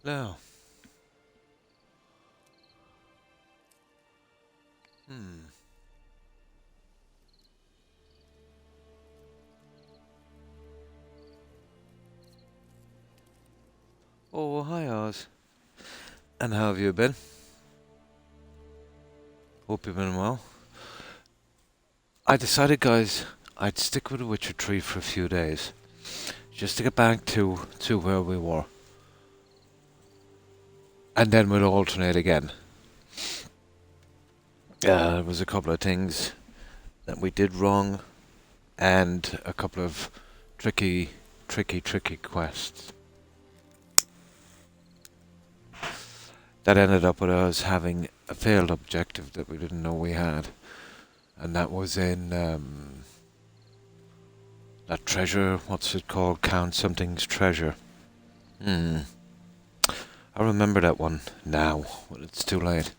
No. Hmm. Oh, hi Oz. And how have you been? Hope you've been well. I decided, guys, I'd stick with the Witcher 3 for a few days. Just to get back to where we were. And then we'll alternate again. There was a couple of things that we did wrong. And a couple of tricky quests. That ended up with us having a failed objective that we didn't know we had. And that was in that treasure, what's it called? Count something's treasure. I remember that one now, but it's too late.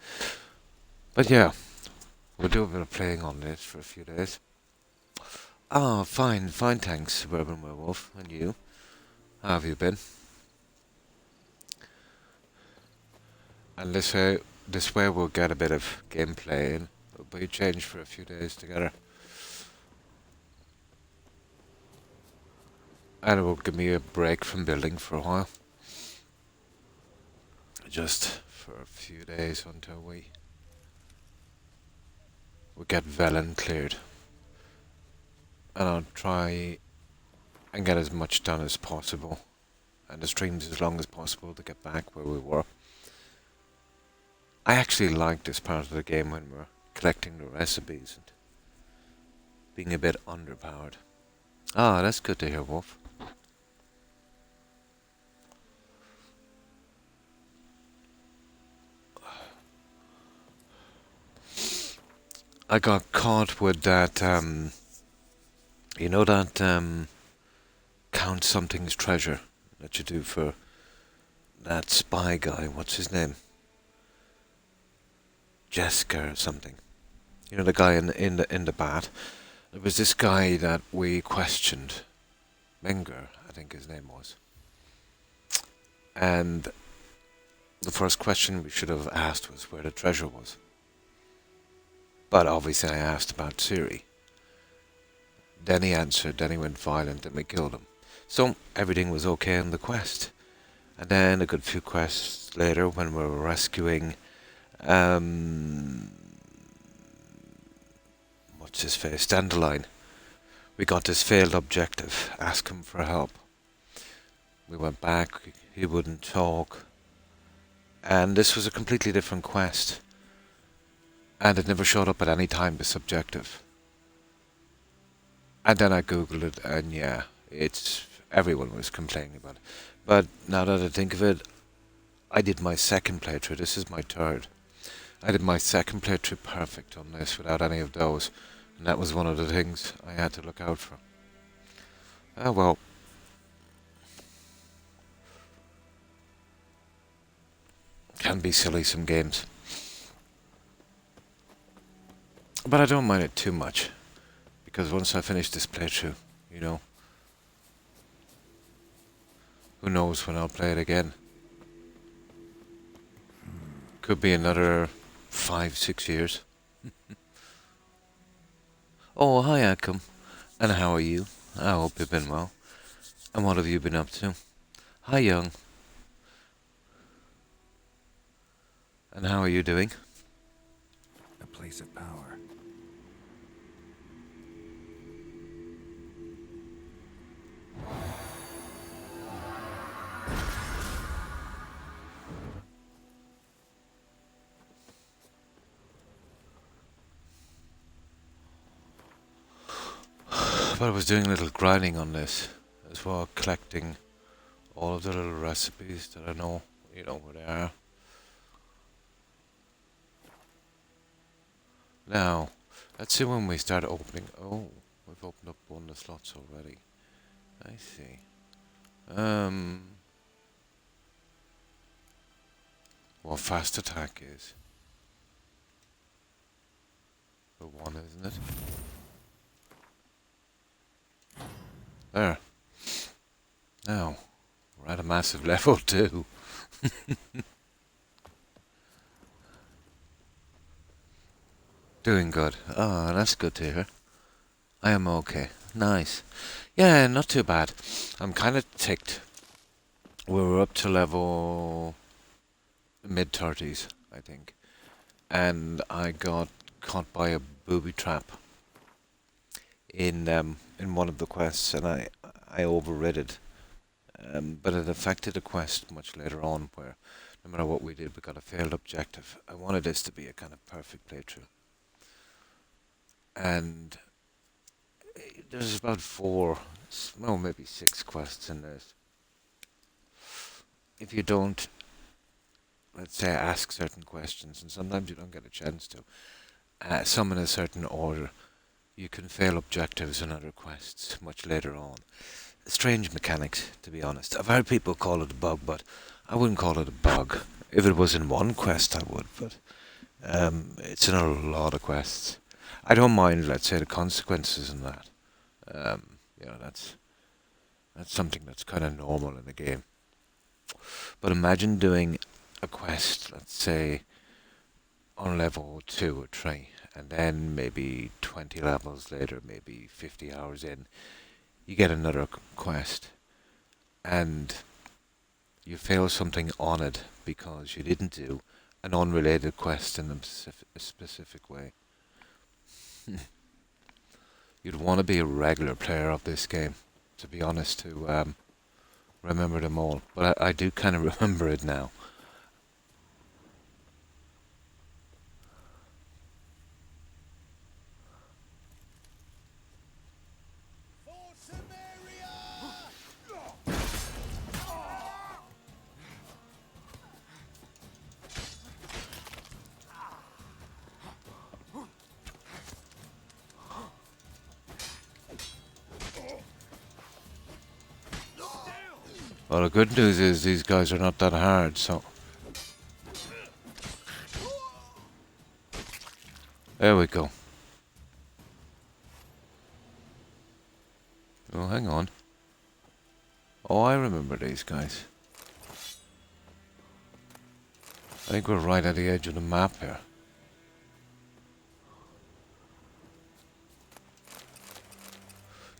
But yeah, we'll do a bit of playing on this for a few days. Ah, fine, thanks, Suburban Werewolf. And you? How have you been? And this way we'll get a bit of gameplay in. It'll be changed for a few days together. And it will give me a break from building for a while. Just for a few days until we get Velen cleared. And I'll try and get as much done as possible. And the streams as long as possible to get back where we were. I actually like this part of the game when we're collecting the recipes and being a bit underpowered. Ah, that's good to hear, Wolf. I got caught with that, you know that, count something's treasure that you do for that spy guy, what's his name? Jessica or something. You know, the guy in the bat. There was this guy that we questioned. Menger, I think his name was. And the first question we should have asked was where the treasure was. But obviously I asked about Ciri. Then he answered, then he went violent and we killed him. So everything was okay in the quest. And then a good few quests later when we were rescuing what's his face? Dandelion. We got this failed objective. Ask him for help. We went back, he wouldn't talk. And this was a completely different quest. And it never showed up at any time, this objective. And then I googled it, and yeah, everyone was complaining about it. But now that I think of it, I did my second playthrough. This is my third. I did my second playthrough perfect on this without any of those. And that was one of the things I had to look out for. Oh well. Can be silly some games. But I don't mind it too much. Because once I finish this playthrough, you know, who knows when I'll play it again. Could be another 5-6 years. Oh, hi Akum. And how are you? I hope you've been well. And what have you been up to? Hi Young. And how are you doing? A place of power. But I was doing a little grinding on this as well, collecting all of the little recipes that I know, you know, where they are. Now, let's see when we start opening. Oh, we've opened up one of the slots already. I see. What fast attack is? The one, isn't it? There. Now, we're at a massive level too. Doing good. Oh, that's good to hear. I am okay. Nice. Yeah, not too bad. I'm kind of ticked. We were up to level mid 30s, I think. And I got caught by a booby trap in one of the quests, and I overrid it. But it affected a quest much later on, where no matter what we did, we got a failed objective. I wanted this to be a kind of perfect playthrough, and there's about four, well, maybe six quests in this. If you don't, let's say, ask certain questions, and sometimes you don't get a chance to, some in a certain order, you can fail objectives and other quests much later on. Strange mechanics, to be honest. I've heard people call it a bug, but I wouldn't call it a bug. If it was in one quest, I would, but it's in a lot of quests. I don't mind, let's say, the consequences in that. That's something that's kind of normal in the game. But imagine doing a quest, let's say, on level 2 or 3, and then maybe 20 levels later, maybe 50 hours in, you get another quest, and you fail something on it because you didn't do an unrelated quest in a specific way. You'd want to be a regular player of this game, to be honest, to remember them all. But I do kind of remember it now. Well, the good news is these guys are not that hard, so... There we go. Oh, hang on. Oh, I remember these guys. I think we're right at the edge of the map here.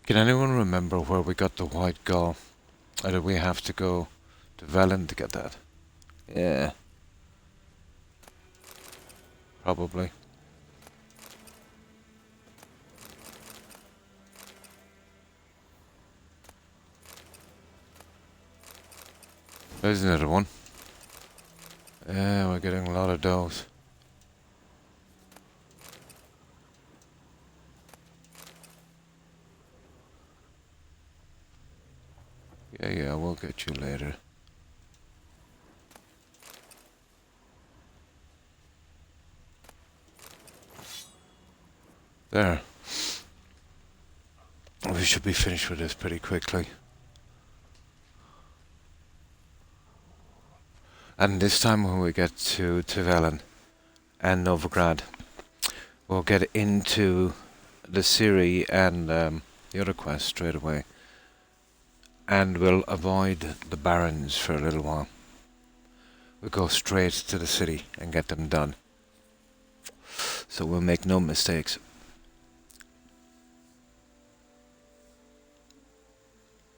Can anyone remember where we got the white gull? Or did we have to go to Velen to get that? Yeah. Probably. There's another one. Yeah, we're getting a lot of those. Yeah, we'll get you later. There. We should be finished with this pretty quickly. And this time when we get to Velen and Novigrad, we'll get into the Ciri and the other quest straight away. And we'll avoid the barons for a little while. We'll go straight to the city and get them done. So we'll make no mistakes.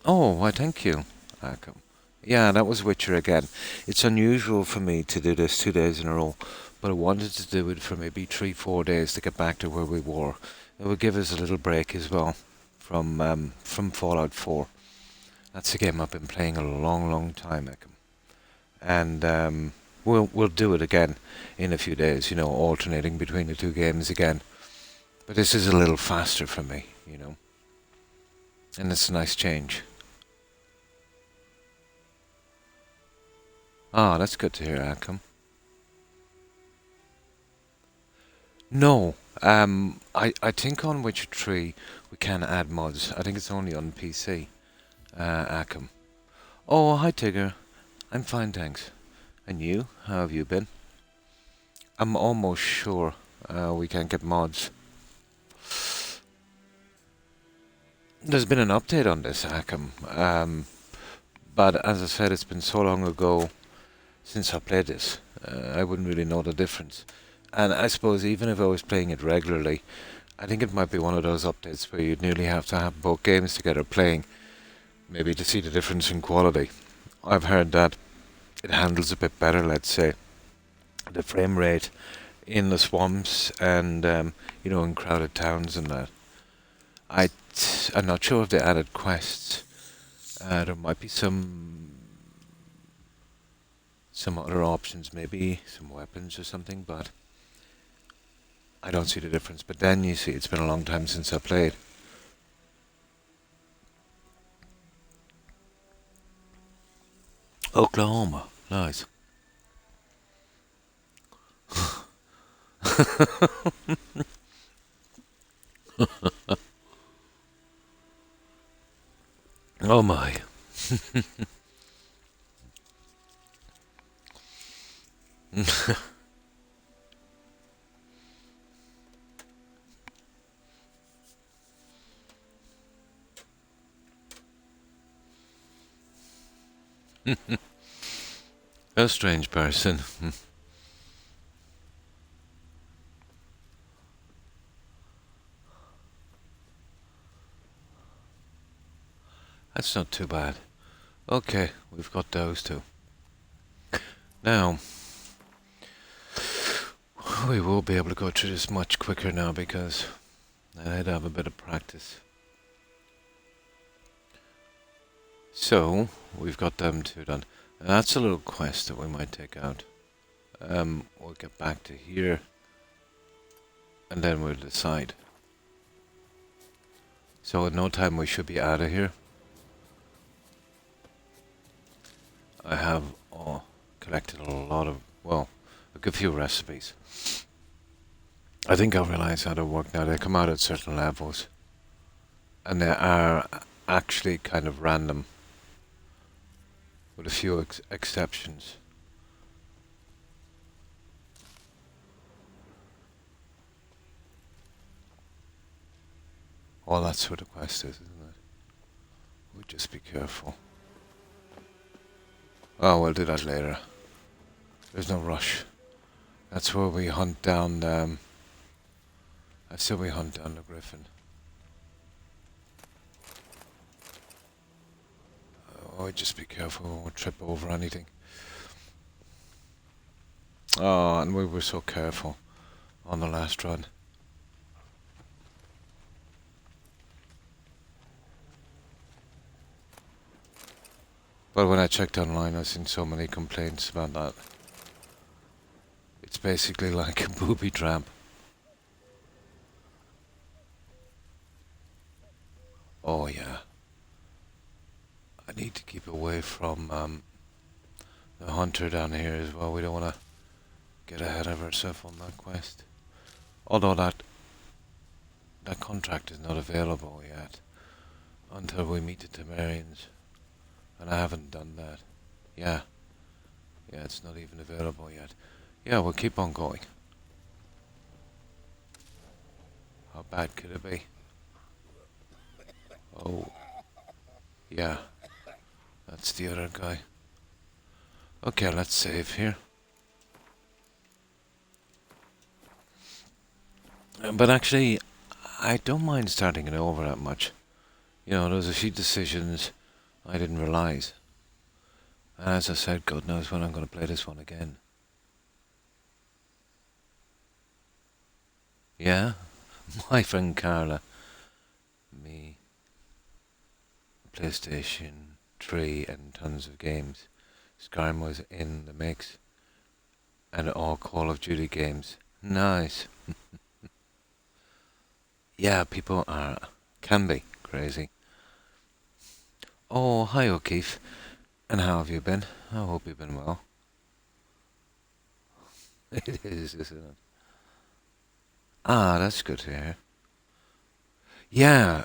Oh, why thank you, Akam. Yeah, that was Witcher again. It's unusual for me to do this 2 days in a row, but I wanted to do it for maybe 3-4 days to get back to where we were. It would give us a little break as well from Fallout 4. That's a game I've been playing a long time, Akam. And we'll do it again in a few days, you know, alternating between the two games again. But this is a little faster for me, you know. And it's a nice change. Ah, that's good to hear, Akam. No, I think on Witcher 3 we can add mods. I think it's only on PC, Akam. Oh, hi Tigger. I'm fine, thanks. And you? How have you been? I'm almost sure we can get mods. There's been an update on this, Akam. But as I said, it's been so long ago since I played this. I wouldn't really know the difference. And I suppose even if I was playing it regularly, I think it might be one of those updates where you'd nearly have to have both games together playing, maybe to see the difference in quality. I've heard that it handles a bit better, let's say. The frame rate in the swamps and, in crowded towns and that. I'm not sure if they added quests. There might be some other options, maybe some weapons or something, but I don't see the difference. But then you see, it's been a long time since I played. Oklahoma, nice. Oh my. A strange person. That's not too bad. Okay, we've got those two. Now, we will be able to go through this much quicker now because I had to have a bit of practice. So, we've got them two done. And that's a little quest that we might take out. We'll get back to here. And then we'll decide. So in no time we should be out of here. I have collected a lot of, well, a good few recipes. I think I realize how they work now. They come out at certain levels. And they are actually kind of random. With a few exceptions. Oh, that's what the quest is, isn't it? We'll just be careful. Oh, we'll do that later. There's no rush. That's where we hunt down, that's where we hunt down the griffin. Oh, just be careful, we won't trip over anything. Oh, and we were so careful on the last run. But when I checked online, I've seen so many complaints about that. It's basically like a booby trap. Oh yeah. I need to keep away from the hunter down here as well. We don't want to get ahead of ourselves on that quest. Although that contract is not available yet until we meet the Temerians. And I haven't done that. Yeah. Yeah, it's not even available yet. Yeah, we'll keep on going. How bad could it be? Oh. Yeah. That's the other guy. Okay, let's save here. But actually, I don't mind starting it over that much. You know, there's a few decisions I didn't realise. And as I said, God knows when I'm going to play this one again. Yeah? My friend Carla. Me. PlayStation 3 and tons of games. Skyrim was in the mix. And all Call of Duty games. Nice. Yeah, people can be crazy. Oh, hi O'Keefe. And how have you been? I hope you've been well. It is, isn't it? Ah, that's good to hear. Yeah,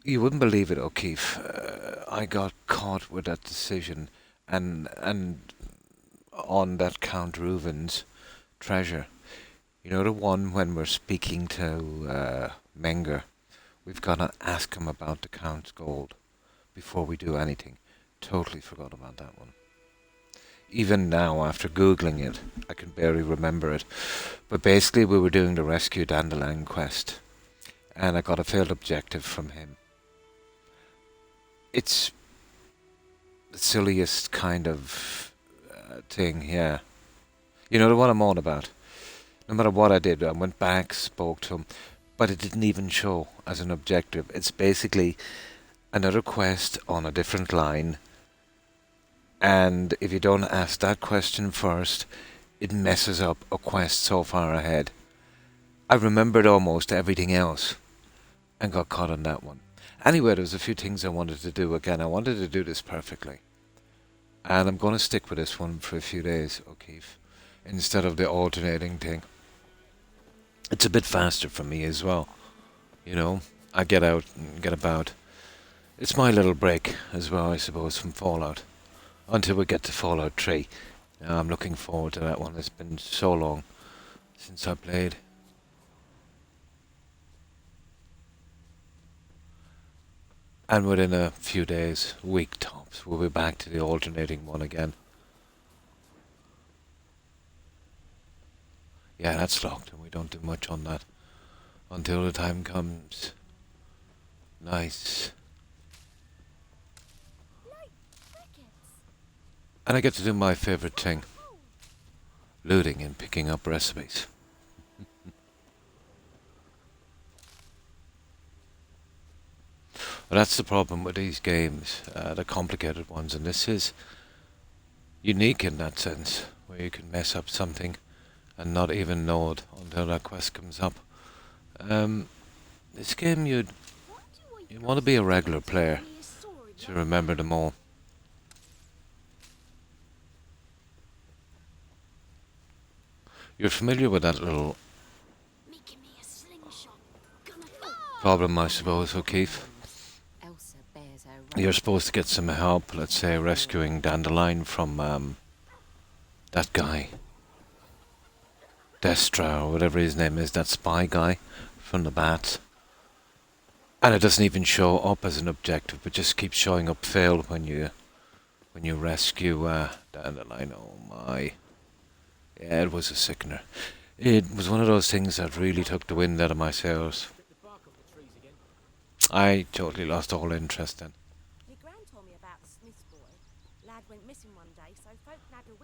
you wouldn't believe it, O'Keefe. I got caught with that decision and on that Count Reuven's treasure. You know the one when we're speaking to Menger, we've got to ask him about the Count's gold before we do anything. Totally forgot about that one. even now, after Googling it, I can barely remember it. But basically, we were doing the Rescue Dandelion quest, and I got a failed objective from him. It's the silliest kind of thing, yeah. You know the one I'm on about. No matter what I did, I went back, spoke to him, but it didn't even show as an objective. It's basically another quest on a different line, and if you don't ask that question first, it messes up a quest so far ahead. I remembered almost everything else and got caught on that one. Anyway, there was a few things I wanted to do again. I wanted to do this perfectly. And I'm going to stick with this one for a few days, O'Keefe, instead of the alternating thing. It's a bit faster for me as well. You know, I get out and get about. It's my little break as well, I suppose, from Fallout. Until we get to Fallout 3. I'm looking forward to that one. It's been so long since I played. And within a few days, week tops, we'll be back to the alternating one again. Yeah, that's locked, and we don't do much on that until the time comes. Nice. And I get to do my favourite thing. Looting and picking up recipes. Well, that's the problem with these games, the complicated ones, and this is unique in that sense, where you can mess up something and not even know it until that quest comes up. This game you want to be a regular player to remember them all. You're familiar with that little problem, I suppose, O'Keefe. You're supposed to get some help, let's say rescuing Dandelion from that guy. Destra, or whatever his name is, that spy guy from the bats. And it doesn't even show up as an objective, but just keeps showing up failed when you rescue Dandelion. Oh my. Yeah, it was a sickener. It was one of those things that really took the wind out of my sails. I totally lost all interest then.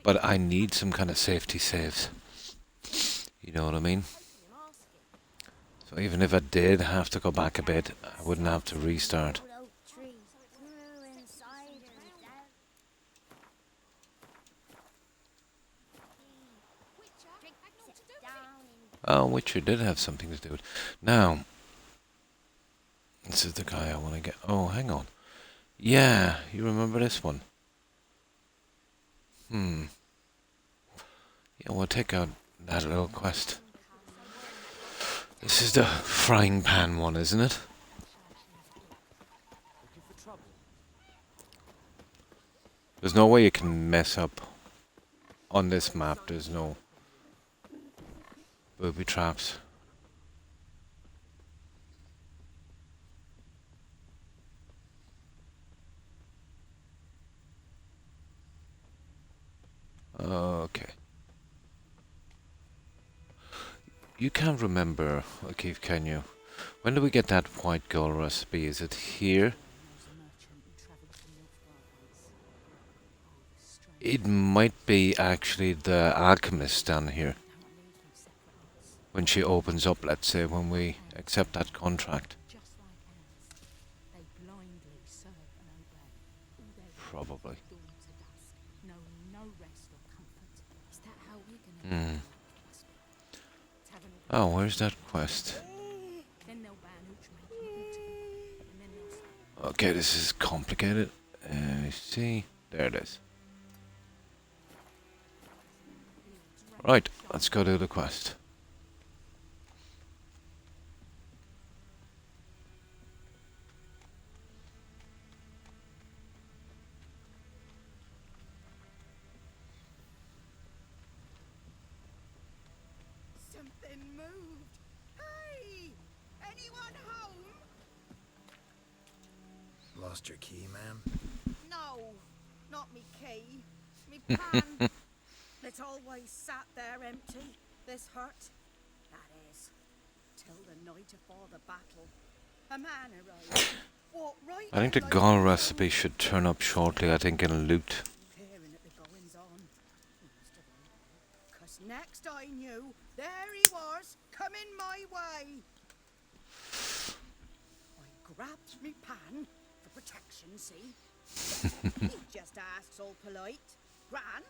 But I need some kind of safety saves. You know what I mean? So even if I did have to go back a bit, I wouldn't have to restart. Oh, Witcher did have something to do with it. Now, this is the guy I want to get. Oh, hang on. Yeah, you remember this one? Yeah, we'll take out that little quest. This is the frying pan one, isn't it? There's no way you can mess up on this map. There's no booby traps. Okay. You can't remember, Keith, can you? When do we get that white gold recipe? Is it here? It might be actually the alchemist down here. When she opens up, let's say, when we accept that contract. Probably. Oh, where's that quest? Okay, this is complicated. See, there it is. Right, let's go do the quest. Something moved. Hey! Anyone home? Lost your key, ma'am? No, not me key. Me pan. It's always sat there empty, this hut. That is, till the night afore the battle. A man arrived. Walked right I think the in like gall a recipe dove. should turn up shortly, I think, in loot. Peering at the goings on. Must have I, 'cause next I knew, there he was, coming my way. I grabbed me pan for protection, see? He just asks all polite. Gran,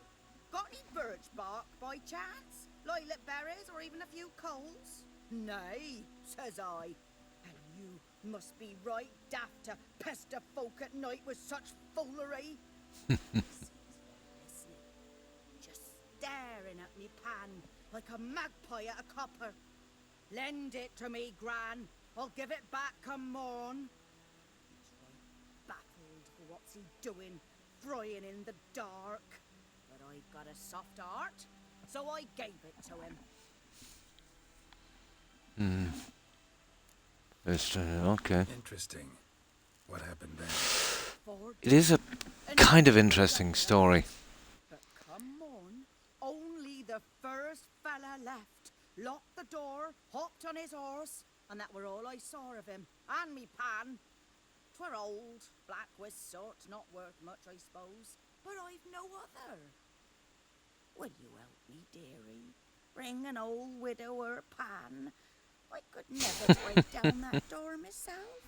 got any birch bark by chance? Lilac berries or even a few coals? Nay, says I. And you must be right daft to pester folk at night with such foolery. Listening, just staring at me pan like a magpie at a copper. Lend it to me, Gran. I'll give it back come morn. He's right baffled for what's he doing, frying in the dark. But I've got a soft heart, so I gave it to him. Okay. Interesting. What happened then? It is a kind of interesting story. But come on, only the first fella left. Locked the door, hopped on his horse, and that were all I saw of him. And me pan. 'Twere old, black with soot, not worth much, I suppose. But I've no other. Will you help me, dearie? Bring an old widower pan. I could never break down that door myself.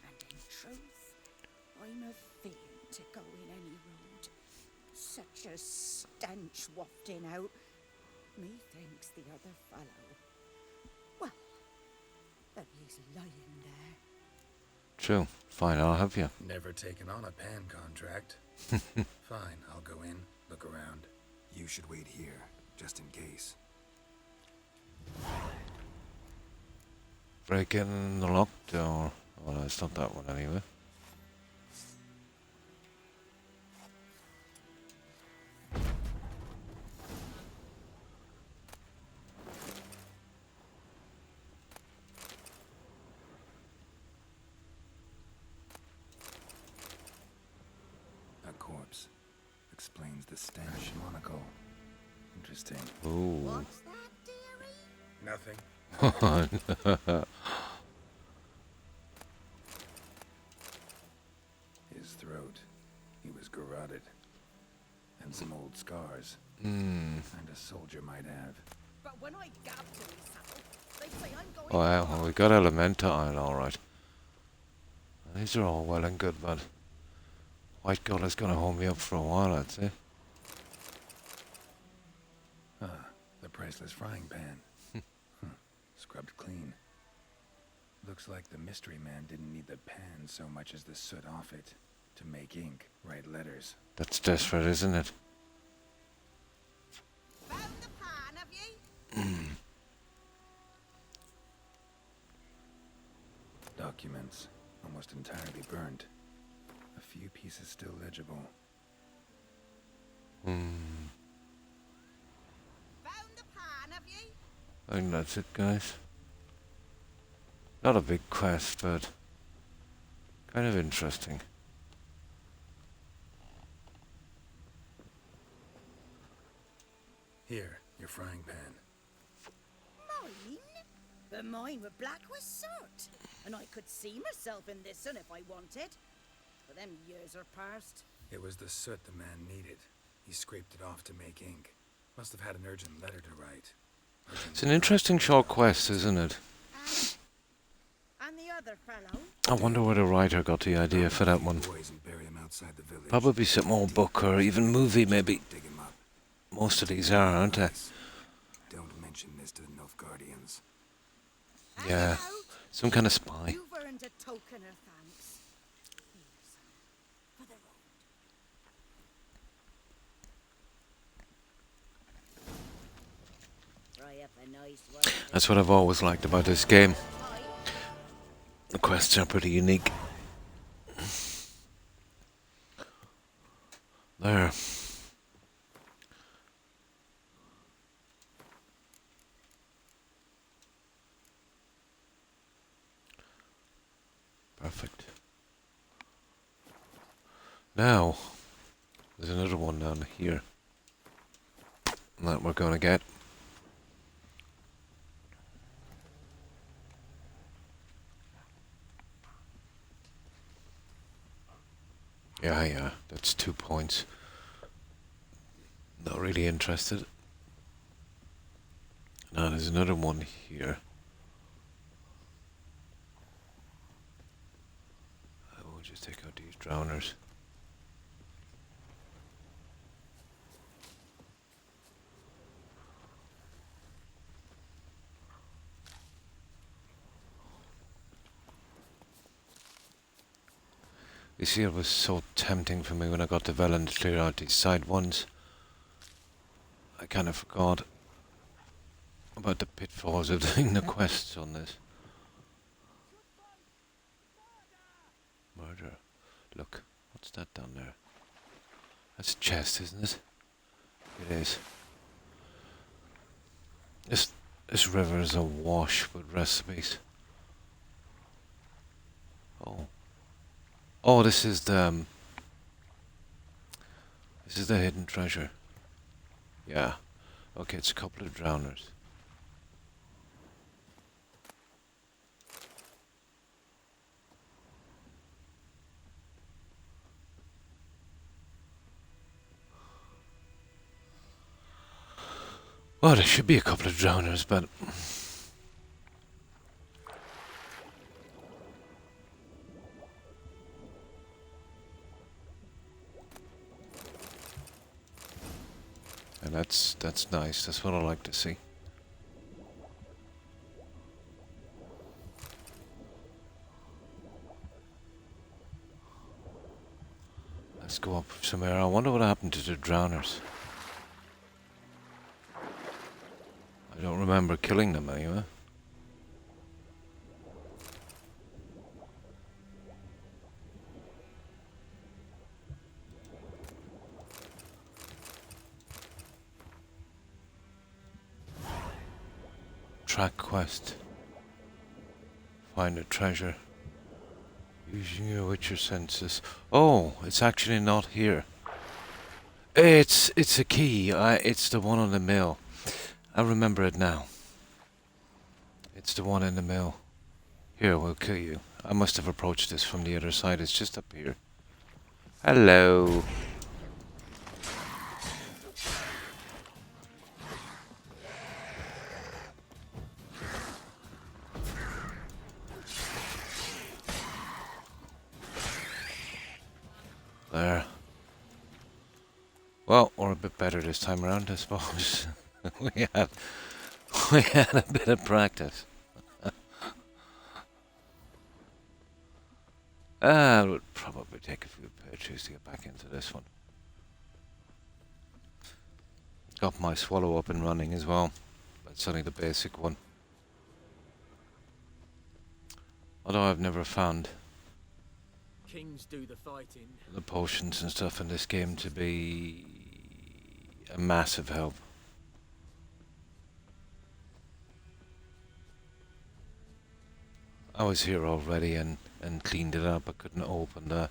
And in truth, I'm afeard to go in any road. Such a stench wafting out. Methinks the other fellow. Well, that he's lying there. True. Fine, I'll have you. Never taken on a pan contract. Fine, I'll go in, look around. You should wait here, just in case. Break in the locked door. Well, it's not that one anyway. A corpse. Explains the stench monocle. Interesting. Ooh. What's that, dearie? Nothing. His throat. He was garroted. And some old scars. Kind a soldier might have. But when I gab to myself, they say I'm going. Oh, well, we got Elementa on, alright. These are all well and good, but White Gold is gonna hold me up for a while, I'd say. Ah, the priceless frying pan. Scrubbed clean. Looks like the mystery man didn't need the pan so much as the soot off it. To make ink, write letters. That's desperate, isn't it? Found the pan, have ye? Documents, almost entirely burnt. A few pieces still legible. Found the pan, have ye? I think that's it, guys. Not a big quest, but kind of interesting. Here, your frying pan. Mine? But mine were black with soot. And I could see myself in this one if I wanted. But them years are past. It was the soot the man needed. He scraped it off to make ink. Must have had an urgent letter to write. It's an interesting short quest, isn't it? And the other fellow? I wonder where the writer got the idea for that one. Boys and bury him outside the village. Probably some old book or even movie, maybe. Dig him up. Most of these are, aren't they? Don't mention this to the Nilfgaardians. Yeah. Hello? Some kind of spy. You've earned a token of thanks. Here's for the road. Fry up a nice one. That's what I've always liked about this game. The quests are pretty unique. There. Perfect. Now, There's another one down here that we're gonna get. Yeah, that's 2 points. Not really interested. Now there's another one here. I will just take out these drowners. You see, it was so tempting for me when I got the Velen to clear out these side ones. I kind of forgot about the pitfalls of doing the quests on this. Murder. Look, what's that down there? That's a chest, isn't it? It is. This river is awash with recipes. Oh. Oh, this is the hidden treasure. Yeah. Okay, it's a couple of drowners. Well, there should be a couple of drowners, but and that's nice. That's what I like to see. Let's go up some air. I wonder what happened to the drowners. I don't remember killing them anyway. Track quest. Find a treasure. Using your Witcher senses. Oh, it's actually not here. It's a key. It's the one on the mill. I remember it now. It's the one in the mill. Here, we'll kill you. I must have approached this from the other side. It's just up here. Hello. There. Well, we're a bit better this time around, I suppose. we had a bit of practice. It would probably take a few purchases to get back into this one. Got my swallow up and running as well. That's only the basic one. Although I've never found Kings do the fighting. the potions and stuff in this game to be a massive help. I was here already and cleaned it up. I couldn't open the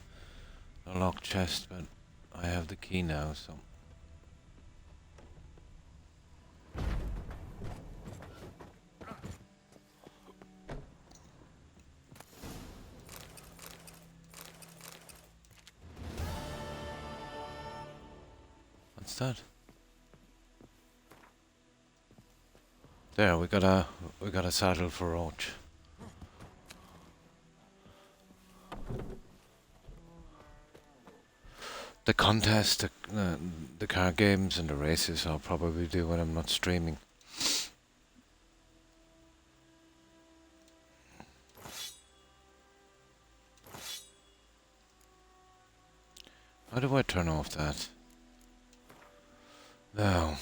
locked chest, but I have the key now, so. What's that? There, we got a saddle for Roach. The contest, the car games and the races I'll probably do when I'm not streaming. How do I turn off that? No.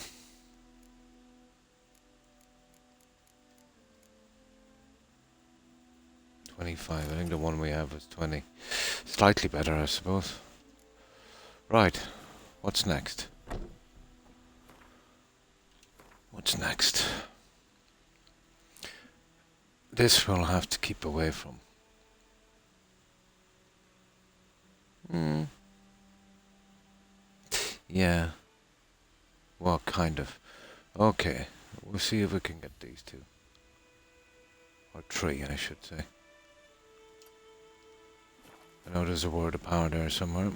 $25. I think the one we have is 20. Slightly better, I suppose. Right. What's next? What's next? This we'll have to keep away from. Yeah. Well, kind of. Okay. We'll see if we can get these two. Or three, I should say. I know there's a word of power there somewhere.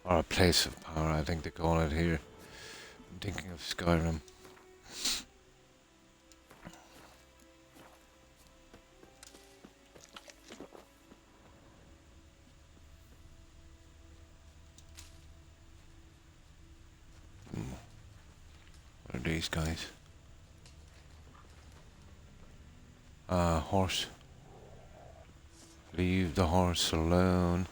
Or a place of power, I think they call it here. I'm thinking of Skyrim. What are these guys? Horse. Leave the horse alone.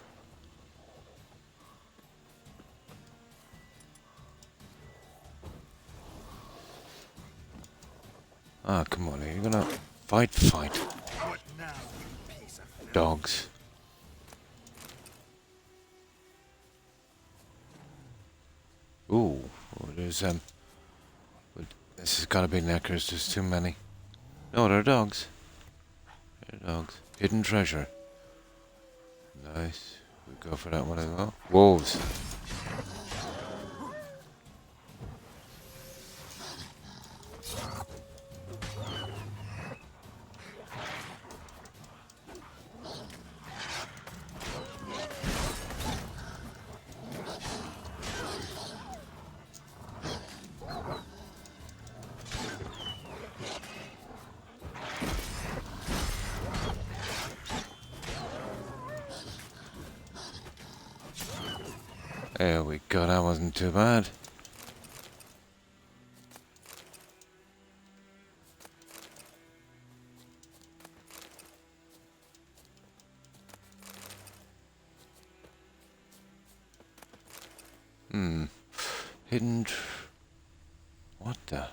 Ah, come on, are you gonna fight? Fight. What now, you piece of filth? Dogs. Ooh, there's this has gotta be knackers, there's too many. No, they're dogs. They're dogs. Hidden treasure. Nice. We go for that one as well. Wolves. There we go, that wasn't too bad. Hidden what the?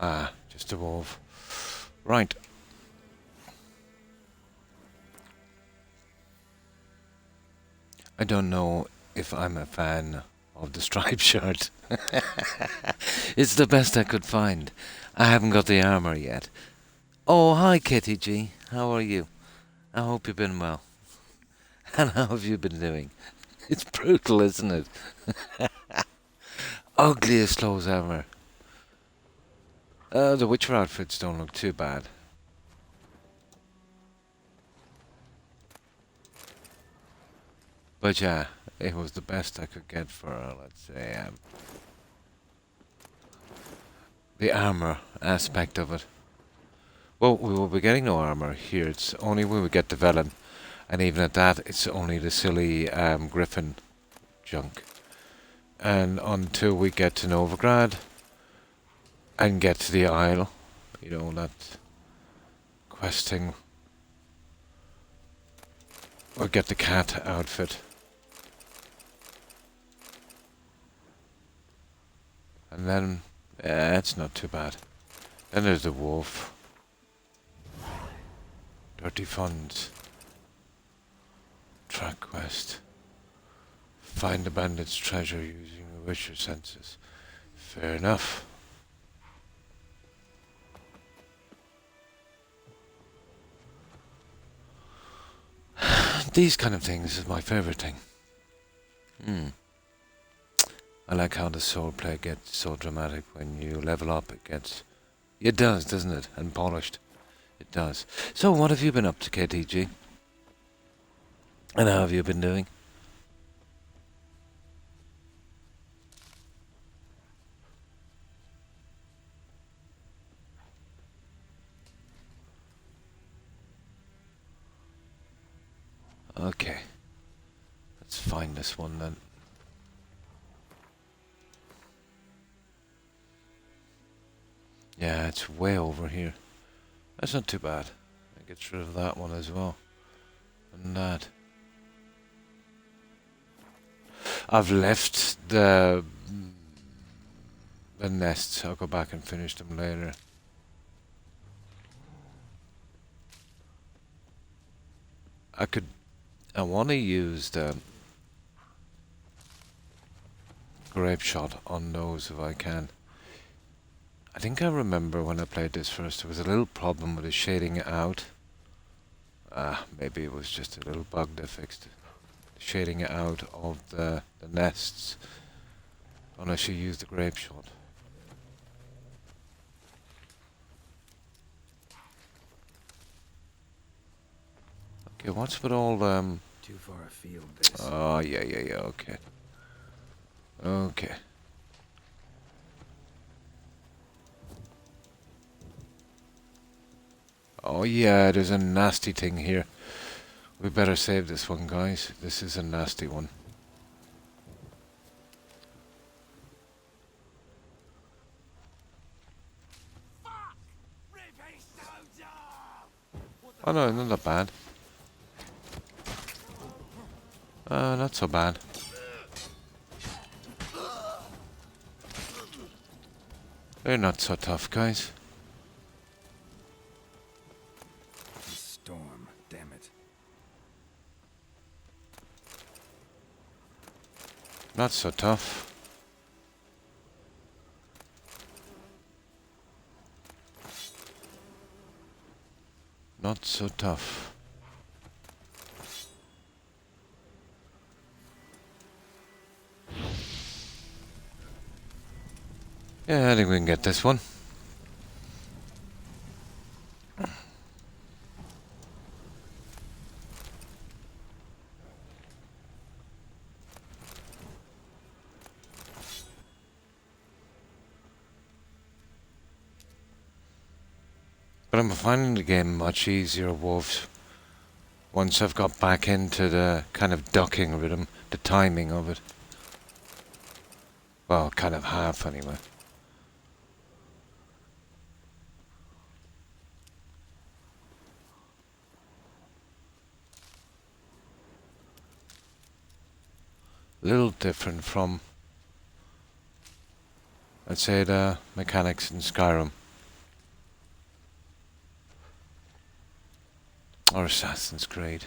Ah, just a wolf. Right. I don't know if I'm a fan of the striped shirt. It's the best I could find. I haven't got the armor yet. Oh, hi Kitty G. How are you? I hope you've been well. And how have you been doing? It's brutal, isn't it? Ugliest clothes ever. The Witcher outfits don't look too bad. But yeah, it was the best I could get for, let's say, the armor aspect of it. Well, we will be getting no armor here. It's only when we get the Velen. And even at that, it's only the silly Griffin junk. And until we get to Novigrad and get to the Isle, you know, that questing, or get the cat outfit. And then, it's not too bad. Then there's the wolf. Dirty funds. Track quest. Find the bandit's treasure using the Witcher senses. Fair enough. These kind of things is my favorite thing. I like how the swordplay gets so dramatic when you level up. It does, doesn't it? And polished. It does. So, what have you been up to, KTG? And how have you been doing? Okay. Let's find this one then. Yeah, it's way over here. That's not too bad. I get rid of that one as well. And that. I've left the nests. I'll go back and finish them later. I want to use the grape shot on those if I can. I think I remember when I played this first, there was a little problem with the shading out. Maybe it was just a little bug they fixed. shading it out of the nests. Unless you use the grape shot. Okay, what's with all Too far afield, this. oh yeah, okay. Okay. Oh yeah, there's a nasty thing here. We better save this one, guys. This is a nasty one. Oh no, not that bad. Not so bad. They're not so tough, guys. The storm, damn it. Not so tough. Not so tough. Yeah, I think we can get this one. But I'm finding the game much easier, wolves. Once I've got back into the kind of ducking rhythm, the timing of it. Well, kind of half anyway. Little different from, let's say, the mechanics in Skyrim. Or Assassin's Creed.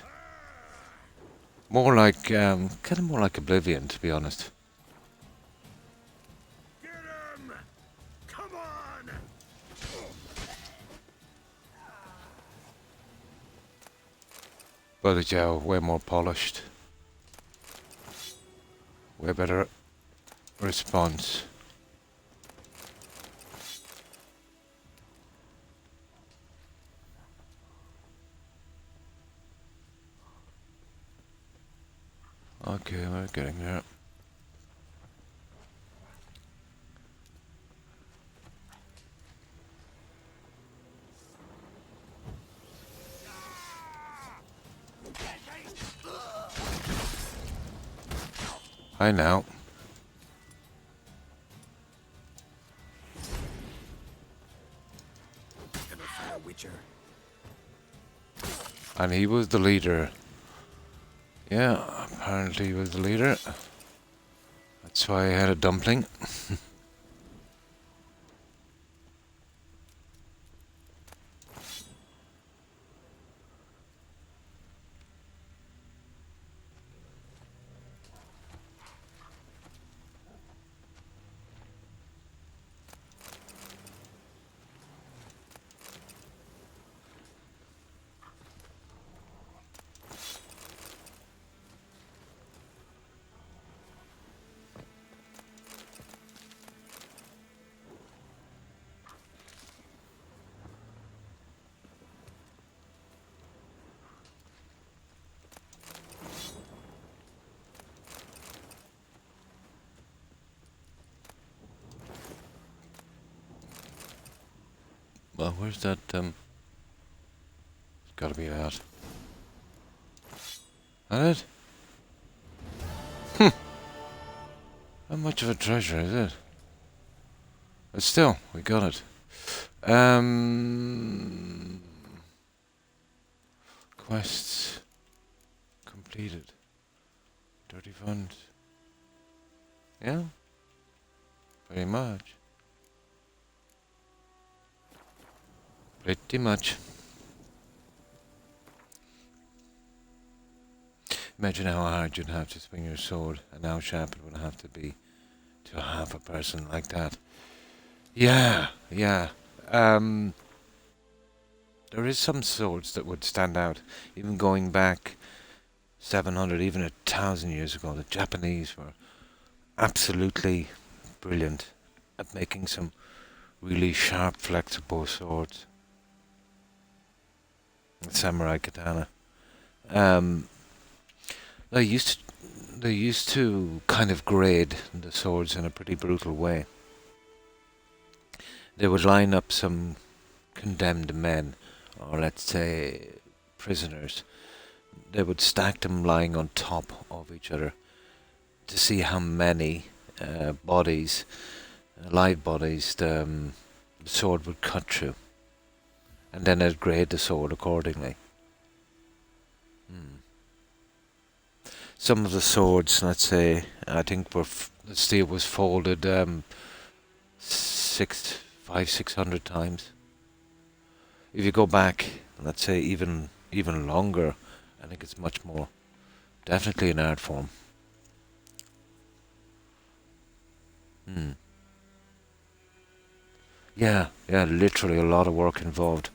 More like, kind of more like Oblivion, to be honest. Get him! Come on! But yeah, way more polished. Way better response. Okay, we're getting there. Hi now. Ever fight a witcher? And he was the leader. Yeah, apparently he was the leader. That's why I had a dumpling. Well, where's that, It's gotta be that. That it? How much of a treasure is it? But still, we got it. Quests completed. Dirty funds. Yeah? Pretty much. Pretty much. Imagine how hard you'd have to swing your sword and how sharp it would have to be to have a person like that. Yeah, yeah. There is some swords that would stand out. Even going back 700, even 1,000 years ago, the Japanese were absolutely brilliant at making some really sharp, flexible swords. The samurai katana. Um, they used to, they used to kind of grade the swords in a pretty brutal way. They would line up some condemned men, or let's say prisoners. They would stack them lying on top of each other to see how many bodies, live bodies, the sword would cut through. And then they'd grade the sword accordingly. Some of the swords, let's say, I think the steel was folded 600 times. If you go back, let's say even longer, I think it's much more. Definitely an art form. Yeah, literally a lot of work involved.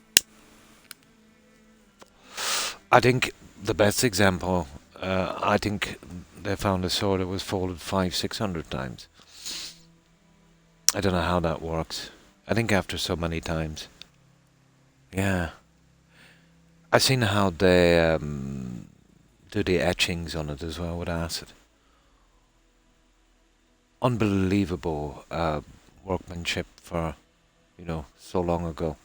I think the best example, I think they found a sword that was folded 500-600 times. I don't know how that works. I think after so many times. Yeah. I've seen how they do the etchings on it as well with acid. Unbelievable workmanship for, so long ago.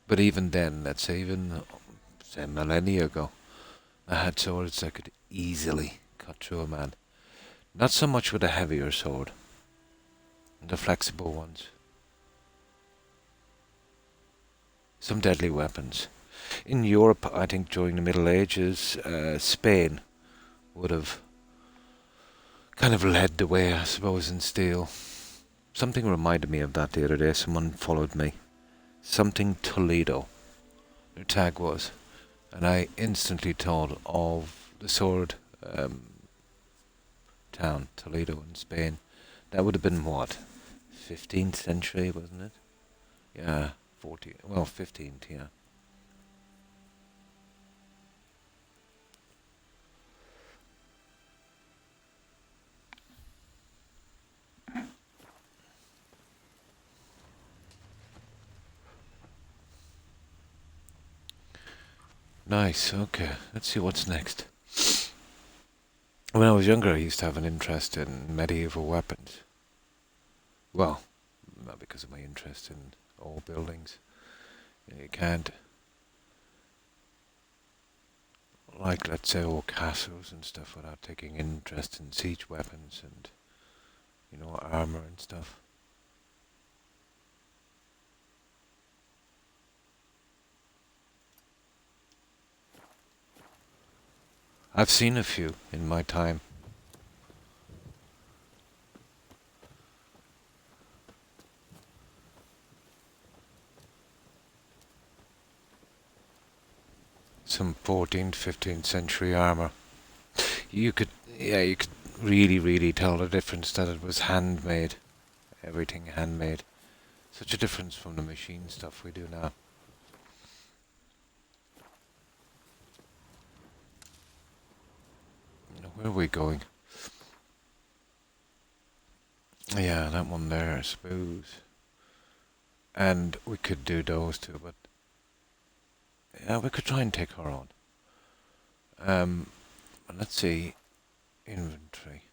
But even then, let's say say millennia ago, I had swords that could easily cut through a man. Not so much with a heavier sword, the flexible ones. Some deadly weapons. In Europe, I think during the Middle Ages, Spain would have kind of led the way, I suppose, in steel. Something reminded me of that the other day. Someone followed me. Something Toledo, their tag was. And I instantly thought of the sword town, Toledo in Spain. That would have been what? 15th century, wasn't it? Yeah, 15th, yeah. Nice, okay. Let's see what's next. When I was younger, I used to have an interest in medieval weapons. Well, not because of my interest in old buildings. You can't, like, let's say, old castles and stuff without taking interest in siege weapons and, armor and stuff. I've seen a few in my time. Some 14th, 15th century armor. You could really, really tell the difference that it was handmade. Everything handmade. Such a difference from the machine stuff we do now. Where are we going? Yeah, that one there, I suppose. And we could do those two, but yeah, we could try and take her on. Let's see. Inventory.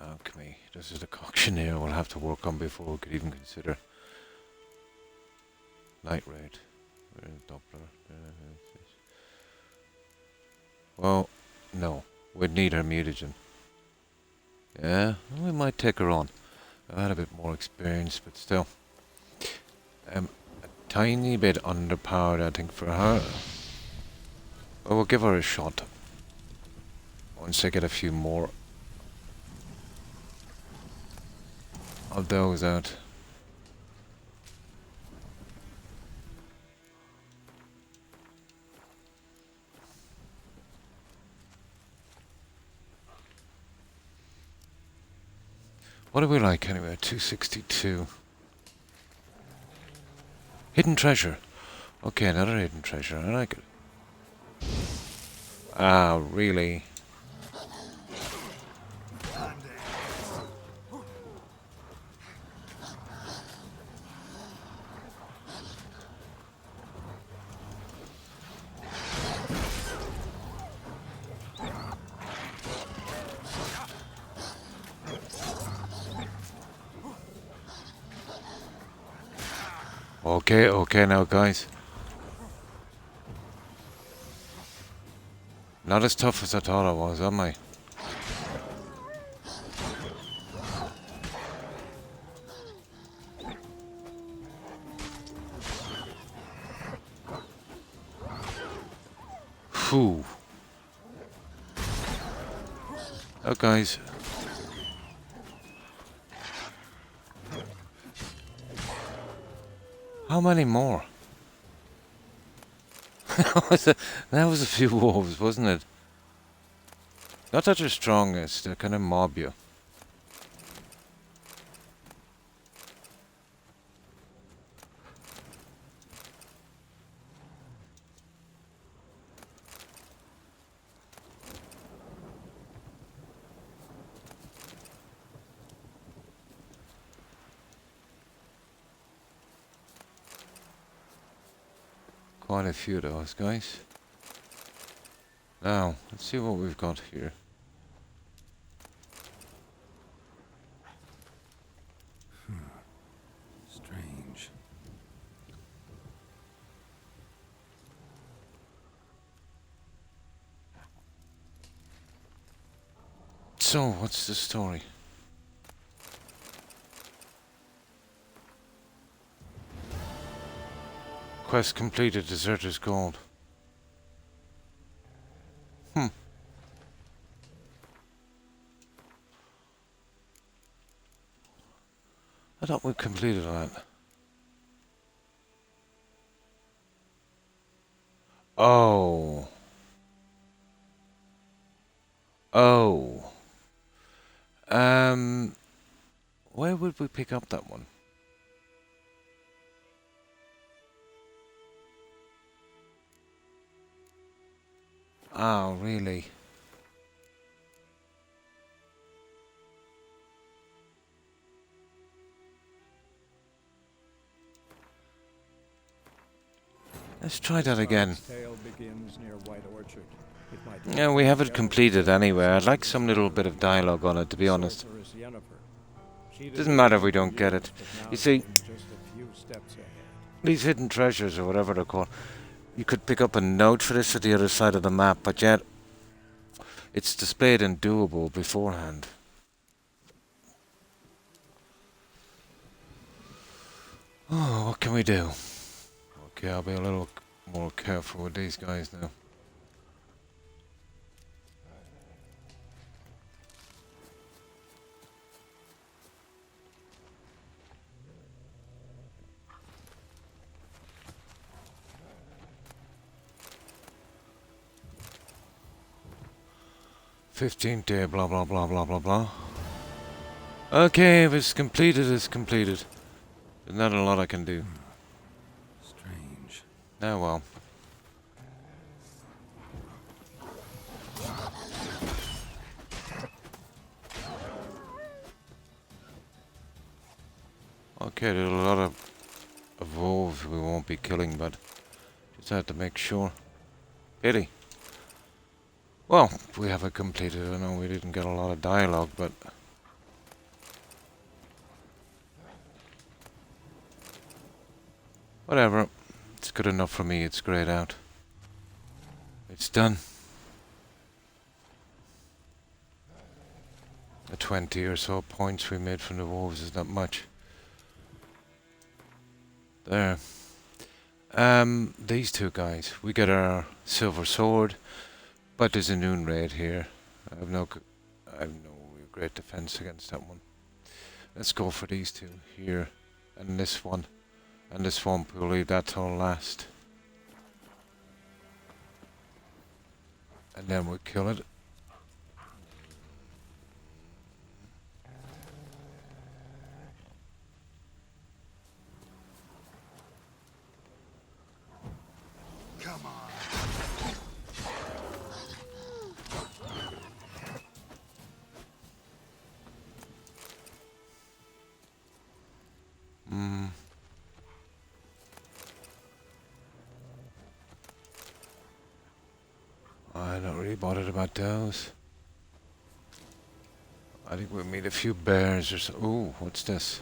Alchemy. This is the auctioneer we'll have to work on before we could even consider. Night raid. Doppler. Well, no. We'd need her mutagen. Yeah, we might take her on. I've had a bit more experience, but still. A tiny bit underpowered, I think, for her. But we'll give her a shot. Once I get a few more of those out. What do we like anyway? 262. Hidden treasure. Okay, another hidden treasure. I like it. Ah, really? Okay, okay now, guys. Not as tough as I thought I was, am I? Phew. Oh, guys. How many more? That was a few wolves, wasn't it? Not that they're strongest, they kind of mob you. Quite a few of those, guys. Now, let's see what we've got here. Strange. So, what's the story? Quest completed, Deserter's Gold. Hmm. I thought we completed that. Oh. Oh. Where would we pick up that one? Oh, really? Let's try that again. Tale begins near White Orchard. It might Yeah, we have it completed anyway. I'd like some little bit of dialogue on it, to be honest. Sorceress Yennefer. She Doesn't matter if we don't for get years, it. but now You see, seems just a few steps ahead. these hidden treasures, or whatever they're called, you could pick up a note for this at the other side of the map, but yet it's displayed and doable beforehand. Oh, what can we do? Okay, I'll be a little more careful with these guys now. '15th day, blah blah blah blah blah blah. Okay, if it's completed, it's completed. There's not a lot I can do. Strange. Oh well. Okay, there's a lot of wolves we won't be killing, but just have to make sure. Pity. Well, we have it completed. I know we didn't get a lot of dialogue, but whatever. It's good enough for me. It's grayed out. It's done. The 20 or so points we made from the wolves is not much. There. These two guys. We get our silver sword, but there's a noon raid here. I have no great defense against that one. Let's go for these two here, and this one, and this one. We'll leave that till last, and then we'll kill it. really bothered about those. I think we'll meet a few bears or so. Ooh, what's this?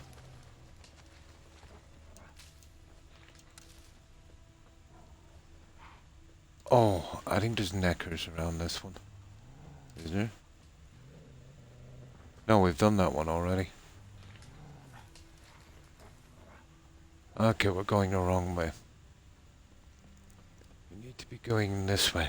Oh, I think there's neckers around this one. Is there? No, we've done that one already. Okay, we're going the wrong way. We need to be going this way.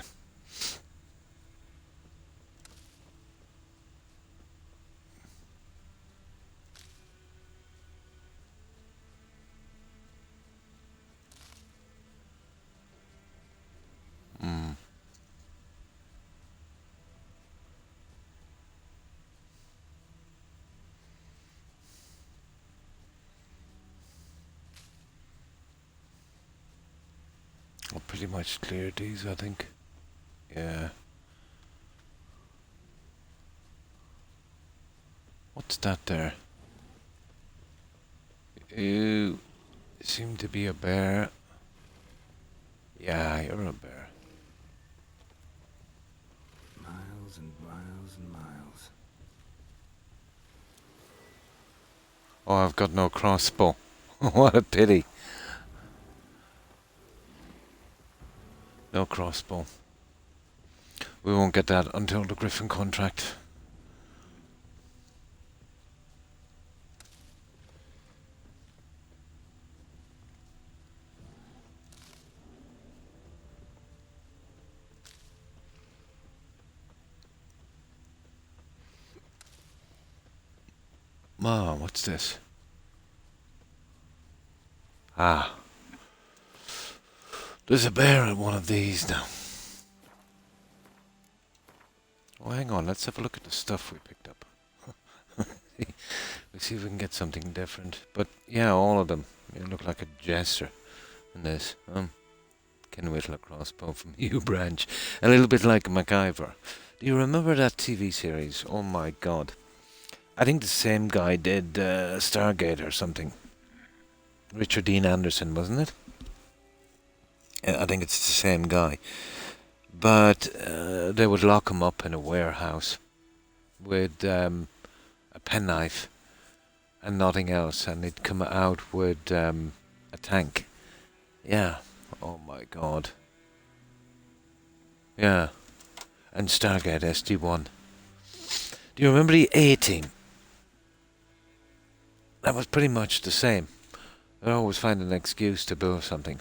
Hmm. I'll pretty much clear these, I think. Yeah. What's that there? Ew. Seem to be a bear. Yeah, you're a bear. Miles and miles and miles. Oh, I've got no crossbow. What a pity. No crossbow. We won't get that until the Griffin contract. Ma, what's this? Ah. There's a bear at one of these now. Oh, hang on. Let's have a look at the stuff we picked up. Let's see if we can get something different. But yeah, all of them. You look like a jester in this. Ken Whittle crossbow from Hugh Branch. A little bit like MacGyver. Do you remember that TV series? Oh my god. I think the same guy did Stargate or something. Richard Dean Anderson, wasn't it? I think it's the same guy. But they would lock him up in a warehouse with a penknife and nothing else, and he'd come out with a tank. Yeah. Oh my god. Yeah. And Stargate SD1. Do you remember the A-Team? That was pretty much the same. They'd always find an excuse to build something.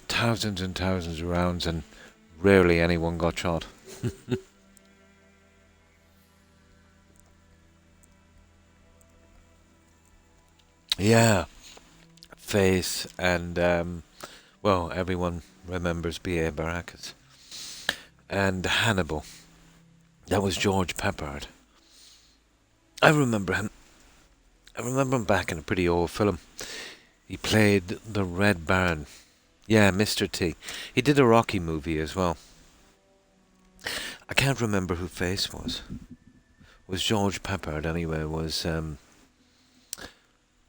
Thousands and thousands of rounds, and rarely anyone got shot. Yeah. Face and, well, everyone remembers B.A. Baracus. And Hannibal. That was George Peppard. I remember him. I remember him back in a pretty old film. He played the Red Baron. Yeah, Mr. T. He did a Rocky movie as well. I can't remember who Face was. It was George Peppard anyway. It was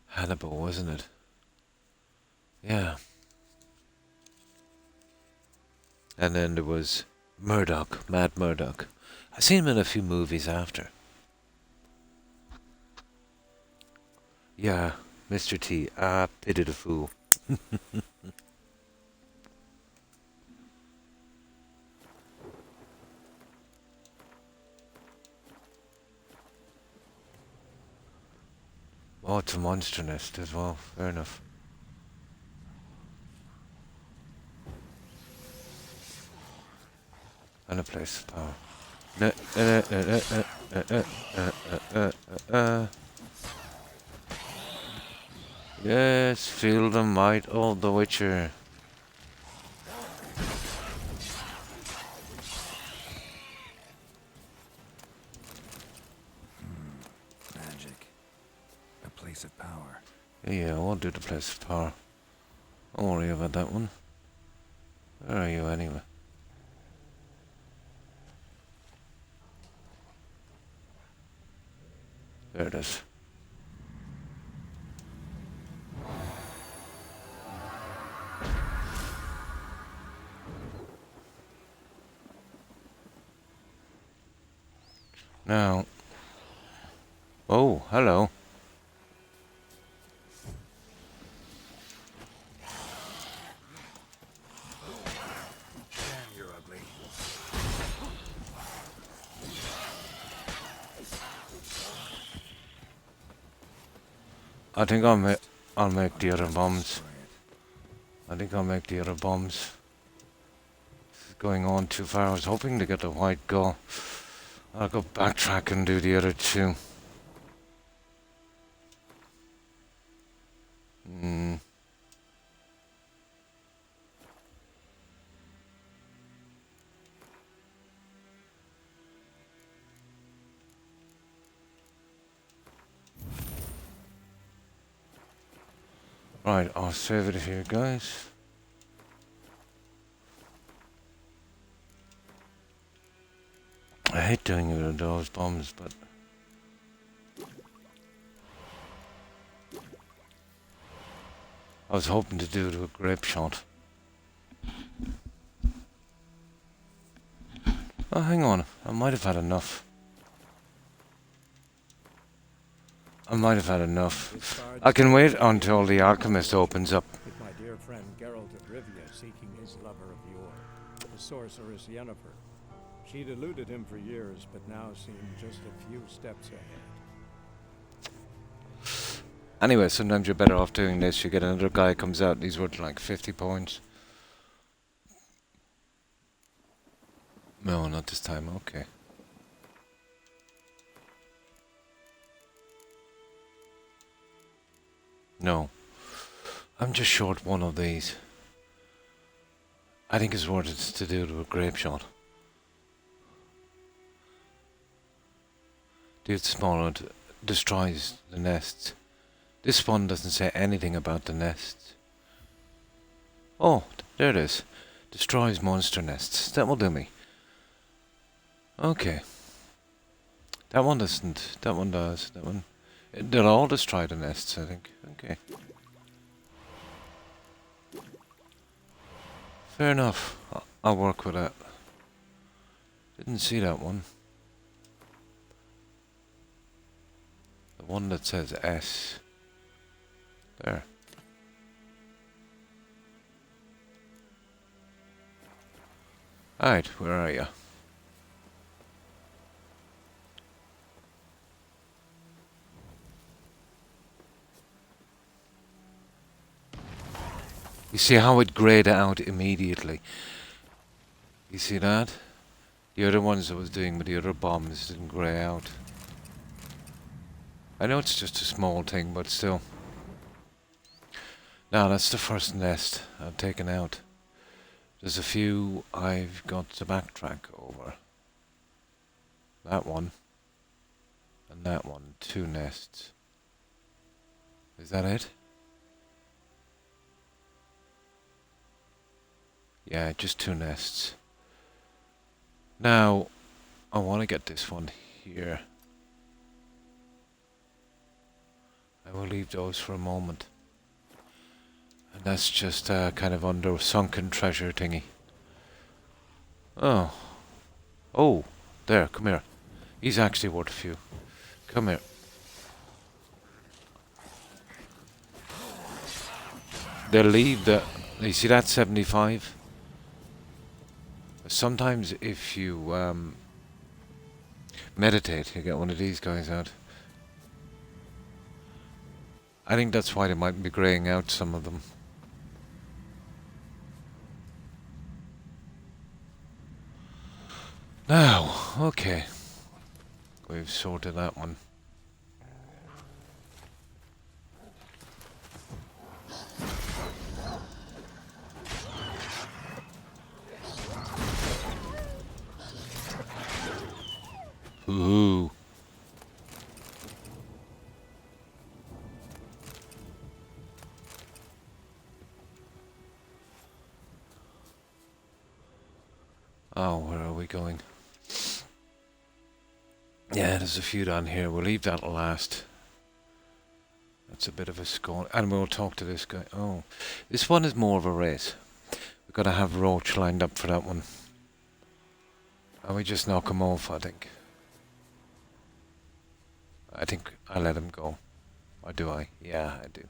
Hannibal, wasn't it? Yeah. And then there was Murdoch, Mad Murdoch. I've seen him in a few movies after. Yeah, Mr. T. Ah, pity the fool. Oh, it's a monster nest as well. Fair enough. And a place of power. Yes, feel the might of the Witcher. Magic. A place of power. Yeah, I'll do the place of power. Don't worry about that one. Where are you anyway? There it is. Now. Oh, hello. Damn, you're ugly. I think I'll make the other bombs. Destroy it. I think I'll make the other bombs. This is going on too far. I was hoping to get the white gull. I'll go backtrack and do the other two. Hmm. Right, I'll save it here, guys. I hate doing it with those bombs, but I was hoping to do it with a grape shot. Oh, hang on. I might have had enough. I might have had enough. Discards I can wait until the alchemist opens up. with my dear friend Geralt of Rivia seeking his lover of yore, the sorceress Yennefer. She'd eluded him for years, but now seemed just a few steps ahead. Anyway, sometimes you're better off doing this. You get another guy comes out and he's worth like 50 points. No, not this time. Okay. No. I'm just short one of these. I think it's worth it to do it with a grape shot. Do it smaller, it destroys the nests. This one doesn't say anything about the nests. Oh, there it is. Destroys monster nests. That will do me. Okay. That one doesn't. That one does. That one. They'll all destroy the nests, I think. Okay. Fair enough. I'll work with that. Didn't see that one. The one that says S. There. Alright, where are you? You see how it grayed out immediately? You see that? The other ones I was doing with the other bombs didn't grey out. I know it's just a small thing, but still. Now that's the first nest I've taken out. There's a few I've got to backtrack over. That one. And that one. 2 nests. Is that it? Yeah, just 2 nests. Now, I want to get this one here. I will leave those for a moment. And that's just kind of under sunken treasure thingy. Oh. Oh, there, come here. He's actually worth a few. Come here. They'll leave the... You see that 75? Sometimes if you meditate, you get one of these guys out. I think that's why they might be greying out some of them. Now, okay. We've sorted that one. Ooh. Oh, where are we going? Yeah, there's a few down here. We'll leave that last. That's a bit of a score. And we'll talk to this guy. Oh, this one is more of a race. We've got to have Roach lined up for that one. And we just knock him off, I think. I think I let him go. Or do I? Yeah, I do.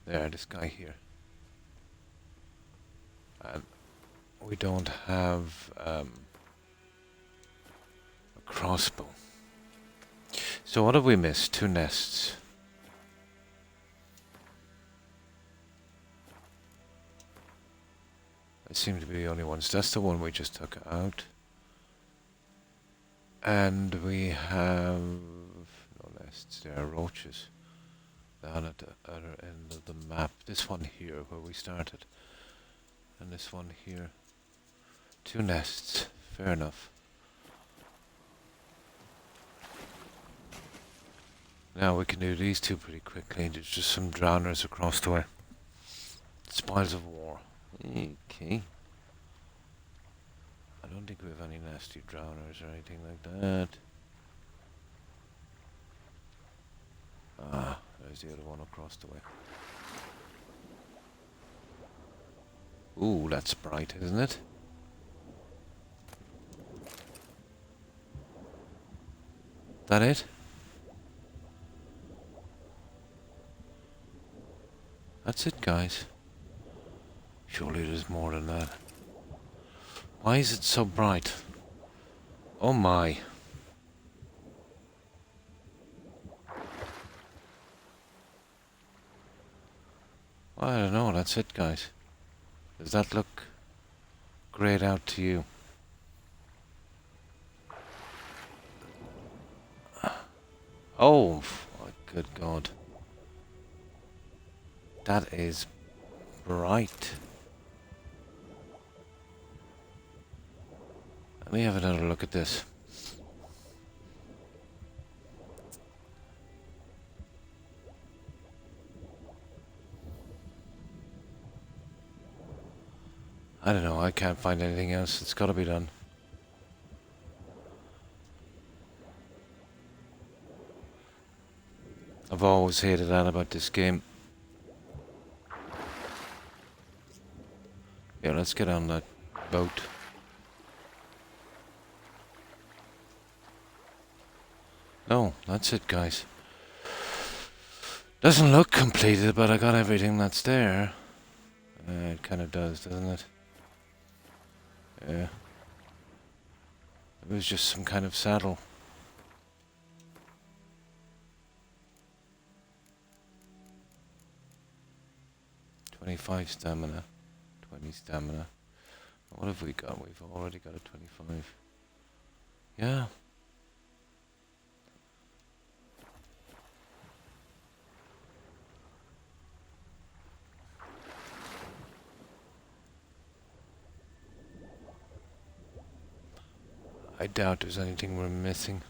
There, this guy here. And we don't have a crossbow. So what have we missed? 2 nests. They seem to be the only ones. That's the one we just took out. And we have no nests. There are roaches down at the other end of the map. This one here where we started. And this one here. 2 nests. Fair enough. Now we can do these 2 pretty quickly. There's just some drowners across the way. Spoils of war. Okay. I don't think we have any nasty drowners or anything like that. Ah, there's the other one across the way. Ooh, that's bright, isn't it? That it? That's it, guys. Surely there's more than that. Why is it so bright? Oh my. I don't know, that's it, guys. Does that look grayed out to you? Oh, my good God. That is bright. Let me have another look at this. I don't know, I can't find anything else. It's gotta be done. I've always hated that about this game. Yeah, let's get on that boat. No, that's it, guys. Doesn't look completed, but I got everything that's there. It kind of does, doesn't it? Yeah. It was just some kind of saddle. "25 stamina. 20 stamina. What have we got? We've already got a 25. Yeah. I doubt there's anything we're missing.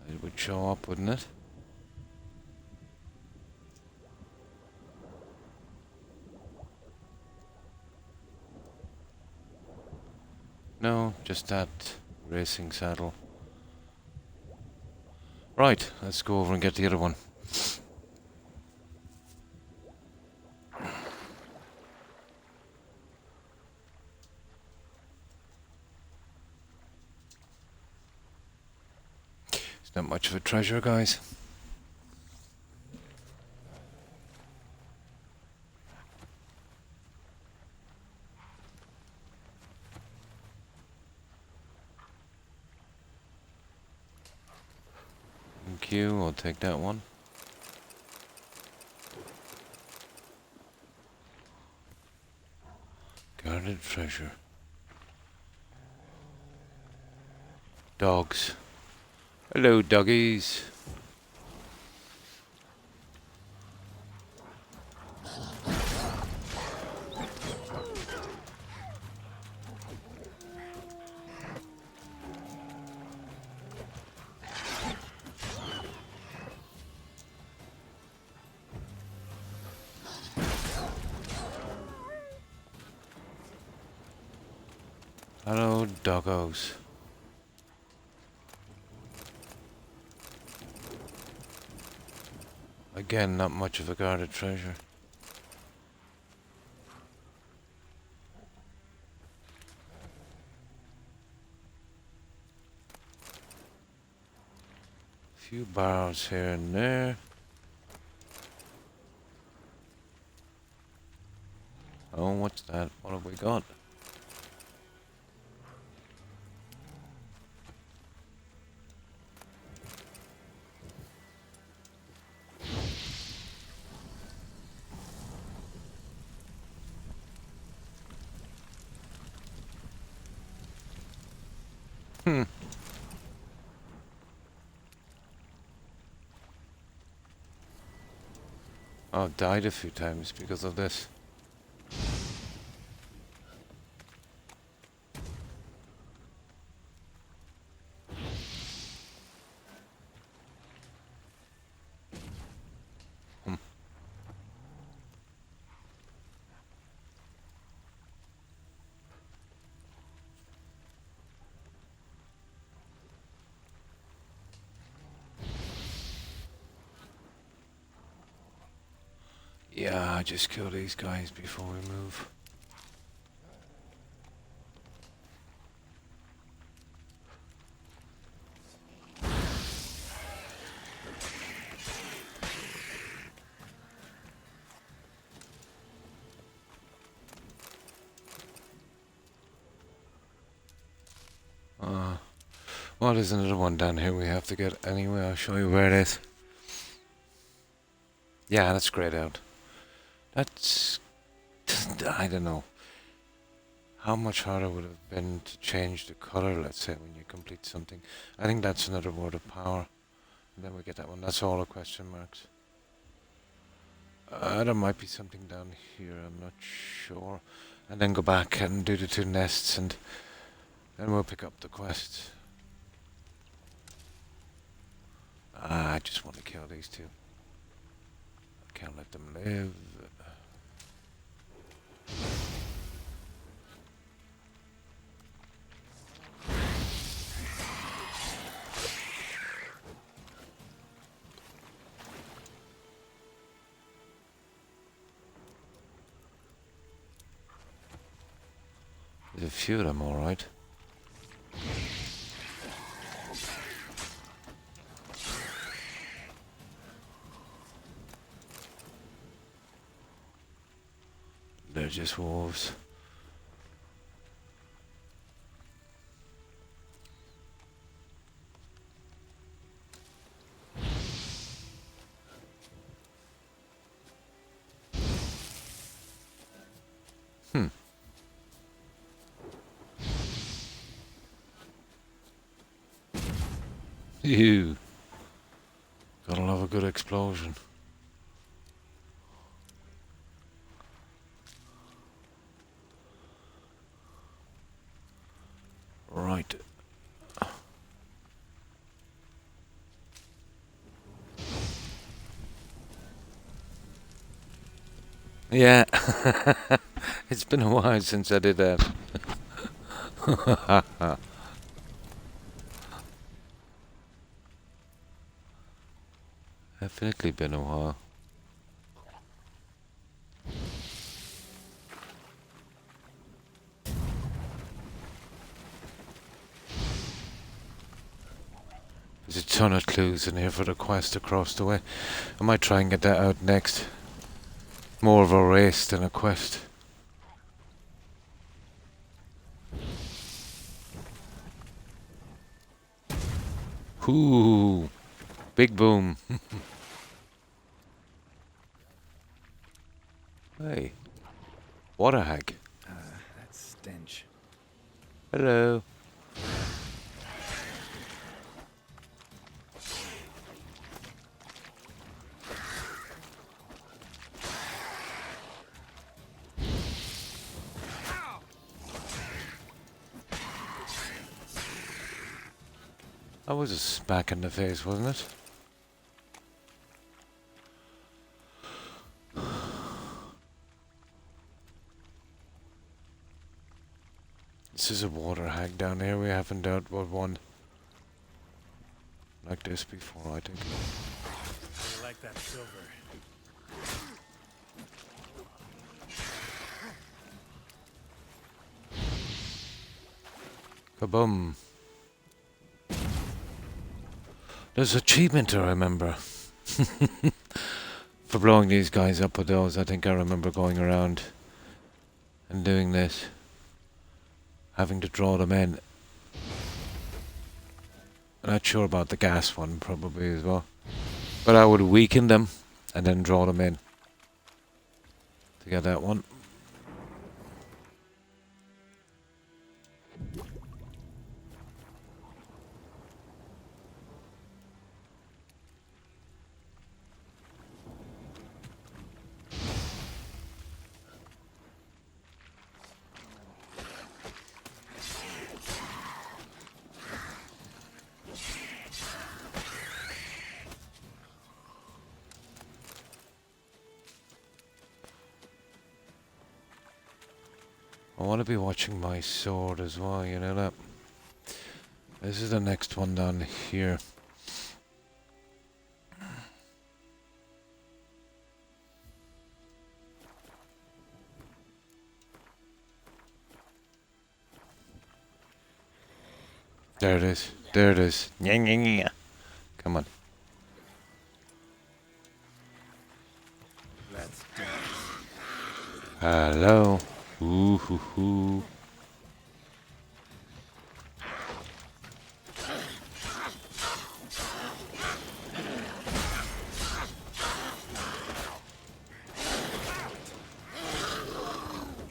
It would show up, wouldn't it? No, just that racing saddle. Right, let's go over and get the other one. It's not much of a treasure, guys. Thank you, I'll take that one. Guarded treasure. Dogs. Hello, doggies. Hello, doggos. Again, not much of a guarded treasure. Few bars here and there. Oh, what's that? What have we got? Hmm. Oh, I've died a few times because of this. Hmm. Yeah, just kill these guys before we move. Well, there's another one down here we have to get anyway. I'll show you where it is. Yeah, that's grayed out. That's... I don't know. How much harder would it have been to change the color, let's say, when you complete something? I think that's another word of power. And then we get that one. That's all the question marks. There might be something down here, I'm not sure. And then go back and do the 2 nests, and then we'll pick up the quest. I just want to kill these 2. I can't let them live. There's a few of them, alright. They're just wolves. Ew. Gotta love a good explosion. Right. Yeah. It's been a while since I did that. Definitely been a while. There's a ton of clues in here for the quest across the way. I might try and get that out next. More of a race than a quest. Ooh, big boom. Hey, water hag. That stench. Hello. That was a smack in the face, wasn't it? This is a water hag down here. We haven't dealt with one like this before, I think. I like that silver. Kaboom. There's achievement I remember. For blowing these guys up with those. I think I remember going around and doing this. Having to draw them in. I'm not sure about the gas one, probably as well. But I would weaken them and then draw them in to get that one. I want to be watching my sword as well, you know that? This is the next one down here. There it is. There it is. Come on. Let's dance. Hello. Ooh hoo hoo.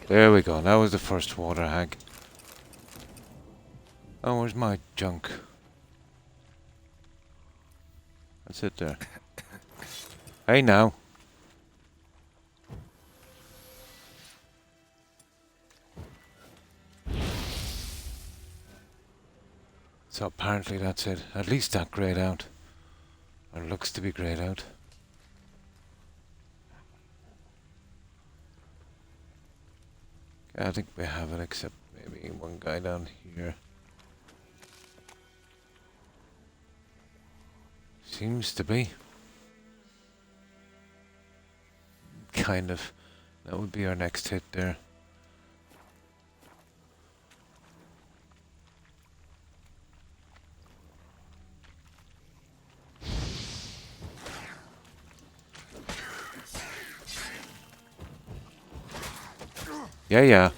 There we go. That was the first water hag. Oh, where's my junk? That's it there. Hey now. So apparently that's it. At least that grayed out. Or looks to be grayed out. I think we have it, except maybe one guy down here. Seems to be. Kind of. That would be our next hit there. Yeah, yeah.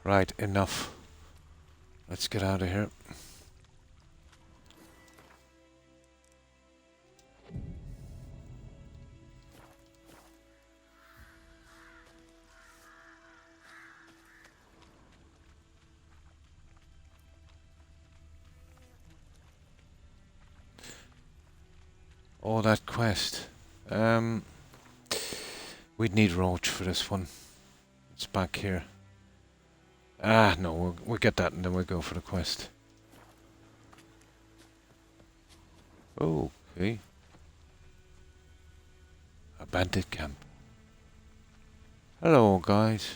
Right, enough. Let's get out of here. Oh, that quest. We'd need Roach for this one. It's back here. Ah, no, we'll get that and then we'll go for the quest. Oh, okay. A bandit camp. Hello, guys.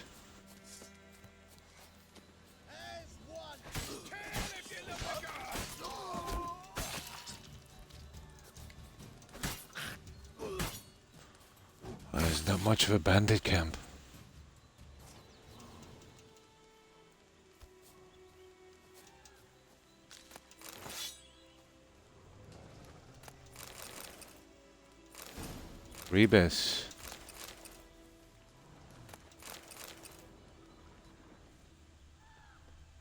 There's not much of a bandit camp. Rebus.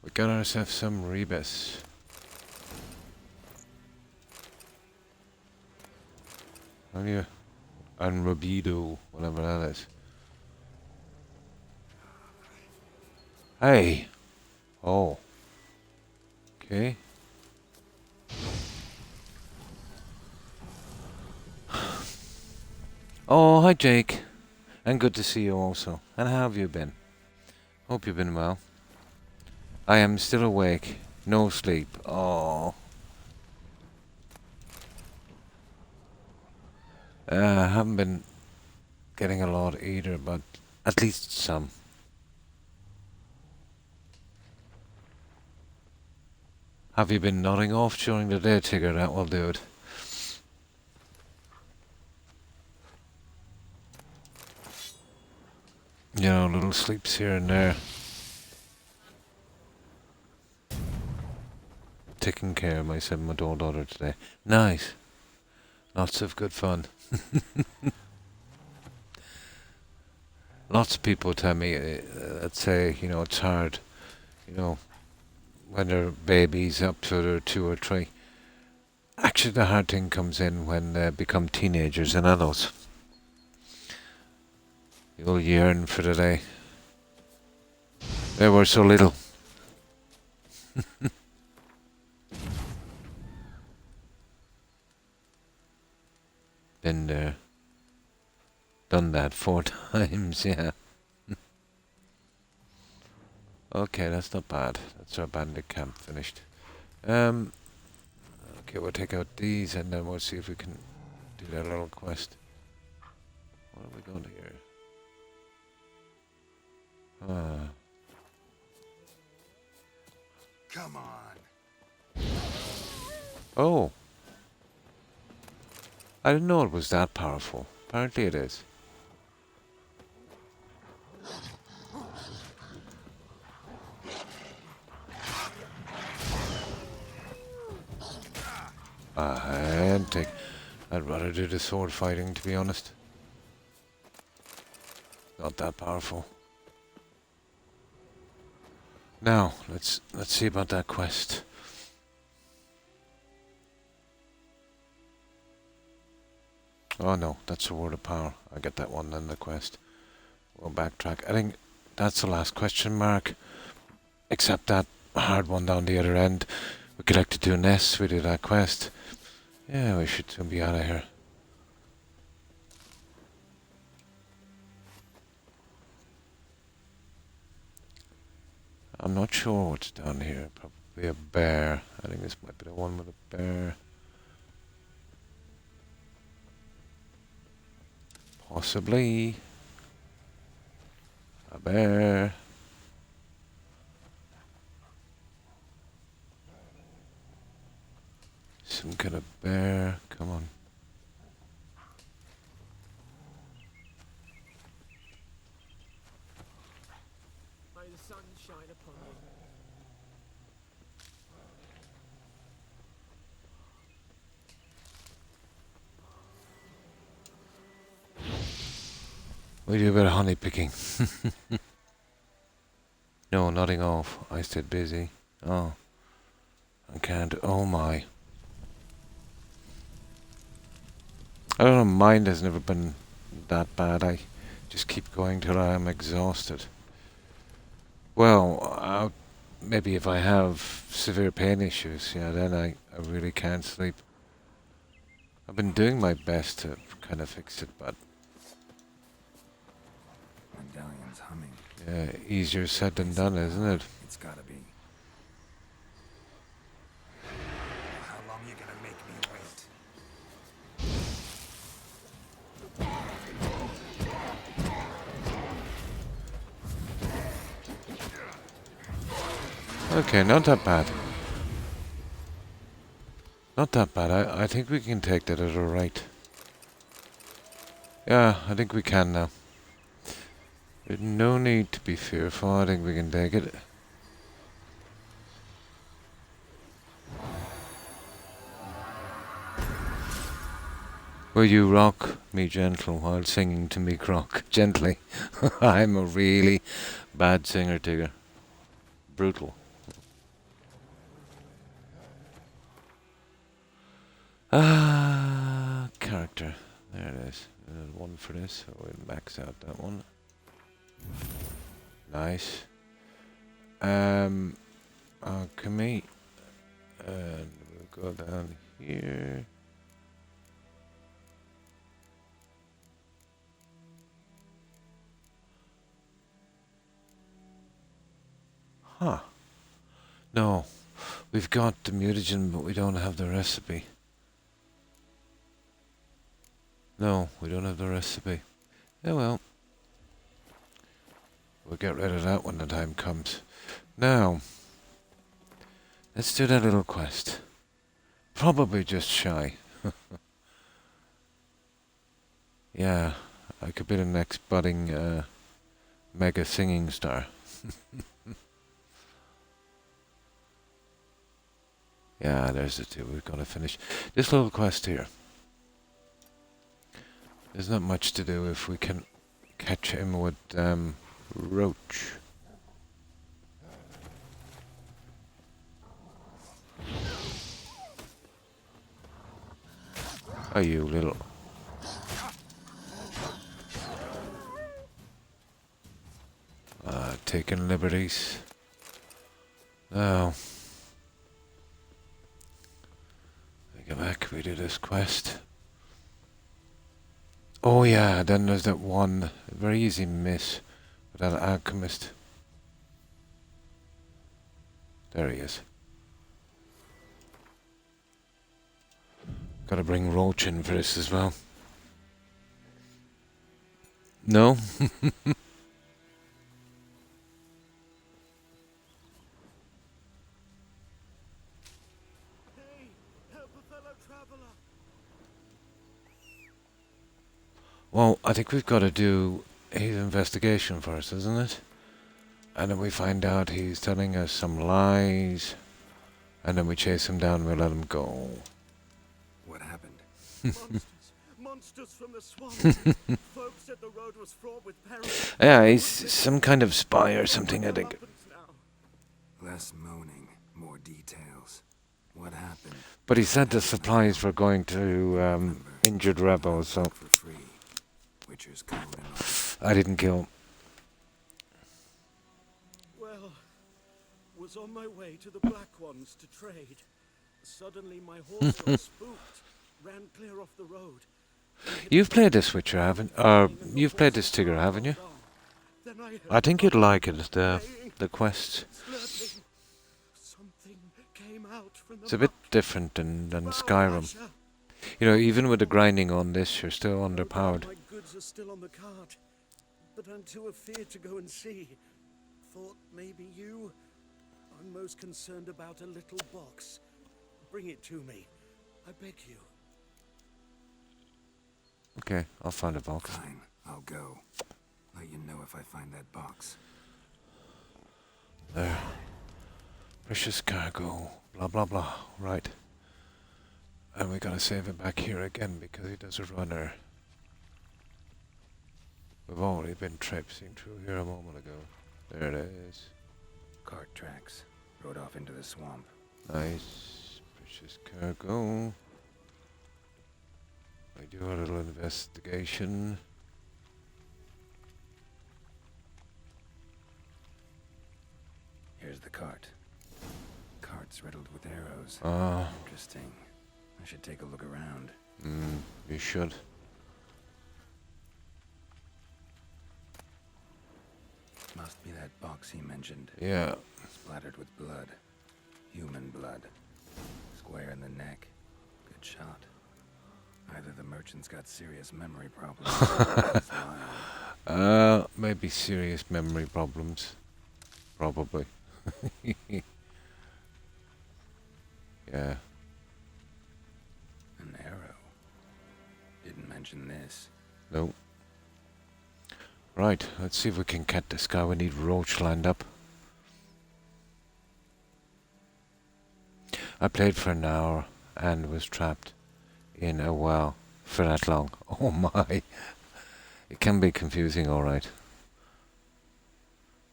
We got ourselves some rebus. How do you... And Rabido, whatever that is. Hey! Oh. Okay. Oh, hi Jake. And good to see you also. And how have you been? Hope you've been well. I am still awake. No sleep. Oh. I haven't been getting a lot either, but at least some. Have you been nodding off during the day, Tigger? That will do it. You know, little sleeps here and there. taking care of my 7-month-old daughter today. Nice. Lots of good fun. Lots of people tell me that say, you know, it's hard, you know, when they're babies up to their 2 or 3. Actually, the hard thing comes in when they become teenagers and adults. You'll yearn for the day. They were so little. Been there. Done that 4 times, yeah. Okay, that's not bad. That's our bandit camp finished. Okay, we'll take out these and then we'll see if we can do that little quest. What are we going to here? Come on. Oh. I didn't know it was that powerful. Apparently it is. I'd rather do the sword fighting, to be honest. Not that powerful. Now, let's see about that quest. Oh no, that's a word of power. I get that one then the quest. We'll backtrack. I think that's the last question mark. Except that hard one down the other end. We collected 2 nests, we did that quest. Yeah, we should soon be out of here. I'm not sure what's down here. Probably a bear. I think this might be the one with a bear. Possibly. A bear. Some kind of bear. Come on. May the sun shine upon you. We do a bit of honey picking. No, nodding off. I stayed busy. Oh. I can't. Oh my. I don't know, mine has never been that bad. I just keep going till I am exhausted. Well, maybe if I have severe pain issues, yeah, then I really can't sleep. I've been doing my best to kind of fix it, but Medallion's humming. yeah, easier said than done, isn't it? It's gotta be. How long you gonna make me wait? Okay, not that bad. Not that bad. I think we can take that as a right. Yeah, I think we can now. There's no need to be fearful. I think we can take it. Will you rock me gentle while singing to me, Croc? Gently. I'm a really bad singer, Tigger. Brutal. Character. There it is. There's one for this, so we'll max out that one. Nice. Alchemy. And we'll go down here. Huh. No. We've got the mutagen, but we don't have the recipe. No, we don't have the recipe. Yeah, well. We'll get rid of that when the time comes. Now, let's do that little quest. Probably just shy. Yeah, I could be the next budding mega singing star. Yeah, there's the two. We've got to finish this little quest here. There's not much to do if we can catch him with Roach. Oh, you little... taking liberties. Now, we go back, we do this quest. Oh yeah, then there's that one very easy miss with that alchemist. There he is. Gotta bring Roach in for this as well. No? Hey, help a fellow traveler. Well, I think we've got to do his investigation first, isn't it? And then we find out he's telling us some lies. And then we chase him down and we let him go. What happened? Monsters. Monsters from the swamp. Folks said the road was fraught with peril. Yeah, he's some kind of spy or something, I think. Less moaning, more details. What happened? But he said the supplies were going to injured rebels, so For free. Witcher's code and all. I didn't kill him. Well, was on my way to the Black Ones to trade. Suddenly my horse got spooked. Ran clear off the road. You've played this Witcher, haven't you? You've played this Tigger, haven't you? Then I I think you'd like it, the quests. slurping. Something came out from the It's a bit different than Skyrim. You know, even with the grinding on this, you're still underpowered. My goods are still on the cart, but I'm too afeard to go and see. Thought maybe you. I'm most concerned about a little box. Bring it to me. I beg you. Okay, I'll find a box. Fine, I'll go. Let you know if I find that box. There. Precious cargo. Blah, blah, blah. Right. And we gotta save it back here again because he does a runner. We've already been traipsing through here a moment ago. There it is. Cart tracks. Rode off into the swamp. Nice. Precious cargo. We do a little investigation. Here's the cart. Cart's riddled with arrows. Ah, Interesting. I should take a look around. you should. Must be that box he mentioned. Yeah. Splattered with blood. Human blood. Square in the neck. Good shot. Either the merchant's got serious memory problems or he's lying. Maybe serious memory problems. Probably. Yeah. An arrow. Didn't mention this. No. Right, let's see if we can get this guy. We need Roach lined up. I played for an hour and was trapped in a well for that long. Oh my. It can be confusing, alright.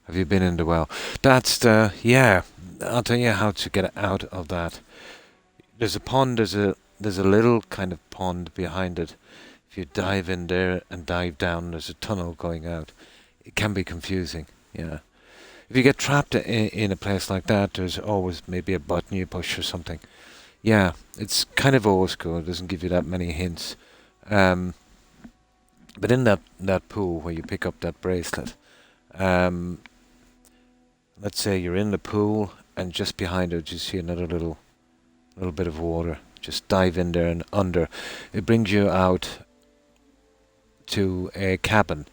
Have you been in the well? That's the... yeah. I'll tell you how to get out of that. There's a pond, there's a little kind of pond behind it. If you dive in there and dive down, there's a tunnel going out. It can be confusing, yeah. If you get trapped in a place like that, there's always maybe a button you push or something. Yeah, it's kind of old school. It doesn't give you that many hints. But in that pool where you pick up that bracelet, let's say you're in the pool and just behind it you see another little bit of water. Just dive in there and under. It brings you out to a cabin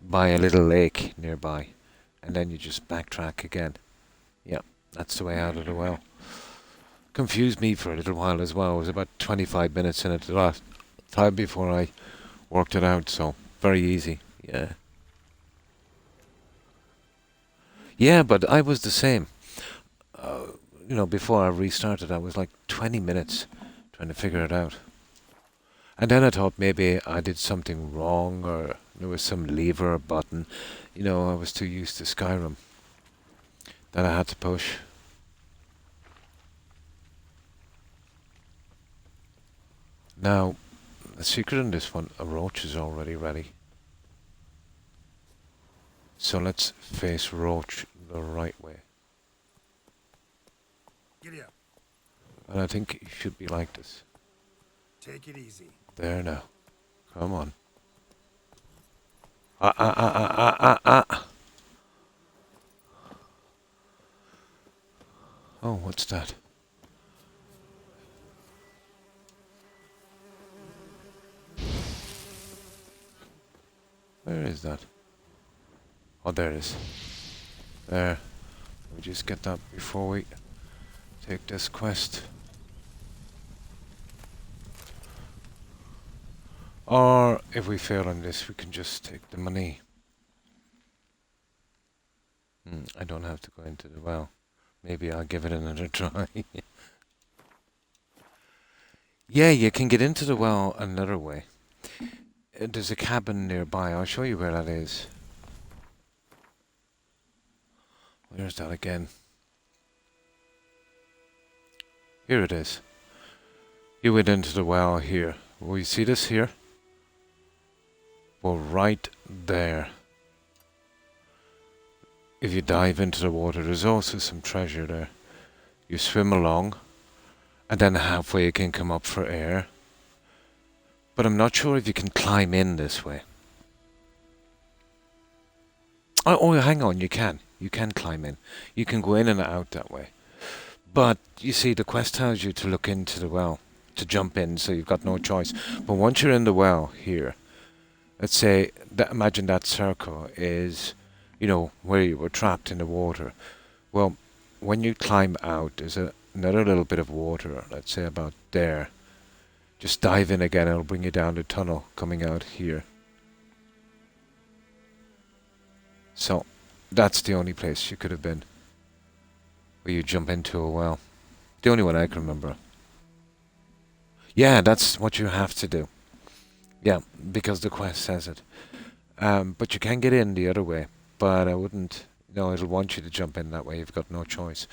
by a little lake nearby, and then you just backtrack again. Yeah, that's the way out of the well. Confused me for a little while as well. It was about 25 minutes in it the last time before I worked it out, so very easy. Yeah. Yeah, but I was the same. you know, before I restarted, I was like 20 minutes trying to figure it out. And then I thought maybe I did something wrong or there was some lever or button. You know, I was too used to Skyrim that I had to push. Now, the secret in this one, a roach is already ready. So let's face roach the right way. Giddy up. And I think it should be like this. Take it easy. There now. Come on. Ah, ah, ah, ah, ah, ah, ah. Oh, what's that? Where is that? Oh, there it is. There. We just get that before we take this quest. Or if we fail on this, we can just take the money. I don't have to go into the well. Maybe I'll give it another try. Yeah, you can get into the well another way. There's a cabin nearby. I'll show you where that is. Where's that again? Here it is. You went into the well here. Will you see this here? Well, right there. If you dive into the water, there's also some treasure there. You swim along, and then halfway you can come up for air. But I'm not sure if you can climb in this way. Oh, hang on, you can. You can climb in. You can go in and out that way. But, you see, the quest tells you to look into the well, to jump in, so you've got no choice. But once you're in the well here, let's say, imagine that circle is, you know, where you were trapped in the water. Well, when you climb out, there's another little bit of water, let's say about there. Just dive in again, it'll bring you down the tunnel coming out here. So, that's the only place you could have been where you jump into a well. The only one I can remember. Yeah, that's what you have to do. Yeah, because the quest says it. But you can get in the other way. But I wouldn't... No, it'll want you to jump in that way. You've got no choice.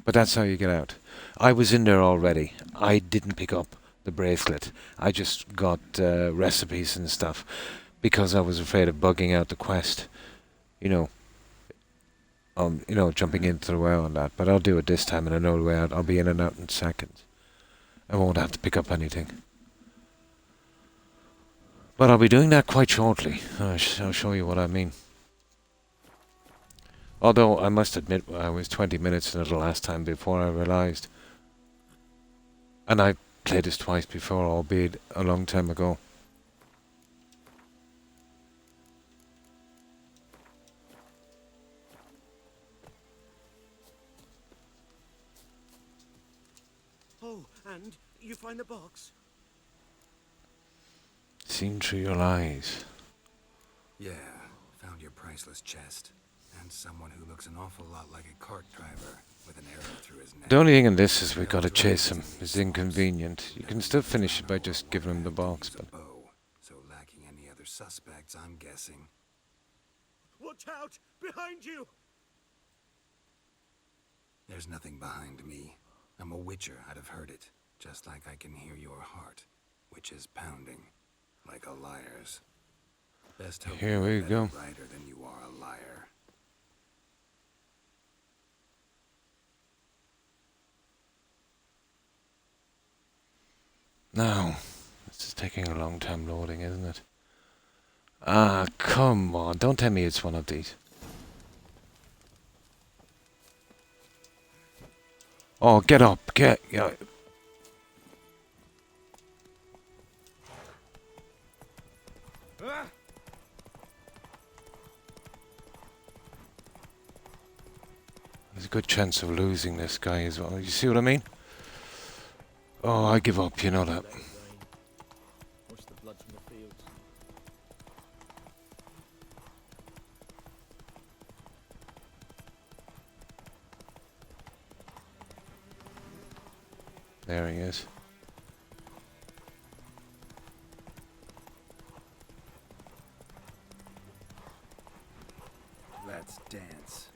But that's how you get out. I was in there already. I didn't pick up the bracelet. I just got recipes and stuff because I was afraid of bugging out the quest. You know, jumping into the well and that. But I'll do it this time, and I know the way out. I'll be in and out in seconds. I won't have to pick up anything. But I'll be doing that quite shortly. I'll show you what I mean. Although, I must admit, I was 20 minutes in it the last time before I realised. And I played this twice before, albeit a long time ago. Oh, and you find the box? Seen through your eyes. Yeah, found your priceless chest. And someone who looks an awful lot like a cart driver with an arrow through his neck. The only thing in this is we've got to chase him. It's inconvenient. You can still finish it by just giving him the box, but... So lacking any other suspects, I'm guessing. Watch out! Behind you! There's nothing behind me. I'm a witcher, I'd have heard it. Just like I can hear your heart, which is pounding, like a liar's. Best hope Here you're we a better go. writer than you are a liar. Now, this is taking a long time loading, isn't it? Ah, come on. Don't tell me it's one of these. Oh, get up. Yeah. There's a good chance of losing this guy as well. You see what I mean? Oh, I give up, you know that. Wash the blood from the fields. There he is. Let's dance.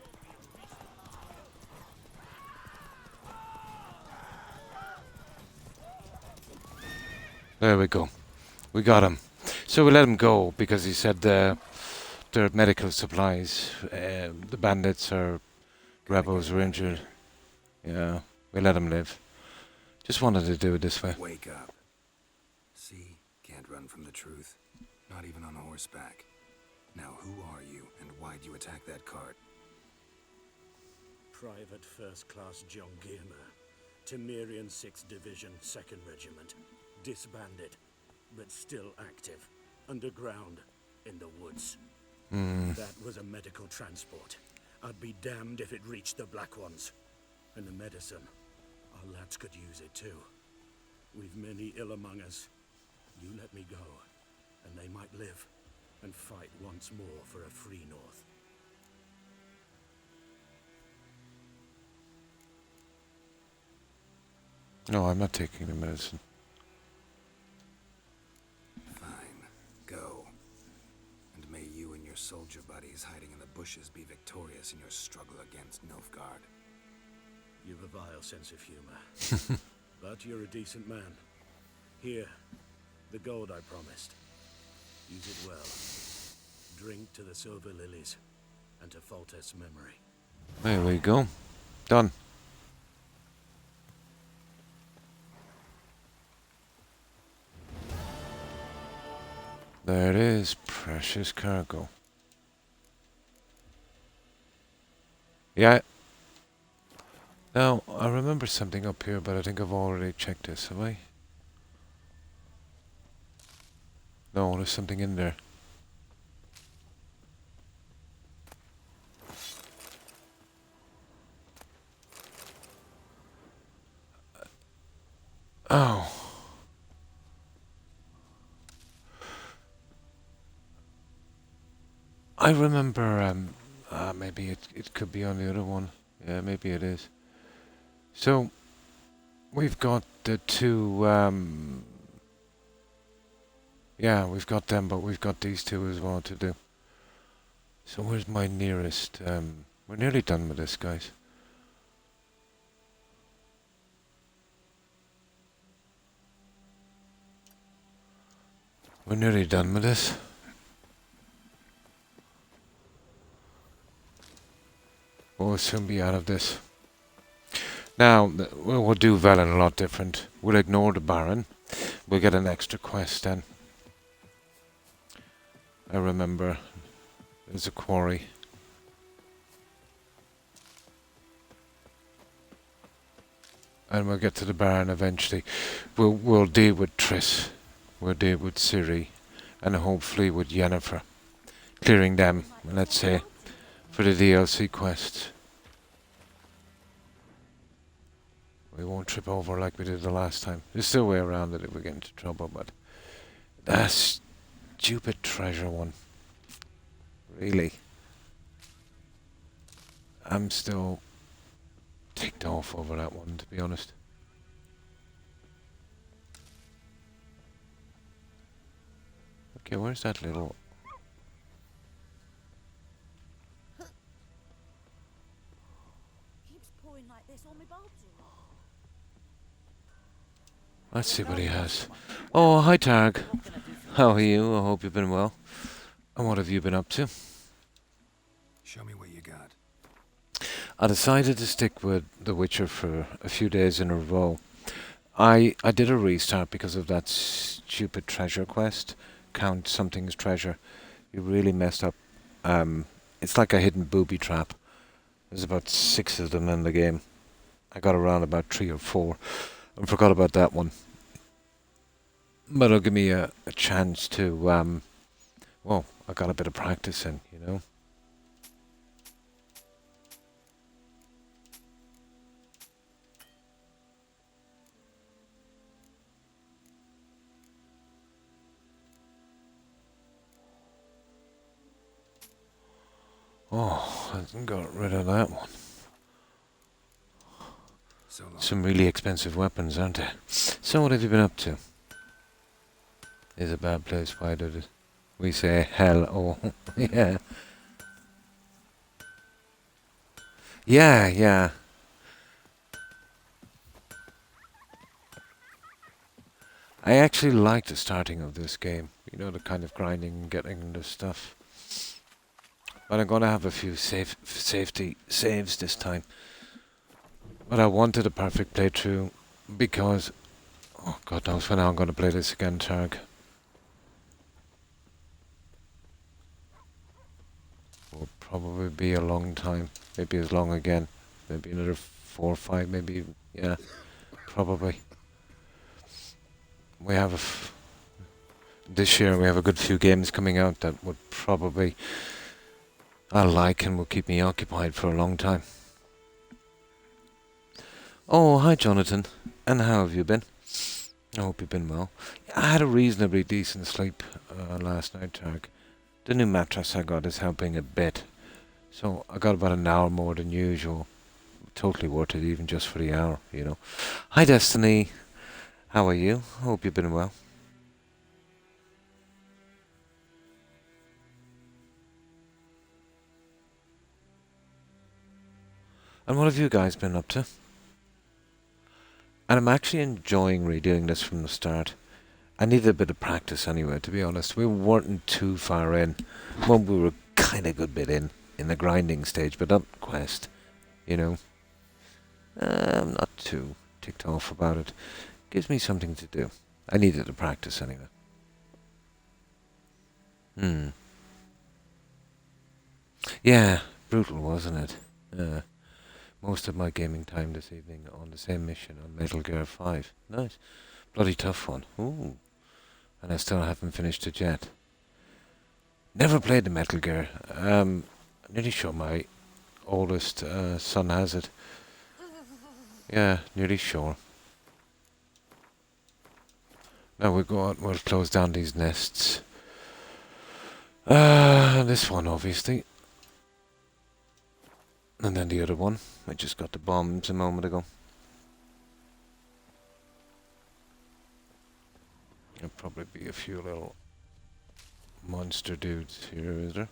There we go. We got him. So we let him go because he said their medical supplies. The bandits or rebels were injured. Yeah, we let him live. Just wanted to do it this way. Wake up. See? Can't run from the truth. Not even on horseback. Now who are you, and why'd you attack that cart? Private First Class John Giermer, Temerian 6th Division, 2nd Regiment. Disbanded, but still active. Underground, in the woods. That was a medical transport. I'd be damned if it reached the Black Ones. And the medicine, our lads could use it too. We've many ill among us. You let me go, and they might live, and fight once more for a free North. No, I'm not taking the medicine. Fine. Go. And may you and your soldier buddies hiding in the bushes be victorious in your struggle against Nilfgaard. You've a vile sense of humor. But you're a decent man. Here, the gold I promised. Use it well. Drink to the silver lilies, and to Foltest's memory. There we go. Done. There it is. Precious cargo. Yeah. Now, I remember something up here, but I think I've already checked this, have I? No, there's something in there. Oh. I remember, maybe it could be on the other one. Yeah, maybe it is. So, we've got the two, yeah, we've got them, but we've got these two as well to do. So where's my nearest, we're nearly done with this, guys. We're nearly done with this. We'll soon be out of this. Now, we'll do Velen a lot different. We'll ignore the Baron. We'll get an extra quest then. I remember there's a quarry. And we'll get to the Baron eventually. We'll deal with Triss. We'll deal with Ciri. And hopefully with Yennefer. Clearing them, let's say, for the DLC quests. We won't trip over like we did the last time. There's still a way around it if we get into trouble, but that stupid treasure one. Really. I'm still ticked off over that one, to be honest. Okay, where's that little... Keeps pouring like this on me bulbs. Let's see what he has. Oh, hi Targ. How are you? I hope you've been well. And what have you been up to? Show me what you got. I decided to stick with The Witcher for a few days in a row. I did a restart because of that stupid treasure quest. Count something's treasure. You really messed up. It's like a hidden booby trap. There's about 6 of them in the game. I got around about 3 or 4. I forgot about that one. But it'll give me a chance to, well, I got a bit of practice in, you know. Oh, I got rid of that one. so long. Some really expensive weapons, aren't they? So what have you been up to? Is a bad place. Why did it? We say hell. Oh, yeah. Yeah. I actually like the starting of this game. You know, the kind of grinding and getting the stuff. But I'm gonna have a few safety saves this time. But I wanted a perfect playthrough because, oh God knows when I'm gonna play this again, Targ. Will probably be a long time. Maybe as long again. Maybe another 4 or 5. Maybe, yeah, probably. We have this year we have a good few games coming out that would probably I like and will keep me occupied for a long time. Oh, hi Jonathan. And how have you been? I hope you've been well. I had a reasonably decent sleep last night, Targ. The new mattress I got is helping a bit. So I got about an hour more than usual. Totally worth it, even just for the hour, you know. Hi Destiny. How are you? Hope you've been well. And what have you guys been up to? And I'm actually enjoying redoing this from the start. I needed a bit of practice anyway, to be honest. We weren't too far in. Well, we were kind of a good bit in the grinding stage, but not quest, you know. I'm not too ticked off about it. Gives me something to do. I needed to practice anyway. Yeah, brutal, wasn't it? Most of my gaming time this evening on the same mission on Metal Gear 5. Nice. Bloody tough one. Ooh. And I still haven't finished it yet. Never played the Metal Gear. Nearly sure my oldest son has it. Yeah, nearly sure. Now we go out, we'll close down these nests. This one obviously. And then the other one. I just got the bombs a moment ago. There'll probably be a few little monster dudes here, is there?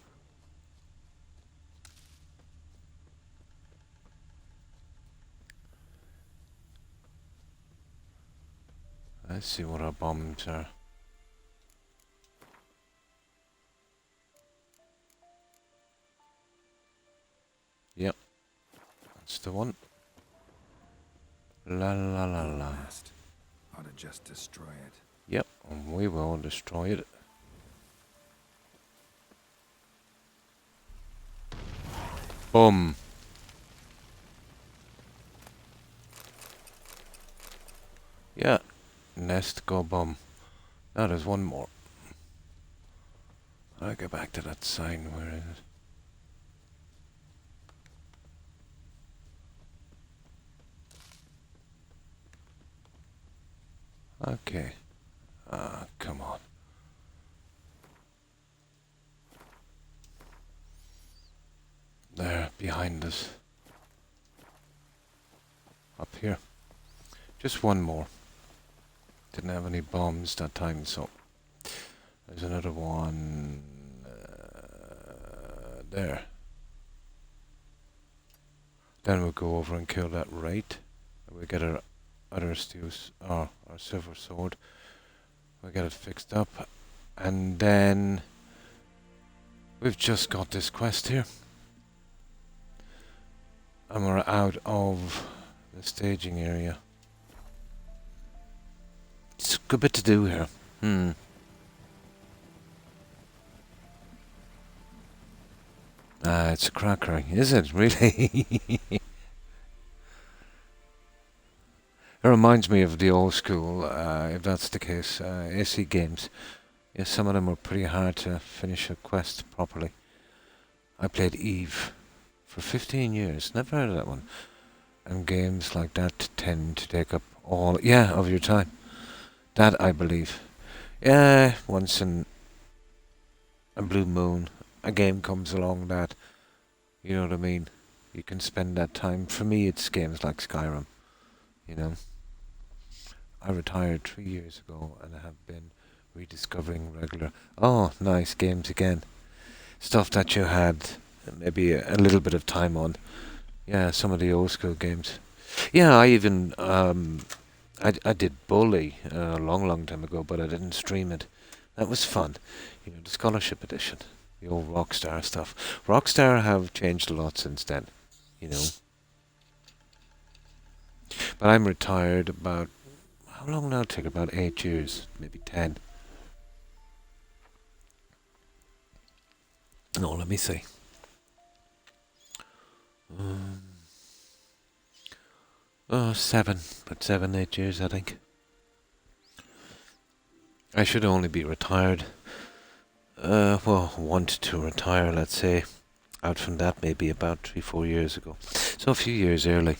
Let's see what our bombs are. Yep. That's the one. La la la la. Blast. Ought to just destroy it. Yep, and we will destroy it. Boom. Yeah. Nest go bum. Now there's one more. I'll go back to that sign. Where is it? Okay. Come on. There, behind us. Up here. Just one more. Didn't have any bombs that time, so there's another one there. Then we'll go over and kill that right. We get our other stews, our silver sword. We'll get it fixed up, and then we've just got this quest here, and we're out of the staging area. It's a good bit to do here. It's a cracker, is it? Really? It reminds me of the old school, if that's the case, AC games. Yeah, some of them were pretty hard to finish a quest properly. I played Eve for 15 years. Never heard of that one. And games like that tend to take up all, of your time. That, I believe. Yeah, once in a blue moon, a game comes along that, you know what I mean, you can spend that time. For me, it's games like Skyrim. you know. I retired 3 years ago and I have been rediscovering regular. Oh, nice games again. Stuff that you had maybe a little bit of time on. Yeah, some of the old school games. Yeah, I even I did Bully a long time ago, but I didn't stream it. That was fun. You know, the scholarship edition, the old Rockstar stuff. Rockstar have changed a lot since then. You know, but I'm retired about how long now? Take about 8 years, maybe 10. No, let me see. Um, 7, but 7, 8 years, I think. I should only be retired. Well, want to retire, let's say. Out from that, maybe about 3, 4 years ago. So a few years early,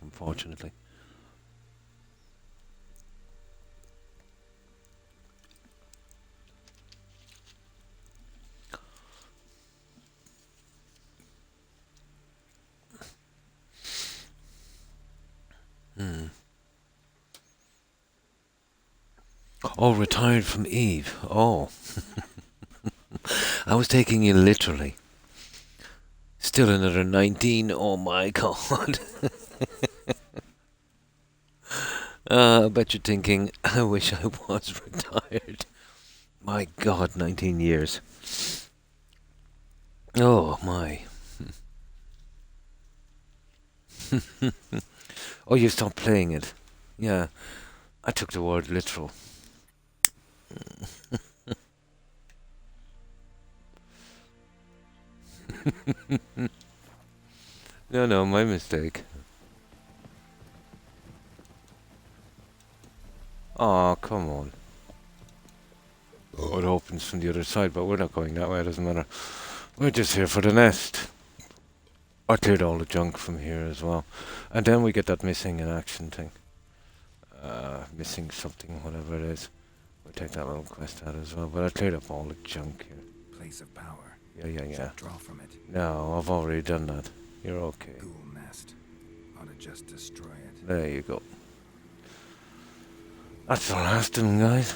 unfortunately. Hmm. Oh, retired from Eve. Oh. I was taking you literally. Still another 19. Oh my god. I bet you're thinking, I wish I was retired. My god, 19 years. Oh my. Oh, you stopped playing it. Yeah, I took the word literal. No, my mistake. Oh, come on. Oh, it opens from the other side, but we're not going that way, it doesn't matter. We're just here for the nest. I cleared all the junk from here as well. And then we get that missing in action thing. Missing something, whatever it is. We'll take that little quest out as well, but I cleared up all the junk here. Place of power. Yeah. Draw from it. No, I've already done that. You're okay. Ghoul nest. Ought to just destroy it. There you go. That's the last of them, guys.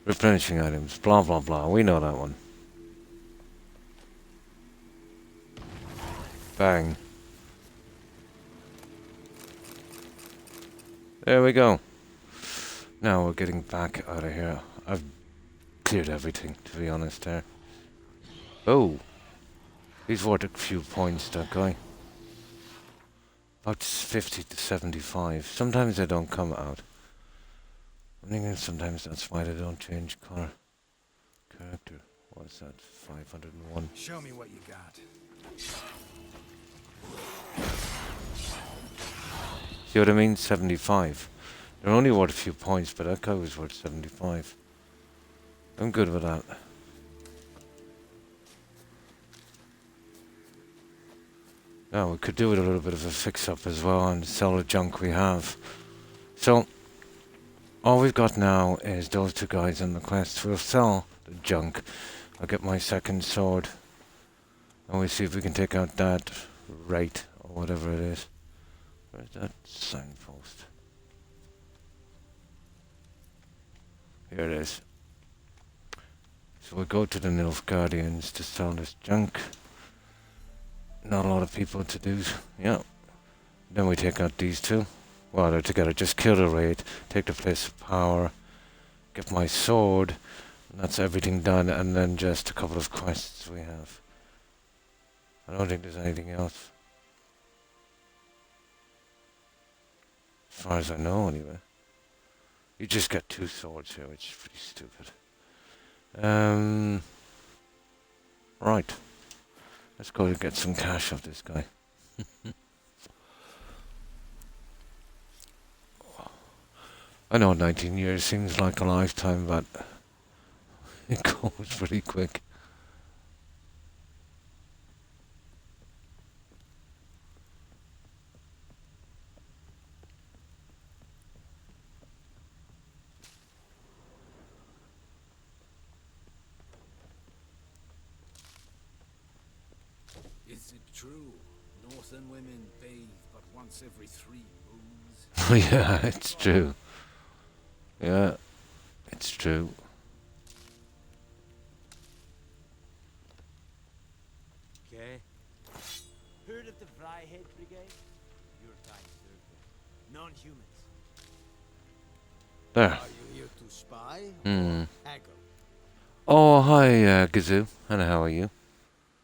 Replenishing items, blah blah blah. We know that one. Bang. There we go. Now we're getting back out of here. I've cleared everything, to be honest there. Oh. He's worth a few points, that guy. About 50 to 75. Sometimes they don't come out. I'm thinking sometimes that's why they don't change color. Character. What's that? 501. Show me what you got. See what I mean? 75. They're only worth a few points, but that guy was worth 75. I'm good with that. Now we could do with a little bit of a fix-up as well and sell the junk we have. So, all we've got now is those two guys on the quest. We'll sell the junk. I'll get my second sword. And we'll see if we can take out that rate or whatever it is. Where's that signpost? Here it is. So we'll go to the Nilf Guardians to sell this junk. Not a lot of people to do. Yeah. Then we take out these two. Well, they're together. Just kill the raid. Take the place of power. Get my sword. And that's everything done. And then just a couple of quests we have. I don't think there's anything else. As far as I know, anyway. You just get 2 swords here, which is pretty stupid. Right. Let's go and get some cash off this guy. I know 19 years seems like a lifetime, but it goes pretty quick. You Is it true? Northern women bathe but once every 3 moons. Oh yeah, it's true. Yeah, it's true. Okay. Heard of the Fryhead Brigade? Your time served them. Non-humans. There. Are you here to spy Hmm. or haggle? Oh, hi, Gazoo. And how are you?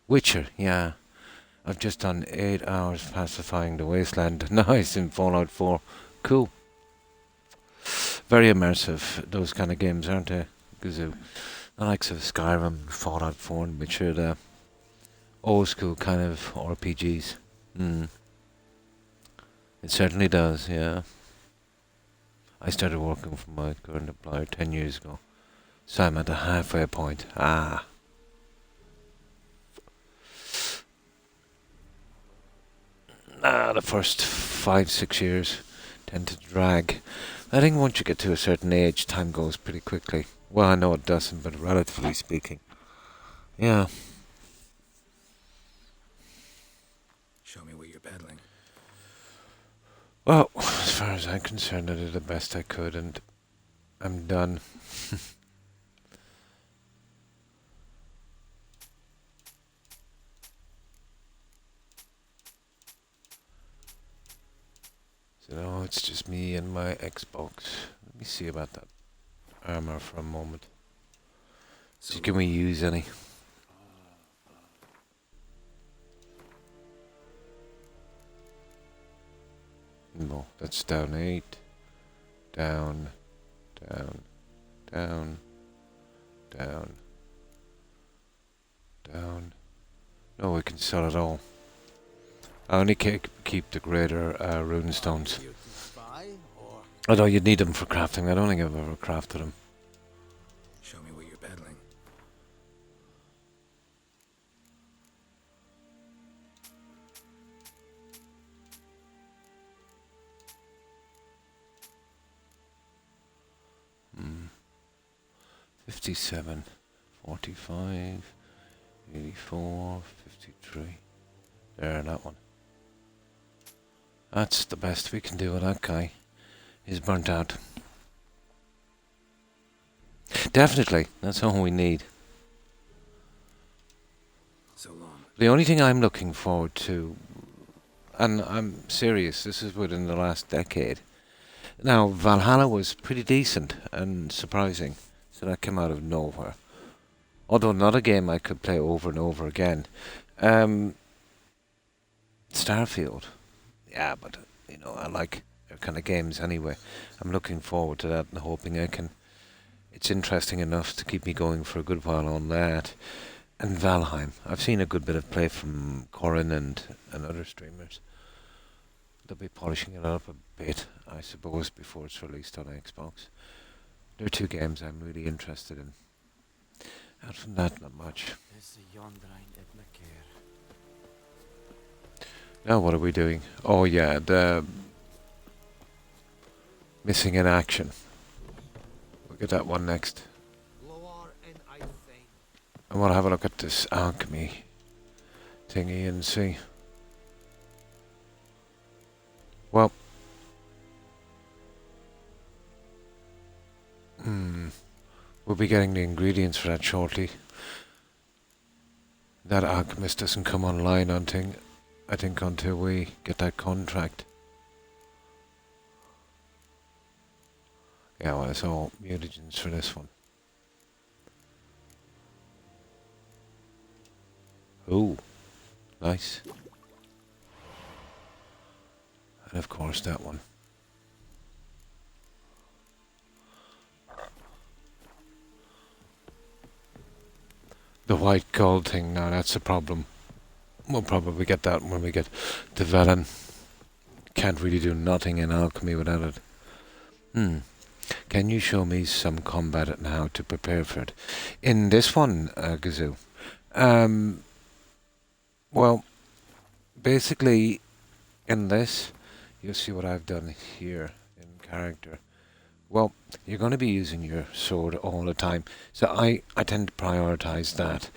Witcher, yeah. I've just done 8 hours pacifying the wasteland. Nice in Fallout 4. Cool. Very immersive, those kind of games, aren't they, Gazoo? The likes of Skyrim, Fallout 4, and Witcher, the old school kind of RPGs. It certainly does, yeah. I started working for my current employer 10 years ago. So I'm at the halfway point. The first 5-6 years tend to drag. I think once you get to a certain age, time goes pretty quickly. Well, I know it doesn't, but relatively speaking. Yeah. Show me what you're peddling. Well, as far as I'm concerned, I did the best I could, and I'm done. So now it's just me and my Xbox. Let me see about that armor for a moment. So can we use any? No, that's down 8. Down, down, down, down, down. No, we can sell it all. I only keep the greater rune stones. Here to spy or Although you'd need them for crafting. I don't think I've ever crafted them. Show me what you're peddling. Hmm. 57, 45, 84, 53. There, that one. That's the best we can do with that guy. He's burnt out. Definitely, that's all we need. So long. The only thing I'm looking forward to, and I'm serious, this is within the last decade. Now, Valhalla was pretty decent and surprising, so that came out of nowhere. Although not a game I could play over and over again. Starfield. Yeah, but, you know, I like their kind of games anyway. I'm looking forward to that and hoping I can... It's interesting enough to keep me going for a good while on that. And Valheim. I've seen a good bit of play from Corin and other streamers. They'll be polishing it up a bit, I suppose, before it's released on Xbox. There are 2 games I'm really interested in. Out from that, not much. is the Yondrain Edna Care? Now what are we doing? Oh yeah, the missing in action. We'll get that one next. Lower and I think. I want to have a look at this alchemy thingy and see. Well, we'll be getting the ingredients for that shortly. That alchemist doesn't come online until, I think, until we get that contract. Yeah, well, it's all mutagens for this one. Ooh, nice. And of course that one. The white gold thing, now that's a problem. We'll probably get that when we get to Velen. Can't really do nothing in alchemy without it. Can you show me some combat and how to prepare for it? In this one, Gazoo. Well, basically, in this, you'll see what I've done here in character. Well, you're going to be using your sword all the time, so I tend to prioritize that.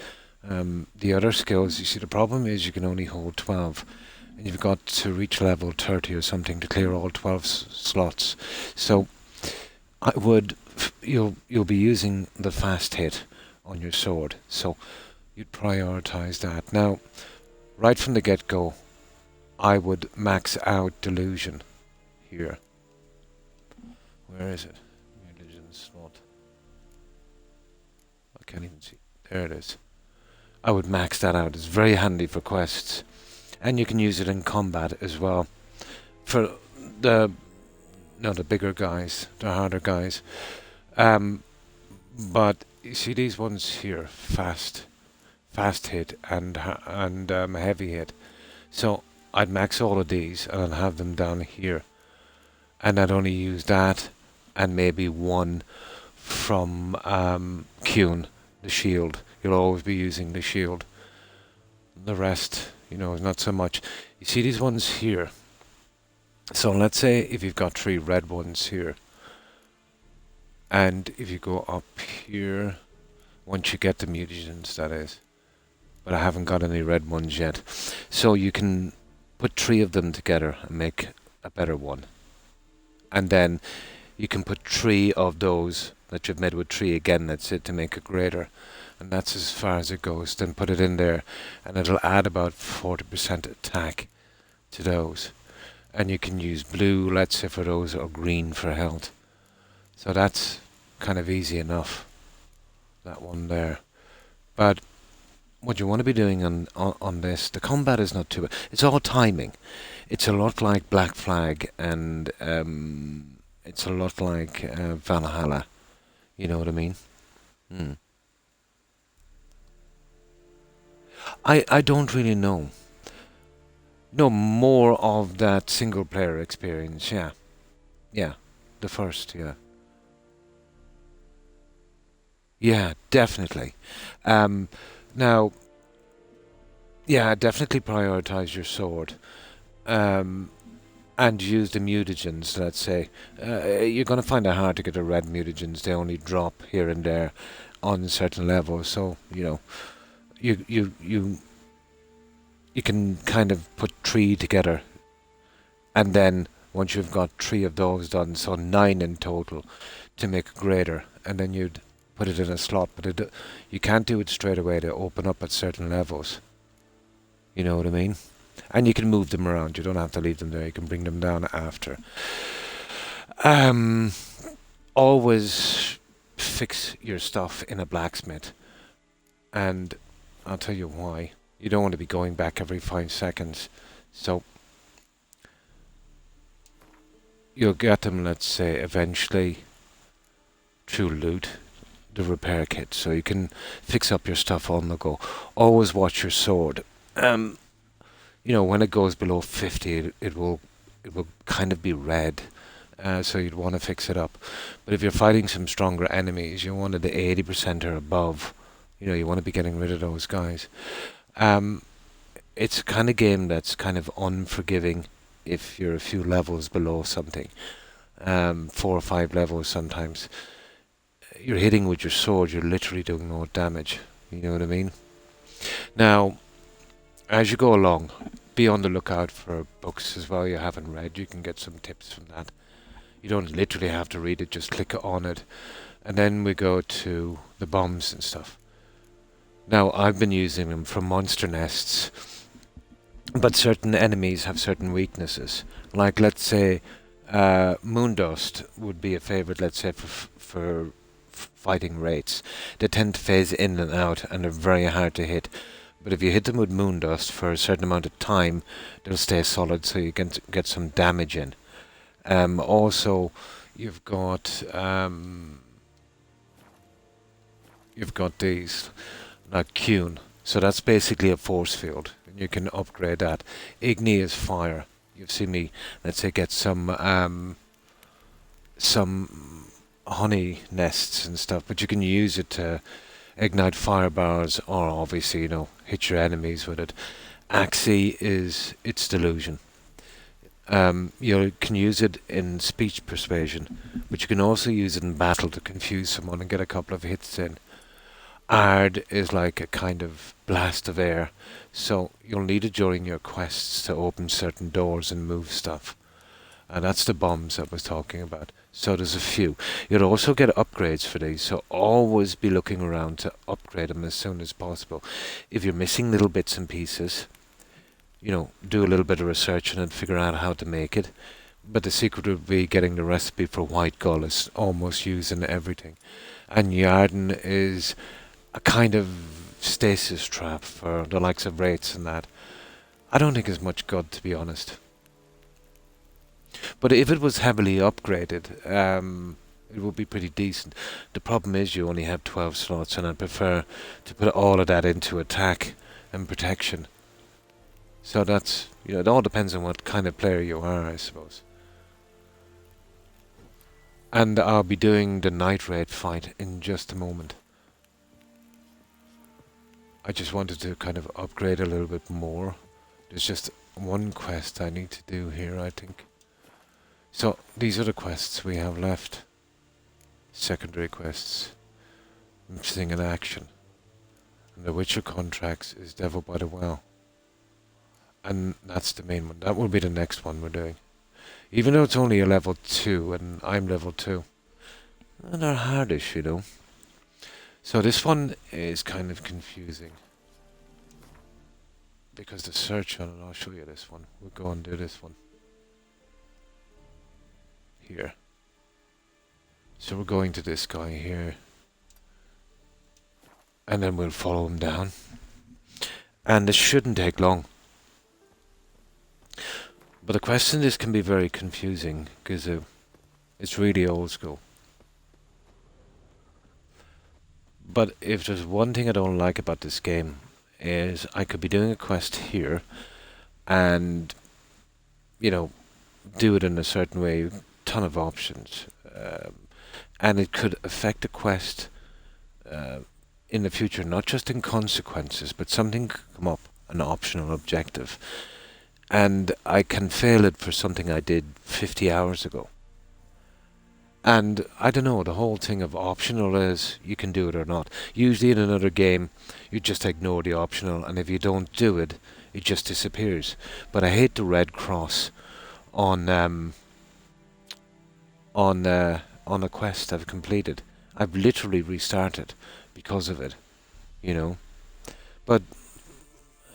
The other skills, you see, the problem is you can only hold 12. And you've got to reach level 30 or something to clear all 12 slots. So I would, you'll be using the fast hit on your sword. So you'd prioritize that. Now, right from the get-go, I would max out delusion here. Where is it? Delusion slot. I can't even see. There it is. I would max that out. It's very handy for quests. And you can use it in combat as well. For the bigger guys, the harder guys. But you see these ones here, fast hit and heavy hit. So I'd max all of these and I'd have them down here. And I'd only use that and maybe one from Kuhn, the shield. You'll always be using the shield. The rest, is not so much. You see these ones here. So let's say if you've got 3 red ones here. And if you go up here, once you get the mutagens, that is. But I haven't got any red ones yet. So you can put 3 of them together and make a better one. And then you can put 3 of those that you've made with 3 again, that's it, to make a greater. And that's as far as it goes. Then put it in there and it'll add about 40% attack to those. And you can use blue, let's say, for those, or green for health. So that's kind of easy enough, that one there. But what you want to be doing on this, the combat is not too bad. It's all timing. It's a lot like Black Flag, and it's a lot like Valhalla. You know what I mean? I don't really know. No, more of that single player experience, yeah. Yeah, the first, yeah. Yeah, definitely. Now, yeah, definitely prioritize your sword. And use the mutagens, let's say. You're going to find it hard to get the red mutagens. They only drop here and there on certain levels. So, you can kind of put 3 together, and then once you've got 3 of those done, so 9 in total, to make a greater, and then you'd put it in a slot. But you can't do it straight away. They open up at certain levels. You know what I mean? And you can move them around. You don't have to leave them there. You can bring them down after. Always fix your stuff in a blacksmith, and I'll tell you why. You don't want to be going back every 5 seconds. So you'll get them, let's say, eventually through loot, the repair kit. So you can fix up your stuff on the go. Always watch your sword. When it goes below 50, it will kind of be red. So you'd want to fix it up. But if you're fighting some stronger enemies, you want the 80% or above. You want to be getting rid of those guys. It's a kind of game that's kind of unforgiving if you're a few levels below something. 4 or 5 levels sometimes. You're hitting with your sword, you're literally doing no damage. You know what I mean? Now, as you go along, be on the lookout for books as well you haven't read. You can get some tips from that. You don't literally have to read it, just click on it. And then we go to the bombs and stuff. Now, I've been using them from monster nests, but certain enemies have certain weaknesses. Like, let's say, Moondust would be a favorite, let's say, for fighting rates. They tend to phase in and out, and they're very hard to hit. But if you hit them with Moondust for a certain amount of time, they'll stay solid, so you can get some damage in. Also, you've got these, like Kuhn. So that's basically a force field, and you can upgrade that. Igni is fire. You've seen me, let's say, get some honey nests and stuff, but you can use it to ignite firebars, or obviously, hit your enemies with it. Axie it's delusion. You can use it in speech persuasion, but you can also use it in battle to confuse someone and get a couple of hits in. Ard is like a kind of blast of air, so you'll need it during your quests to open certain doors and move stuff. And that's the bombs I was talking about. So there's a few. You'll also get upgrades for these, so always be looking around to upgrade them as soon as possible. If you're missing little bits and pieces, you know, do a little bit of research on it, figure out how to make it. But the secret would be getting the recipe for white gull is almost using everything. And Yarden is a kind of stasis trap for the likes of wraiths and that. I don't think it's much good, to be honest. But if it was heavily upgraded, it would be pretty decent. The problem is you only have 12 slots, and I'd prefer to put all of that into attack and protection. So that's, you know, it all depends on what kind of player you are, I suppose. And I'll be doing the night raid fight in just a moment. I just wanted to kind of upgrade a little bit more. There's just one quest I need to do here, I think. So, these are the quests we have left. Secondary quests. Missing in action. And the Witcher contracts is Devil by the Well. And that's the main one. That will be the next one we're doing. Even though it's only a level 2 and I'm level 2. And they're hardish, you know. So this one is kind of confusing. Because the search on it, I'll show you this one. We'll go and do this one. Here. So we're going to this guy here. And then we'll follow him down. And this shouldn't take long. But the quest in this can be very confusing because it's really old school. But if there's one thing I don't like about this game is I could be doing a quest here and, you know, do it in a certain way, ton of options, and it could affect the quest in the future, not just in consequences, but something could come up, an optional objective, and I can fail it for something I did 50 hours ago. And I don't know, the whole thing of optional is you can do it or not. Usually in another game, you just ignore the optional, and if you don't do it, it just disappears. But I hate the red cross on a quest I've completed. I've literally restarted because of it, you know. But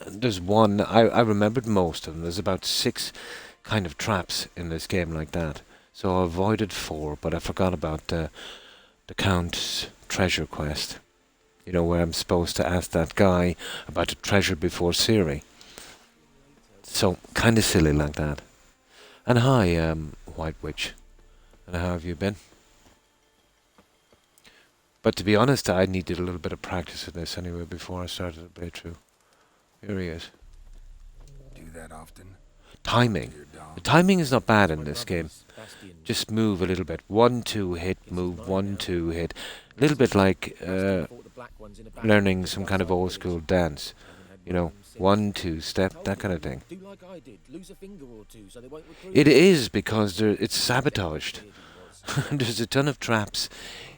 there's one, I remembered most of them. There's about 6 kind of traps in this game like that. So I avoided 4, but I forgot about the Count's treasure quest. You know, where I'm supposed to ask that guy about the treasure before Ciri. So, kind of silly like that. And hi, White Witch. And how have you been? But to be honest, I needed a little bit of practice in this anyway before I started the playthrough. Here he is. Do that often? Timing. The timing is not bad in this game. Just move a little bit. 1, 2, hit, move, 1, 2, hit. A little bit like learning some kind of old school dance. You know, 1, 2, step, that kind of thing. It is because it's sabotaged. There's a ton of traps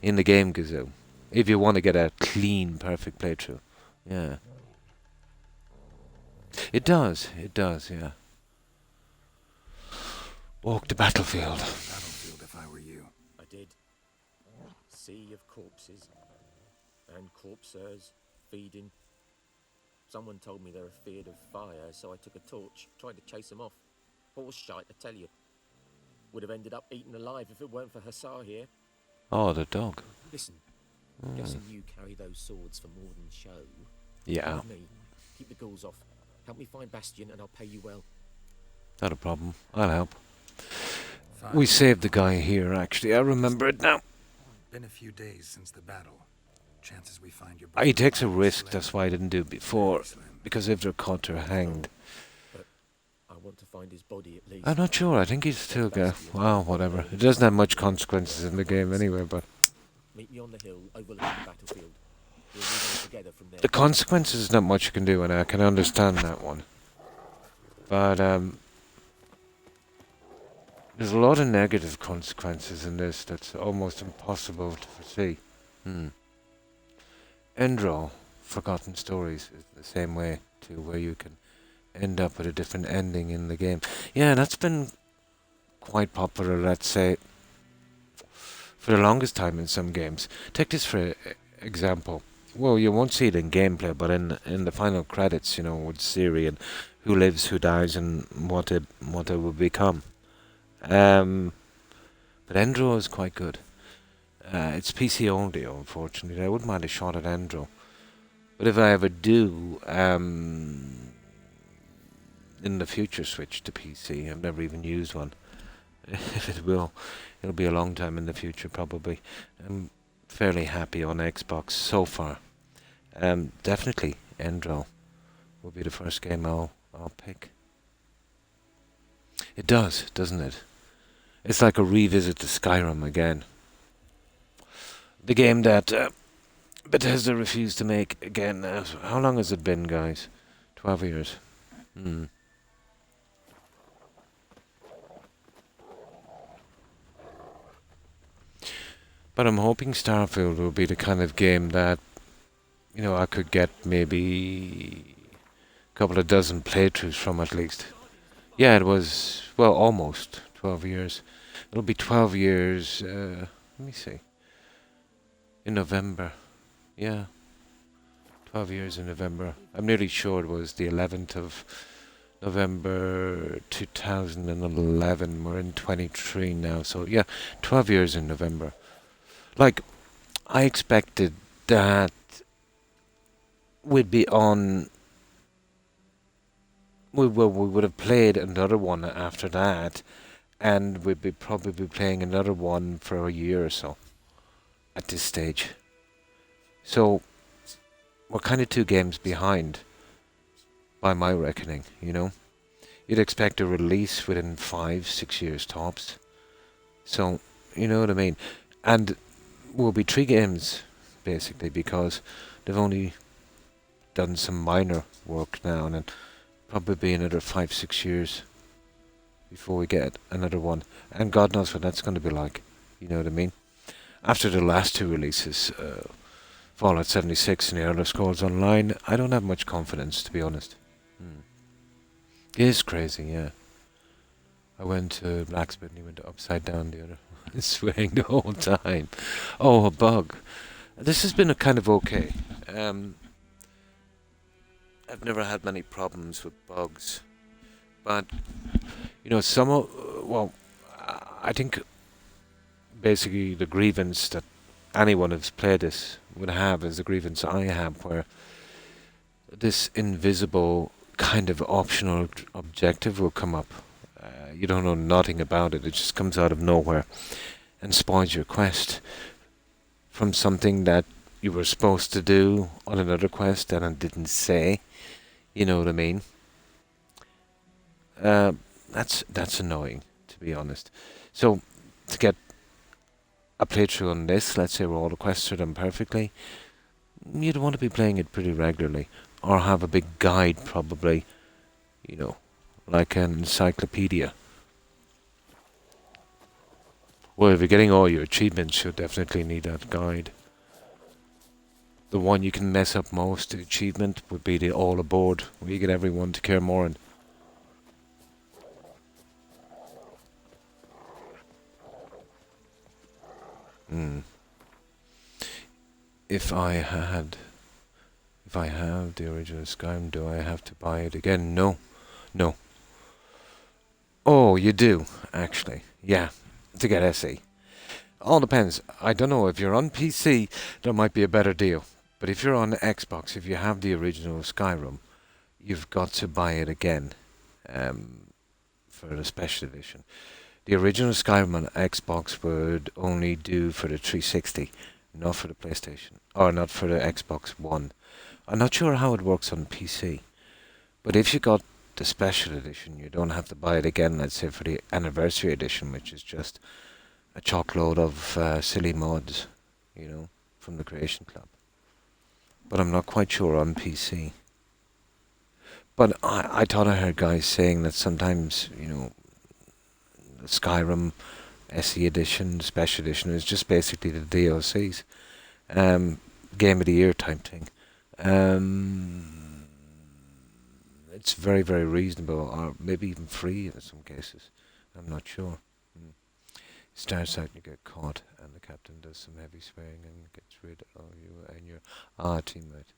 in the game, Gazoo. If you want to get a clean, perfect playthrough. Yeah. It does, yeah. Walk the battlefield. Battlefield if I were you. I did. Sea of corpses. And corpsers feeding. Someone told me they're afeard of fire, so I took a torch, tried to chase them off. Horse shite, I tell you. Would have ended up eaten alive if it weren't for Hussar here. Oh, the dog. Listen, guessing you carry those swords for more than show. Yeah. Leave me. Keep the ghouls off. Help me find Bastion and I'll pay you well. Not a problem. I'll help. Fine. We saved the guy here, actually. I remember it now. Been a few days since the battle. Chances we find your He brother takes a alive risk, slim. that's why I didn't do it before. Very slim. Because if they're caught, they're hanged. But I want to find his body at least. I'm not sure. I think he's still got... Well, whatever. It doesn't have much consequences in the game anyway, but... Meet me on the hill overlooking the battlefield. We'll move on together from there. The consequences is not much you can do, and I can understand that one. But, there's a lot of negative consequences in this that's almost impossible to foresee. Endro, Forgotten Stories, is the same way too, where you can end up with a different ending in the game. Yeah, that's been quite popular, let's say, for the longest time in some games. Take this for example. Well, you won't see it in gameplay, but in the final credits, you know, with Siri and who lives, who dies, and what it will become. But Endro is quite good. It's PC only, unfortunately. I wouldn't mind a shot at Endro. But if I ever do, in the future switch to PC, I've never even used one. If it will, it'll be a long time in the future, probably. I'm fairly happy on Xbox so far. Definitely, Endro will be the first game I'll pick. It does, doesn't it? It's like a revisit to Skyrim again. The game that Bethesda refused to make again. How long has it been, guys? 12 years. But I'm hoping Starfield will be the kind of game that, you know, I could get maybe a couple of dozen playthroughs from at least. Yeah, it was, well, almost 12 years. It'll be 12 years, let me see, in November. Yeah, 12 years in November. I'm nearly sure it was the 11th of November 2011. We're in 23 now, so yeah, 12 years in November. Like, I expected that we'd be on... we would have played another one after that, and we'd be probably playing another one for a year or so at this stage. So, we're kind of 2 games behind, by my reckoning, you know. You'd expect a release within 5-6 years tops. So, you know what I mean. And will be 3 games, basically, because they've only done some minor work now, and then probably be another 5-6 years before we get another one. And God knows what that's going to be like, you know what I mean. After the last 2 releases, Fallout 76 and the Elder Scrolls Online, I don't have much confidence, to be honest. It is crazy, yeah. I went to Blacksmith and he went upside down the other swaying the whole time. Oh, a bug. This has been a kind of okay. I've never had many problems with bugs. But, you know, I think basically the grievance that anyone who's played this would have is the grievance I have, where this invisible kind of optional objective will come up. You don't know nothing about it. It just comes out of nowhere and spoils your quest from something that you were supposed to do on another quest and I didn't say. You know what I mean? That's annoying, to be honest. So, to get a playthrough on this, let's say where all the quests are done perfectly, you'd want to be playing it pretty regularly. Or have a big guide, probably, you know, like an encyclopedia. Well, if you're getting all your achievements, you'll definitely need that guide. The one you can mess up most, the achievement, would be the all aboard, where you get everyone to care more. If I have the original Skyrim, do I have to buy it again? No. Oh, you do, actually. Yeah, to get SE. All depends. I don't know, if you're on PC, there might be a better deal. But if you're on Xbox, if you have the original Skyrim, you've got to buy it again for the special edition. The original Skyrim on Xbox would only do for the 360, not for the PlayStation, or not for the Xbox One. I'm not sure how it works on PC, but if you got the special edition, you don't have to buy it again, let's say for the anniversary edition, which is just a chockload of silly mods, you know, from the Creation Club. But I'm not quite sure on PC. But I thought I heard guys saying that sometimes, you know, the Skyrim SE edition, special edition, is just basically the DLCs. game of the year type thing. It's very, very reasonable, or maybe even free in some cases. I'm not sure. Starts out and you get caught, and the captain does some heavy swearing and gets rid of you and your teammate.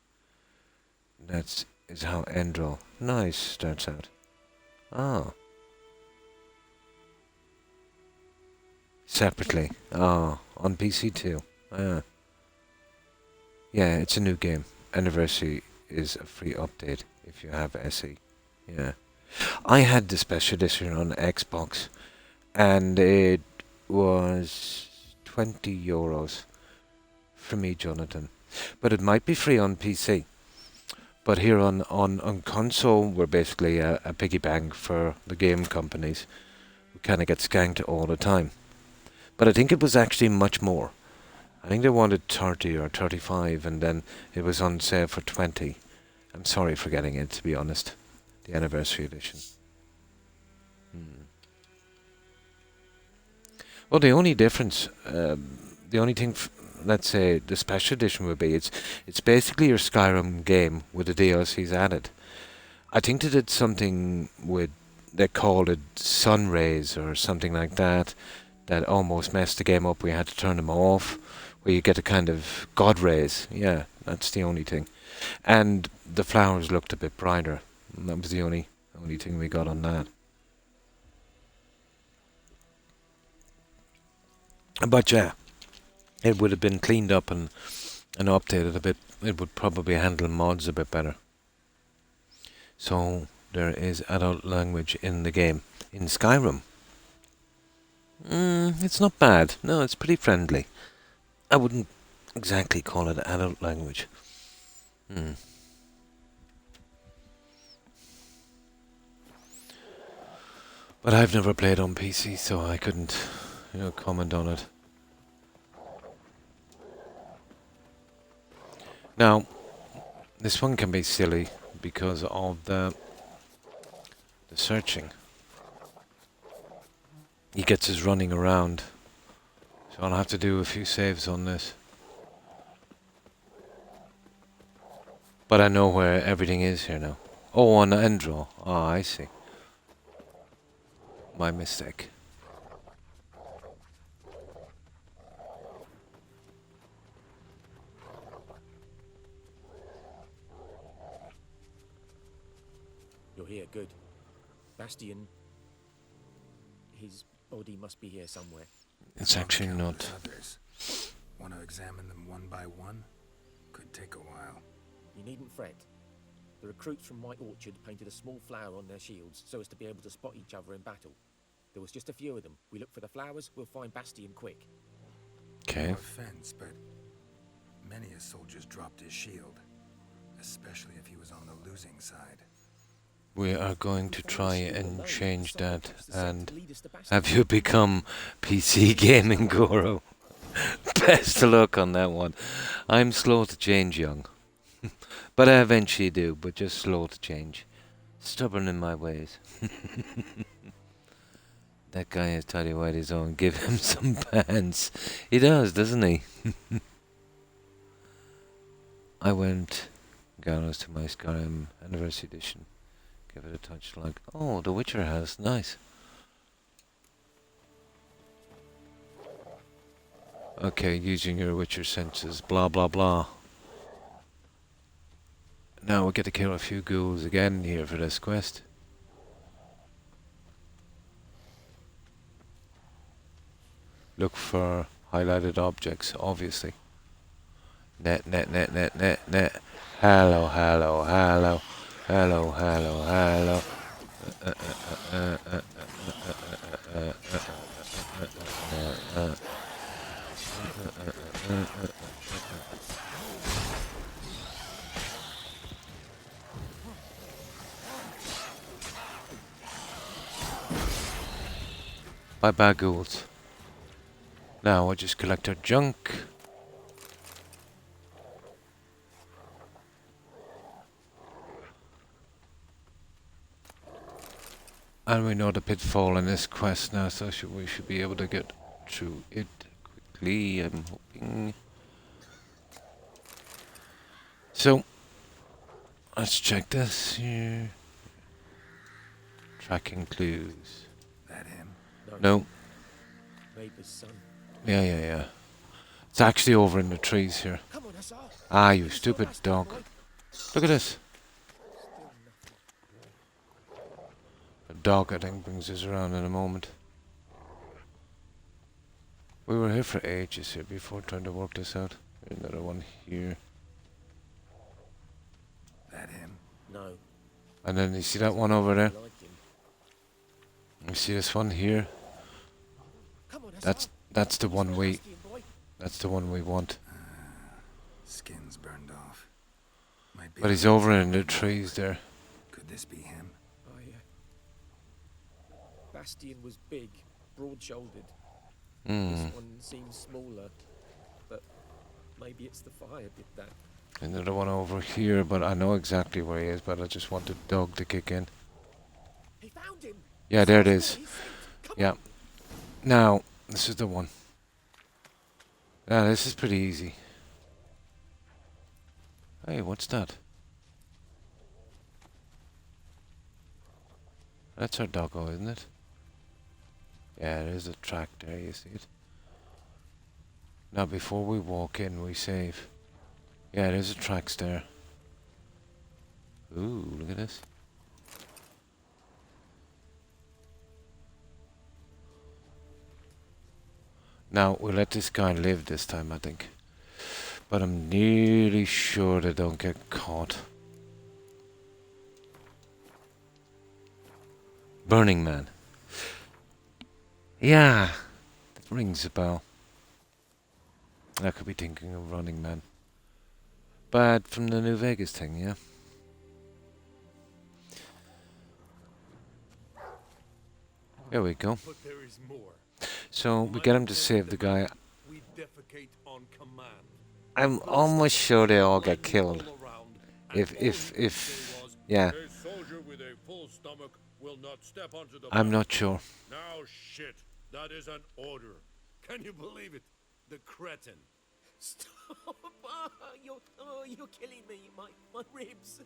That is how Endrol nice starts out. Separately. On PC too. Yeah, it's a new game. Anniversary is a free update if you have SE. Yeah. I had the special edition on Xbox, and it was €20 for me, Jonathan. But it might be free on PC. But here on console, we're basically a piggy bank for the game companies. We kind of get skanked all the time. But I think it was actually much more. I think they wanted 30 or 35, and then it was on sale for 20. I'm sorry for getting it, to be honest. The anniversary edition. Well, the only difference, the only thing, let's say, the special edition would be, it's basically your Skyrim game with the DLCs added. I think they did something with, they called it sun rays or something like that, that almost messed the game up. We had to turn them off, where you get a kind of god rays. Yeah, that's the only thing. And the flowers looked a bit brighter. That was the only thing we got on that. But yeah, it would have been cleaned up and updated a bit. It would probably handle mods a bit better. So there is adult language in the game. In Skyrim. It's not bad. No, it's pretty friendly. I wouldn't exactly call it adult language. But I've never played on PC, so I couldn't, comment on it. Now, this one can be silly because of the searching. He gets us running around, so I'll have to do a few saves on this. But I know where everything is here now. Oh, on Endrol. Ah, I see. My mistake. You're here, good. Bastion... his body must be here somewhere. It's actually not. Others. Want to examine them one by one? Could take a while. You needn't fret. The recruits from White Orchard painted a small flower on their shields so as to be able to spot each other in battle. There was just a few of them. We look for the flowers, we'll find Bastion quick. Okay. No offense, but many a soldier's dropped his shield, especially if he was on the losing side. We are going to try and change that and have you become PC Gaming Guru. Best of luck on that one. I'm slow to change, young. But I eventually do, but just slow to change. Stubborn in my ways. That guy is tidy white his own. Give him some pants. He does, doesn't he? I went, regardless to my Skyrim Anniversary Edition. Give it a touch like, oh, The Witcher has. Nice. Okay, using your Witcher senses. Blah, blah, blah. Now we get to kill a few ghouls again here for this quest. Look for highlighted objects, obviously. Net. Hello, hello, hello. Hello, hello, hello. Bye-bye, ghouls. Now we'll just collect our junk. And we know the pitfall in this quest now, so we should be able to get through it quickly, I'm hoping. So, let's check this here. Tracking clues. That him? No. Neighbour's son. Yeah. It's actually over in the trees here. Come on, Hussar. Ah, you stupid dog. Look at this. A dog, I think, brings us around in a moment. We were here for ages here before trying to work this out. Another one here. That him? No. And then you see that one over there? Like him. You see this one here? Come on, Hussar. That's the one we Boy. that's the one we want. Skin's burned off. Might be But he's over in the trees there. Could this be him? Bastian was big, broad-shouldered. Hmm. This one seems smaller, but maybe it's the fire did that. Another one over here, but I know exactly where he is, but I just want the dog to kick in. He found him. Yeah, there it is. He's safe. Come Yeah. on. Now, this is the one. Yeah, this is pretty easy. Hey, what's that? That's our doggo, isn't it? Yeah, there's a track there, you see it? Now, before we walk in, we save. Yeah, there's a tracks there. Ooh, look at this. Now, we'll let this guy live this time, I think. But I'm nearly sure they don't get caught. Burning Man. Yeah, that rings a bell. I could be thinking of Running Man. But from the New Vegas thing, yeah? Here we go. But there is more. So we get him to save the guy. We defecate on command. I'm almost sure they all get killed. If yeah. A soldier with a full stomach will not step onto the I'm not sure. Now shit. That is an order. Can you believe it? The cretin. Stop! You're killing me. My ribs.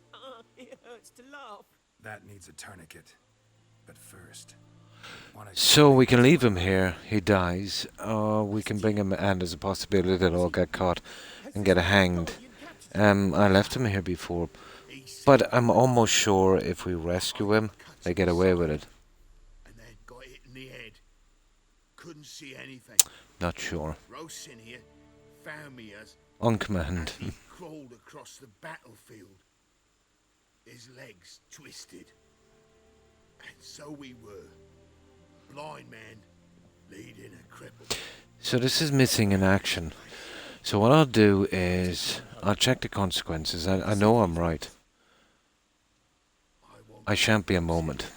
It hurts to laugh. That needs a tourniquet. But first, So we can leave him here. He dies. Or we can bring him, and there's a possibility they'll all get caught and get hanged. I left him here before, but I'm almost sure if we rescue him, they get away with it. And then got hit in the head. Couldn't see anything. Not sure. Ross in here found me as On command. he crawled across the battlefield. His legs twisted. And so we were. Blind man leading a cripple. So this is missing in action. So what I'll do is I'll check the consequences. I know I'm right. I shan't be a moment.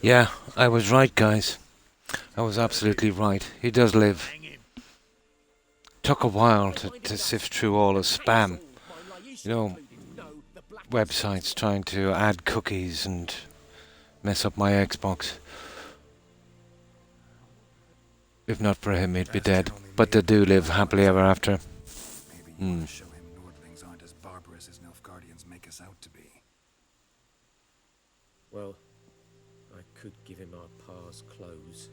Yeah, I was right, guys. I was absolutely right. He does live. Hang him. Took a while to sift through all the spam. You know, websites trying to add cookies and mess up my Xbox. If not for him, he'd be dead. But they do live happily ever after. Maybe you want to show him Nordlings aren't as barbarous as Nilfgaardians make us out to be. Well, I could give him our pa's clothes,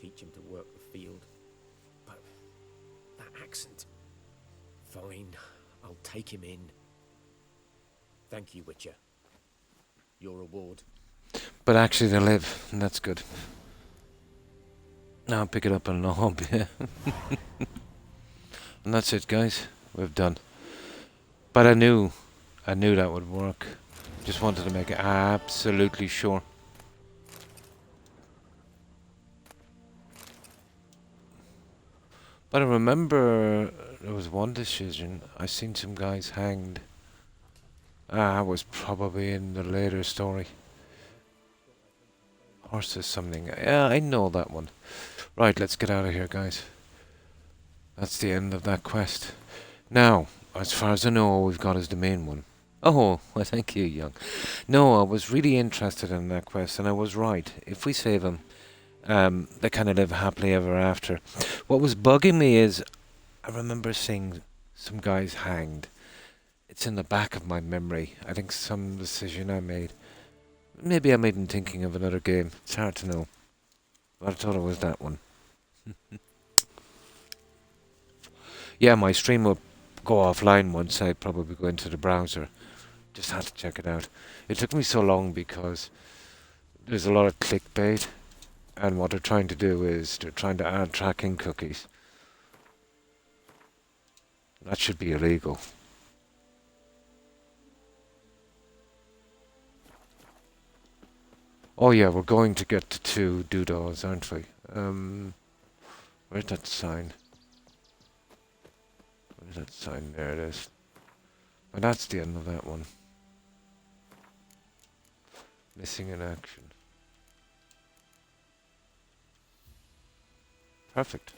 teach him to work the field. But that accent. Fine, I'll take him in. Thank you, Witcher. Your reward. But actually they live, and that's good. Now I'll pick it up on the hub, yeah. And that's it, guys. We've done. But I knew that would work. Just wanted to make it absolutely sure. But I remember there was one decision. I seen some guys hanged. I was probably in the later story. Horses something. Yeah, I know that one. Right, let's get out of here, guys. That's the end of that quest. Now, as far as I know, all we've got is the main one. Oh, well, thank you, Young. No, I was really interested in that quest, and I was right. If we save him, they kind of live happily ever after. What was bugging me is, I remember seeing some guys hanged. It's in the back of my memory. I think some decision I made. Maybe I made him thinking of another game. It's hard to know. But I thought it was that one. Yeah, my stream will go offline once I probably go into the browser. Just had to check it out. It took me so long because there's a lot of clickbait, and what they're trying to do is they're trying to add tracking cookies. That should be illegal. Oh yeah, we're going to get to 2 doodles, aren't we? Where's that sign? Where's that sign? There it is. And that's the end of that one. Missing in action. Perfect.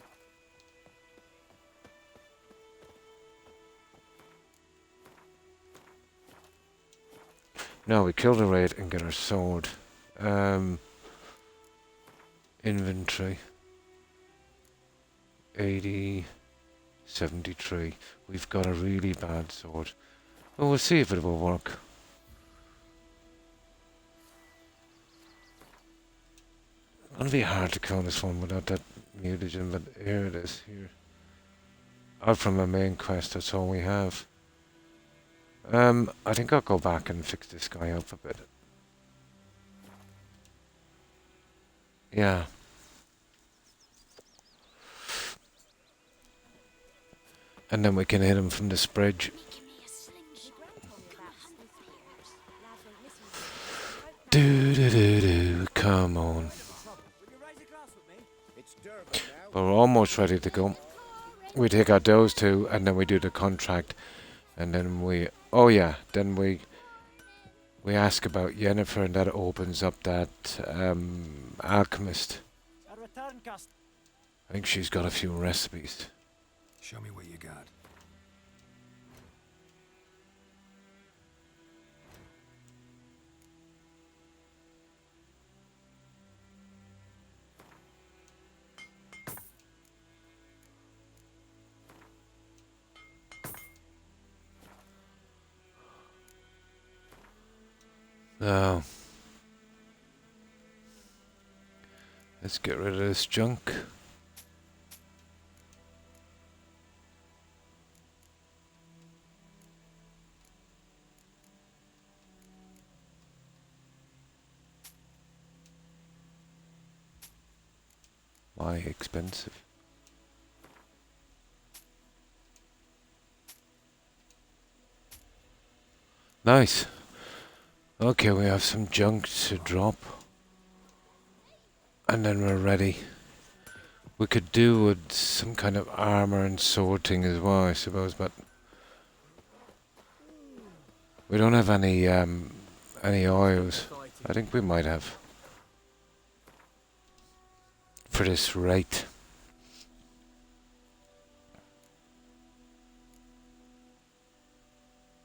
Now we kill the raid and get our sword. Inventory. 80, 73. We've got a really bad sword. Well, we'll see if it will work. It's gonna be hard to kill this one without that mutagen, but here it is. Here. Out from our main quest, that's all we have. I think I'll go back and fix this guy up a bit. Yeah. And then we can hit him from this bridge. Do, come on. But we're almost ready to go. We take out those 2 and then we do the contract. And then we, oh yeah, then we ask about Yennefer and that opens up that alchemist. I think she's got a few recipes. Show me what you got. Now, let's get rid of this junk. Why expensive? Nice. Okay, we have some junk to drop. And then we're ready. We could do with some kind of armor and sorting as well, I suppose, but we don't have any oils. I think we might have. for this rate.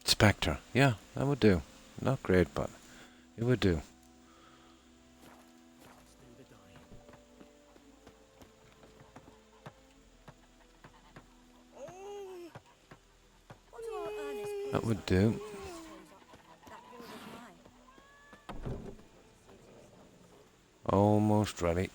Spectre. Yeah, that would do. Not great, but it would do. That would do. Almost ready.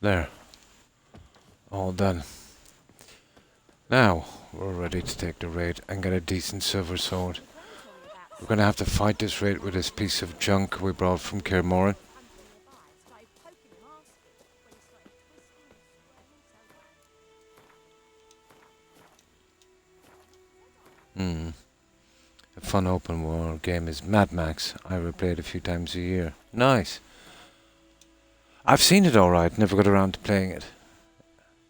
There. All done. Now, we're ready to take the raid and get a decent silver sword. We're going to have to fight this raid with this piece of junk we brought from Kaer. A fun open world game is Mad Max. I replay it a few times a year. Nice. I've seen it alright, never got around to playing it.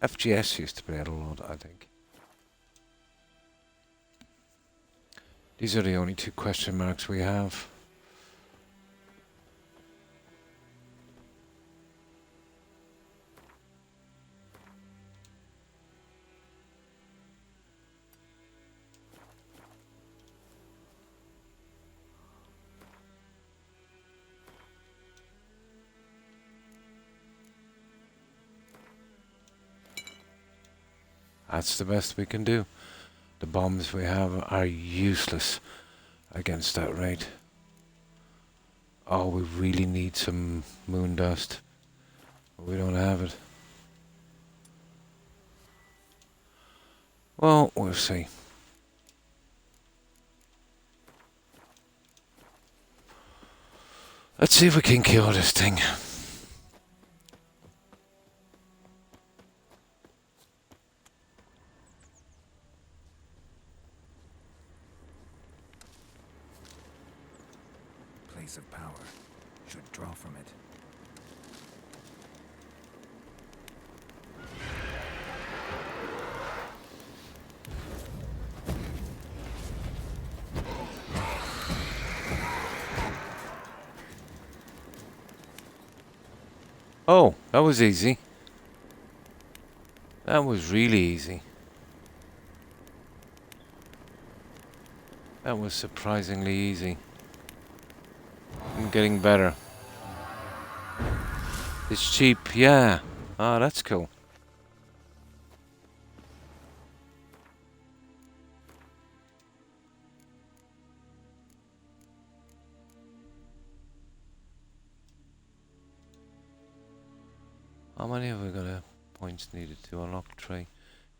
FGS used to play it a lot, I think. These are the only two question marks we have. That's the best we can do. The bombs we have are useless against that raid. Oh, we really need some moon dust. We don't have it. Well, we'll see. Let's see if we can kill this thing. Place of power. Should draw from it. Oh, that was easy. That was really easy. That was surprisingly easy. I'm getting better. It's cheap, yeah. Ah, that's cool. How many have we got points needed to unlock the tree?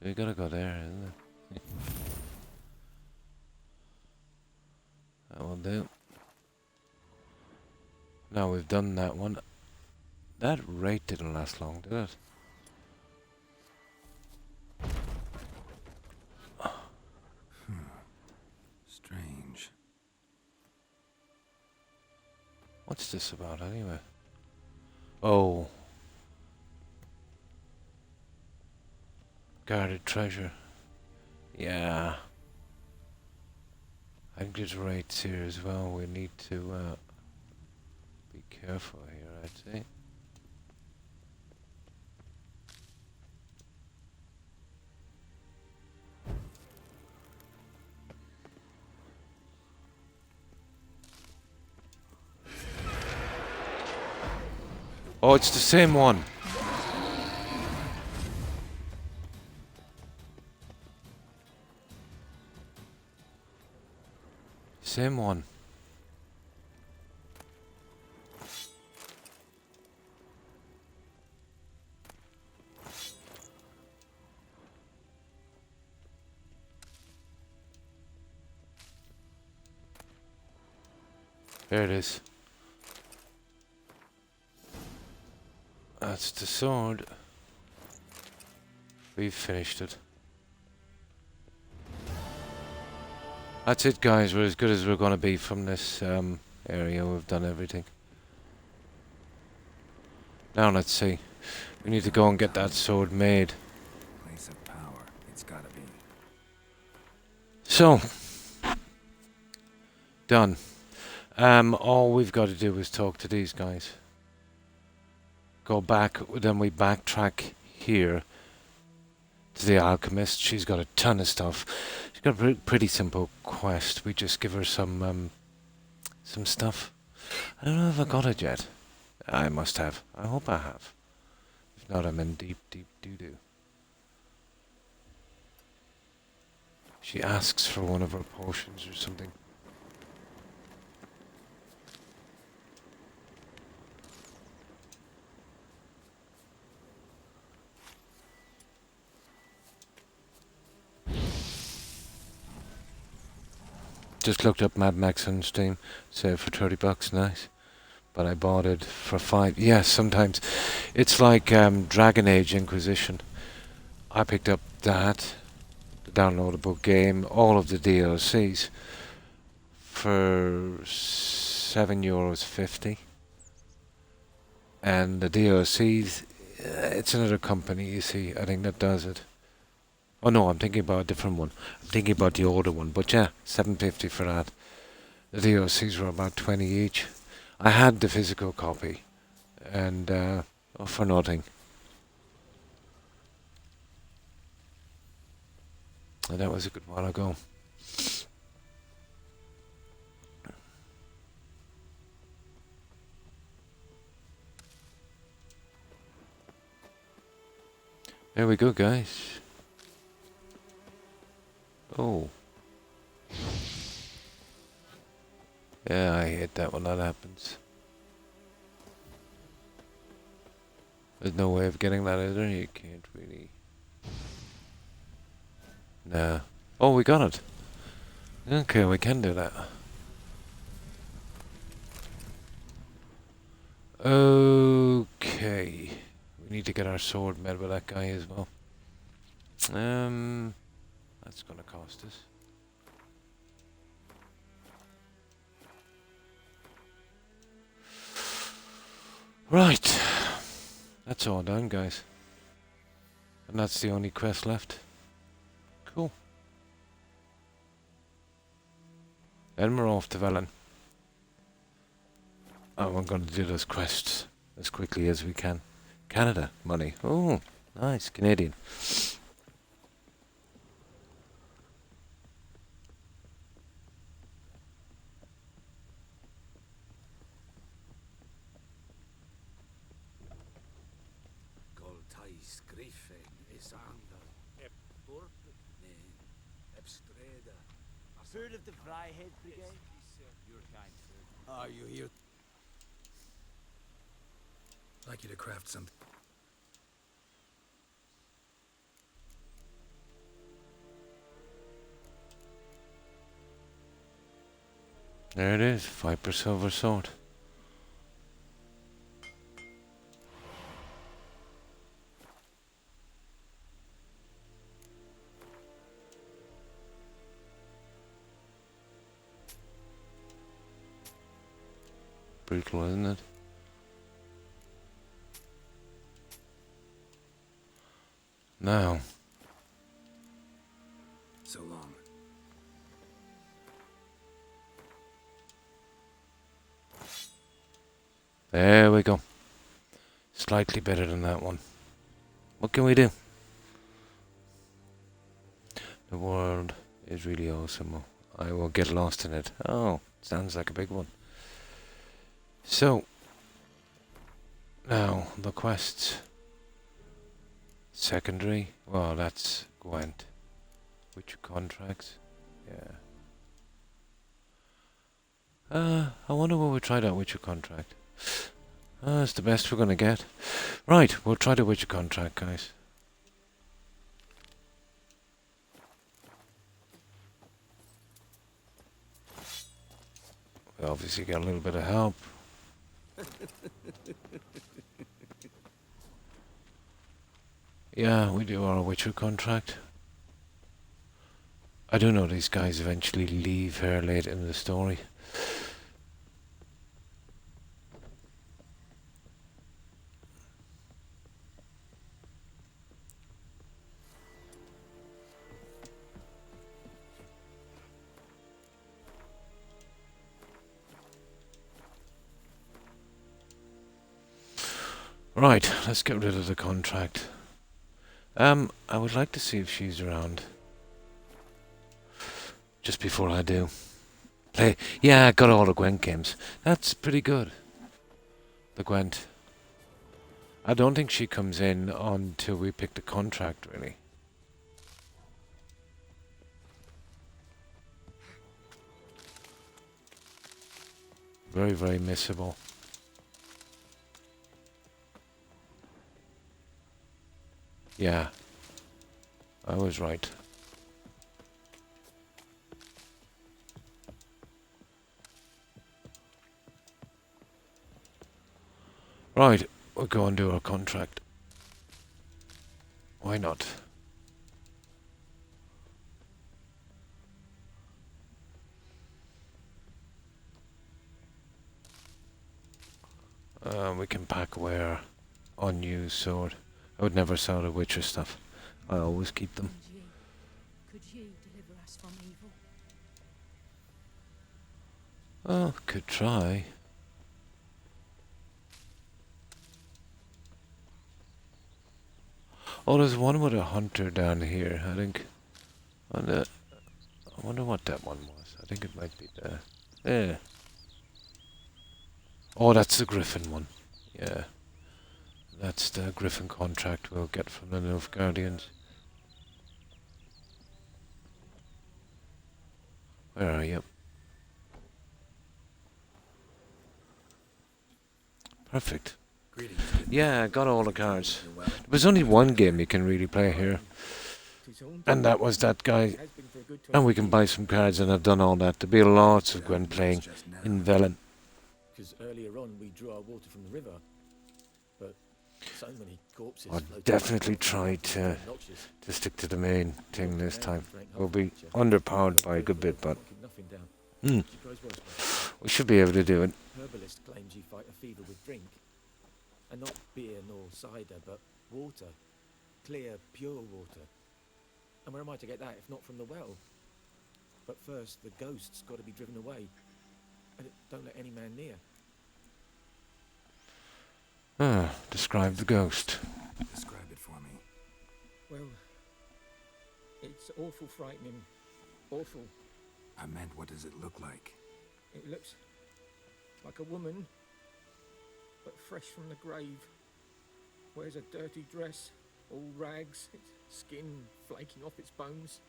We gotta go there, isn't it? That will do. Now we've done that one. That raid didn't last long, did it? Strange. What's this about anyway? Oh. Guarded treasure. Yeah. I think there's raids here as well. We need to be careful here, I'd say. Oh, it's the same one. Same one. There it is. That's the sword. We've finished it. That's it, guys. We're as good as we're going to be from this area. We've done everything. Now let's see. We need to go and get that sword made. Place of power. It's gotta be. So, done. All we've got to do is talk to these guys. Go back, then we backtrack here to the alchemist. She's got a ton of stuff. She's got a pretty simple quest. We just give her some stuff. I don't know if I got it yet. I must have. I hope I have. If not, I'm in deep, deep doo-doo. She asks for one of her potions or something. Just looked up Mad Max on Steam. Said for $30, nice. But I bought it for $5. Yes, sometimes. It's like Dragon Age Inquisition. I picked up that, the downloadable game, all of the DLCs for €7.50. And the DLCs, it's another company, you see, I think that does it. Oh no, I'm thinking about a different one. I'm thinking about the older one. But yeah, $7.50 for that. The DLCs were about 20 each. I had the physical copy. And for nothing. And that was a good while ago. There we go, guys. Oh. Yeah, I hate that when that happens. There's no way of getting that, is there? You can't really... Nah. Oh, we got it. Okay, we can do that. Okay. We need to get our sword made with that guy as well. That's gonna cost us. Right. That's all done, guys. And that's the only quest left. Cool. Then we're off to Velen. And we're going to do those quests as quickly as we can. Canada, money. Oh, nice. Canadian. Goltais Griffin is under Ep Borp ne Epstreda. Third of the Fryhead Brigade? Your kind, sir. Are you here? I'd like you to craft something. There it is. Viper Silver Sword. Brutal, isn't it? Now. So long. There we go. Slightly better than that one. What can we do? The world is really awesome. I will get lost in it. Oh, sounds like a big one. So, now, the quests. Secondary. Well, that's Gwent. Witcher contracts. Yeah. I wonder what we try that Witcher contract. That's the best we're gonna get. Right, we'll try the Witcher contract, guys. We obviously get a little bit of help. Yeah, we do our Witcher contract. I do know these guys eventually leave her late in the story. Right, let's get rid of the contract. I would like to see if she's around. Just before I do. Yeah, I got all the Gwent games. That's pretty good. The Gwent. I don't think she comes in until we pick the contract, really. Very, very missable. Yeah. I was right. Right, we'll go and do our contract. Why not? We can pack away our unused sword. I would never sell the Witcher stuff. I always keep them. Could you deliver us from evil? Oh, could try. Oh, there's one with a hunter down here, I think. I wonder what that one was. I think it might be the... Yeah. Oh, that's the Griffin one. Yeah. That's the Griffin contract we'll get from the Nilfgaardians. Where are you? Perfect. Yeah, I got all the cards. There's only one game you can really play here. And that was that guy. And we can buy some cards, and I've done all that. There'll be lots of Gwen playing in Velen. Because earlier on we drew our water from the river, but so many corpses. I'll definitely try to stick to the main thing this time. We'll be underpowered by a good bit, but we should be able to do it. Herbalist claims you fight a fever with drink, and not beer nor cider, but water, clear, pure water. And where am I to get that if not from the well? But first, the ghost's got to be driven away, and don't let any man near. Describe the ghost. Describe it for me. Well, it's awful frightening. Awful. I meant, what does it look like? It looks like a woman, but fresh from the grave. Wears a dirty dress, all rags, its skin flaking off its bones,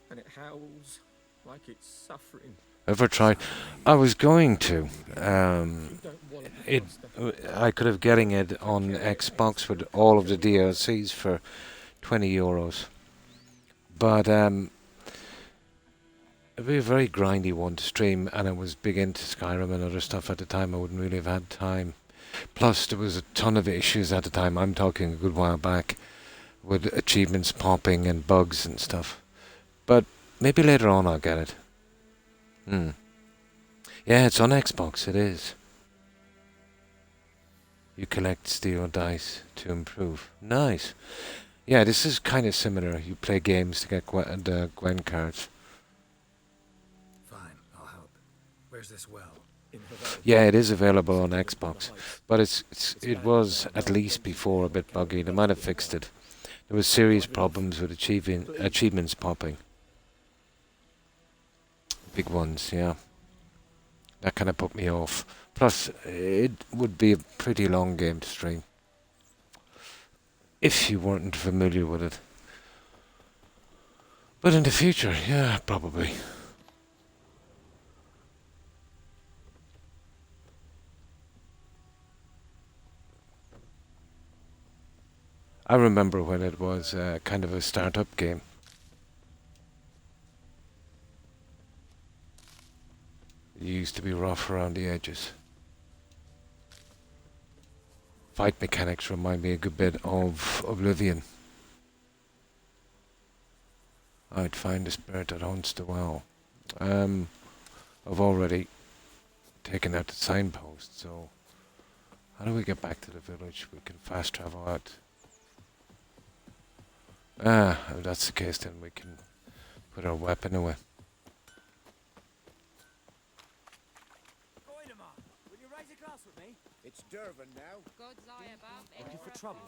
and it howls like it's suffering. Ever tried? I was going to. I could have getting it on Xbox with all of the DLCs for €20. But it'd be a very grindy one to stream, and I was big into Skyrim and other stuff at the time. I wouldn't really have had time. Plus, there was a ton of issues at the time. I'm talking a good while back, with achievements popping and bugs and stuff. But maybe later on I'll get it. Yeah, it's on Xbox, it is. You collect steel dice to improve. Nice. Yeah, this is kind of similar. You play games to get the Gwen cards. Fine, I'll help. Where's this well? Yeah, it is available on Xbox, but it was at least before a bit buggy. They might have fixed it. There was serious problems with achievements popping. Big ones, yeah. That kind of put me off. Plus, it would be a pretty long game to stream if you weren't familiar with it. But in the future, yeah, probably. I remember when it was kind of a startup game. It used to be rough around the edges. Fight mechanics remind me a good bit of Oblivion. I'd find the spirit that haunts the well. I've already taken out the signpost, so how do we get back to the village? We can fast travel out. If that's the case, then we can put our weapon away. Will you raise a glass with me? It's Durban now. God's eye above. Looking for trouble?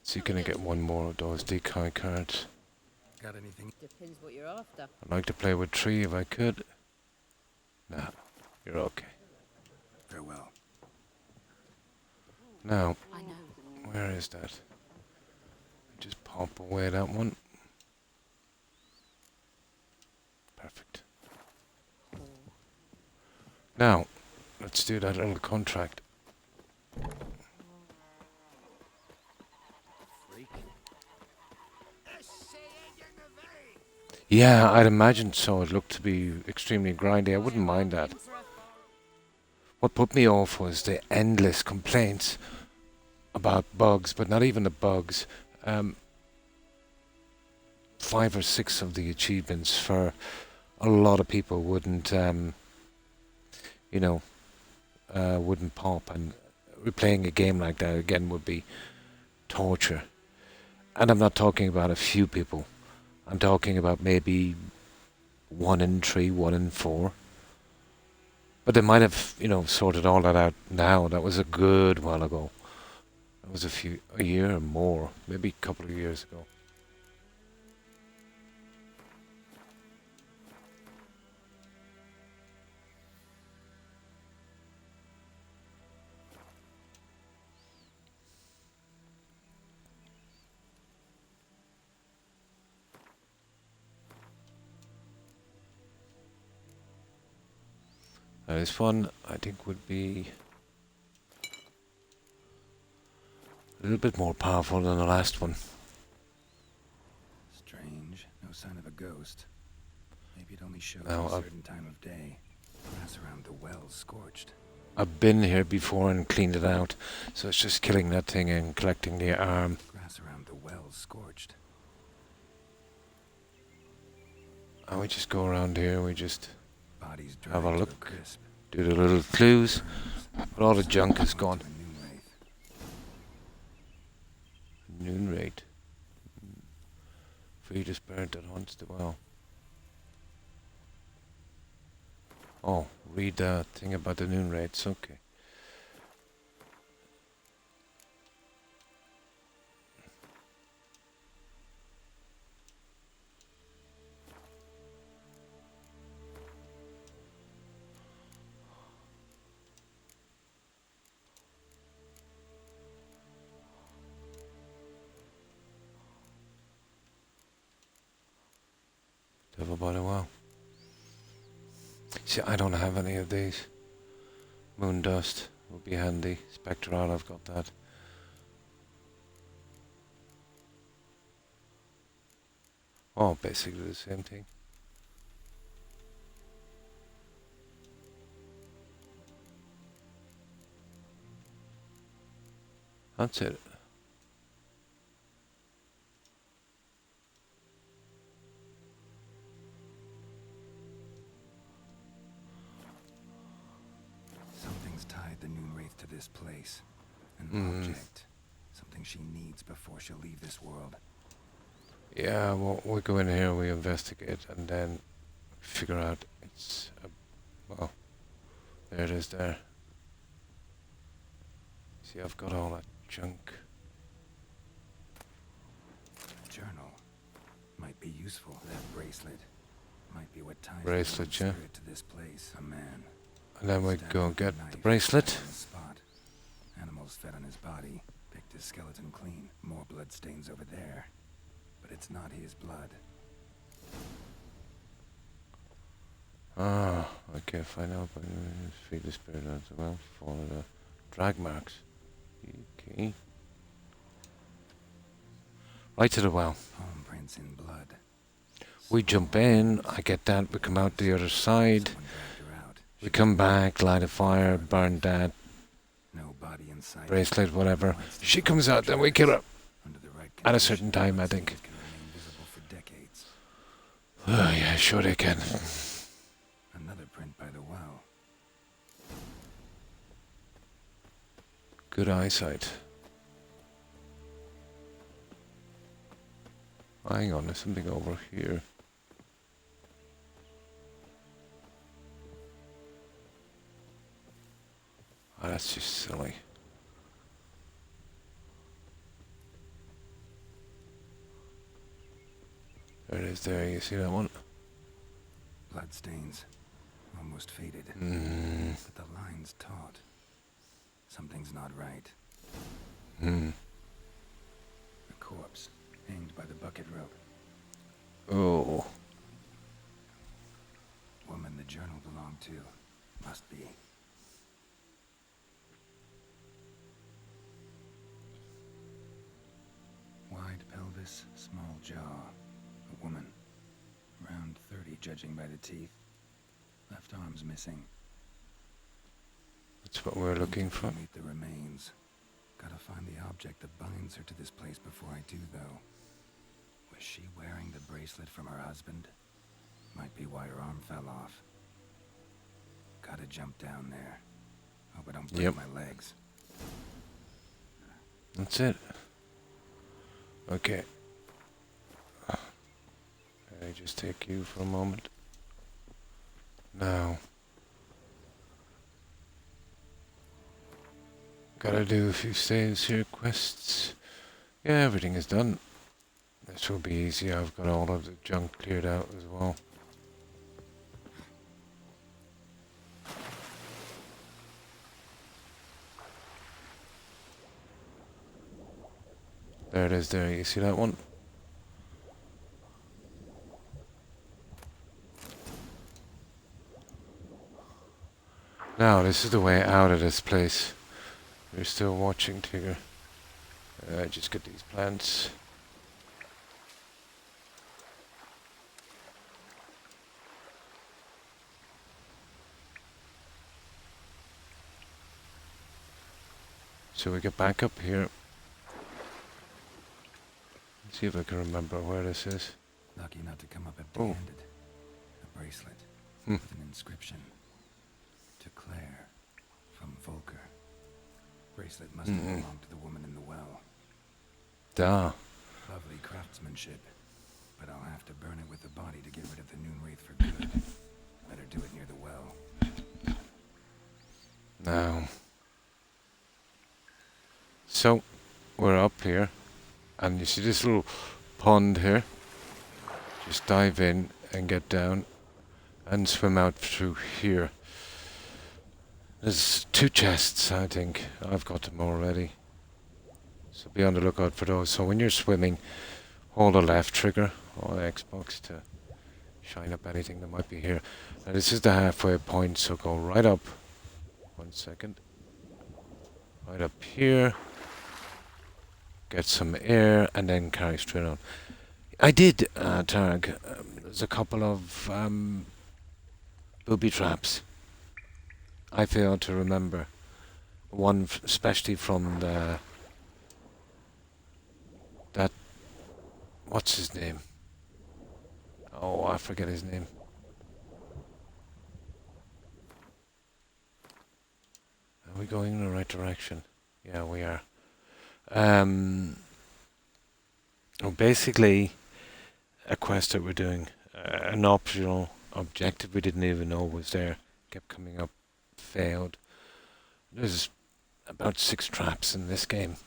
So you're gonna get one more of those decoy cards. Got anything? Depends what you're after. I'd like to play with 3 if I could. Nah, you're okay. Farewell. Now, I know. where is that? Just pop away that one. Perfect. Now, let's do that little contract. Yeah, I'd imagine so. It looked to be extremely grindy. I wouldn't mind that. What put me off was the endless complaints about bugs, but not even the bugs. 5 or 6 of the achievements for a lot of people wouldn't, wouldn't pop, and replaying a game like that again would be torture. And I'm not talking about a few people. I'm talking about maybe 1 in 3, 1 in 4. But they might have, sorted all that out now. That was a good while ago. That was a year or more, maybe a couple of years ago. Now this one, I think, would be a little bit more powerful than the last one. Strange. No sign of a ghost. Maybe it only shows No, at a certain time of day. Grass around the well's scorched. I've been here before and cleaned it out, so it's just killing that thing and collecting the arm. Grass around the well's scorched. And we just go around here, we just Bodies have a dried to look, crisp. do the little clues, but all the junk is gone. To a noon wraith. Noon raid. Free the spirit that haunts the well. Oh, read the thing about the noon raids, okay. Devil by the well. See, I don't have any of these. Moon dust would be handy. Spectral, I've got that. Oh, basically the same thing. That's it. Something's tied the noon wraith to this place. An object. Something she needs before she'll leave this world. Yeah, well, we go in here, we investigate, and then figure out it's... well, there it is there. See, I've got all that junk. A journal. Might be useful. That bracelet. Might be what ties Bracelet, the yeah. spirit to this place. A man. And then we Stabbed go with a get the knife bracelet. on the spot. Animals fed on his body. Picked his skeleton clean. More blood stains over there. But it's not his blood. Ah, okay, find out by feed the spirit as well. Follow the drag marks. Okay. Right to the well. Palm prints in blood. We jump in, I get that, we come out the other side. Someone dragged her out. We come back, light a fire, burn that No body in sight. bracelet, whatever. She comes out, then we kill her. At a certain time, I think. Can remain visible for decades. Oh, yeah, sure they can. Another print by the well. Good eyesight. Hang on, there's something over here. Oh, that's just silly. There it is there, you see that one? Bloodstains. Almost faded. Mm. But the line's taut. Something's not right. Hmm. A corpse, hanged by the bucket rope. Oh. Woman the journal belonged to. Must be. Wide pelvis, small jaw. A woman. Around 30, judging by the teeth. Left arm's missing. That's what we're looking for. Meet the remains. Gotta find the object that binds her to this place before I do, though. Was she wearing the bracelet from her husband? Might be why her arm fell off. Gotta jump down there. Hope I don't break my legs. That's it. Okay. I just take you for a moment. Now. Gotta do a few saves here, quests. Yeah, everything is done. This will be easy. I've got all of the junk cleared out as well. There it is there, you see that one? Now, this is the way out of this place. We're still watching, Tigger. Just get these plants. So we get back up here. Let's see if I can remember where this is. Lucky not to come up empty-handed. A bracelet with an inscription. To Claire, from Volker. Bracelet must have belonged to the woman in the well. Duh. Lovely craftsmanship. But I'll have to burn it with the body to get rid of the noon wraith for good. Better do it near the well. Now. So, we're up here. And you see this little pond here. Just dive in and get down. And swim out through here. There's 2 chests, I think. I've got them already. So be on the lookout for those. So when you're swimming, hold the left trigger on Xbox to shine up anything that might be here. Now this is the halfway point, so go right up. 1 second. Right up here. Get some air and then carry straight on. I did, Targ. There's a couple of booby traps. I failed to remember. One especially from that... What's his name? Oh, I forget his name. Are we going in the right direction? Yeah, we are. Well, basically, a quest that we're doing. An optional objective we didn't even know was there. Kept coming up. Failed. There's about 6 traps in this game.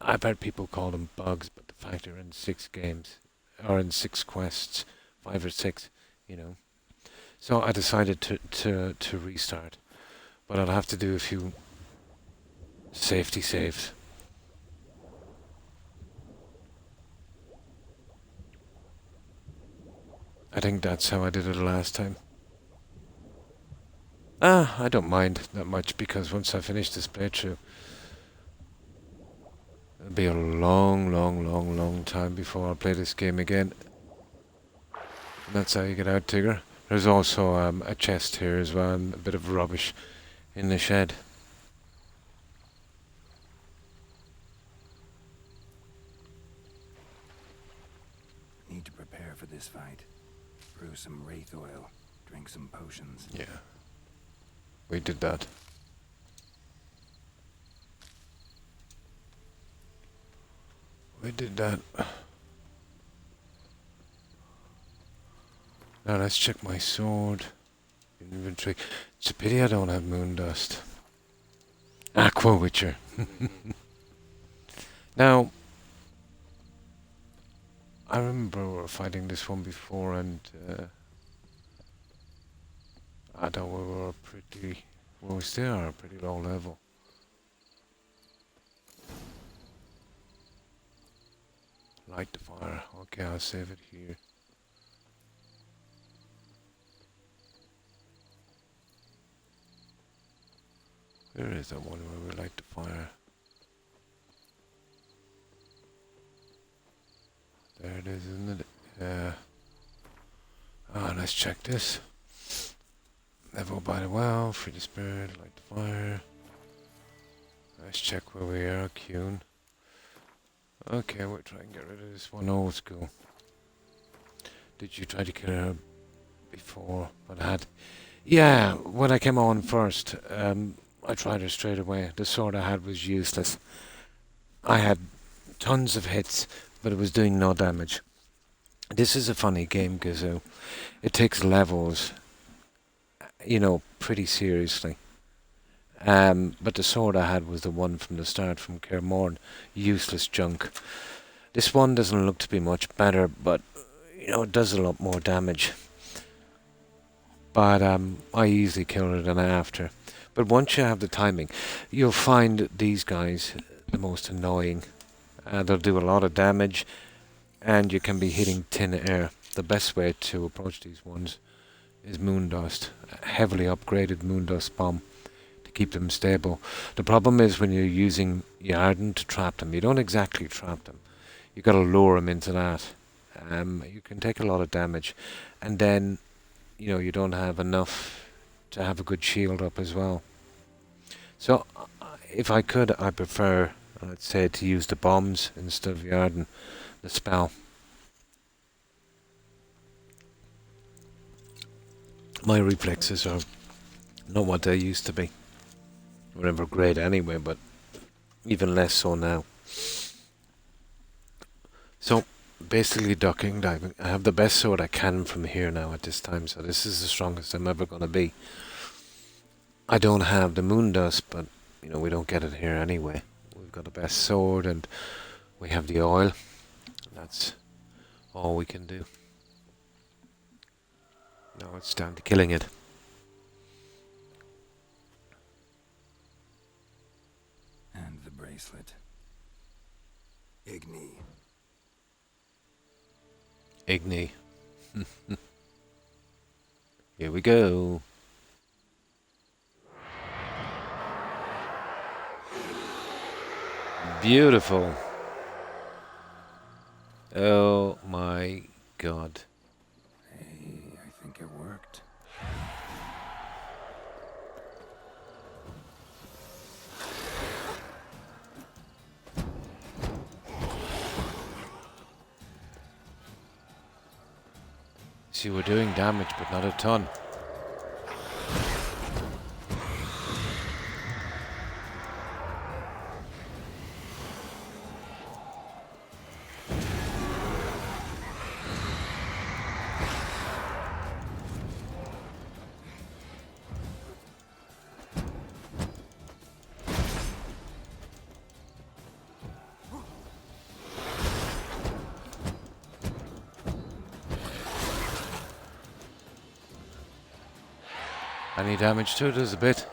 I've heard people call them bugs, but the fact they're in 6 games, or in 6 quests, 5 or 6, you know. So I decided to restart, but I'll have to do a few safety saves. I think that's how I did it last time. I don't mind that much, because once I finish this playthrough, it'll be a long time before I play this game again. And that's how you get out, Tigger. There's also a chest here as well, and a bit of rubbish in the shed. need to prepare for this fight. Brew some wraith oil, drink some potions. Yeah. We did that. We did that. Now let's check my sword. Inventory. It's a pity I don't have moon dust. Aqua Witcher. Now, I remember we were fighting this one before and I thought we were pretty... Well, we still are a pretty low level. Light the fire. Okay, I'll save it here. Where is that one where we light the fire? There it is, isn't it? Yeah. Let's check this. Level by the well, free the spirit, light the fire. Let's check where we are, Kuhn. Okay, we'll try and get rid of this one old school. Did you try to kill her before? But I had... Yeah, when I came on first, I tried her straight away. The sword I had was useless. I had tons of hits, but it was doing no damage. This is a funny game, Gazoo. It takes levels, you know, pretty seriously. But the sword I had was the one from the start, from Kaer Morhen. Useless junk. This one doesn't look to be much better, but, you know, it does a lot more damage. But I easily killed it and after. But once you have the timing, you'll find these guys the most annoying. They'll do a lot of damage, and you can be hitting thin air. The best way to approach these ones is Moondust. A heavily upgraded Moondust bomb to keep them stable. The problem is when you're using Yarden to trap them, you don't exactly trap them. You got to lure them into that. You can take a lot of damage, and then, you know, you don't have enough to have a good shield up as well. So, if I could, I prefer, let's say, to use the bombs instead of Yarden, the spell. My reflexes are not what they used to be. They were never great anyway, but even less so now. So, basically ducking, diving. I have the best sword I can from here now at this time, so this is the strongest I'm ever going to be. I don't have the Moondust, but, you know, we don't get it here anyway. We've got the best sword, and we have the oil. That's all we can do. Now it's down to killing it. And the bracelet. Igni. Igni. Here we go. Beautiful. Oh my god. Hey, I think it worked. See, we're doing damage, but not a ton. Any damage to it is a bit.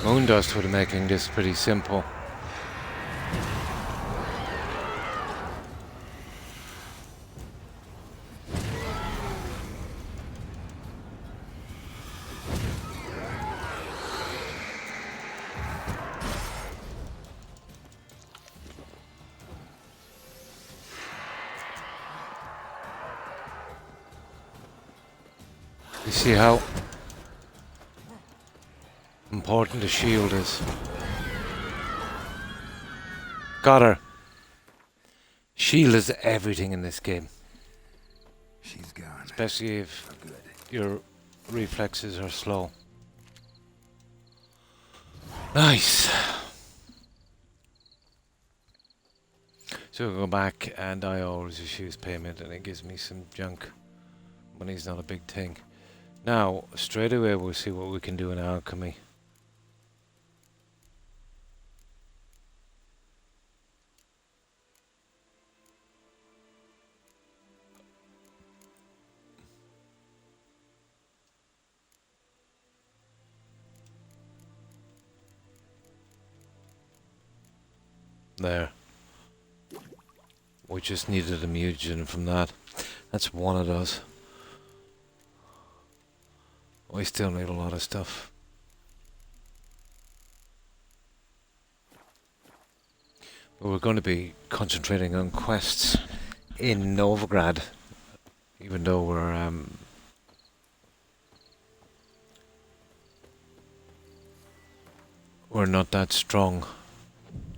Moondust would be making this pretty simple. You see how important the shield is. Got her. Shield is everything in this game. She's gone. Especially if For good. your reflexes are slow. Nice. So we'll go back and I always refuse payment and it gives me some junk. Money's not a big thing. Now, straight away we'll see what we can do in alchemy. There. We just needed a mutagen from that. That's one of those. We still need a lot of stuff. But we're going to be concentrating on quests in Novigrad. Even though we're not that strong.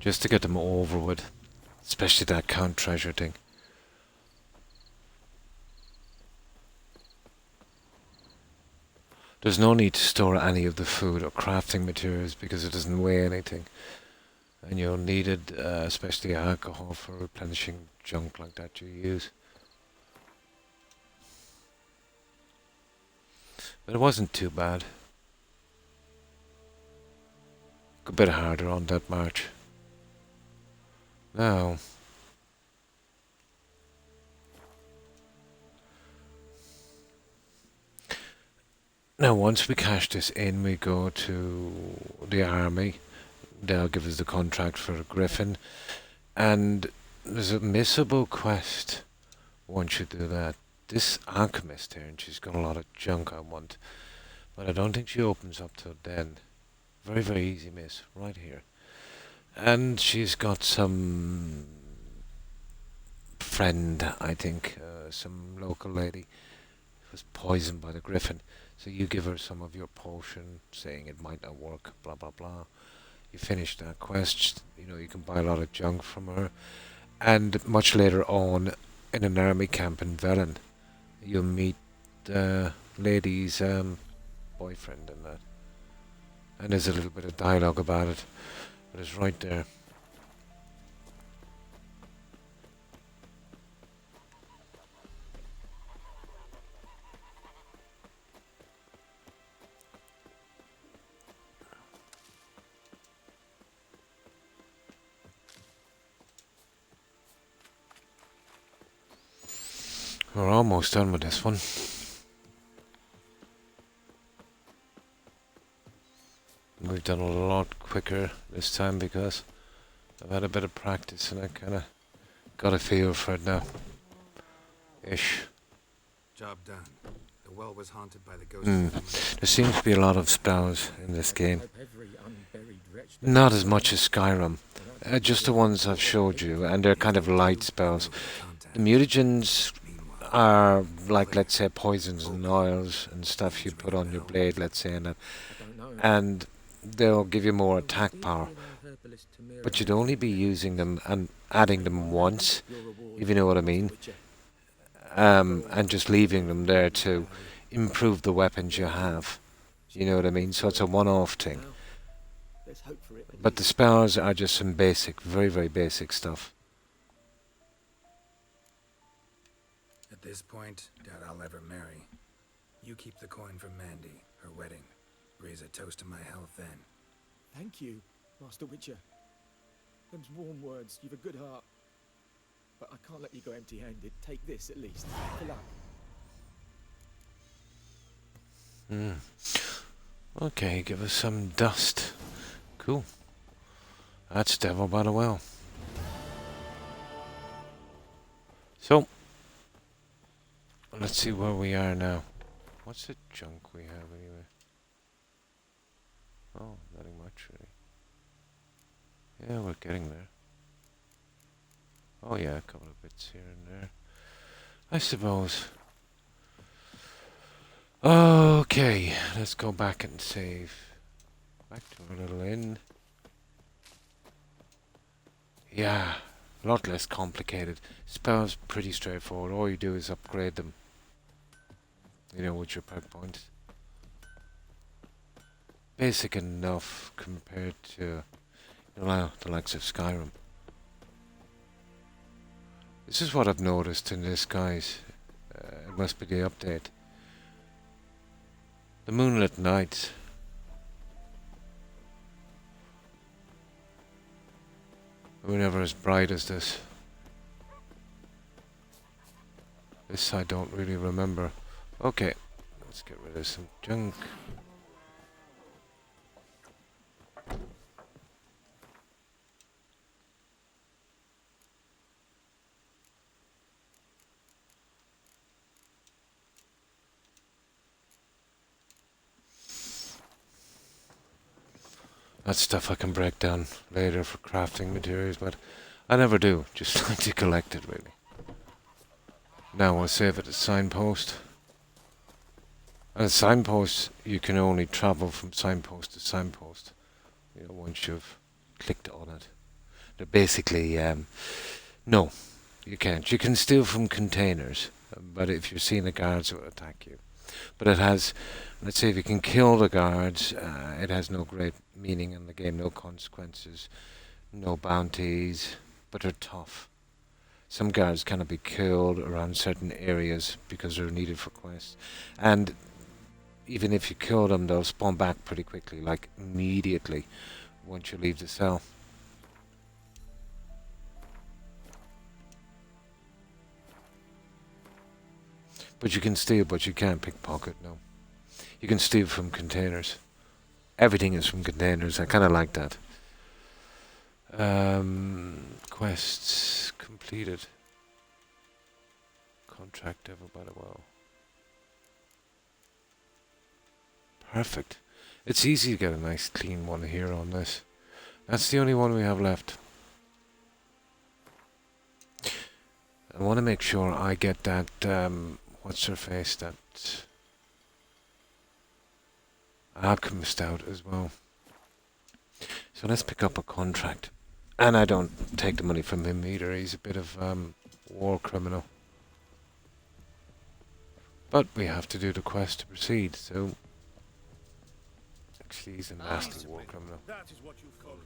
Just to get them over with. Especially that count treasure thing. There's no need to store any of the food or crafting materials because it doesn't weigh anything. And you'll need it, especially alcohol, for replenishing junk like that you use. But it wasn't too bad. A bit harder on that march. Now, once we cash this in, we go to the army. They'll give us the contract for a griffin. And there's a missable quest once you do that. This alchemist here, and she's got a lot of junk I want. But I don't think she opens up till then. Very, very easy miss, right here. And she's got some friend, I think, some local lady who was poisoned by the griffin. So you give her some of your potion, saying it might not work, blah, blah, blah. You finish that quest, you know, you can buy a lot of junk from her. And much later on, in an army camp in Velen, you'll meet the lady's boyfriend and that. And there's a little bit of dialogue about it. But it's right there. We're almost done with this one. We've done a lot quicker this time because I've had a bit of practice and I kind of got a feel for it now. Ish. Job done. The well was haunted by the ghosts. There seems to be a lot of spells in this game. Not as much as Skyrim. Just the ones I've showed you, and they're kind of light spells. The mutagens are like, let's say, poisons and oils and stuff you put on your blade, let's say, and they'll give you more attack power. But you'd only be using them and adding them once, if you know what I mean. And just leaving them there to improve the weapons you have. You know what I mean? So it's a one-off thing. But the spells are just some basic, very, very basic stuff. At this point, doubt I'll ever marry. You keep the coin from Mandy, her wedding. Raise a toast to my health then. Thank you, Master Witcher. Them's warm words. You've a good heart. But I can't let you go empty-handed. Take this, at least. For luck. Okay, give us some dust. Cool. That's Devil by the Well. So, let's see where we are now. What's the junk we have anyway? Oh, nothing much really. Yeah, we're getting there. Oh yeah, a couple of bits here and there. I suppose. Okay, let's go back and save. Back to our little inn. Yeah, a lot less complicated. Spells pretty straightforward. All you do is upgrade them. You know, with your perk points. Basic enough compared to the likes of Skyrim. This is what I've noticed in this, guys. It must be the update. The moonlit nights. Were never as bright as this. This I don't really remember. Okay, let's get rid of some junk. That's stuff I can break down later for crafting materials, but I never do. Just like to collect it, really. Now we'll save it as signpost. And signpost, you can only travel from signpost to signpost. You know, once you've clicked on it. They're basically, no, you can't. You can steal from containers, but if you're seeing the guards, it will attack you. But it has, let's say if you can kill the guards, it has no great meaning in the game, no consequences, no bounties, but they're tough. Some guards cannot be killed around certain areas because they're needed for quests. And even if you kill them, they'll spawn back pretty quickly, like immediately once you leave the cell. But you can steal, but you can't pickpocket, no. You can steal from containers. Everything is from containers. I kind of like that. Quests completed. Contract Devil by the Well. Perfect. It's easy to get a nice clean one here on this. That's the only one we have left. I want to make sure I get that, what's her face, that alchemist out as well. So let's pick up a contract. And I don't take the money from him either. He's a bit of war criminal. But we have to do the quest to proceed, so actually he's a nasty war criminal. That is what you call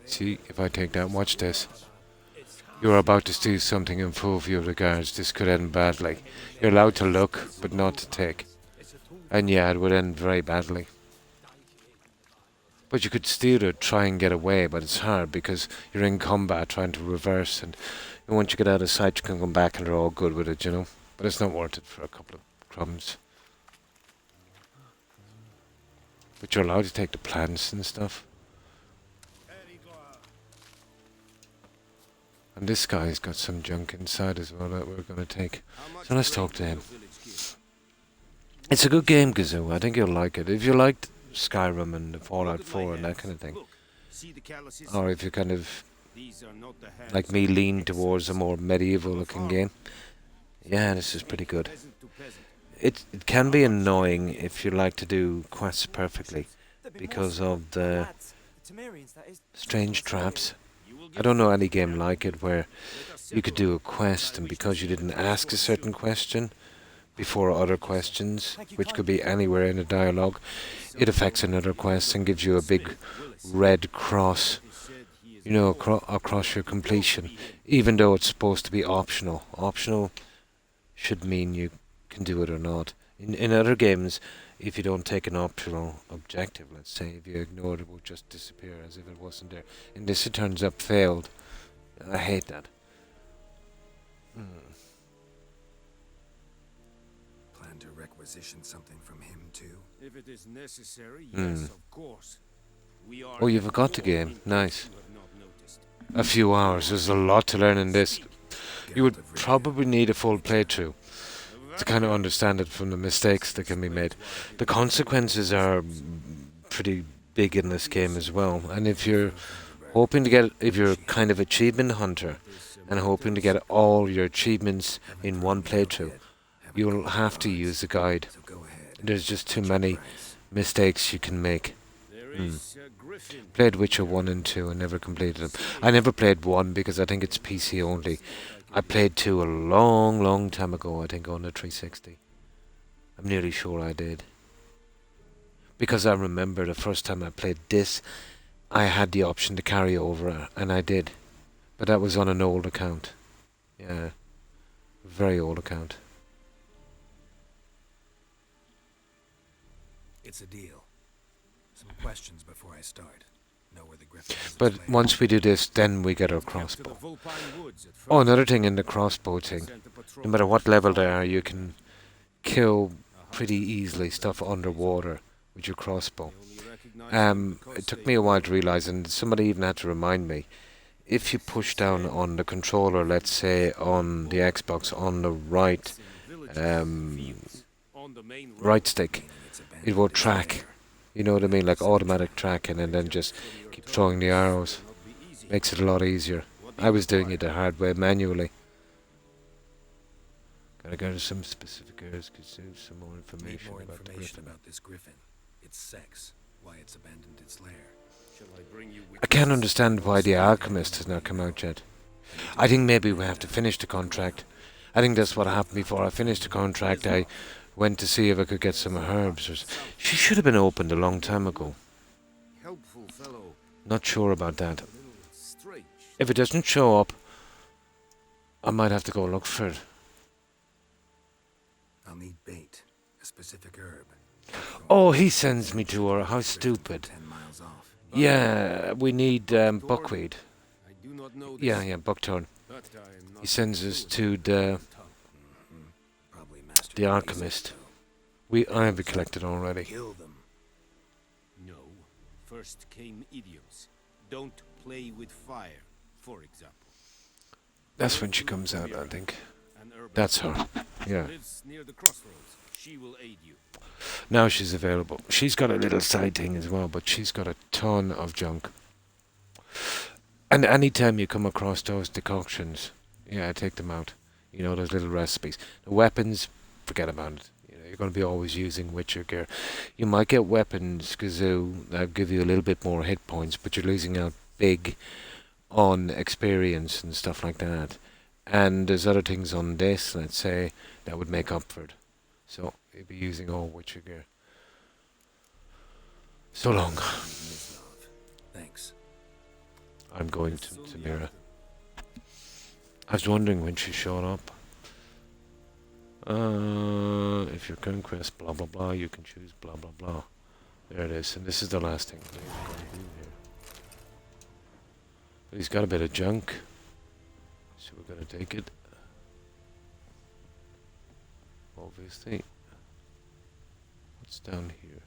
See, if I take that, watch this. You're about to steal something in full view of the guards. This could end badly. You're allowed to look, but not to take. And yeah, it would end very badly. But you could steal it, try and get away, but it's hard because you're in combat trying to reverse, and once you get out of sight you can come back and they're all good with it, you know. But it's not worth it for a couple of crumbs. But you're allowed to take the plants and stuff. And this guy's got some junk inside as well that we're going to take. So let's talk to him. It's a good game, Gazoo. I think you'll like it. If you liked Skyrim and Fallout 4 and that kind of thing, or if you kind of, like me, lean towards a more medieval looking game, yeah, this is pretty good. It can be annoying if you like to do quests perfectly because of the strange traps. I don't know any game like it where you could do a quest and because you didn't ask a certain question before other questions, which could be anywhere in a dialogue, it affects another quest and gives you a big red cross, you know, across your completion, even though it's supposed to be optional. Optional should mean you can do it or not. In other games, if you don't take an optional objective, let's say, if you ignore it, it will just disappear as if it wasn't there. In this, it turns up failed. I hate that. Plan to requisition something from him too? If it is necessary, yes, of course. Oh, you forgot the game. Nice. A few hours. There's a lot to learn in this. You would probably need a full playthrough to kind of understand it from the mistakes that can be made. The consequences are pretty big in this game as well. And if you're hoping to get, if you're kind of achievement hunter, and hoping to get all your achievements in one playthrough, you'll have to use the guide. So go ahead. There's just too What's your many price? mistakes you can make. There Hmm. is a griffin. Played Witcher 1 and 2 and never completed them. I never played 1 because I think it's PC only. I played 2 a long, long time ago, I think on the 360. I'm nearly sure I did. Because I remember the first time I played this, I had the option to carry over, and I did. But that was on an old account. Yeah. Very old account. It's a deal. Some questions before I start. Know where the griffin is. But once we do this, then we get our crossbow. Oh, another thing in the crossbow thing. No matter what level they are, you can kill pretty easily stuff underwater with your crossbow. It took me a while to realise, and somebody even had to remind me. If you push down on the controller, let's say on the Xbox, on the right right stick, it will track. You know what I mean? Like automatic tracking, and then just keep throwing the arrows. Makes it a lot easier. I was doing it the hard way, manually. Gotta go to some specific areas to see some more Need information more about the information griffin. about this griffin. Its sex. Why it's abandoned its lair. I can't understand why The Alchemist has not come out yet. I think maybe we have to finish the contract. I think that's what happened before I finished the contract. I went to see if I could get some herbs. She should have been opened a long time ago. Helpful fellow. Not sure about that. A little strange. If it doesn't show up, I might have to go look for it. I'll need bait. A specific herb. Oh, he sends me to her. How stupid. 10 miles off. Yeah, we need buckwheat. I do not know this, Yeah, buckthorn. but I am not He sends us fluent. to the Probably master. The Alchemist. I have it collected already. Kill them. No. First came idioms. Don't play with fire, for example. That's when she comes out, I think. An urban That's her. Yeah. lives near the crossroads. She will aid you. Now she's available. She's got a little side thing as well, but she's got a ton of junk. And anytime you come across those decoctions, yeah, take them out. You know, those little recipes. The weapons, forget about it. You know, you're going to be always using Witcher gear. You might get weapons, Kazoo, that give you a little bit more hit points, but you're losing out big on experience and stuff like that. And there's other things on this, let's say, that would make up for it. So, you'll be using all Witcher gear. So long. Thanks. I'm going to Tamira. I was wondering when she showed up. If your conquest, blah blah blah, you can choose blah blah blah. There it is, and this is the last thing we're going to do here. But he's got a bit of junk, so we're going to take it. Obviously. What's down here?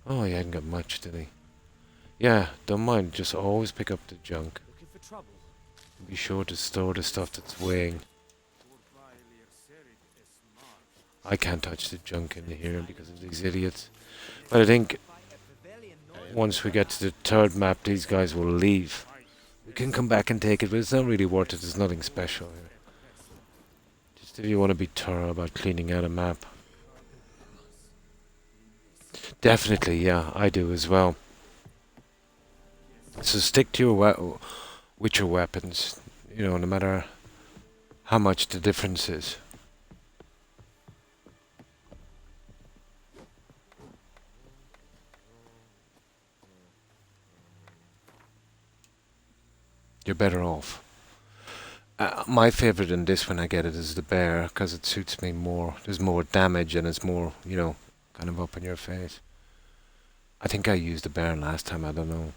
Oh, he hadn't got much, did he? Yeah, don't mind, just always pick up the junk. Looking for trouble? Be sure to store the stuff that's weighing. I can't touch the junk in here because of these idiots. But I think once we get to the third map, these guys will leave. We can come back and take it, but it's not really worth it. There's nothing special here. Just if you want to be thorough about cleaning out a map. Definitely, yeah, I do as well. So stick to your Witcher weapons, you know, no matter how much the difference is. You're better off. My favourite in this when I get it is the bear, because it suits me more. There's more damage and it's more, you know, kind of up in your face. I think I used the bear last time, I don't know.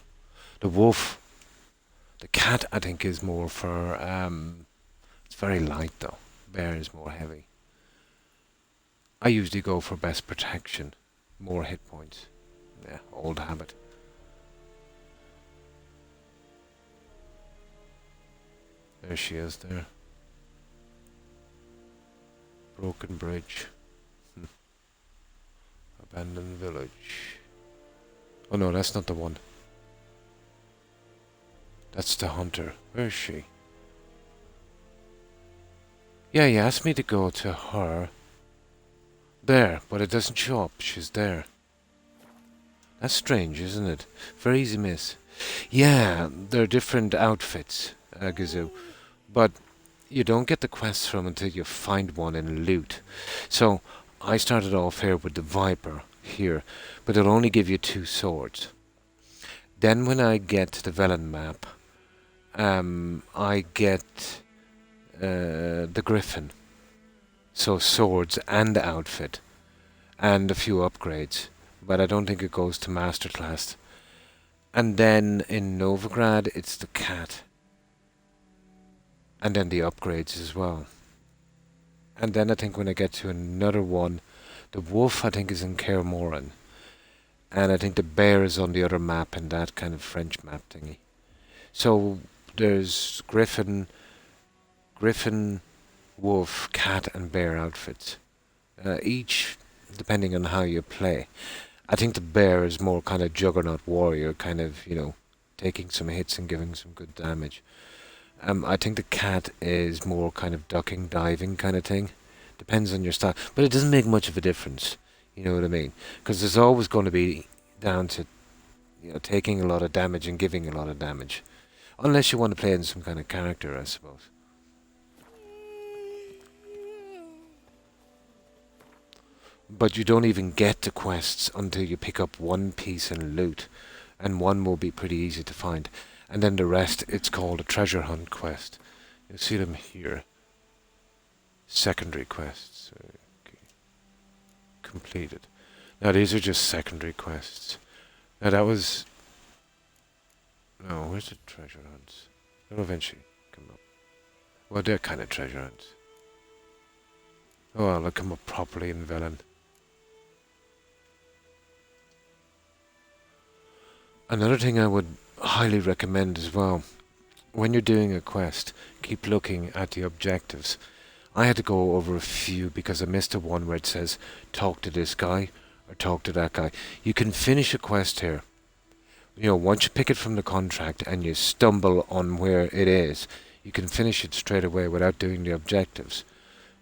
The wolf, the cat I think is more for, it's very light though. Bear is more heavy. I usually go for best protection, more hit points. Yeah, old habit. There she is there. Broken bridge. Abandoned village. Oh no, that's not the one. That's the hunter. Where is she? Yeah, he asked me to go to her. There, but it doesn't show up. She's there. That's strange, isn't it? Very easy miss. Yeah, they're different outfits, Gazoo. But you don't get the quests from until you find one in loot. So, I started off here with the Viper, here. But it'll only give you 2 swords. Then when I get to the Velen map, I get the Griffin. So swords and outfit. And a few upgrades. But I don't think it goes to Masterclass. And then in Novigrad, it's the cat. And then the upgrades as well. And then I think when I get to another one, the wolf I think is in Kaer Morhen. And I think the bear is on the other map in that kind of French map thingy. So there's Griffin, wolf, cat and bear outfits. Each depending on how you play. I think the bear is more kind of juggernaut warrior, kind of, you know, taking some hits and giving some good damage. I think the cat is more kind of ducking, diving kind of thing. Depends on your style. But it doesn't make much of a difference. You know what I mean? Because there's always going to be down to, you know, taking a lot of damage and giving a lot of damage. Unless you want to play in some kind of character, I suppose. But you don't even get the quests until you pick up one piece in loot. And one will be pretty easy to find. And then the rest, it's called a treasure hunt quest. You'll see them here. Secondary quests. Okay. Completed. Now these are just secondary quests. Now that was... No, where's the treasure hunts? They'll eventually come up. Well, they're kind of treasure hunts. Oh, well, they'll come up properly in Velen. Another thing I would highly recommend as well, when you're doing a quest, keep looking at the objectives. I had to go over a few because I missed the one where it says talk to this guy or talk to that guy. You can finish a quest here. You know, once you pick it from the contract and you stumble on where it is, you can finish it straight away without doing the objectives.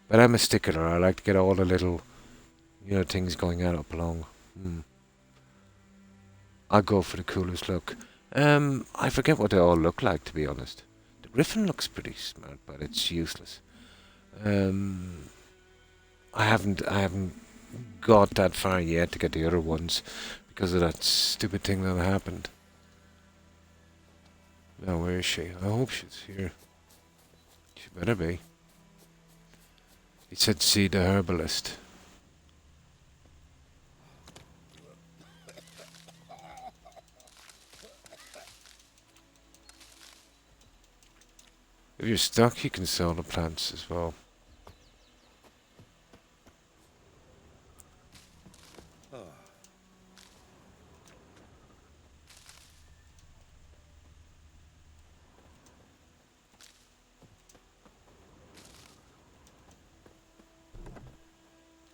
But I'm a stickler. I like to get all the little, you know, things going on up along. I'll go for the coolest look. I forget what they all look like, to be honest. The Griffin looks pretty smart, but it's useless. I haven't got that far yet to get the other ones because of that stupid thing that happened. Now, where is she? I hope she's here. She better be. He said see the herbalist. If you're stuck, you can sell the plants as well.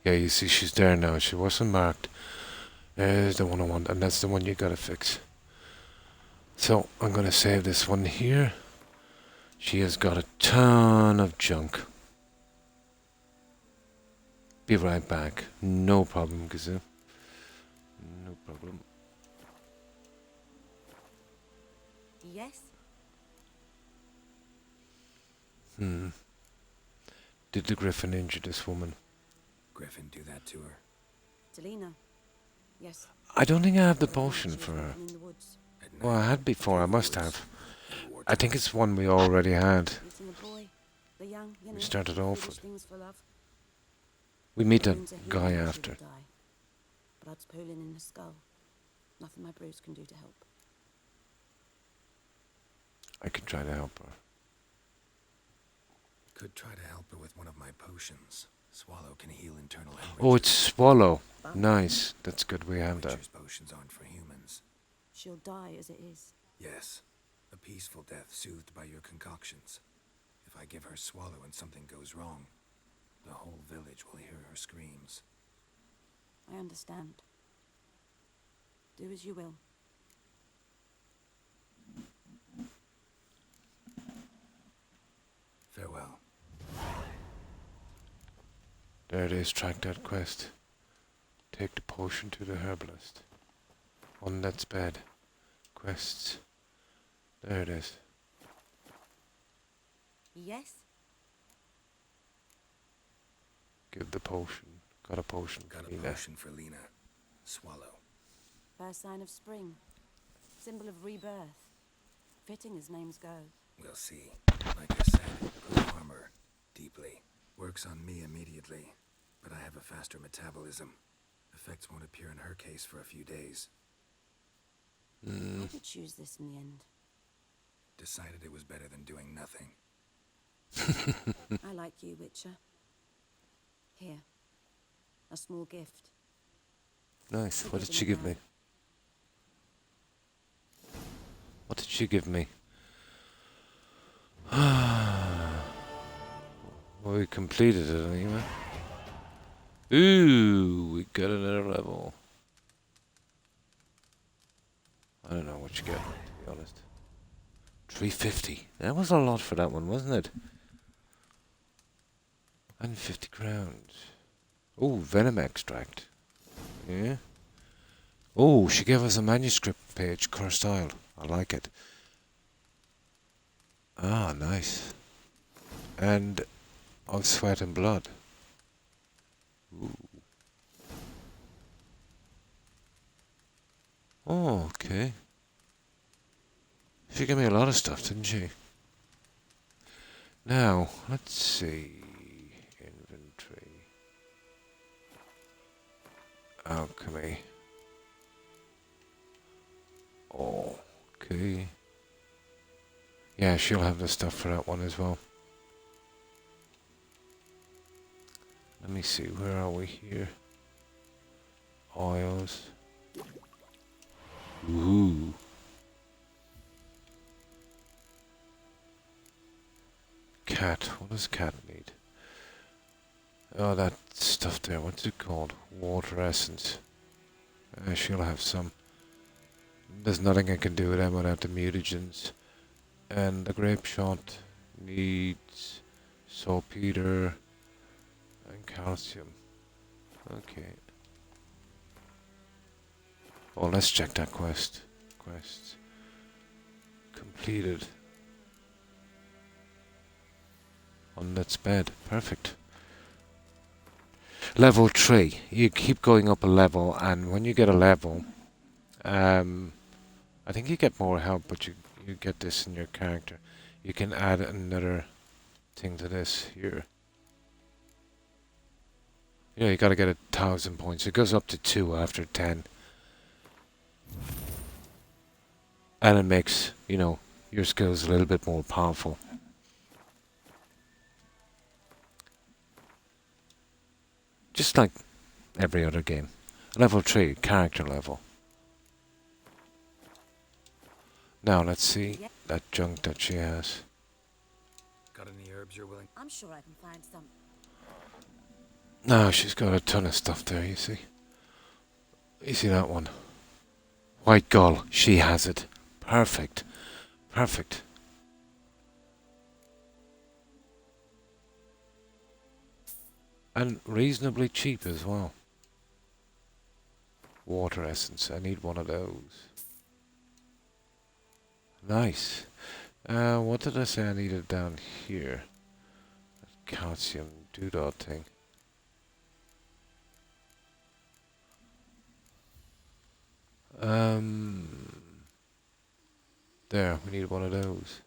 Yeah, you see she's there now. She wasn't marked. There's the one I want, and that's the one you gotta fix. So, I'm gonna save this one here. She has got a ton of junk. Be right back. No problem, Gazoo. No problem. Yes? Did the Griffin injure this woman? Griffin do that to her. Delina. Yes. I don't think I have the potion for her. In the woods. Well, I had before. I must have. I think it's one we already had. Meeting a boy. The young, you know, We started off foolish with. things for love. We meet that Wounds are healed guy and she after. will die. Blood's pooling in the skull. Nothing my bruise can do to help. I could try to help her. Could try to help her with one of my potions. Swallow can heal internal hemorrhage. Oh, it's Swallow. Nice. That's good we have that. Witcher's potions aren't for humans. She'll die as it is. Yes. A peaceful death soothed by your concoctions. If I give her Swallow and something goes wrong, the whole village will hear her screams. I understand. Do as you will. Farewell. There it is, track that quest. Take the potion to the herbalist. On that's bed. Quests. There it is. Yes? Give the potion. Got a potion Got for a Lena. potion for Lena. Swallow. First sign of spring. Symbol of rebirth. Fitting as names go. We'll see. Like I said, proof armor. Deeply. Works on me immediately. But I have a faster metabolism. Effects won't appear in her case for a few days. Why'd you choose this in the end? Decided it was better than doing nothing. I like you, Witcher. Here. A small gift. Nice. What did Forgive she me give now. me? What did she give me? Well, we completed it anyway. Ooh, we got another level. I don't know what you get, to be honest. 350. That was a lot for that one, wasn't it? And 50 crowns. Oh, venom extract. Yeah. Oh, she gave us a manuscript page, Cursed Isle. I like it. Ah, nice. And of sweat and blood. Ooh. Oh, okay. She gave me a lot of stuff, didn't she? Now, let's see. Inventory. Alchemy. Oh, okay. Yeah, she'll have the stuff for that one as well. Let me see, where are we here? Oils. Ooh. Cat. What does cat need? Oh, that stuff there. What's it called? Water essence. She'll have some. There's nothing I can do with them without the mutagens. And the grape shot needs saltpeter and calcium. Okay. Oh, let's check that quest. Quests. Completed. On its bed. Perfect. Level 3. You keep going up a level, and when you get a level, I think you get more help, but you get this in your character. You can add another thing to this here. You gotta get 1,000 points. It goes up to 2 after 10. And it makes, your skills a little bit more powerful. Just like every other game. Level 3, character level. Now let's see that junk that she has. Got any herbs you're willing? I'm sure I can find some. No, she's got a ton of stuff there, you see. You see that one? White Gull, she has it. Perfect. Perfect. And reasonably cheap as well. Water essence, I need one of those. Nice. What did I say I needed down here? That calcium doodad thing. There, we need one of those.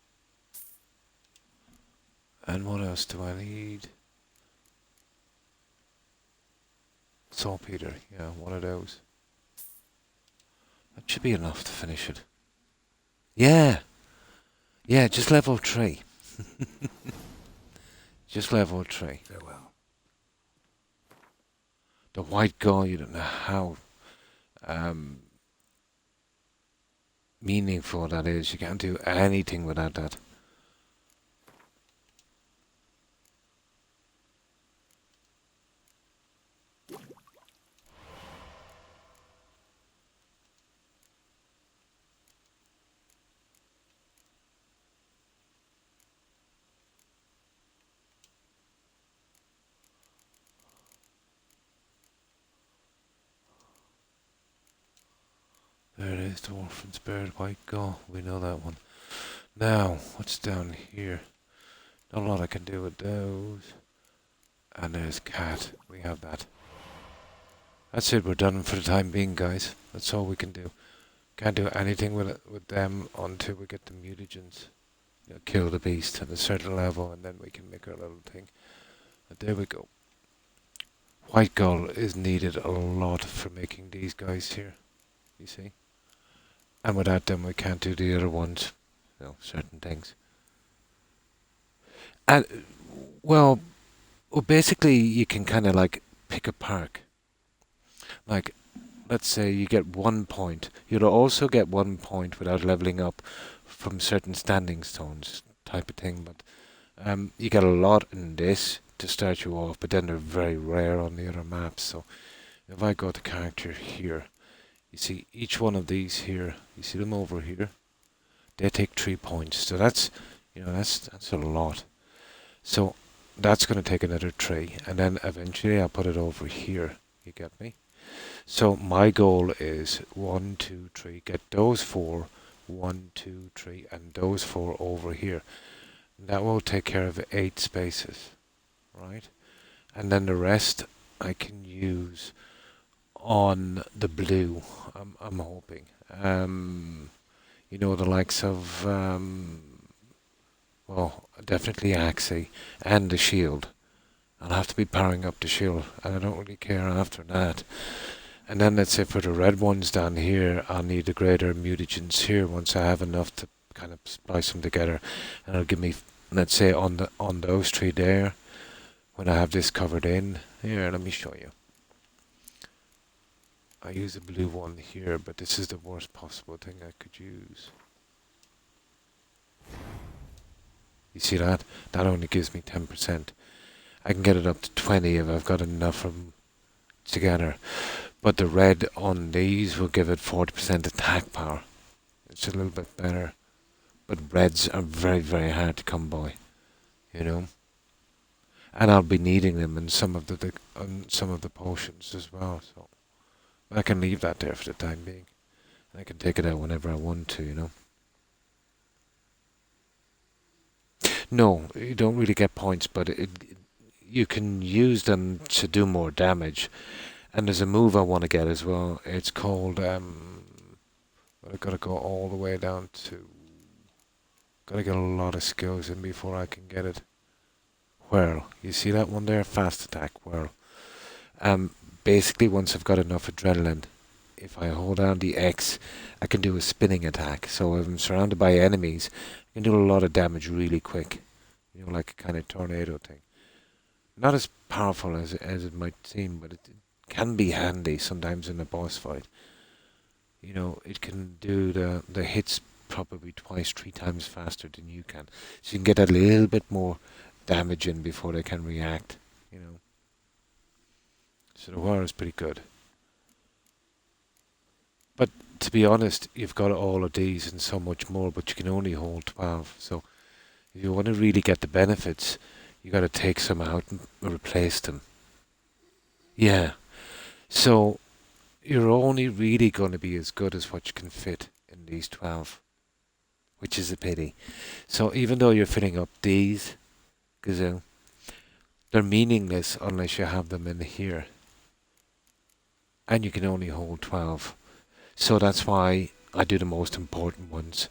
And what else do I need? Saltpeter, yeah, one of those. That should be enough to finish it. Yeah! Yeah, just level 3. Just level 3. Farewell. The White Gull, you don't know how meaningful that is. You can't do anything without that. There it is, the orphan's bird, white gull. We know that one. Now, what's down here? Not a lot I can do with those. And there's cat. We have that. That's it, we're done for the time being, guys. That's all we can do. Can't do anything with them until we get the mutagens. You know, kill the beast at a certain level, and then we can make our little thing. And there we go. White gull is needed a lot for making these guys here. You see? And without them, we can't do the other ones. You know, certain things. And, well, basically, you can kind of like pick a perk. Like, let's say you get 1 point. You'll also get 1 point without leveling up from certain standing stones type of thing. But you get a lot in this to start you off, but then they're very rare on the other maps. So if I go to character here, you see each one of these here, you see them over here, they take 3 points. So that's, you know, that's a lot. So that's going to take another 3, and then eventually I'll put it over here. You get me? So my goal is 1, 2, 3. Get those 4, 1, 2, 3, and those 4 over here. That will take care of 8 spaces, right? And then the rest I can use on the blue. I'm hoping. You know, the likes of well, definitely Axie and the shield. I'll have to be powering up the shield, and I don't really care after that. And then let's say for the red ones down here, I'll need the greater mutagens here once I have enough to kind of splice them together. And it'll give me, let's say on those 3 there, when I have this covered in. Here, let me show you. I use a blue one here, but this is the worst possible thing I could use. You see that? That only gives me 10%. I can get it up to 20 if I've got enough of them together. But the red on these will give it 40% attack power. It's a little bit better. But reds are very, very hard to come by. You know? And I'll be needing them in some of the potions as well. So I can leave that there for the time being. And I can take it out whenever I want to, you know? No, you don't really get points, but you can use them to do more damage. And there's a move I want to get as well. It's called, I've got to go all the way down to, got to get a lot of skills in before I can get it. Whirl. You see that one there? Fast attack, whirl. Basically, once I've got enough adrenaline, if I hold down the X, I can do a spinning attack. So if I'm surrounded by enemies, I can do a lot of damage really quick. You know, like a kind of tornado thing. Not as powerful as it might seem, but it can be handy sometimes in a boss fight. You know, it can do the hits probably 2, 3 times faster than you can. So you can get a little bit more damage in before they can react, you know. So the war is pretty good. But to be honest, you've got all of these and so much more, but you can only hold 12. So if you want to really get the benefits, you got to take some out and replace them. Yeah. So you're only really going to be as good as what you can fit in these 12, which is a pity. So even though you're filling up these, Gazoo, they're meaningless unless you have them in here. And you can only hold 12. So that's why I do the most important ones.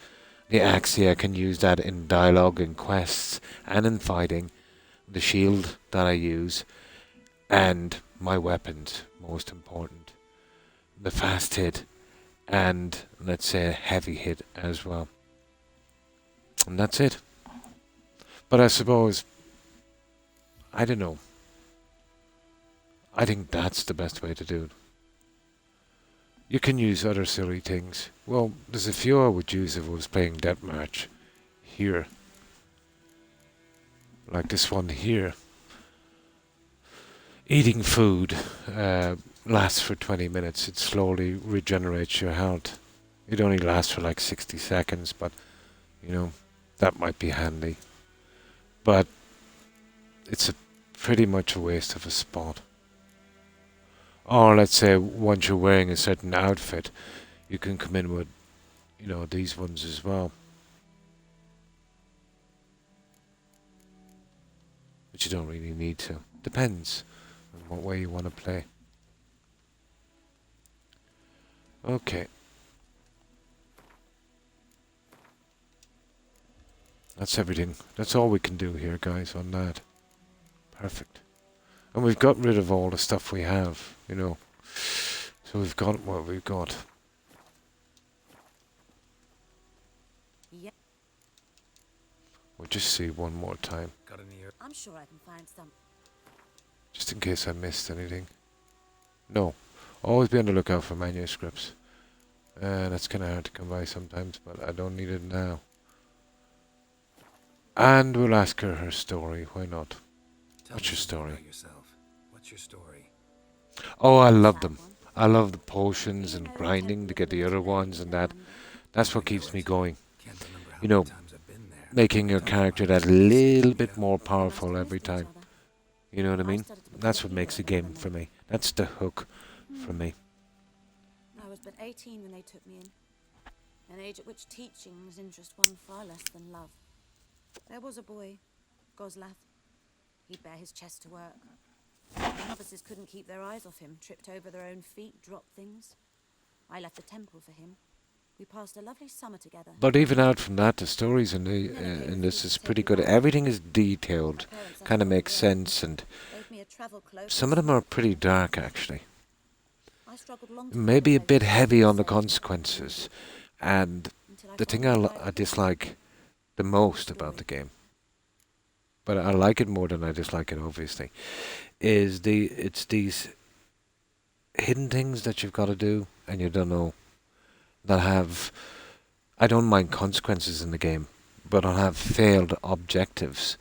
The Axia, I can use that in dialogue, in quests, and in fighting. The shield that I use, and my weapons, most important. The fast hit, and let's say a heavy hit as well. And that's it. But I suppose, I don't know. I think that's the best way to do it. You can use other silly things. Well, there's a few I would use if I was playing Deathmatch here. Like this one here. Eating food lasts for 20 minutes. It slowly regenerates your health. It only lasts for like 60 seconds, but, you know, that might be handy. But it's pretty much a waste of a spot. Or let's say once you're wearing a certain outfit, you can come in with, you know, these ones as well. But you don't really need to. Depends on what way you want to play. Okay. That's everything. That's all we can do here, guys, on that. Perfect. And we've got rid of all the stuff we have, you know. So we've got what we've got. Yeah, We'll just see one more time, Got any ear? I'm sure I can find some. just in case I missed anything. No. Always be on the lookout for manuscripts. That's kind of hard to come by sometimes, but I don't need it now. And we'll ask her story. Why not? Tell What's me your something story? about yourself. What's your story? Oh, I love That them. one. I love the potions You and know, grinding to get the other ones and that. That's what keeps me going. Can't remember how You know, many times I've been there. making your Don't character mind that me little asking bit you. more We must powerful have every missed each time. other. You know what I I mean? started to become That's a what hero makes the again game then. for me. That's the hook for me. I was but 18 when they took me in. An age at which teaching's interest one far less than love. There was a boy, Goslath. He'd bear his chest to work. The novices couldn't keep their eyes off him, tripped over their own feet, dropped things. I left the temple for him. We passed a lovely summer together. But even out from that, the stories in this is pretty good. Everything is detailed, kind of makes sense, and Gave me a travel cloak some and of them are some pretty clothes. dark, actually. I struggled long to Maybe a find bit places heavy on the safe consequences. And until I the found thing the right I one. dislike the most about the game, but I like it more than I dislike it, obviously, is it's these hidden things that you've got to do and you don't know that have. I don't mind consequences in the game, but I'll have failed objectives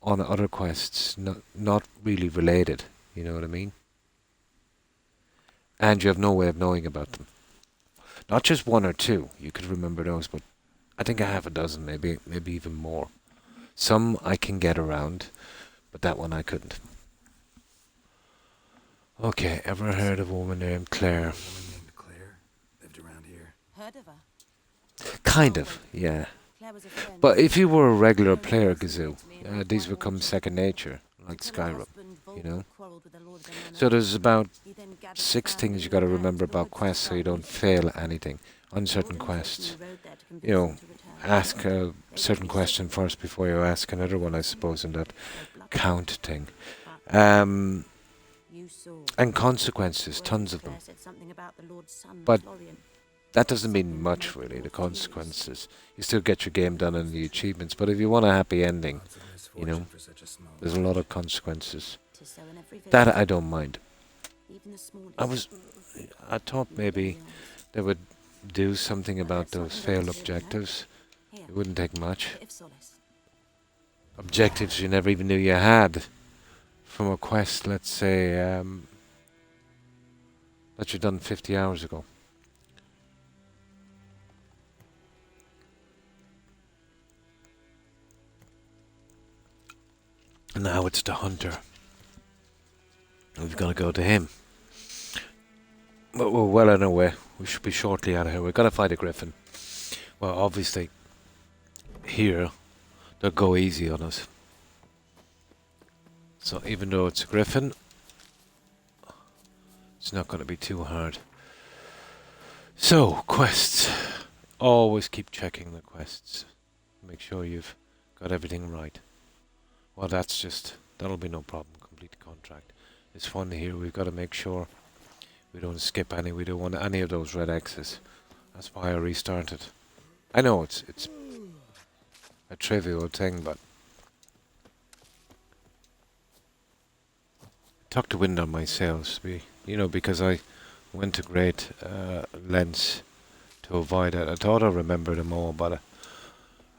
on other quests, not really related. You know what I mean? And you have no way of knowing about them. Not just one or two. You could remember those, but I think I have a dozen, maybe even more. Some I can get around, but that one I couldn't. Okay, ever heard of a woman named Claire? A woman named Claire lived around here. Heard of her? Kind of, yeah. Claire was a friend. But if you were a regular Only player, person Gazoo, who to me in half these my become orchard. second nature, like Until her Skyrim, husband, you know? Volker, quarrelled with the Lord of the Manor. So there's about He then gathered the 6 family things you got to and ran remember to the about woods to quests so you start don't music. fail anything on The certain organization quests. who rode there to convince You know, him to return. ask a certain question first before you ask another one, I suppose, in that They bluffed, count thing. but you saw. And consequences, tons of them. Claire said something about the Lord's son, But Florian. that doesn't mean much, really, the consequences. You still get your game done and the achievements, but if you want a happy ending, Lots of you know, misfortune for such a small there's a lot of consequences. 'Tis so in every That village, I don't mind. even the smallest. I thought maybe they would do something Well, about that's those something failed that you do, no? objectives. Here, It wouldn't take much. bit of solace. Objectives you never even knew you had from a quest, let's say, that you've done 50 hours ago. Now it's the hunter. We've got to go to him. But we're well on our way. We should be shortly out of here. We've got to fight a griffin. Well, obviously, here, they'll go easy on us. So even though it's a griffin, it's not going to be too hard. So, quests. Always keep checking the quests. Make sure you've got everything right. Well, that'll be no problem. Complete the contract. It's fun here. We've got to make sure we don't skip any. We don't want any of those red X's. That's why I restarted. I know it's a trivial thing, but it took the wind on my sails. Because I went to great lengths to avoid it. I thought I remembered them all, but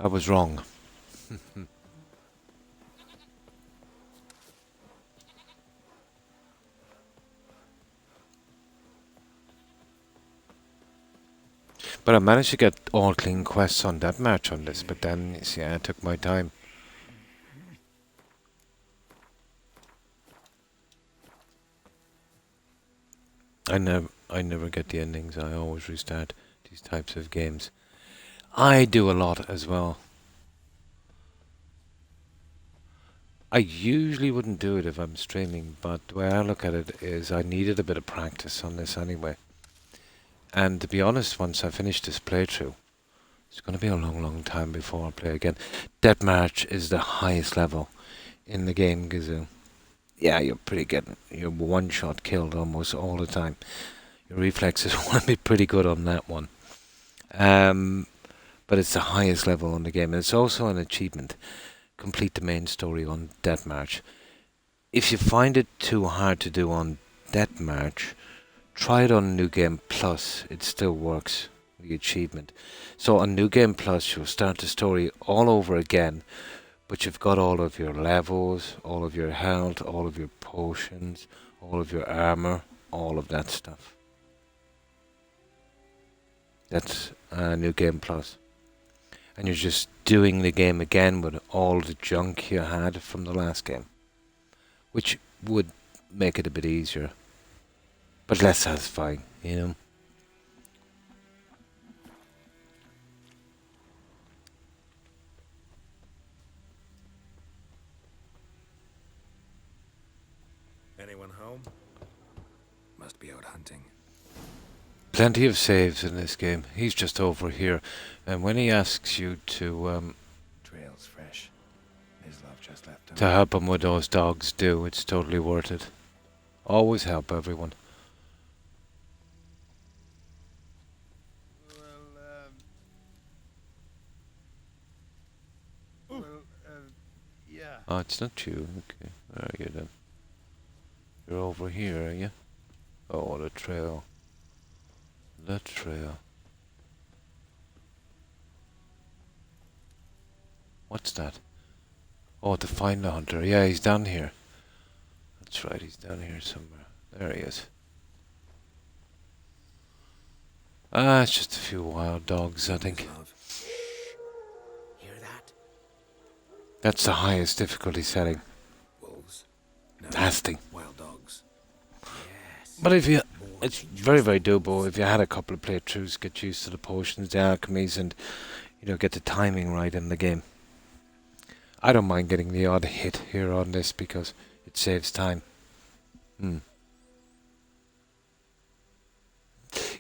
I was wrong. But I managed to get all clean quests on that match on this, but then, you see, I took my time. I never get the endings. I always restart these types of games. I do a lot as well. I usually wouldn't do it if I'm streaming, but the way I look at it is I needed a bit of practice on this anyway. And to be honest, once I finish this playthrough, it's going to be a long, long time before I play again. Deathmatch is the highest level in the game, Gazoo. Yeah, you're one shot killed almost all the time. Your reflexes want to be pretty good on that one. But it's the highest level in the game. And it's also an achievement. Complete the main story on Deathmatch. If you find it too hard to do on Deathmatch, try it on New Game Plus. It still works, the achievement. So on New Game Plus, you'll start the story all over again, but you've got all of your levels, all of your health, all of your potions, all of your armor, all of that stuff. That's New Game Plus. And you're just doing the game again with all the junk you had from the last game, which would make it a bit easier, but less satisfying, you know. Anyone home? Must be out hunting. Plenty of saves in this game. He's just over here, and when he asks you to Trail's fresh. His love just left him. to help him with those dogs, it's totally worth it. Always help everyone. Yeah. Oh, it's not you. Okay, where are you then? You're over here, are you? Oh, the trail. The trail. What's that? Oh, to find the hunter. Yeah, he's down here. That's right, he's down here somewhere. There he is. Ah, it's just a few wild dogs, I think. Hear that? That's the highest difficulty setting. Wolves. No. Nasty. Wild dogs. Yes. But if you... It's very, very doable. If you had a couple of playthroughs, get used to the potions, the alchemies, and, you know, get the timing right in the game. I don't mind getting the odd hit here on this because it saves time.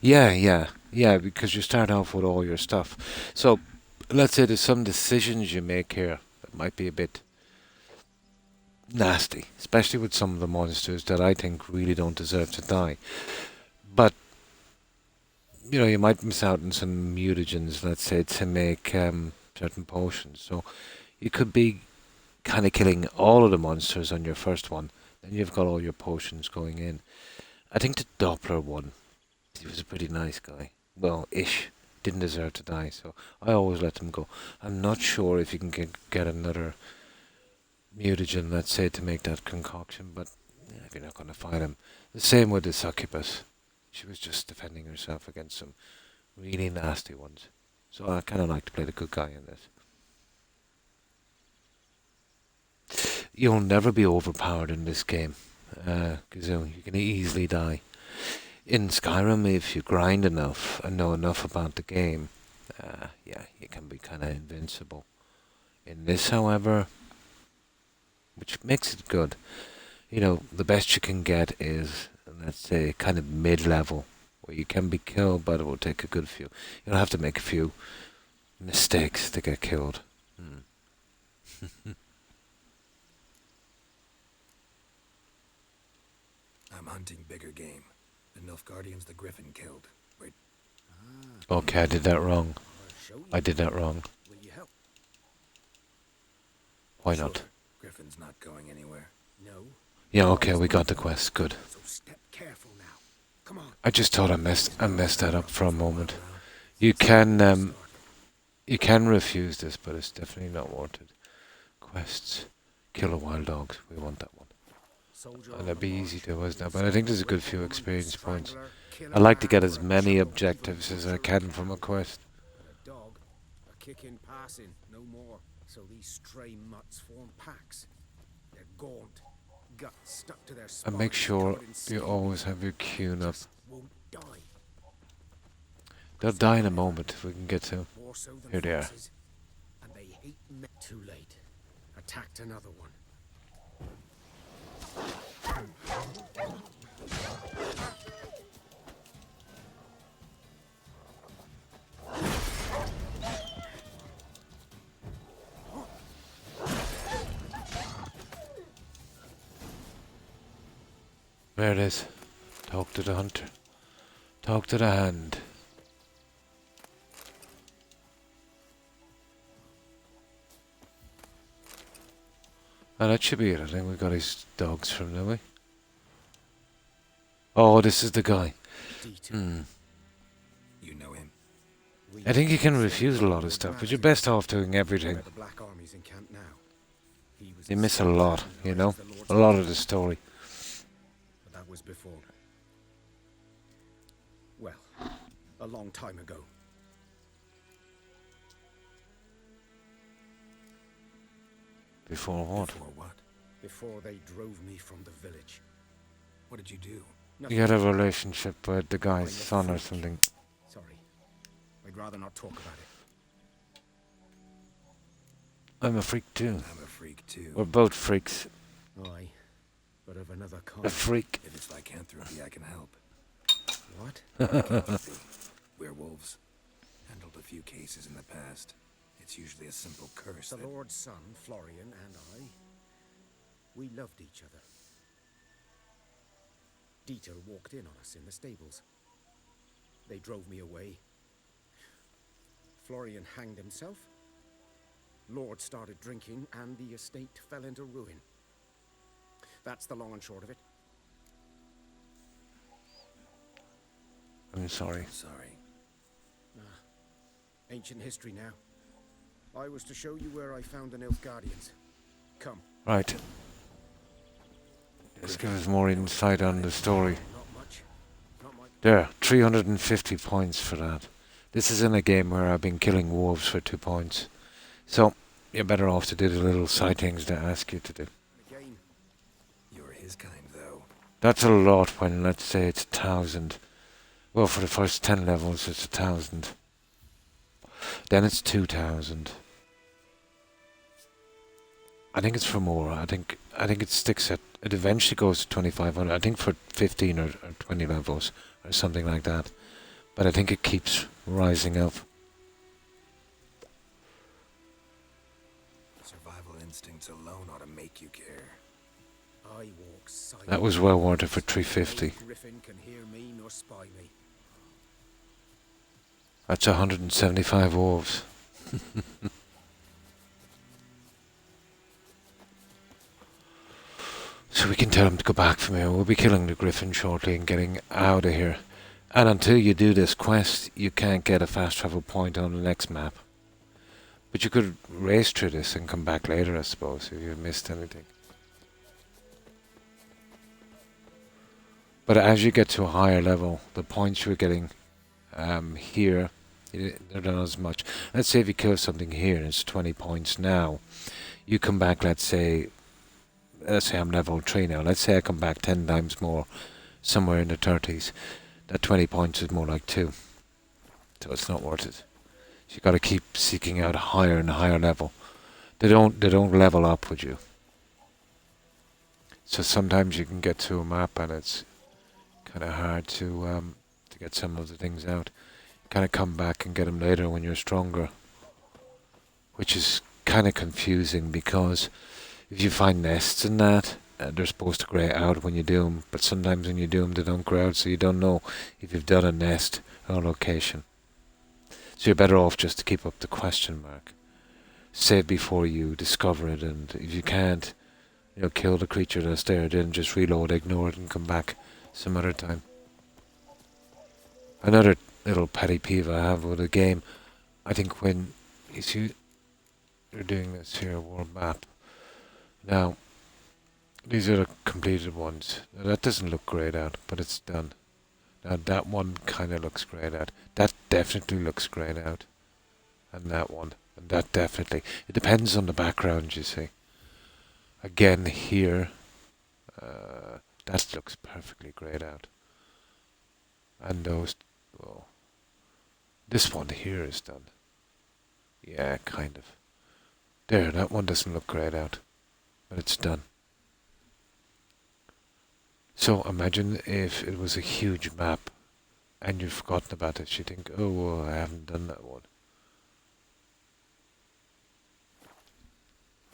Yeah, because you start off with all your stuff. So, let's say there's some decisions you make here that might be a bit nasty, especially with some of the monsters that I think really don't deserve to die. But, you know, you might miss out on some mutagens, let's say, to make certain potions. So, you could be kind of killing all of the monsters on your first one, then you've got all your potions going in. I think the Doppler one, he was a pretty nice guy. Well, ish. Didn't deserve to die, so I always let him go. I'm not sure if you can get another mutagen, let's say, to make that concoction, but yeah, if you're not going to fight him. The same with the succubus. She was just defending herself against some really nasty ones. So I kind of like to play the good guy in this. You'll never be overpowered in this game, because you can easily die. In Skyrim, if you grind enough and know enough about the game, yeah, you can be kind of invincible. In this, however, which makes it good, you know, the best you can get is, let's say, kind of mid-level, where you can be killed, but it will take a good few. You'll have to make a few mistakes to get killed. I'm hunting bigger game. The Nilfgaardians the Griffin killed. Wait. Okay, I did that wrong. I did that wrong. Will you help? Why not? Sure. Griffin's not going anywhere. No. Yeah, okay, we got the quest. Good. So step careful now. Come on. I just thought I messed that up for a moment. You can refuse this, but it's definitely not worth it. Quests. Kill the wild dogs. We want that one. And that'd be easy to, wasn't it? But I think there's a good few experience points. I like to get as many objectives as I can from a quest. A dog, a kick in passing, no more. So these stray mutts form packs. They're gaunt, guts stuck to their spines. And make sure you always have your queue up. won't die. They'll die in a moment if we can get to them. More so than Here they are. foxes. And they hate me. Too late. Attacked another one. There it is. Talk to the hunter. Talk to the hand. And that should be it. I think we got his dogs from, didn't we? Oh, this is the guy. Hmm. You know him. I think you can refuse a lot of stuff, but you're best off doing everything. The Black Army's in camp now. He was You miss a lot, you know? A lot of the story. But that was before. Well, a long time ago. Before what? Before what? Before they drove me from the village. What did you do? You had a relationship with the guy's son or something. Sorry. I'd rather not talk about it. I'm a freak too. I'm a freak too. We're both freaks. Aye, but of another kind. A freak. If it's lycanthropy, I can help. What? Werewolves. Handled a few cases in the past. It's usually a simple curse. The Lord's son, Florian, and I, we loved each other. Dieter walked in on us in the stables. They drove me away. Florian hanged himself. Lord started drinking, and the estate fell into ruin. That's the long and short of it. I'm sorry. Sorry. Ancient history now. I was to show you where I found the Nilfgaardians. Come. Right. Let's give us more insight on the story. Not much. Not much. There, 350 points for that. This is in a game where I've been killing wolves for 2 points. So, you're better off to do the little side things they ask you to do. Again. You're his kind, though. That's a lot when, let's say, it's 1,000. Well, for the first 10 levels, it's 1,000. Then it's 2,000. I think it's for more. I think it sticks at... It eventually goes to 2,500. I think for 15 or 20 levels or something like that. But I think it keeps rising up. Survival instincts alone ought to make you care. I walk silently. That was well worth it for 350. No griffin can hear me nor spy me. That's 175 wolves. So we can tell him to go back from here. We'll be killing the griffin shortly and getting out of here. And until you do this quest, you can't get a fast travel point on the next map. But you could race through this and come back later, I suppose, if you've missed anything. But as you get to a higher level, the points you're getting here, they're not as much. Let's say if you kill something here and it's 20 points now, you come back, let's say I'm level 3 now. Let's say I come back 10 times more, somewhere in the 30s. That 20 points is more like 2. So it's not worth it. So you got to keep seeking out a higher and higher level. They don't level up with you. So sometimes you can get to a map and it's kind of hard to get some of the things out. You kind of come back and get them later when you're stronger, which is kind of confusing because if you find nests in that, they're supposed to grey out when you do them, but sometimes when you do them they don't grey out, so you don't know if you've done a nest or location. So you're better off just to keep up the question mark. Save before you discover it, and if you can't, kill the creature that's there, then just reload, ignore it, and come back some other time. Another little petty peeve I have with the game, I think when you see they're doing this here, world map. Now, these are the completed ones. Now, that doesn't look grayed out, but it's done. Now that one kind of looks grayed out. That definitely looks grayed out. And that one. And that definitely. It depends on the background, you see. Again, here, that looks perfectly grayed out. And those, well, this one here is done. Yeah, kind of. There, that one doesn't look great out, but it's done. So imagine if it was a huge map and you've forgotten about it. You think, oh, well, I haven't done that one.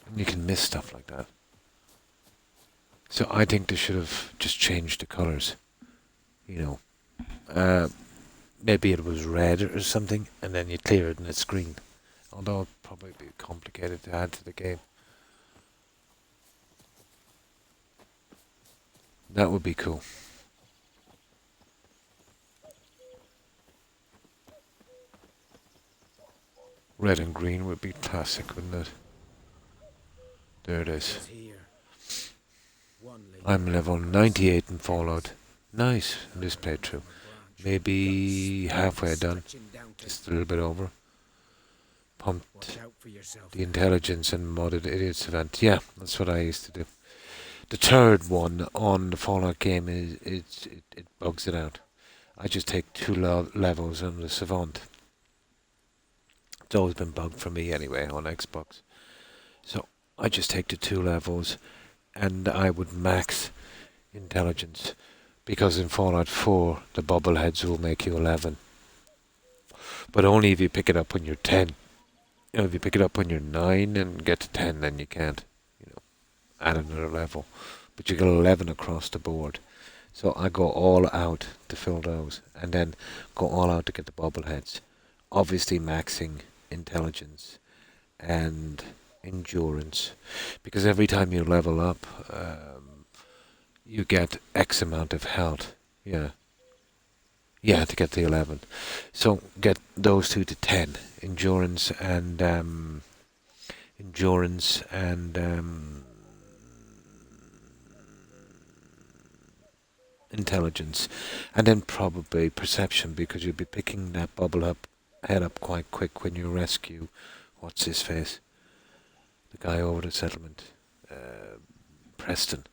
And you can miss stuff like that. So I think they should have just changed the colours. You know, maybe it was red or something, and then you clear it and it's green. Although it'd probably be complicated to add to the game. That would be cool. Red and green would be classic, wouldn't it? There it is. I'm level 98 in Fallout. Nice, in this playthrough. Maybe halfway done. Just a little bit over. Pumped the intelligence and modded idiots event. Yeah, that's what I used to do. The third one on the Fallout game it bugs it out. I just take 2 levels on the Savant. It's always been bugged for me anyway on Xbox. So I just take the 2 levels and I would max intelligence. Because in Fallout 4 the bobbleheads will make you 11. But only if you pick it up when you're 10. You know, if you pick it up when you're 9 and get to 10, then you can't, add another level. But you get 11 across the board. So I go all out to fill those, and then go all out to get the bobbleheads. Obviously maxing intelligence and endurance, because every time you level up, you get X amount of health. Yeah, to get the 11. So get those 2 to 10. Endurance and intelligence, and then probably perception, because you'll be picking that head up quite quick when you rescue what's his face, the guy over the settlement, Preston.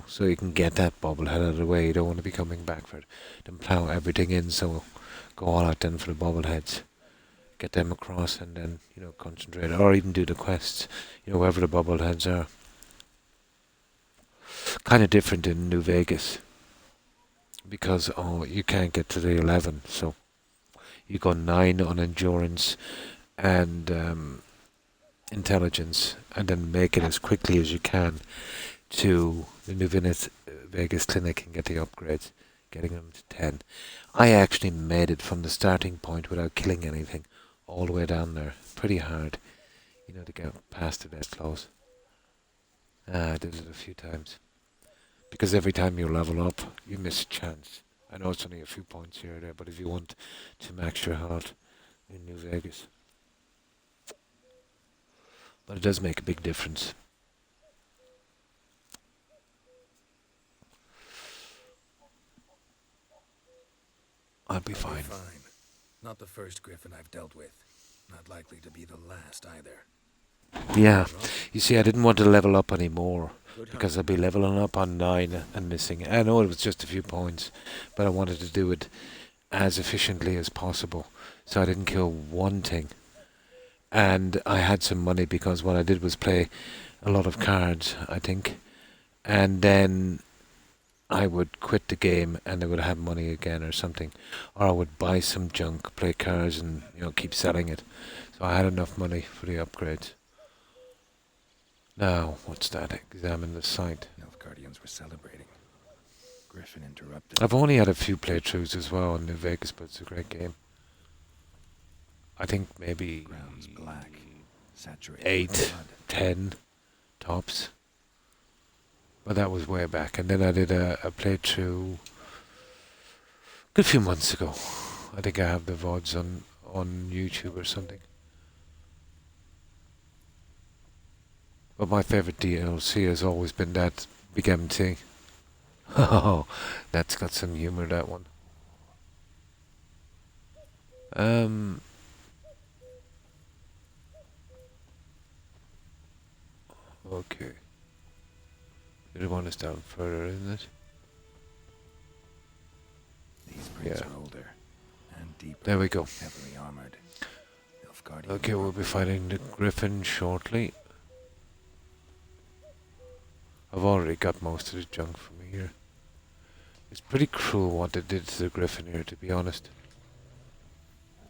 So you can get that bobblehead out of the way. You don't want to be coming back for it. Then plow everything in, so go all out then for the bobbleheads. Get them across and then, concentrate. Or even do the quests, wherever the bobbleheads are. Kind of different in New Vegas. Because, you can't get to the 11, so you go 9 on endurance and intelligence, and then make it as quickly as you can to the New Vegas clinic and get the upgrades, getting them to 10. I actually made it from the starting point without killing anything, all the way down there. Pretty hard, to get past the death close. I did it a few times. Because every time you level up, you miss a chance. I know it's only a few points here or there, but if you want to max your health in New Vegas. But it does make a big difference. I'll be fine. Not the first Griffin I've dealt with. Not likely to be the last either. Yeah. You see, I didn't want to level up anymore, because I'd be leveling up on 9 and missing. I know it was just a few points, but I wanted to do it as efficiently as possible, so I didn't kill one thing. And I had some money, because what I did was play a lot of cards, I think, and then I would quit the game and I would have money again or something. Or I would buy some junk, play cards and, keep selling it. So I had enough money for the upgrades. Now, what's that? Examine the site. Nilfgaardians were celebrating. Griffin interrupted. I've only had a few playthroughs as well in New Vegas, but it's a great game. I think maybe Ground's black, saturated 8, 10 tops. But that was way back. And then I did a playthrough a good few months ago. I think I have the VODs on YouTube or something. But my favourite DLC has always been that Big MT. Oh, that's got some humour, that one. Okay. The other one is down further, isn't it? These prints Yeah. are older and deeper. There we go. Heavily armored. Nilfgaardian Okay, we'll be property. fighting the Griffin shortly. I've already got most of the junk from here. It's pretty cruel what they did to the Griffin here, to be honest.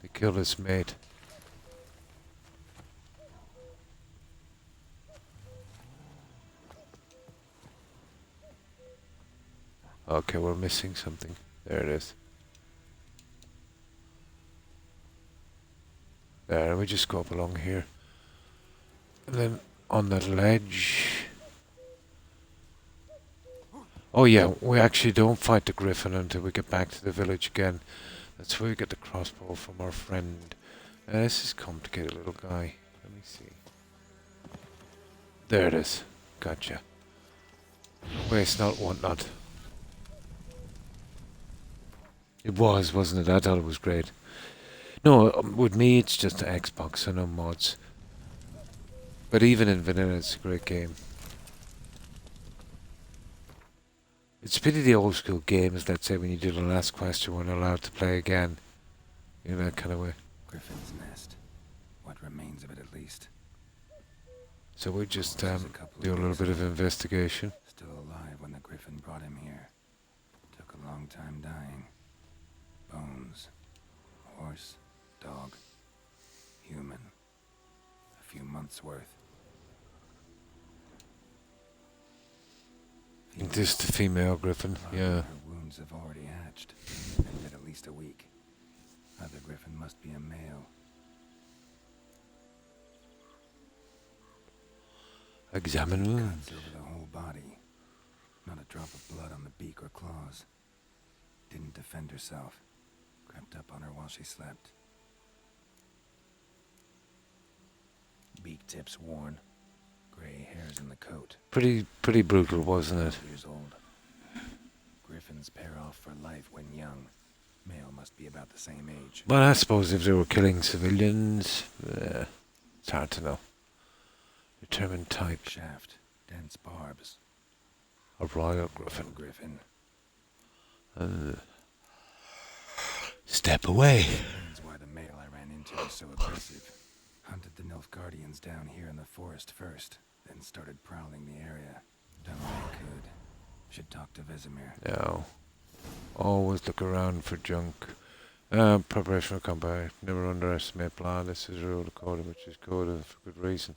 They killed his mate. Okay, we're missing something. There it is. There, we just go up along here. And then on that ledge... Oh yeah, we actually don't fight the Griffin until we get back to the village again. That's where we get the crossbow from our friend. This is complicated little guy. Let me see. There it is. Gotcha. Waste not, want not. It was, wasn't it? I thought it was great. No, with me it's just the Xbox, so no mods. But even in vanilla, it's a great game. It's a pity the old school games, let's say when you do the last quest, you weren't allowed to play again. In that kind of way. Griffin's nest. What remains of it, at least. So we just Horse is a couple do a of little days bit of old. investigation. Still alive when the Griffin brought him here. Took a long time dying. Bones. Horse. Dog. Human. A few months worth. This the female Griffin, yeah. Her wounds have already hatched. Been dead at least a week. Other Griffin must be a male. Examine wounds. Cuts over the whole body. Not a drop of blood on the beak or claws. Didn't defend herself. Crept up on her while she slept. Beak tips worn. Gray hairs in the coat. Pretty brutal, wasn't it? 12 years old. Griffins pair off for life when young. Male must be about the same age. Well, I suppose if they were killing civilians, it's hard to know. Determined type. Shaft. Dense barbs. A royal Griffin. Griffin. Step away. That's why the male I ran into was so aggressive. Hunted the Nilfgaardians down here in the forest first, then started prowling the area. Done what I could. Should talk to Vesemir. No. Always look around for junk. Preparation for combat. Never underestimate plan. This is a rule of code which is good and for good reason.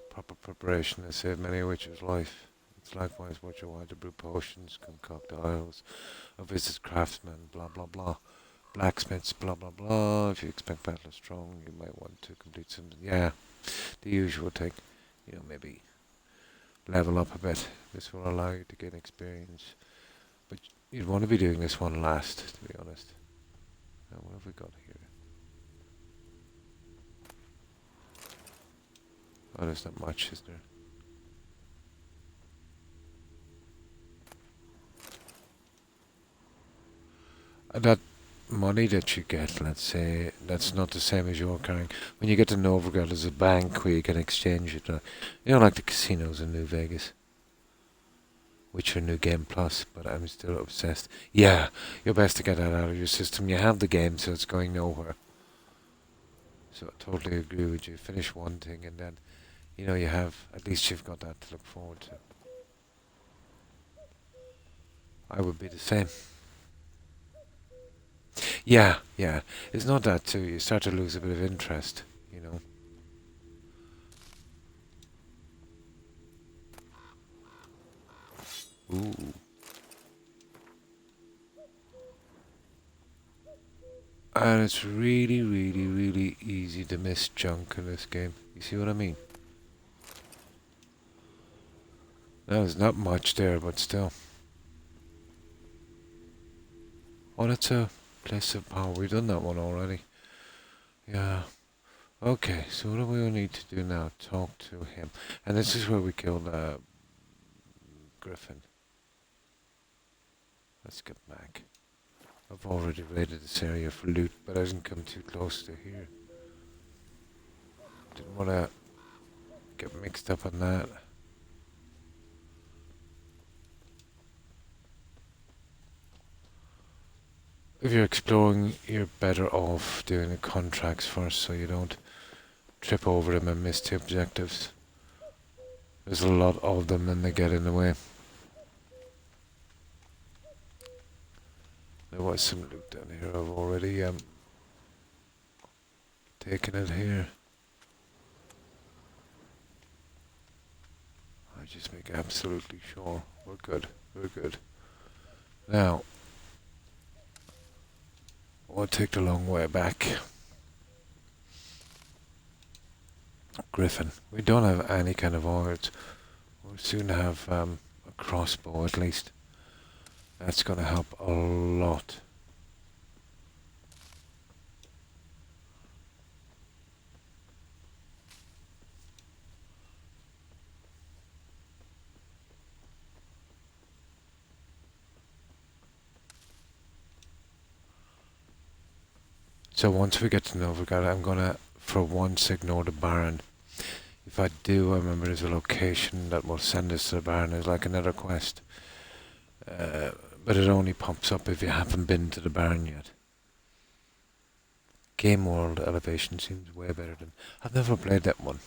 Proper preparation has saved many a witcher's life. It's likewise what you want to brew potions, concoct oils, or visit craftsmen, blah blah blah. Blacksmiths, blah blah blah. If you expect battle strong, you might want to complete something. Yeah, the usual thing. You know, maybe level up a bit. This will allow you to gain experience. But you'd want to be doing this one last, to be honest. Now, what have we got here? Oh, there's not much, is there? That money that you get, let's say, that's not the same as you're carrying. When you get to Novigrad, there's a bank where you can exchange it. You know, like the casinos in New Vegas. Which are New Game Plus, but I'm still obsessed. Yeah, you're best to get that out of your system. You have the game, so it's going nowhere. So I totally agree with you. Finish one thing and then, you know, you have, at least you've got that to look forward to. I would be the same. Yeah. It's not that too. You start to lose a bit of interest, you know. Ooh. And it's really, really, really easy to miss junk in this game. You see what I mean? There's not much there, but still. Oh, that's a place of power. We've done that one already. Yeah. Okay, so what do we need to do now? Talk to him. And this is where we killed Griffin. Let's get back. I've already raided this area for loot, but I didn't come too close to here. Didn't want to get mixed up on that. if you're exploring, you're better off doing the contracts first so you don't trip over them and miss the objectives. There's a lot of them and they get in the way. There was some loot down here. I've already taken it here. I just make absolutely sure we're good. We're good. Now, we'll take the long way back. Griffin. We don't have any kind of ores. We'll soon have a crossbow at least. That's going to help a lot. So once we get to Novigrad, I'm going to, for once, ignore the Baron. If I do, I remember there's a location that will send us to the Baron. It's like another quest. But it only pops up if you haven't been to the Baron yet. Game World Elevation seems way better than... I've never played that one.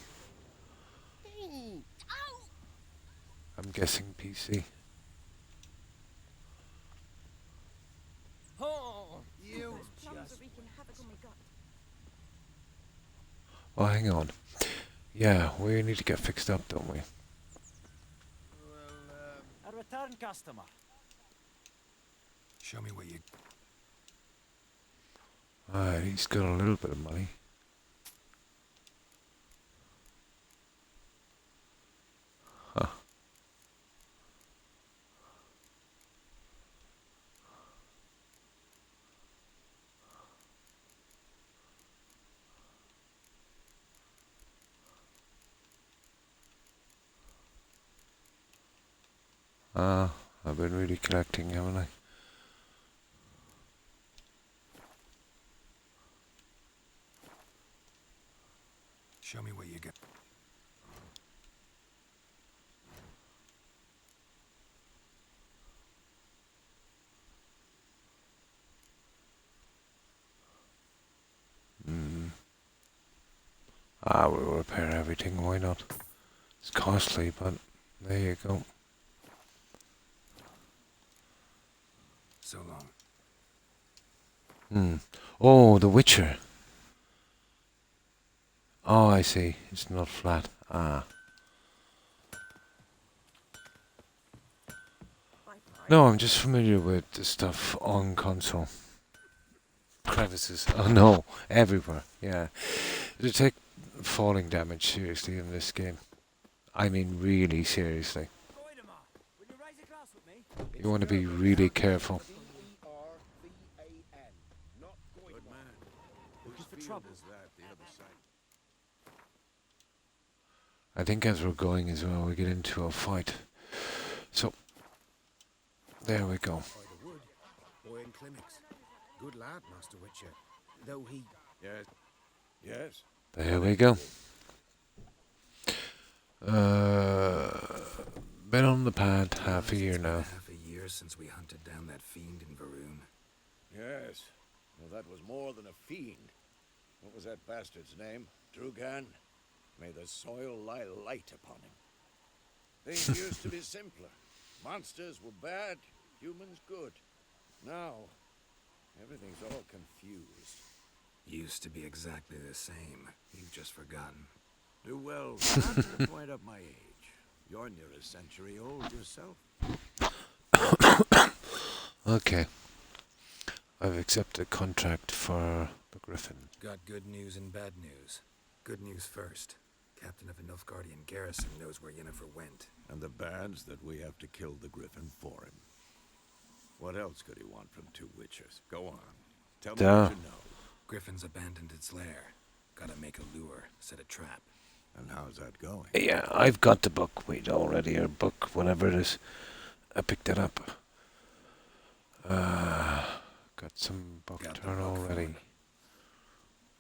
I'm guessing PC. Oh, hang on. Yeah, we need to get fixed up, don't we? A return customer. Show me what you... Alright, he's got a little bit of money. Huh. I've been really collecting, haven't I? Show me what you got. We'll repair everything, why not? It's costly, but there you go. So long. Oh, The Witcher. Oh, I see. It's not flat. No, I'm just familiar with the stuff on console. Crevices. Oh no, everywhere. Yeah. They take falling damage seriously in this game. I mean really seriously. You want to be really careful. Good man. Looking for trouble. I think as we're going as well, we get into a fight. So, there we go. By the wood, boy in clinics. Good lad, Master Witcher. Though he... Yes. Yes. There we go. Been on the pad half a year now. Half a year since we hunted down that fiend in Varun. Yes. Well, that was more than a fiend. What was that bastard's name? Drugan? May the soil lie light upon him. Things used to be simpler. Monsters were bad, humans good. Now, everything's all confused. Used to be exactly the same. You've just forgotten. Do well not to point up my age. You're near a century old yourself. Okay. I've accepted a contract for the Griffin. Got good news and bad news. Good news first. Captain of a Nilfgaardian garrison knows where Yennefer went. And the bad's that we have to kill the Griffin for him. What else could he want from two witchers? Go on. Tell me what you know. Griffin's abandoned its lair. Gotta make a lure, set a trap. And how's that going? Yeah, I've got the book. Wait, already, or book, whatever it is. I picked it up. Got some buck turn already.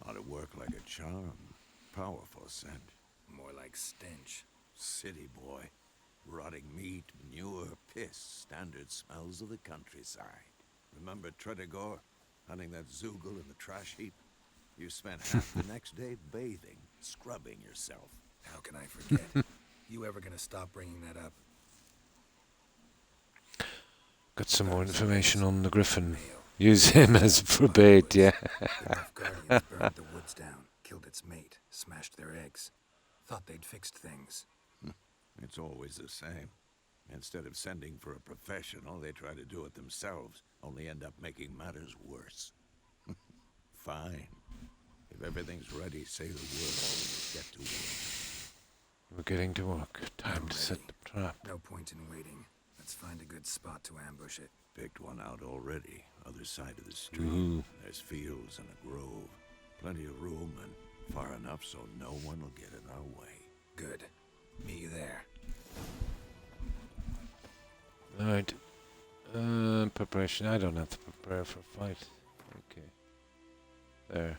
Ought to work like a charm. Powerful scent. More like stench. City boy. Rotting meat, manure, piss. Standard smells of the countryside. Remember Tredegor? hunting that Zoogle in the trash heap. You spent half the next day bathing, scrubbing yourself. How can I forget? You ever gonna stop bringing that up? Got some more information on the Griffin. Use him as for bait, yeah. The Rough Guardians burned the woods down, killed its mate, smashed their eggs. Thought they'd fixed things. It's always the same. Instead of sending for a professional, they try to do it themselves, only end up making matters worse. Fine. If everything's ready, say the word. Get to work. We're getting to work. Time to set the trap. No point in waiting. Let's find a good spot to ambush it. Picked one out already. Other side of the street. Ooh. There's fields and a grove. Plenty of room and far enough so no one will get in our way. Good. Meet you there. Alright. Preparation. I don't have to prepare for a fight. Okay. There.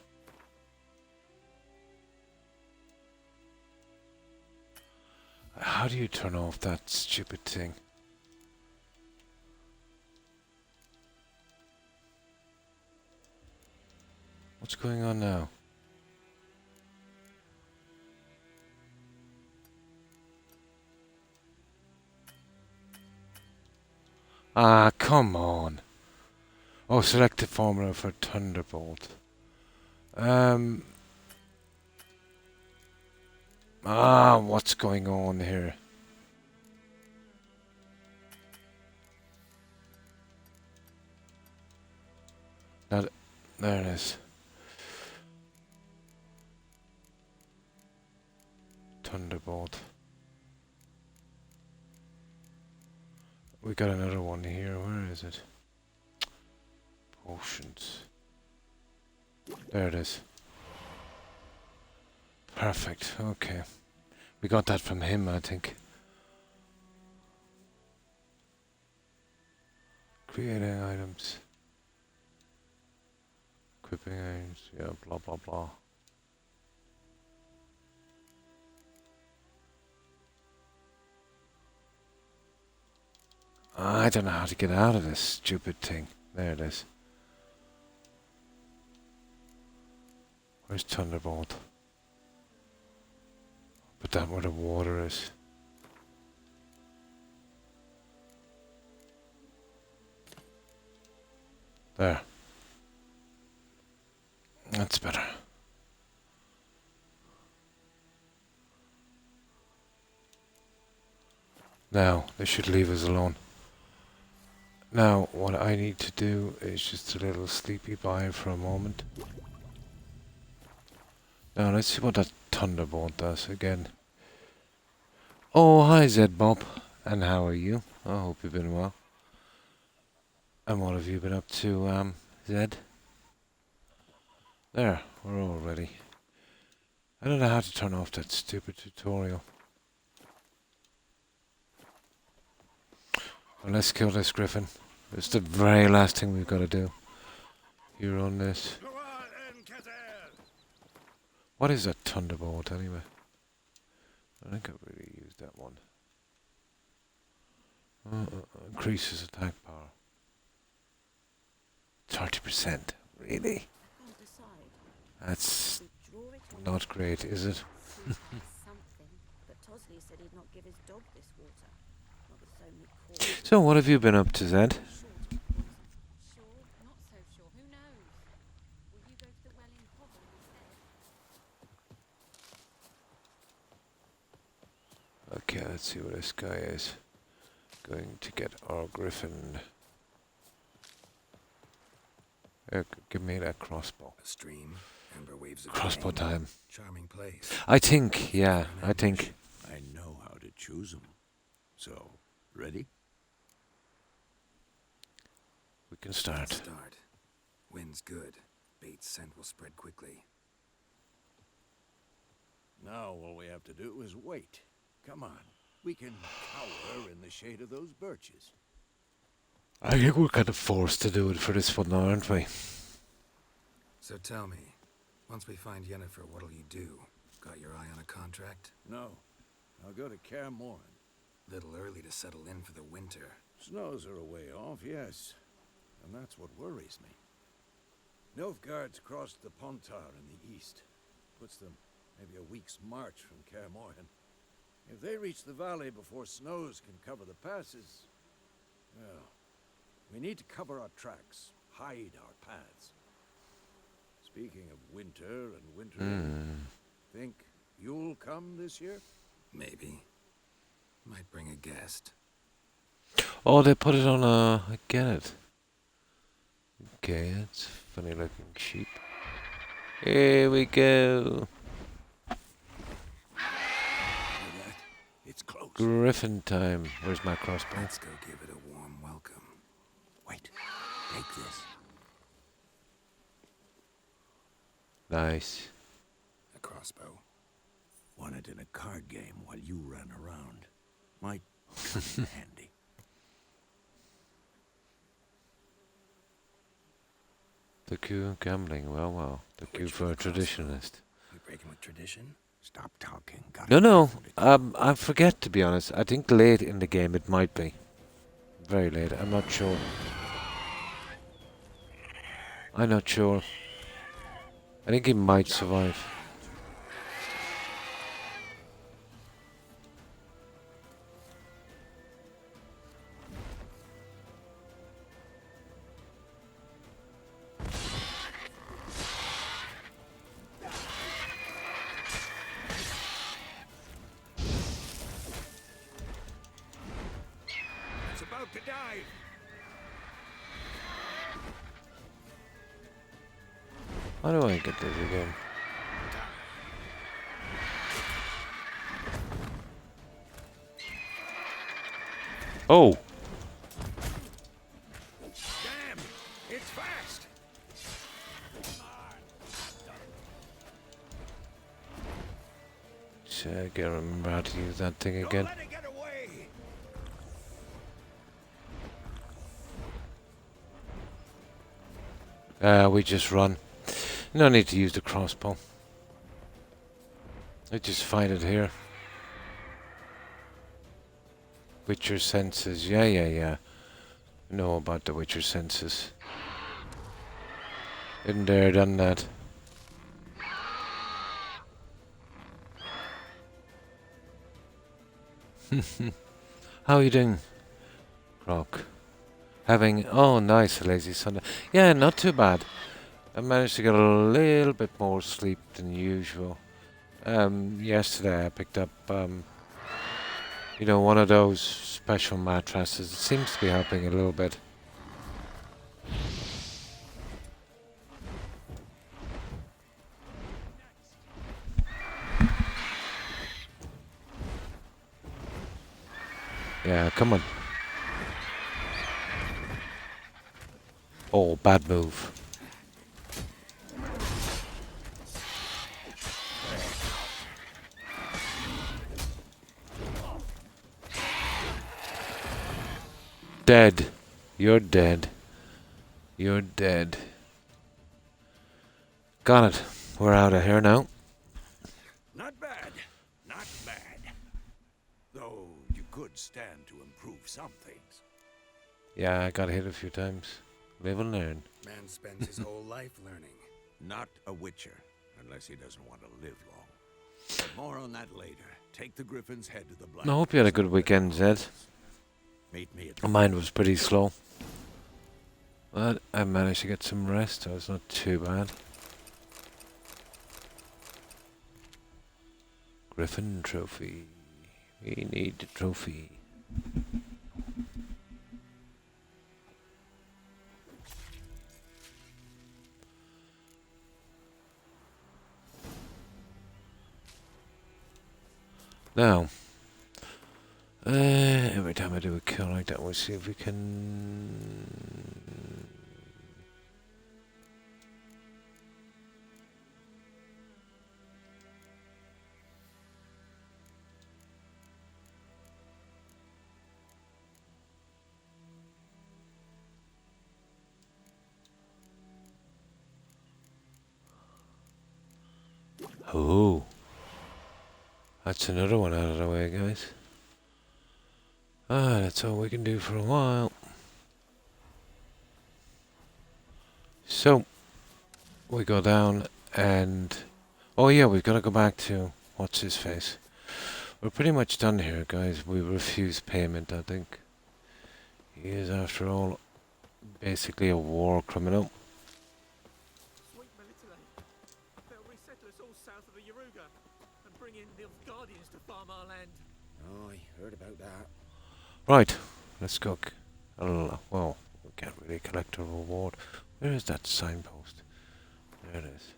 How do you turn off that stupid thing? What's going on now? Ah, come on. Oh, select the formula for Thunderbolt. What's going on here? Now, there it is. Thunderbolt. We got another one here. Where is it? Potions. There it is. Perfect. Okay. We got that from him, I think. Creating items. Equipping items. Yeah, blah blah blah. I don't know how to get out of this stupid thing. There it is. Where's Thunderbolt? Put that where the water is. There. That's better. Now, they should leave us alone. Now, what I need to do is just a little sleepy bye for a moment. Now, let's see what that Thunderbolt does again. Oh, hi Zed Bob. And how are you? I hope you've been well. And what have you been up to, Zed? There, we're all ready. I don't know how to turn off that stupid tutorial. Well, let's kill this Griffin. It's the very last thing we've got to do. You run this. What is a Thunderbolt anyway? I think I've really used that one. Increases attack power. 30%. Really? That's not great, is it? So, what have you been up to, Zed? Okay, let's see what this guy is. Going to get our Griffin. Give me that crossbow. A stream, amber waves of crossbow rain. time. Charming place. I think, yeah, I think. I know how to choose them. So, ready? We can start. Start. Wind's good. Bait's scent will spread quickly. Now all we have to do is wait. Come on. We can cower in the shade of those birches. I think we're kind of forced to do it for this one now, aren't we? So tell me, once we find Yennefer, what'll you do? Got your eye on a contract? No. I'll go to Kaer Morhen. Little early to settle in for the winter. Snows are a way off, yes. And that's what worries me. Nilfgaard's crossed the Pontar in the east. Puts them maybe a week's march from Kaer Morhen. If they reach the valley before snows can cover the passes, well, we need to cover our tracks, hide our paths. Speaking of winter and wintering, think you'll come this year? Maybe. Might bring a guest. Oh, they put it on a... I get it. Okay, it's funny looking sheep. Here we go. It's close. Griffin time. Where's my crossbow? Let's go give it a warm welcome. Wait, take this. Nice. A crossbow. Won it in a card game while you ran around. Might come in handy. The coup gambling. Well. The coup for a traditionalist. You breaking with tradition? Stop talking. No. I forget, to be honest. I think late in the game it might be. Very late. I'm not sure. I'm not sure. I think he might survive. It's about to die. How do I get this again? Oh! Damn, it's fast. So I gotta remember how to use that thing again. Don't let it get away. We just run. No need to use the crossbow. I just find it here. Witcher senses. Yeah. Know about the Witcher senses. Been there, done that. How are you doing, Croc? Having... Oh, nice, a lazy Sunday. Yeah, not too bad. I managed to get a little bit more sleep than usual. Yesterday I picked up, one of those special mattresses. It seems to be helping a little bit. Yeah, come on. Oh, bad move. Dead. You're dead. You're dead. Got it. We're out of here now. Not bad. Not bad. Though you could stand to improve some things. Yeah, I got hit a few times. Live and learn. Man spends his whole life learning. Not a witcher, unless he doesn't want to live long. But more on that later. Take the Griffin's head to the black. I hope you had a good weekend, Zed. Meet me at Mine was pretty slow. But I managed to get some rest, so it's not too bad. Griffin trophy. We need the trophy. Now, every time I do a kill like that, we'll see if we can... Oh, that's another one out of the way, guys. That's all we can do for a while. So, we go down and... Oh yeah, we've got to go back to... What's his face? We're pretty much done here, guys. We refuse payment, I think. He is, after all, basically a war criminal. Sweet Melitele. They'll resettle us all south of the Yaruga and bring in the Guardians to farm our land. Oh, I heard about that. Right, let's go. Well, we can't really collect a reward. Where is that signpost? There it is.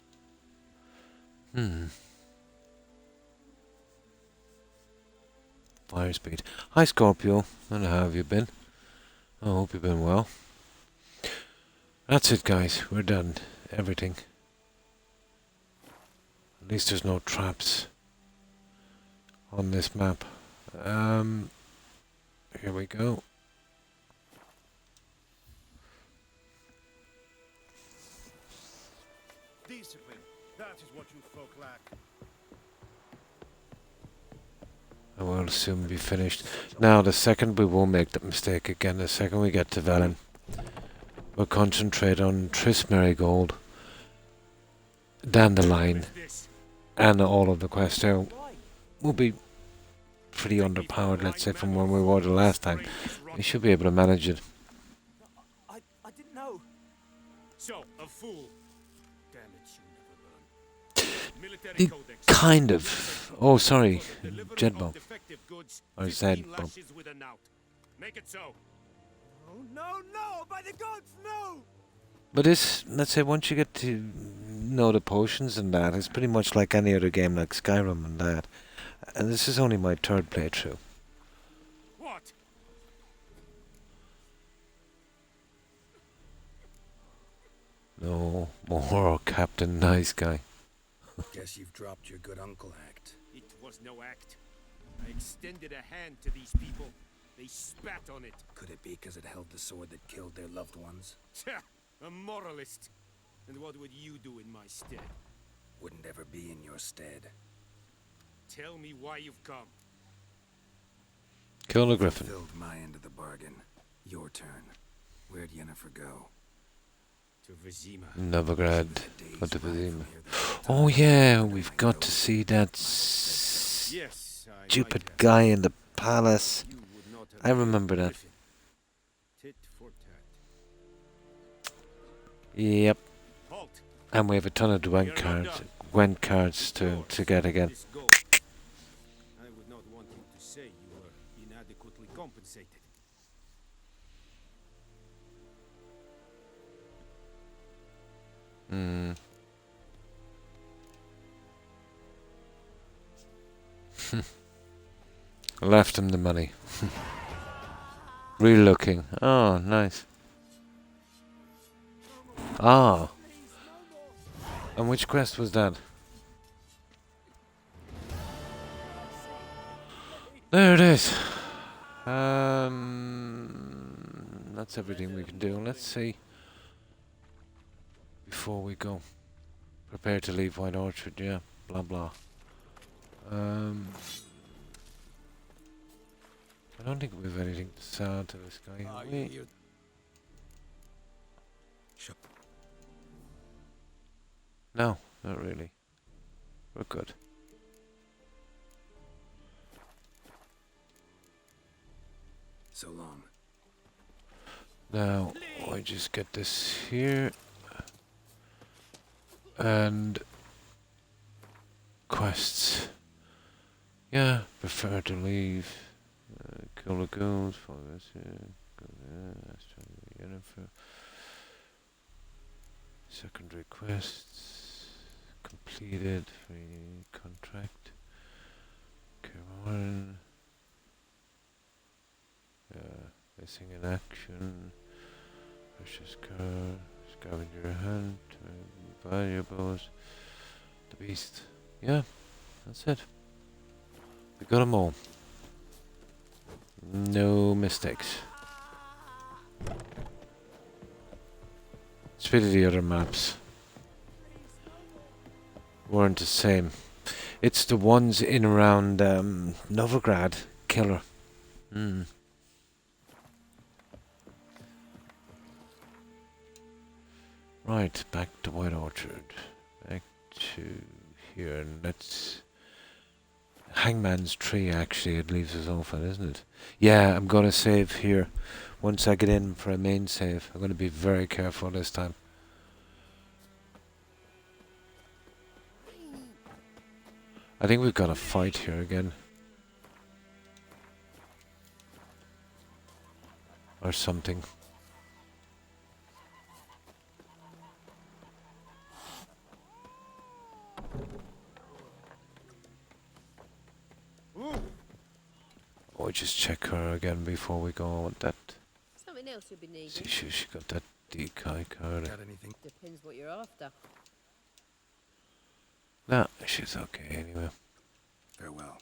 Fire speed. Hi Scorpio, and how have you been? I hope you've been well. That's it, guys. We're done. Everything. At least there's no traps on this map. Here we go. Discipline. That is what you folk lack. I will soon be finished. Now, the second we won't make that mistake again, the second we get to Velen, we'll concentrate on Tris Marigold, Dandelion, and all of the quests there. We'll be pretty underpowered, let's say, from when we were the last time. We should be able to manage it. I didn't know. So, a fool. Damn it, you never learn. Military The codex. kind of... Oh, sorry. Delivery of Jedbomb. defective goods, Or 15 Zedbomb. lashes with a knout. Make it so. Oh, no, by the gods, no! But this, let's say, once you get to know the potions and that, it's pretty much like any other game like Skyrim and that. And this is only my third playthrough. What? No more Captain Nice Guy. Guess you've dropped your good uncle act. It was no act. I extended a hand to these people. They spat on it. Could it be because it held the sword that killed their loved ones? A moralist. And what would you do in my stead? Wouldn't ever be in your stead. Tell me why you've come. Kill the Griffin. Filled my end of the bargain. Your turn. Where'd Yennefer go? To Vizima. Novigrad. What to Vizima. Oh yeah, we've got to see that Yes, I stupid might have. guy in the palace. You would not have I remember killed that. Griffin. Tit for tat. Yep. Halt. And we have a ton of You're Gwent not cards, done. Gwent cards to get again. This gold. I would not want you to say you were inadequately compensated. Hmm. Left him the money. Relooking. Oh, nice. Ah. And which quest was that? There it is. That's everything we can do. Let's see. Before we go. Prepare to leave White Orchard, yeah. Blah blah. I don't think we have anything to sell to this guy. have we? No, not really. We're good. So long. Now, I just get this here. And quests. Yeah, prefer to leave. Kill the goons. Follow this here. Go there. Let's try the Yennefer. Secondary quests. Completed. Free contract. Kieran. Missing in action. Precious car. Scavenger hunt. Valuables. The beast. Yeah, that's it. We got them all. No mistakes. It's really the other maps weren't the same. It's the ones in around Novigrad killer. Right, back to White Orchard. Back to here. And let's... Hangman's Tree, actually, it leaves us off at, isn't it? Yeah, I'm going to save here. Once I get in for a main save, I'm going to be very careful this time. I think we've got a fight here again. Or something. Oh, just check her again before we go on with that. Something else you'll be needing. See, she got that decoy card. Got anything? Depends what you're after. Nah, she's okay anyway. Farewell.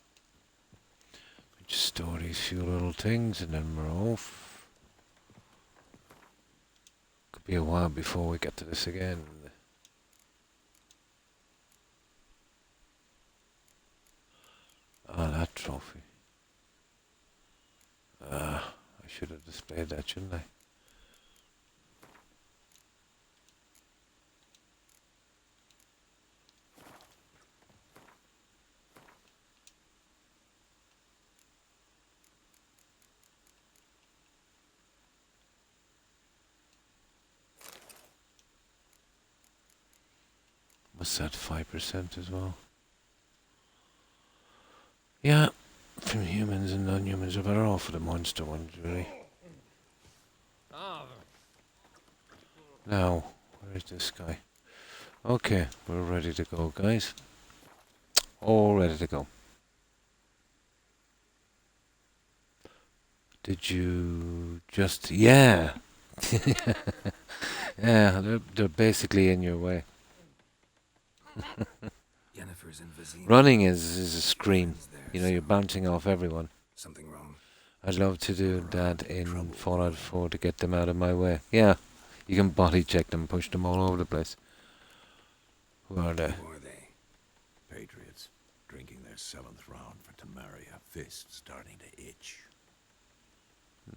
Just store these few little things and then we're off. Could be a while before we get to this again. Ah, that trophy. I should have displayed that, shouldn't I? What's that, 5% as well? Yeah, from humans and non-humans are better off for the monster ones, really. Now, where is this guy? Okay, we're ready to go, guys. All ready to go. Did you just... Yeah! Yeah, they're basically in your way. Yennefer's in Vizima. Running is a scream. You know, you're bouncing off everyone. Something wrong? I'd love to do that in Fallout 4 to get them out of my way. Yeah, you can body check them, push them all over the place. Who are they? Who are they? Patriots, drinking their 7th round for Tamaria. Fist starting to itch.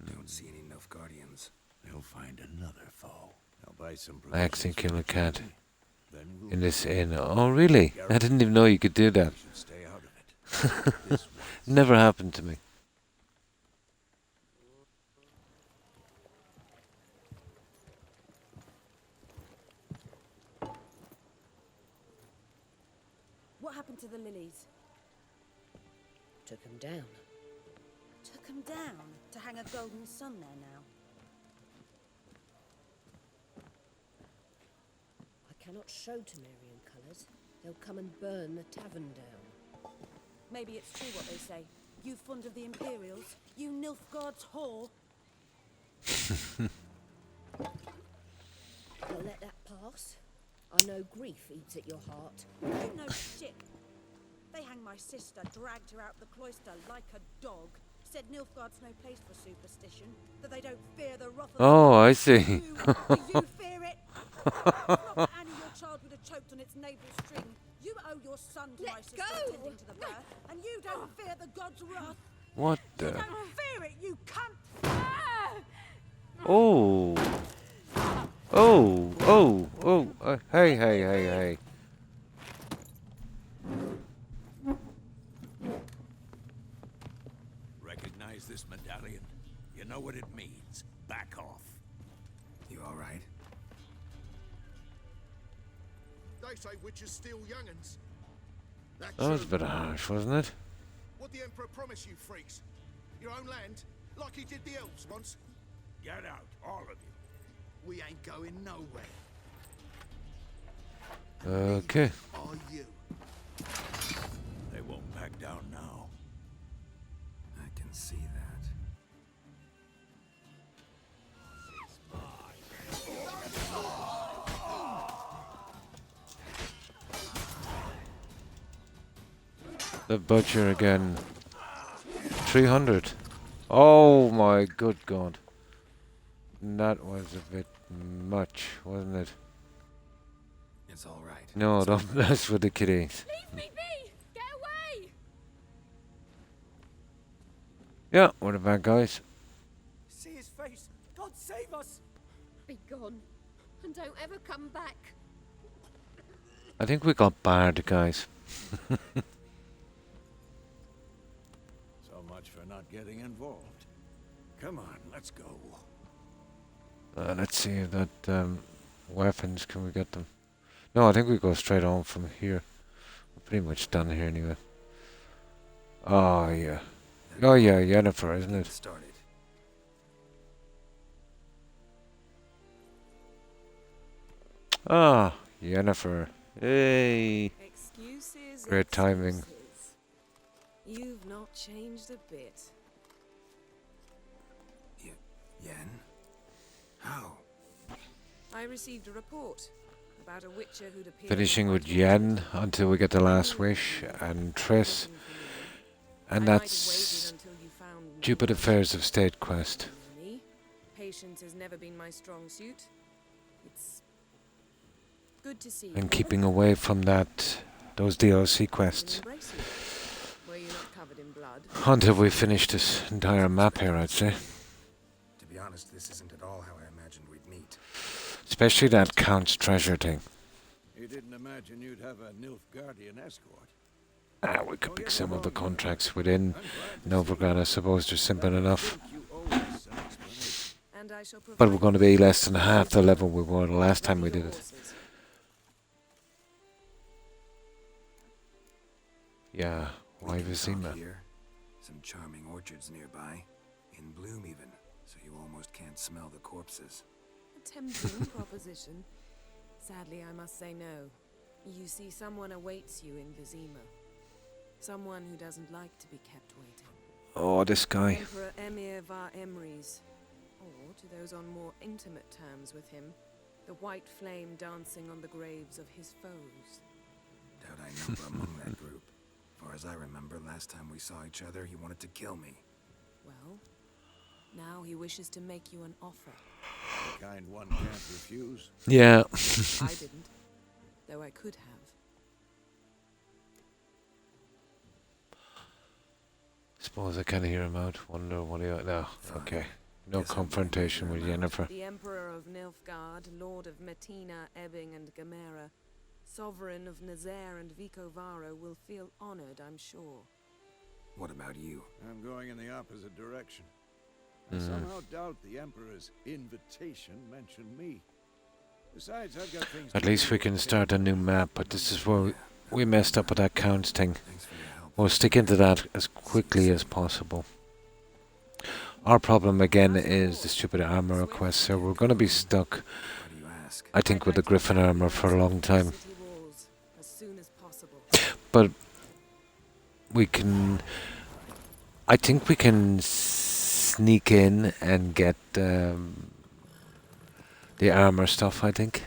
Don't see any Nilfgaardians. They'll find another foe. They'll buy some I accidentally killed a cat Then we'll in this inn. Oh, really? I didn't even know you could do that. we should stay out of it. This one. Never happened to me. What happened to the lilies? Took 'em down. Took them down to hang a golden sun there now. I cannot show Temerian colours. They'll come and burn the tavern down. Maybe it's true what they say. You fond of the Imperials? You Nilfgaard's whore? You'll let that pass? I know grief eats at your heart. You know shit. They hanged my sister, dragged her out the cloister like a dog. Said Nilfgaard's no place for superstition, that they don't fear the wrath of Oh, I see. Do you fear it? Robert Annie, your child would have choked on its navel string. You owe your son to my sister tending to the birth, and you don't fear the god's wrath. What You the? don't fear it, you cunt! Oh. Hey, hey, hey, hey. Recognize this medallion? You know what it means. Back off. You all right? They say witches steal young'uns. That was a bit harsh, wasn't it? What the Emperor promise you, freaks? Your own land? Like he did the elves once? Get out, all of you. We ain't going nowhere. Okay. Are you? They won't back down now. I can see that. The butcher again. 300. Oh my good god. That was a bit much, wasn't it? It's all right. No, don't mess with the kiddies. Leave me be! Get away! Yeah, we're the bad guys. See his face! God save us! Be gone. And don't ever come back. I think we got barred, guys. So much for not getting involved. Come on, let's go. Let's see if that weapons, can we get them? No, I think we go straight on from here. We're pretty much done here anyway. Oh yeah. Oh yeah, Jennifer, isn't it? Started. Ah, Jennifer. Hey. Excuses, Great timing. excuses. You've not changed a bit. Yen? How? I received a report about a witcher who'd appeared. Finishing with Yen until we get the last wish, and Triss. And that's Stupid Affairs of State quest. Patience has never been my strong suit. It's good to see. And keeping away from those DLC quests. Were you not covered in blood? Until we finish this entire map here, I'd say. To be honest, this isn't at all how I imagined we'd meet. Especially that Count's treasure thing. You didn't imagine you'd have a Nilfgaardian escort. We could pick some of the contracts within Novigrad, I suppose they're simple enough. But we're going to be less than half the level we were the last time we did it. Yeah, why Vizima? Here, some charming orchards nearby, in bloom even, so you almost can't smell the corpses. A tempting proposition. Sadly, I must say no. You see, someone awaits you in Vizima. Someone who doesn't like to be kept waiting. Oh, this guy. Emperor Emir var Emrys. Or, to those on more intimate terms with him, the white flame dancing on the graves of his foes. Doubt I number among that group. Far as I remember, last time we saw each other, he wanted to kill me. Well, now he wishes to make you an offer. The kind one can't refuse. Yeah. I didn't, though I could have. Suppose I can hear him out. Wonder what he... No, okay. No confrontation with Jennifer. The Emperor of Nilfgaard, Lord of Metina, Ebbing and Gamera, Sovereign of Nazaire and Vicovaro will feel honored, I'm sure. What about you? I'm going in the opposite direction. I somehow doubt the Emperor's invitation mentioned me. Besides, I've got things. At least we can start a new map, but this is where we messed up with that Counts thing. We'll stick into that as quickly as possible. Our problem again is the stupid armor quest, so we're going to be stuck, I think, with the Griffin armor for a long time. But we can... I think we can sneak in and get the armor stuff, I think.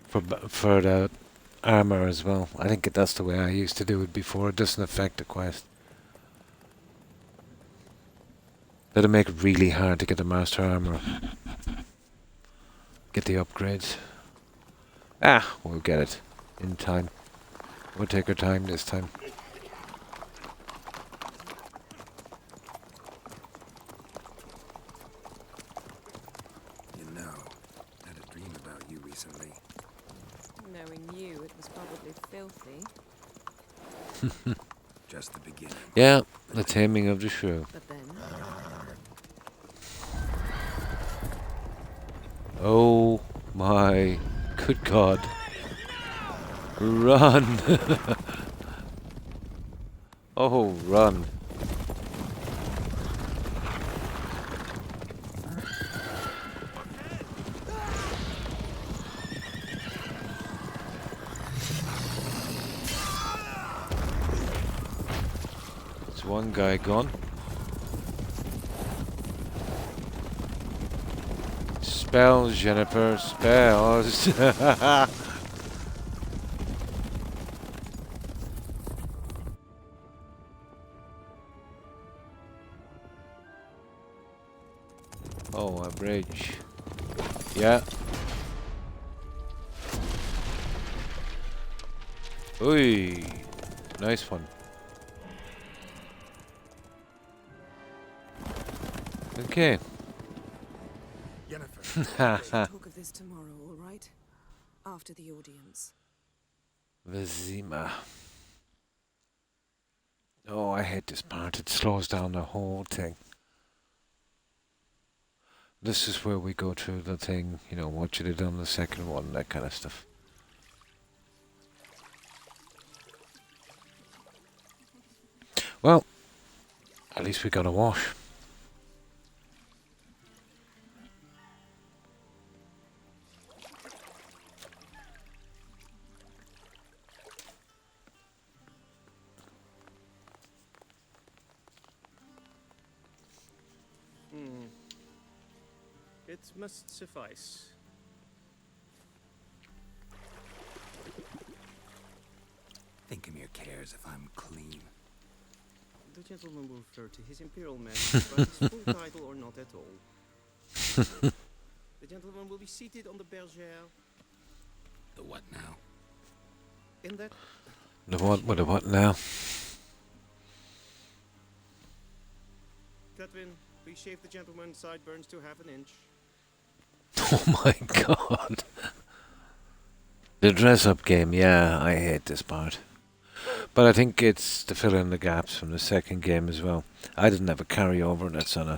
For the armor as well. I think that's the way I used to do it before. It doesn't affect the quest. That'll make it really hard to get the master armor. Get the upgrades. We'll get it in time. We'll take our time this time. You know, I had a dream about you recently. Knowing you, it was probably filthy. Just the beginning. Yeah, the taming of the shrew. But then... Oh my good God. Run! Oh, run. There's one guy gone. Spells, Jennifer, spells. Oh, a bridge. Yeah. Oi, nice one. Okay. Jennifer, talk of this tomorrow, all right? After the audience. Vizima. Oh, I hate this part. It slows down the whole thing. This is where we go through the thing, you know, what you did on the second one, that kind of stuff. Well, at least we got a wash. It must suffice. Thinkamere cares if I'm clean. The gentleman will refer to his Imperial Majesty by his full title or not at all. The gentleman will be seated on the bergère. The what now? In that... The what with the what now? Catwin, please shave the gentleman's sideburns to half an inch. Oh my god. The dress-up game, yeah, I hate this part. But I think it's to fill in the gaps from the second game as well. I didn't have a carryover, that's on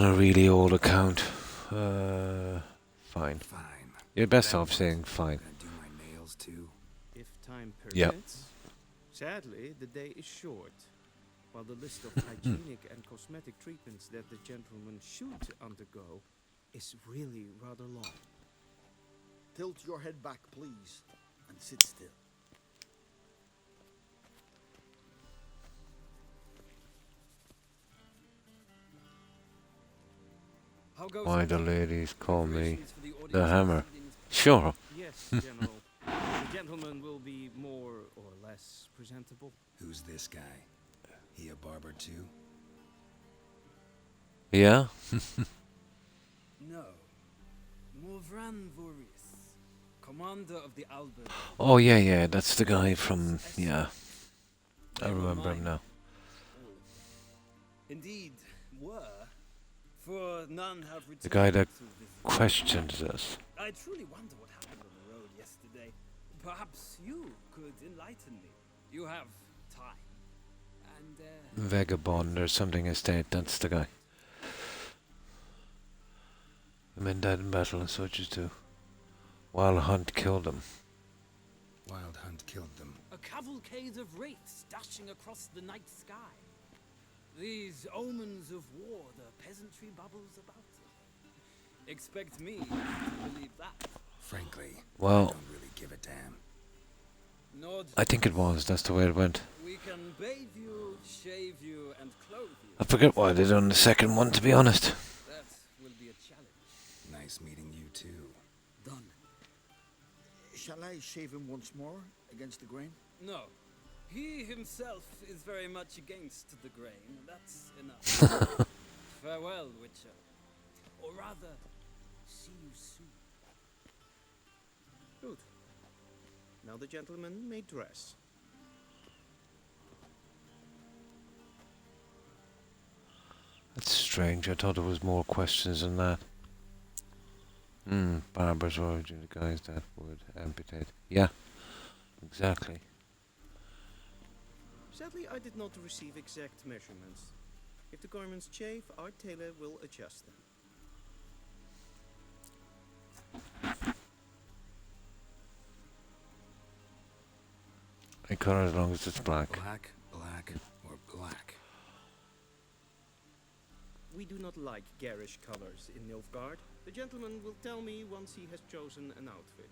a really old account. Fine. You're best off saying fine. Do my nails too. If time permits. Yep. Sadly, the day is short. While the list of hygienic and cosmetic treatments that the gentleman should undergo is really rather long. Tilt your head back, please, and sit still. Why the ladies call me the Hammer? Sure. Yes, General. The gentleman will be more or less presentable. Who's this guy? He a barber too? Yeah? No. Morvran Voris, commander of the Albert. Oh yeah, that's the guy from, yeah. I remember him now. Indeed, were. For none have returned. The guy that questions us. I truly wonder what happened on the road yesterday. Perhaps you could enlighten me. You have time. And, Vagabond or something estate, that's the guy. The men died in battle and soldiers too. Wild Hunt killed them. Wild Hunt killed them. a cavalcade of wraiths dashing across the night sky. These omens of war the peasantry bubbles about. Expect me to believe that. Frankly, Well, I don't really give a damn. I think it was. That's the way it went. We can bathe you, shave you, and clothe you. I forget what I did on the second one, to be honest. That will be a challenge. Nice meeting you too. Done. Shall I shave him once more against the grain? No. He himself is very much against the grain. That's enough. Farewell, Witcher. Or rather, see you soon. Good. Now the gentleman may dress. That's strange. I thought there was more questions than that. Barber's origin, the guys that would amputate. Yeah, exactly. Sadly, I did not receive exact measurements. If the garments chafe, our tailor will adjust them. I cut it as long as it's black. Black, black, or black. We do not like garish colors in Nilfgaard. The gentleman will tell me once he has chosen an outfit.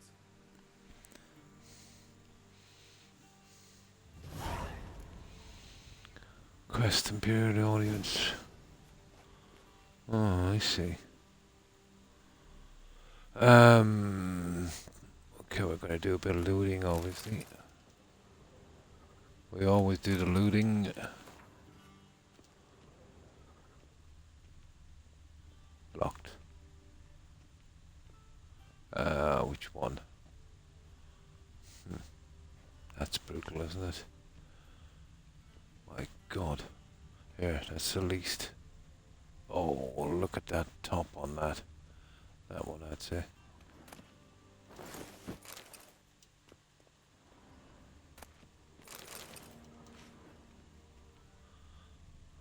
Quest Imperial audience. Oh, I see. Okay, we're gonna do a bit of looting, obviously. We always do the looting. Blocked. Which one? That's brutal, isn't it? My God. Here, that's the least. Oh, look at that top on that. That one, I'd say.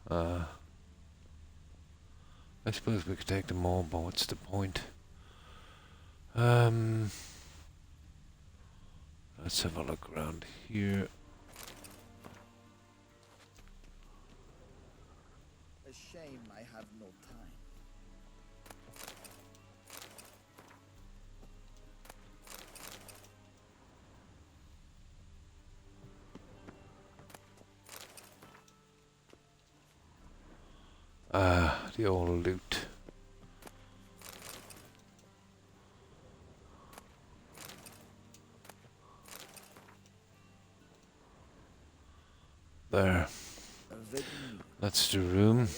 I suppose we could take them all, but what's the point? Let's have a look around here. A shame I have no time. The old loot. There. That's the room.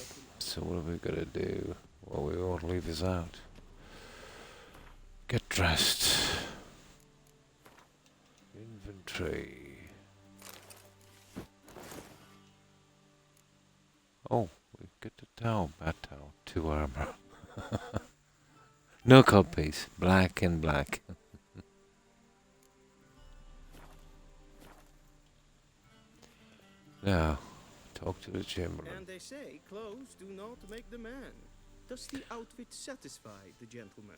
So what are we gonna do? Well, we won't leave this out. Get dressed. Inventory. Oh, we get the towel, bat towel, 2 armor. No copies, black and black. Now, talk to the Chamberlain. And they say clothes do not make the man. Does the outfit satisfy the gentleman?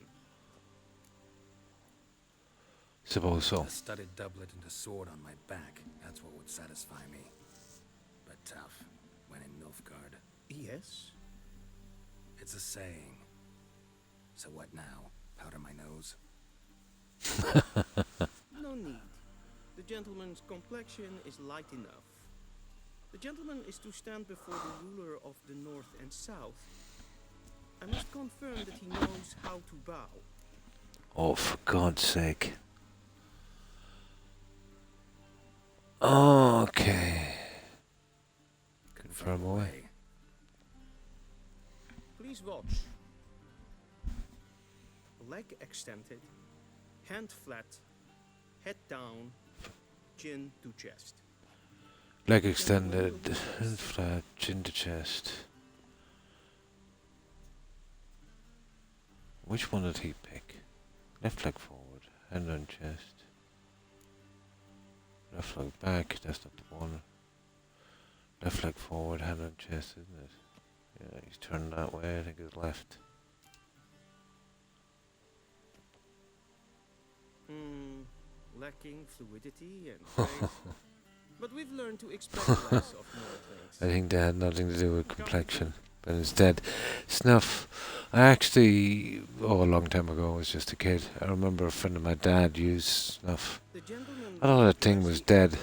Suppose so. A studded doublet and a sword on my back, that's what would satisfy me. But tough, when in Nilfgaard. Yes? It's a saying. So what now? Powder my nose? No need. The gentleman's complexion is light enough. The gentleman is to stand before the ruler of the North and South. I must confirm that he knows how to bow. Oh, for God's sake. Okay. Confirm away. Please watch. Leg extended, hand flat, head down, chin to chest. Leg extended, hand flat, chin to chest. Which one did he pick? Left leg forward, hand on chest. Left leg back, that's not the one. Left leg forward, hand on chest, isn't it? Yeah, he's turned that way, I think it's left. Lacking fluidity and grace. But we've learned to expect less of more things. I think that had nothing to do with complexion, but instead, snuff. I actually, a long time ago, I was just a kid. I remember a friend of my dad used snuff. I thought that thing was dead.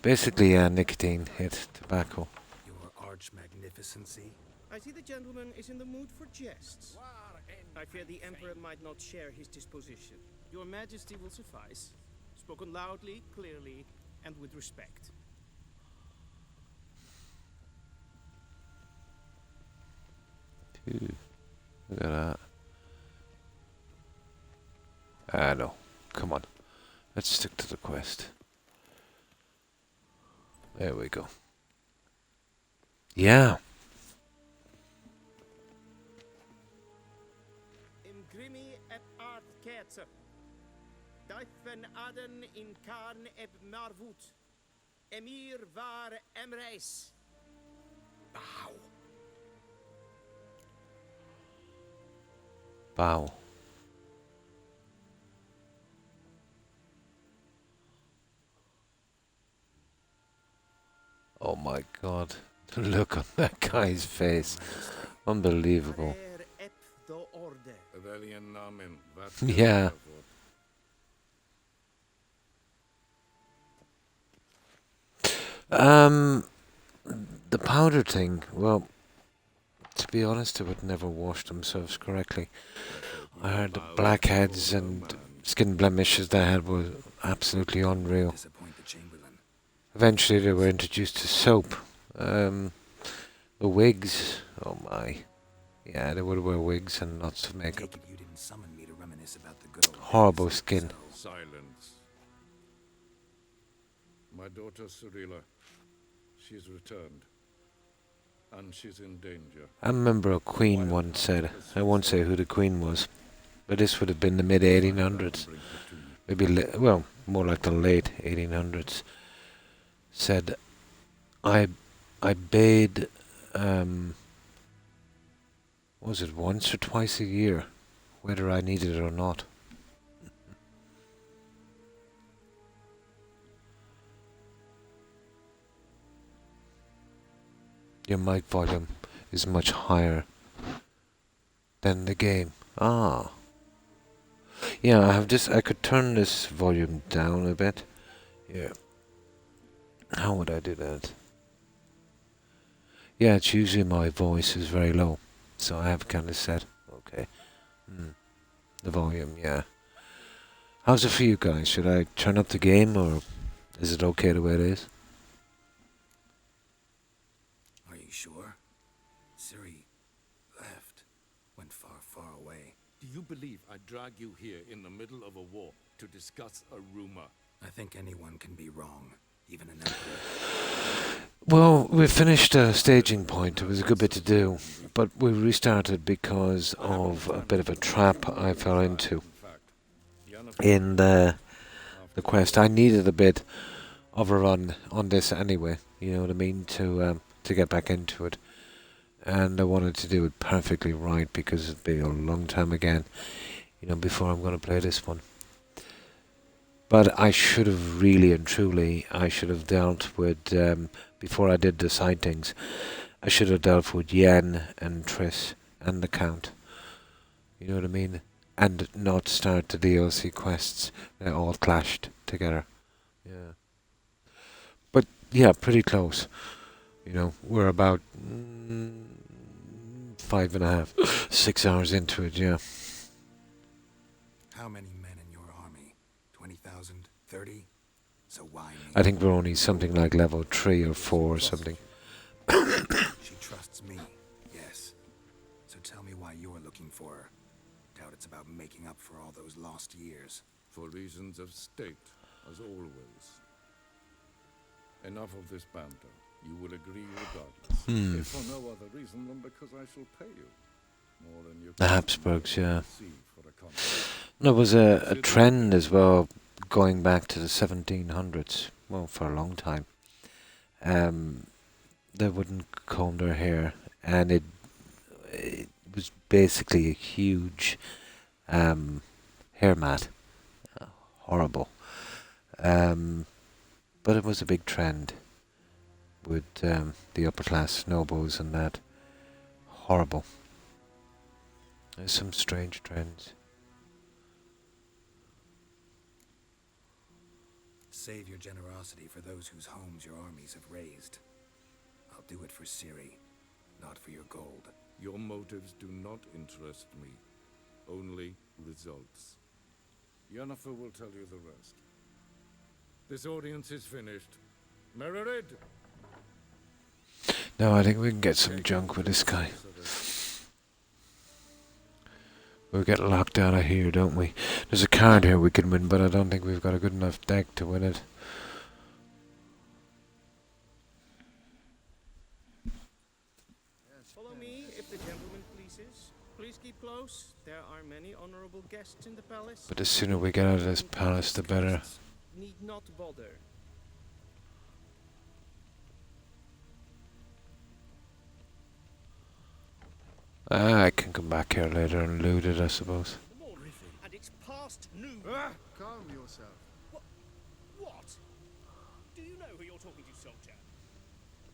Basically, nicotine hit tobacco. Your arch magnificency. I see the gentleman is in the mood for jests. I fear the Emperor might not share his disposition. Your Majesty will suffice. Spoken loudly, clearly, and with respect. Look at that. Ah, no. Come on. Let's stick to the quest. There we go. Yeah. Imgrimi eb art ketzer. Dijfen aden in karn eb marvoet. Emir var emreis. Bow. Bow. Oh my God. The look on that guy's face. Unbelievable. Yeah. The powder thing, well, to be honest, they would never wash themselves correctly. I heard the blackheads and skin blemishes they had were absolutely unreal. Eventually they were introduced to soap. The wigs, oh my. Yeah, they would wear wigs and lots of makeup. Horrible skin. Silence. My daughter Cyrilla, she's returned. and she's in danger. I remember a queen once said, I won't say who the queen was, but this would have been the mid-1800s. Maybe, well, more like the late 1800s. Said, I bathe, was it once or twice a year, whether I needed it or not. Your mic volume is much higher than the game. Ah. Yeah, I could turn this volume down a bit. Yeah. How would I do that? Yeah, it's usually my voice is very low. So I have kind of set. Okay. The volume, yeah. How's it for you guys? Should I turn up the game or is it okay the way it is? Are you sure? Siri left. Went far, far away. Do you believe I drag you here in the middle of a war to discuss a rumor? I think anyone can be wrong, even an emperor. Well, we finished a staging point. It was a good bit to do, but we restarted because of a bit of a trap I fell into in the quest. I needed a bit of a run on this anyway, you know what I mean, to get back into it. And I wanted to do it perfectly right because it'd be a long time again, you know, before I'm going to play this one. But I should have really and truly, I should have dealt with, before I did the sightings, I should have dealt with Yen and Triss and the Count. You know what I mean? And not start the DLC quests. They all clashed together. Yeah. But yeah, pretty close. You know, we're about 5.5, 6 hours into it, yeah. How many men in your army? 20,000? 30? So why me? I think we're only something like level 3 or 4 or something. She trusts me, yes. So tell me why you're looking for her. Doubt it's about making up for all those lost years. For reasons of state, as always. Enough of this banter. You will agree regardless. If for no other reason than because I shall pay you. More than you The Habsburgs, yeah. receive for a contract. There was a trend as well, going back to the 1700s, well, for a long time. They wouldn't comb their hair, and it was basically a huge hair mat. Horrible. But it was a big trend with the upper class nobles and that. Horrible. There's some strange trends. Save your generosity for those whose homes your armies have razed. I'll do it for Ciri, not for your gold. Your motives do not interest me. Only results. Yennefer will tell you the rest. This audience is finished. Mererid! No, I think we can get some junk with this guy. We'll get locked out of here, don't we? There's a card here we can win, but I don't think we've got a good enough deck to win it. Follow me, if the gentleman pleases. Please keep close. There are many honorable guests in the palace. But the sooner we get out of this palace, the better. Need not bother. I can come back here later and loot it, I suppose. And it's past noon. Calm yourself. What? Do you know who you're talking to, soldier?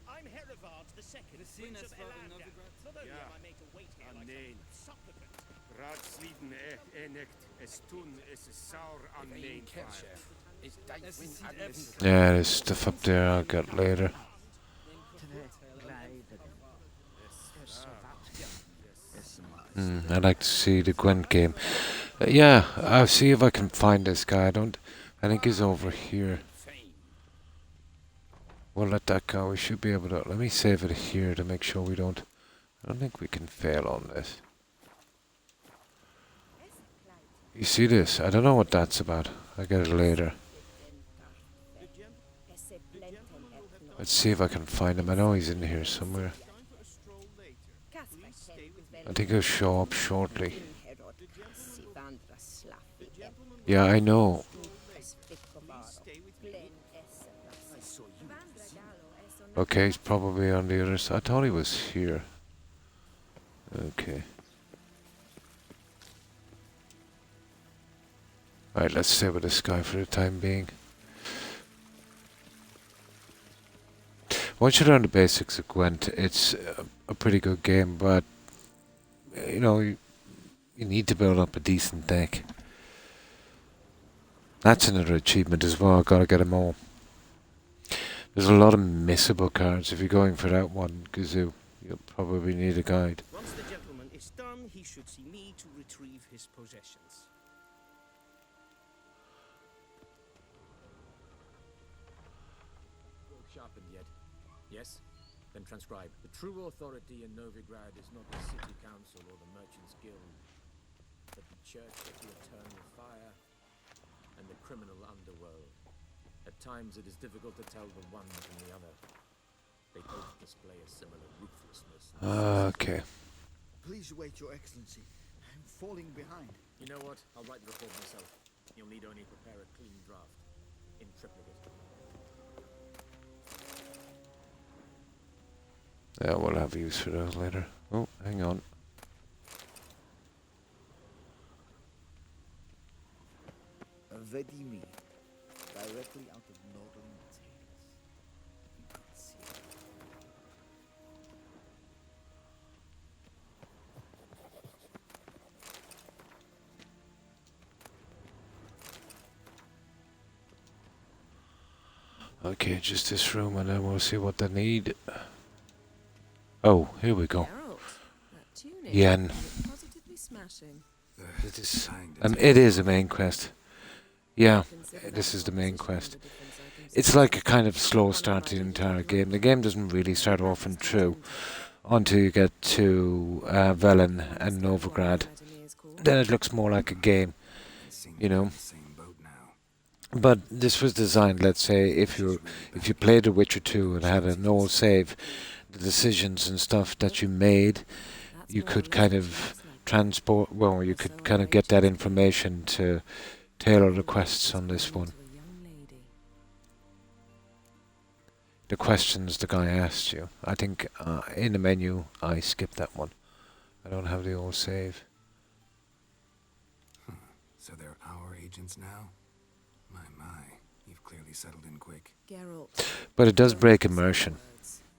I'm Herivard the Second, Prince of Elanda. Not only am I made to wait here like a supplicant. Raadsliden enicht es tun es saur an nein Yeah, there's stuff up there I'll get later. I'd like to see the Gwent game. Yeah, I'll see if I can find this guy. I think he's over here. We'll let that go. We should be able to. Let me save it here to make sure we don't. I don't think we can fail on this. You see this? I don't know what that's about. I'll get it later. Let's see if I can find him. I know he's in here somewhere. I think he'll show up shortly. Yeah, I know. Okay, he's probably on the other side. I thought he was here. Okay. Alright, let's stay with this guy for the time being. Once you learn the basics of Gwent, it's a pretty good game, but you know, you need to build up a decent deck. That's another achievement as well. Gotta get them all. There's a lot of missable cards. If you're going for that one, Gazoo, you'll probably need a guide. Once the gentleman is done, he should see me to retrieve his possessions. Sharpened yet? Yes? Then transcribe. The true authority in Novigrad is not the city council or the merchants' guild, but the church of the eternal fire and the criminal underworld. At times it is difficult to tell the one from the other. They both display a similar ruthlessness. Okay. Please wait, Your Excellency. I'm falling behind. You know what? I'll write the report myself. You'll need only prepare a clean draft. In triplicate. Yeah, we'll have use for those later. Oh, hang on. Vedimi, directly out of Northern Tales. You can't see it. Okay, just this room, and then we'll see what they need. Oh, here we go. Yen. It is a main quest. Yeah, this is the main quest. It's like a kind of slow start to the entire game. The game doesn't really start off and true until you get to Velen and Novigrad. Then it looks more like a game, you know. But this was designed, let's say, if you played The Witcher 2 and had an old save, the decisions and stuff that you made, you could kind of transport, well, you could kind of get that information to tailor the quests on this one. The questions the guy asked you. I think in the menu I skipped that one. I don't have the old save. So they're our agents now? My, you've clearly settled in quick. Geralt. But it does break immersion,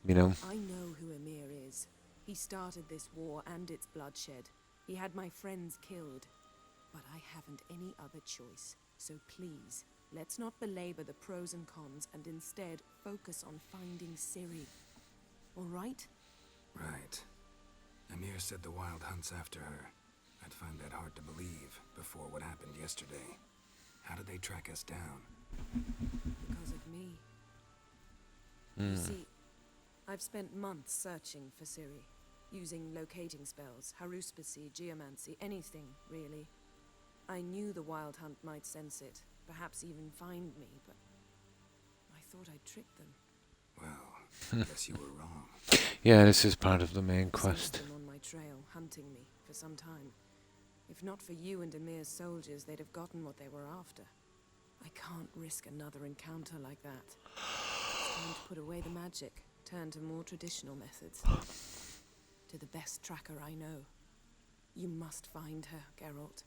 you know. I know who Emir is. He started this war and its bloodshed. He had my friends killed. But I haven't any other choice. So please, let's not belabor the pros and cons and instead focus on finding Ciri. All right? Right. Emir said the Wild hunt's after her. I'd find that hard to believe before what happened yesterday. How did they track us down? Because of me. You see, I've spent months searching for Ciri, using locating spells, haruspicy, geomancy, anything, really. I knew the Wild Hunt might sense it, perhaps even find me, but I thought I'd tricked them. Well, I guess you were wrong. Yeah, this is part of the main quest. I've seen them on my trail, hunting me for some time. If not for you and Emir's soldiers, they'd have gotten what they were after. I can't risk another encounter like that. It's time to put away the magic, turn to more traditional methods. To the best tracker I know. You must find her, Geralt.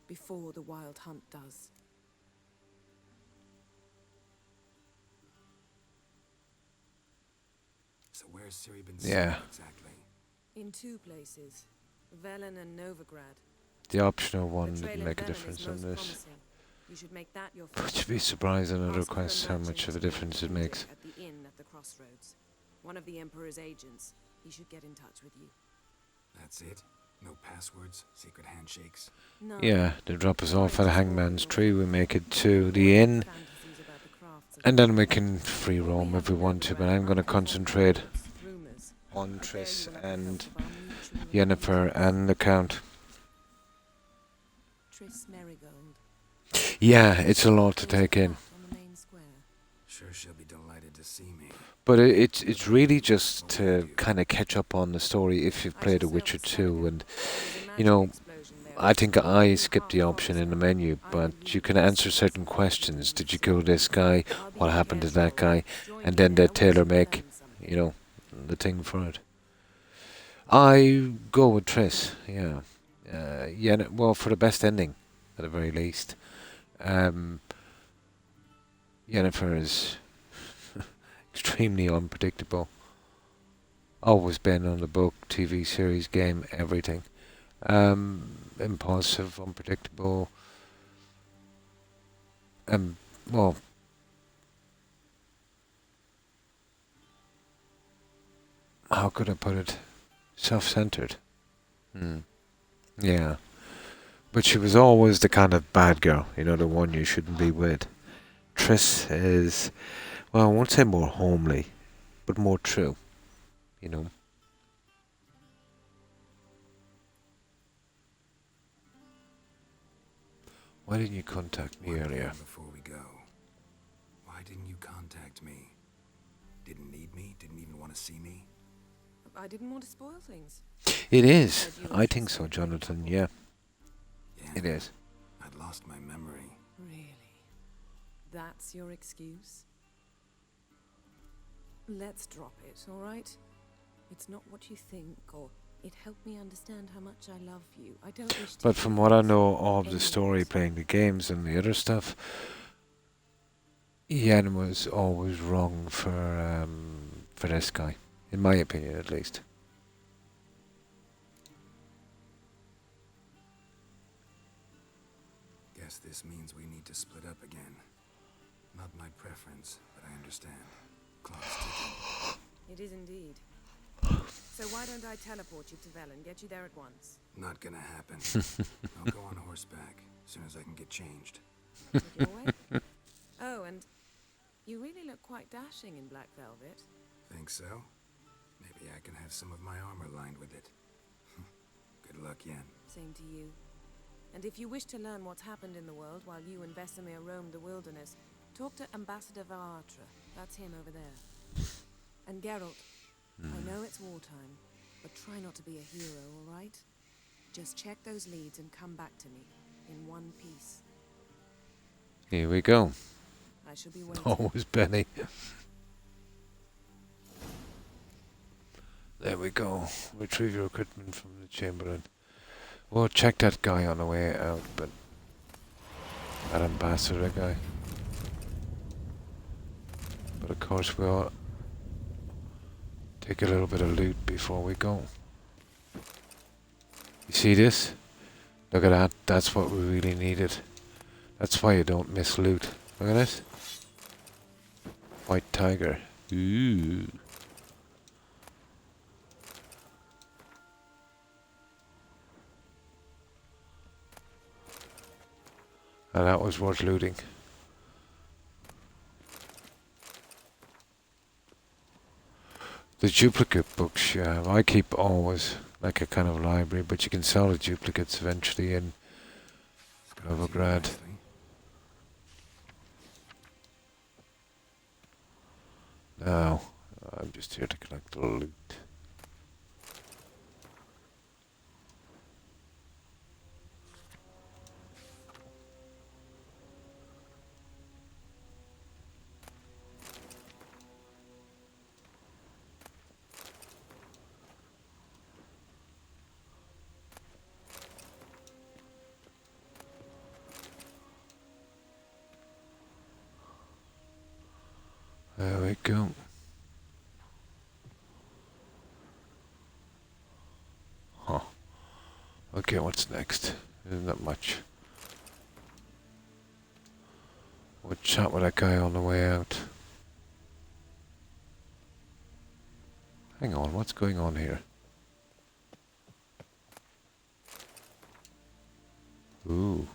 Before the Wild Hunt does. So where's Ciri been exactly? In two places. Velen and Novigrad. The optional one didn't make a difference on this. You should make that your Would you be surprised in other quests how much of a difference it makes? At the inn at the crossroads. One of the Emperor's agents. He should get in touch with you. That's it? No passwords? Secret handshakes? No. Yeah, they drop us off at a hangman's tree, we make it to the inn, and then we can free roam if we want to, but I'm going to concentrate on Triss and Yennefer and the Count. Triss Merigold. Yeah, it's a lot to take in. Sure she'll be delighted to see me. But it's really just to kind of catch up on the story if you've played The Witcher 2, and you know, I think I skipped the option in the menu, but you can answer certain questions. Did you kill this guy? What happened to that guy? And then they tailor make, you know, the thing for it. I go with Triss, yeah. Yeah, well, for the best ending, at the very least. Yennefer is extremely unpredictable. Always been on the book, TV series, game, everything. Impulsive, unpredictable. Well, how could I put it? Self-centered. Yeah. But she was always the kind of bad girl, you know, the one you shouldn't be with. Triss is, well, I won't say more homely, but more true, you know. Why didn't you contact me earlier? Before we go, why didn't you contact me? Didn't need me? Didn't even want to see me? I didn't want to spoil things. It is. I think so, Jonathan, yeah. It is. I'd lost my memory. Really? That's your excuse? Let's drop it, all right? It's not what you think, or it helped me understand how much I love you. I don't wish to. But from what I know of the story, playing the games and the other stuff, Yen was always wrong for this guy, in my opinion, at least. Guess this means we need to split up again. Not my preference, but I understand. Clock's ticking. It is indeed. So why don't I teleport you to Velen, get you there at once? Not gonna happen. I'll go on horseback as soon as I can get changed. With your way? Oh, and you really look quite dashing in black velvet. Think so? Maybe I can have some of my armor lined with it. Good luck, Yen. Same to you. And if you wish to learn what's happened in the world while you and Vesemir roamed the wilderness, talk to Ambassador Varatra. That's him over there. And Geralt, I know it's wartime, but try not to be a hero, all right? Just check those leads and come back to me in one piece. Here we go. I shall be waiting. Always Benny. There we go. Retrieve your equipment from the Chamberlain. We'll check that guy on the way out, but that ambassador guy. But of course we'll take a little bit of loot before we go. You see this? Look at that. That's what we really needed. That's why you don't miss loot. Look at this. White tiger. Ooh. And that was worth looting. The duplicate books, yeah, I keep always like a kind of library, but you can sell the duplicates eventually in Novigrad. Now, I'm just here to collect the loot. There we go. Huh. Okay, what's next? Isn't that much. We'll chat with that guy on the way out. Hang on, what's going on here? Ooh.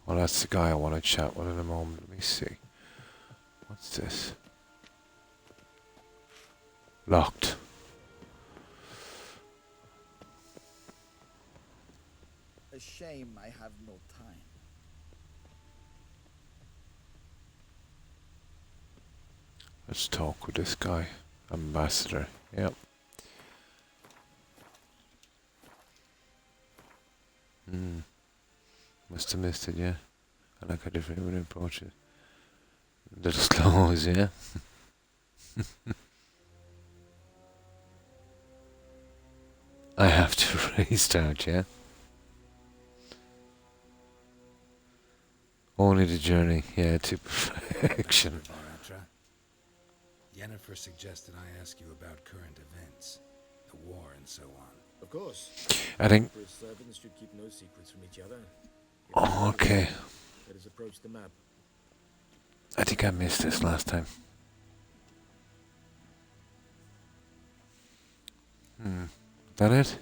Well, that's the guy I want to chat with in a moment. Let me see. What's this? Locked. A shame I have no time. Let's talk with this guy. Ambassador. Yep. Must have missed it, yeah. I like how different would approach it. Little slows, yeah. I have to restart, yeah. Only the journey, yeah, to perfection. Yennefer suggested I ask you about current events, the war and so on. Of course. I think. Emperor's servants should keep no secrets from each other. Oh, okay. Let us approach the map. I think I missed this last time. That it?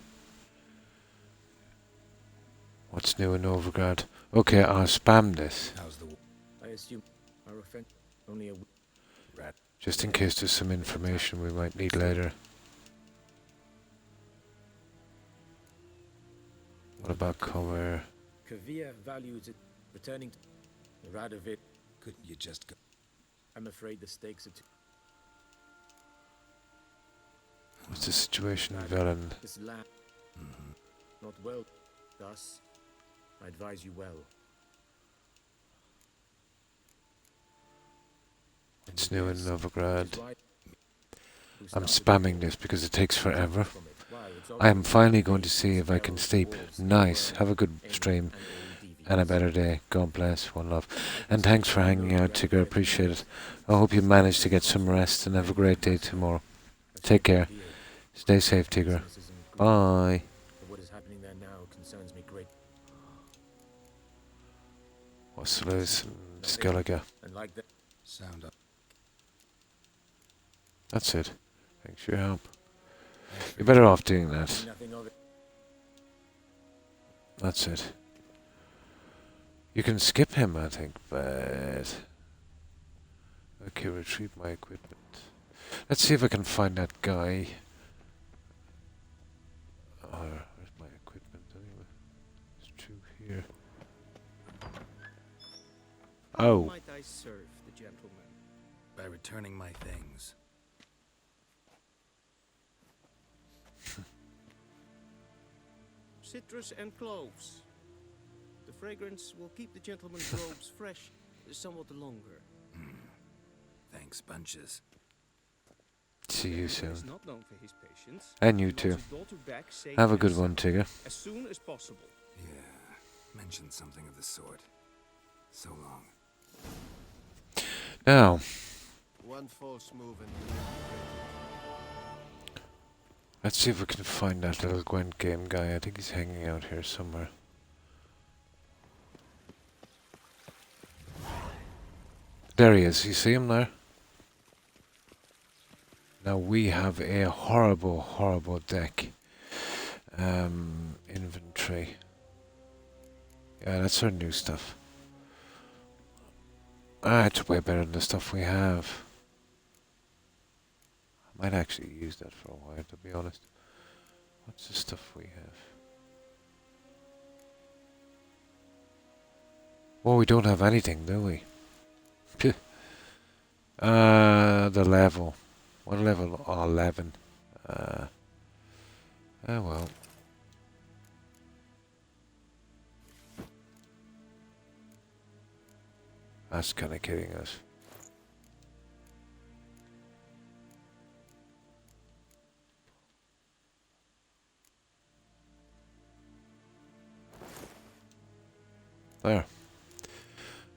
What's new in Novigrad? Okay, I'll spam this. How's the I assume our offense only a rat. Just in case there's some information we might need later. What about cover? Kavir values it. Returning to Radovid. Couldn't you just go? I'm afraid the stakes are too. What's the situation in Velen? This land not well. Thus, I advise you well. It's new in Novigrad. I'm spamming this because it takes forever. I am finally going to see if I can sleep. Nice. Have a good stream and a better day. God bless. One love. And thanks for hanging out, Tigger. Appreciate it. I hope you manage to get some rest and have a great day tomorrow. Take care. Stay safe, Tigger. Bye. What is happening there now concerns me greatly. What's this? Skellige. And like that sound up. That's it. Thanks for your help. You're better off doing that. That's it. You can skip him, I think, but... Okay, retrieve my equipment. Let's see if I can find that guy. Oh, where's my equipment anyway? It's true here. Oh. How might I serve the gentleman? By returning my things. Citrus and cloves. The fragrance will keep the gentleman's robes fresh somewhat longer. Thanks, bunches. See you soon. He's not known for his patience. And you He wants too. his daughter back safe Have a and good sound, one, Tigger. as soon as possible. Yeah, mentioned something of the sort. So long. Now, One false move and let's see if we can find that little Gwent game guy. I think he's hanging out here somewhere. There he is. You see him there? Now we have a horrible, horrible deck. Inventory. Yeah, that's our new stuff. Ah, it's way better than the stuff we have. I might actually use that for a while, to be honest. What's the stuff we have? Oh, we don't have anything, do we? The level. What level? Oh, 11. Oh well. That's kind of kidding us. There.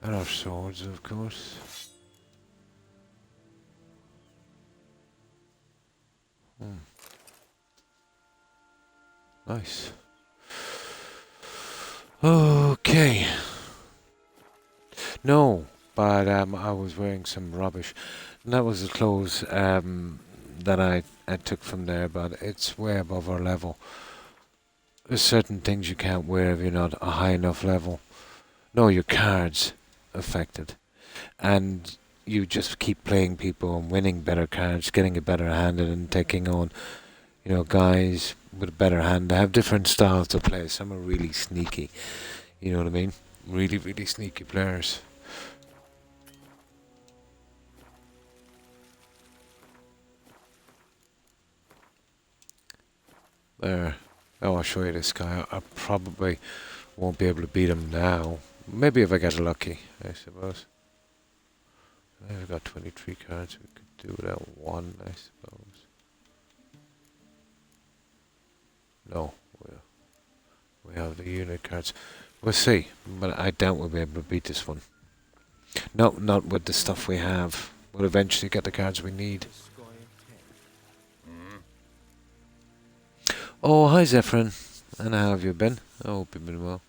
And our swords, of course. Nice. Okay. No, but I was wearing some rubbish. And that was the clothes that I took from there, but it's way above our level. There's certain things you can't wear if you're not a high enough level. No, your cards affected. And you just keep playing people and winning better cards, getting a better hand and taking on, you know, guys with a better hand. I have different styles to play. Some are really sneaky. You know what I mean? Really, really sneaky players. There. Oh, I'll show you this guy. I probably won't be able to beat him now. Maybe if I get lucky, I suppose. I've got 23 cards. We could do without one, I suppose. No, we have the unit cards. We'll see, but I doubt we'll be able to beat this one. No, not with the stuff we have. We'll eventually get the cards we need. Oh, hi Zephyrin. And how have you been? I hope you've been well.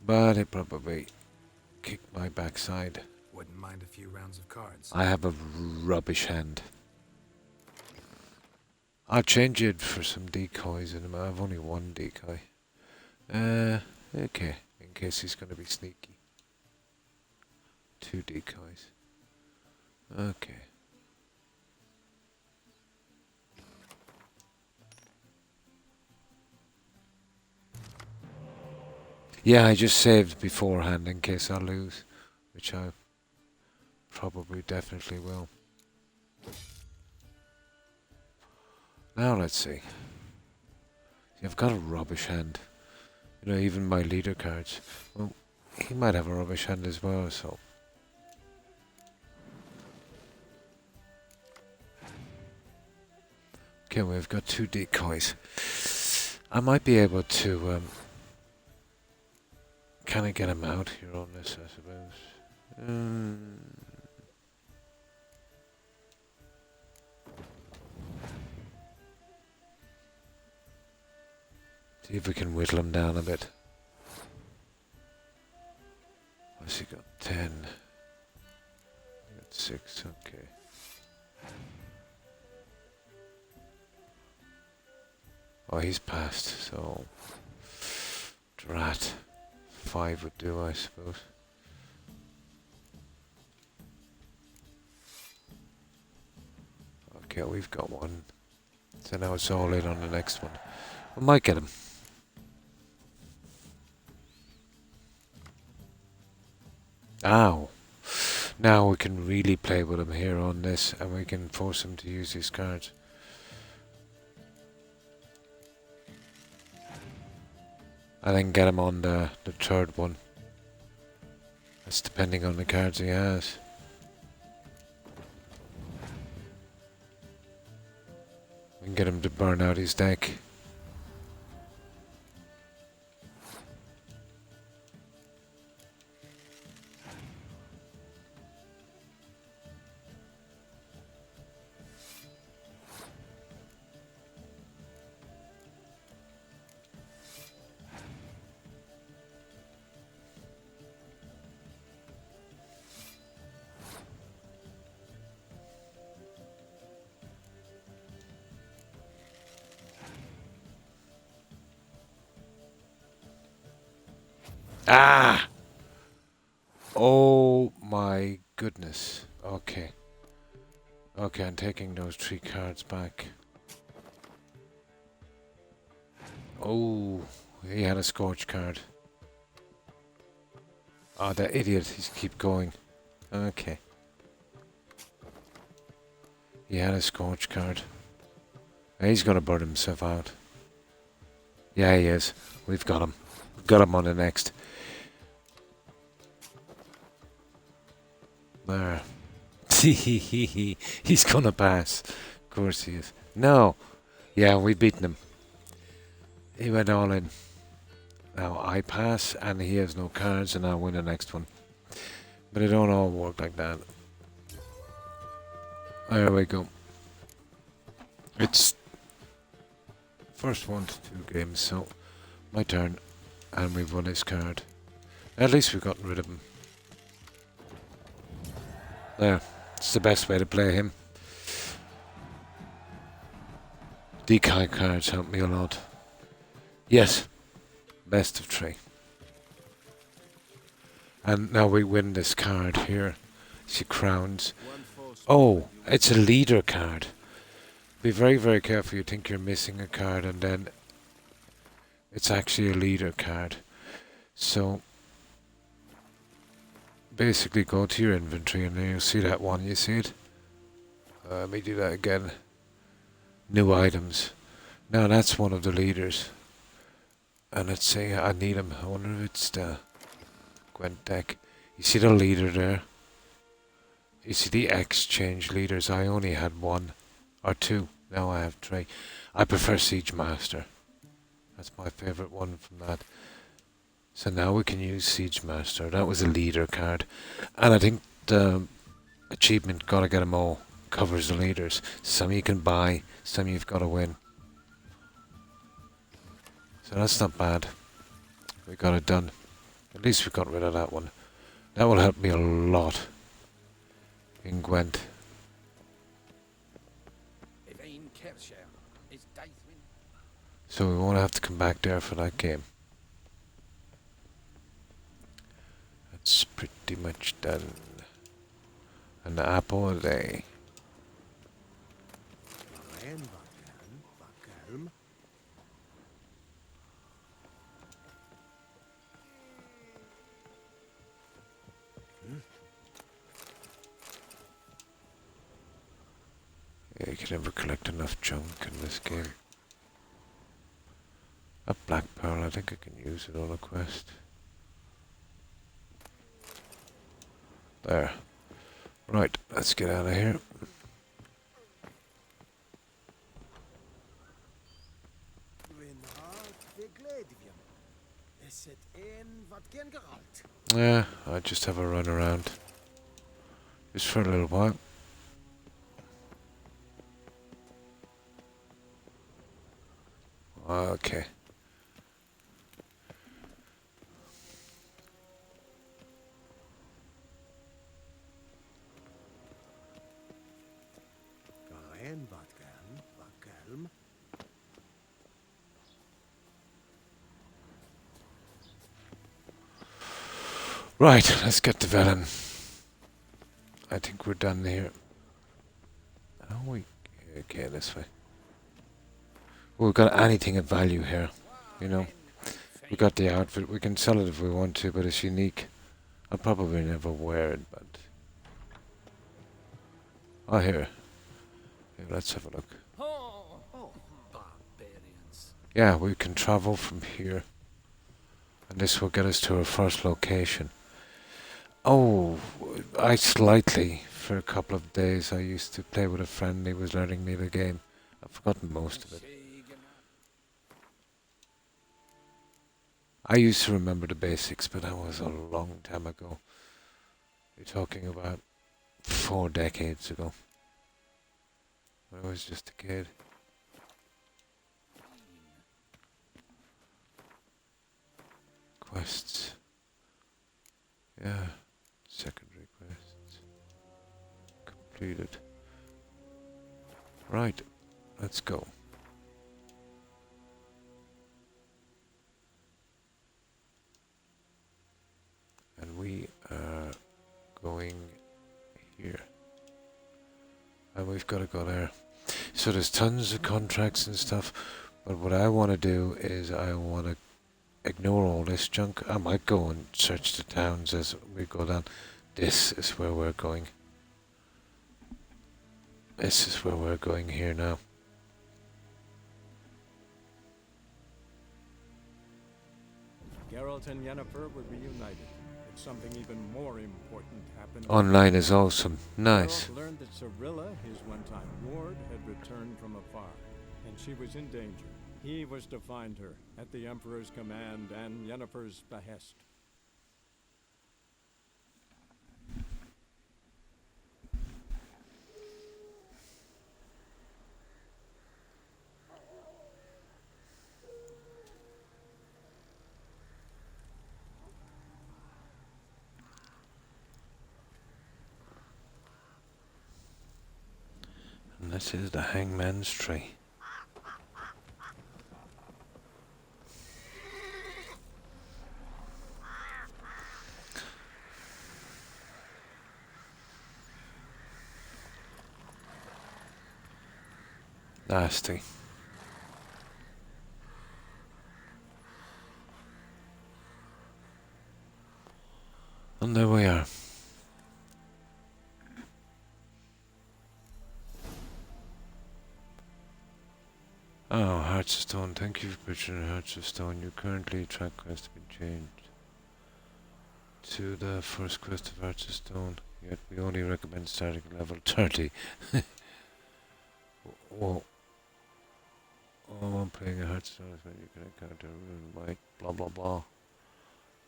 But it probably kicked my backside. Wouldn't mind a few rounds of cards. I have a rubbish hand. I'll change it for some decoys in a minute. I have only one decoy. Okay. In case he's going to be sneaky. 2 decoys. Okay. Yeah, I just saved beforehand in case I lose, which I probably definitely will. Now let's see. I've got a rubbish hand. You know, even my leader cards. Well, he might have a rubbish hand as well, so. Okay, we've got 2 decoys. I might be able to kind of get him out here on this, I suppose. See if we can whittle him down a bit. What's he got? 10. I got 6, okay. Oh, he's passed, so drat. 5 would do, I suppose. Okay, we've got one. So now it's all in on the next one. We might get him. Ow. Now we can really play with him here on this, and we can force him to use these cards. And then get him on the third one. That's depending on the cards he has. We can get him to burn out his deck. Ah! Oh my goodness. Okay. Okay, I'm taking those 3 cards back. Oh, he had a Scorch card. Oh, that idiot. He's keep going. Okay. He had a Scorch card. He's gonna burn himself out. Yeah, he is. We've got him. We've got him on the next. There. He's gonna pass. Of course he is. No. Yeah, we've beaten him. He went all in. Now I pass and he has no cards and I'll win the next one. But it don't all work like that. There we go. It's first 1 to 2 games, so my turn. And we've won his card. At least we've gotten rid of him. There. It's the best way to play him. Decoy cards help me a lot. Yes. Best of 3. And now we win this card here. See crowns. Oh, it's a leader card. Be very, very careful. You think you're missing a card and then it's actually a leader card. So basically go to your inventory and then you'll see that one. You see it? Let me do that again. New items. Now that's one of the leaders. And let's say I need him. I wonder if it's the Gwent deck. You see the leader there? You see the exchange leaders? I only had one or two. Now I have three. I prefer Siege Master. That's my favourite one from that. So now we can use Siege Master. That was a leader card. And I think the achievement, gotta get them all, covers the leaders. Some you can buy, some you've got to win. So that's not bad. We got it done. At least we got rid of that one. That will help me a lot in Gwent. So we won't have to come back there for that game. That's pretty much done. An apple a day. Yeah, you can never collect enough junk in this game. A black pearl, I think I can use it on a quest. There. Right, let's get out of here. Yeah, I just have a run around. Just for a little while. Okay. Right, let's get to Velen. I think we're done here. Oh, we... Okay, this way. We've got anything of value here, you know. We got the outfit. We can sell it if we want to, but it's unique. I'll probably never wear it, but... Oh, here. Here, let's have a look. Oh, barbarians. Yeah, we can travel from here. And this will get us to our first location. Oh, I slightly, for a couple of days, I used to play with a friend. He was learning me the game. I've forgotten most of it. I used to remember the basics, but that was a long time ago. You're talking about 4 decades ago. When I was just a kid. Quests. Yeah. Secondary quests. Completed. Right. Let's go. And we are going here. And we've got to go there. So there's tons of contracts and stuff. But what I want to do is I want to ignore all this junk. I might go and search the towns as we go down. This is where we're going. This is where we're going here now. Geralt and Yennefer were reunited. But something even more important happened. Online is awesome. Nice. Geralt learned that Cirilla, his one-time ward, had returned from afar, and she was in danger. He was to find her, at the Emperor's command and Yennefer's behest. And this is the Hangman's Tree. Nasty. And there we are. Oh, Hearts of Stone. Thank you for purchasing Hearts of Stone. Your currently track quest has been changed to the first quest of Hearts of Stone. Yet we only recommend starting at level 30. Whoa. Oh, I'm playing a Hearts of Stone when you can encounter a rune white. Blah blah blah.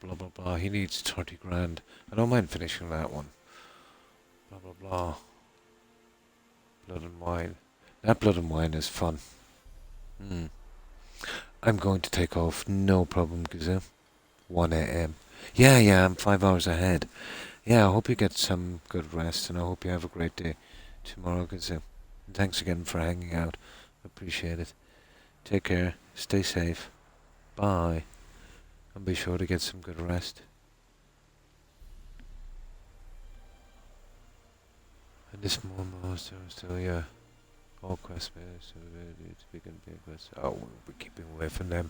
Blah blah blah. He needs 30 grand. I don't mind finishing that one. Blah blah blah. Blood and wine. That blood and wine is fun. I'm going to take off, no problem, Gazoo. 1 AM. Yeah, I'm 5 hours ahead. Yeah, I hope you get some good rest, and I hope you have a great day tomorrow, Gazoo. And thanks again for hanging out. Appreciate it. Take care, stay safe, bye, and be sure to get some good rest. And this moment, still, yeah. All quest players to begin paying quests. Oh, we're keeping away from them.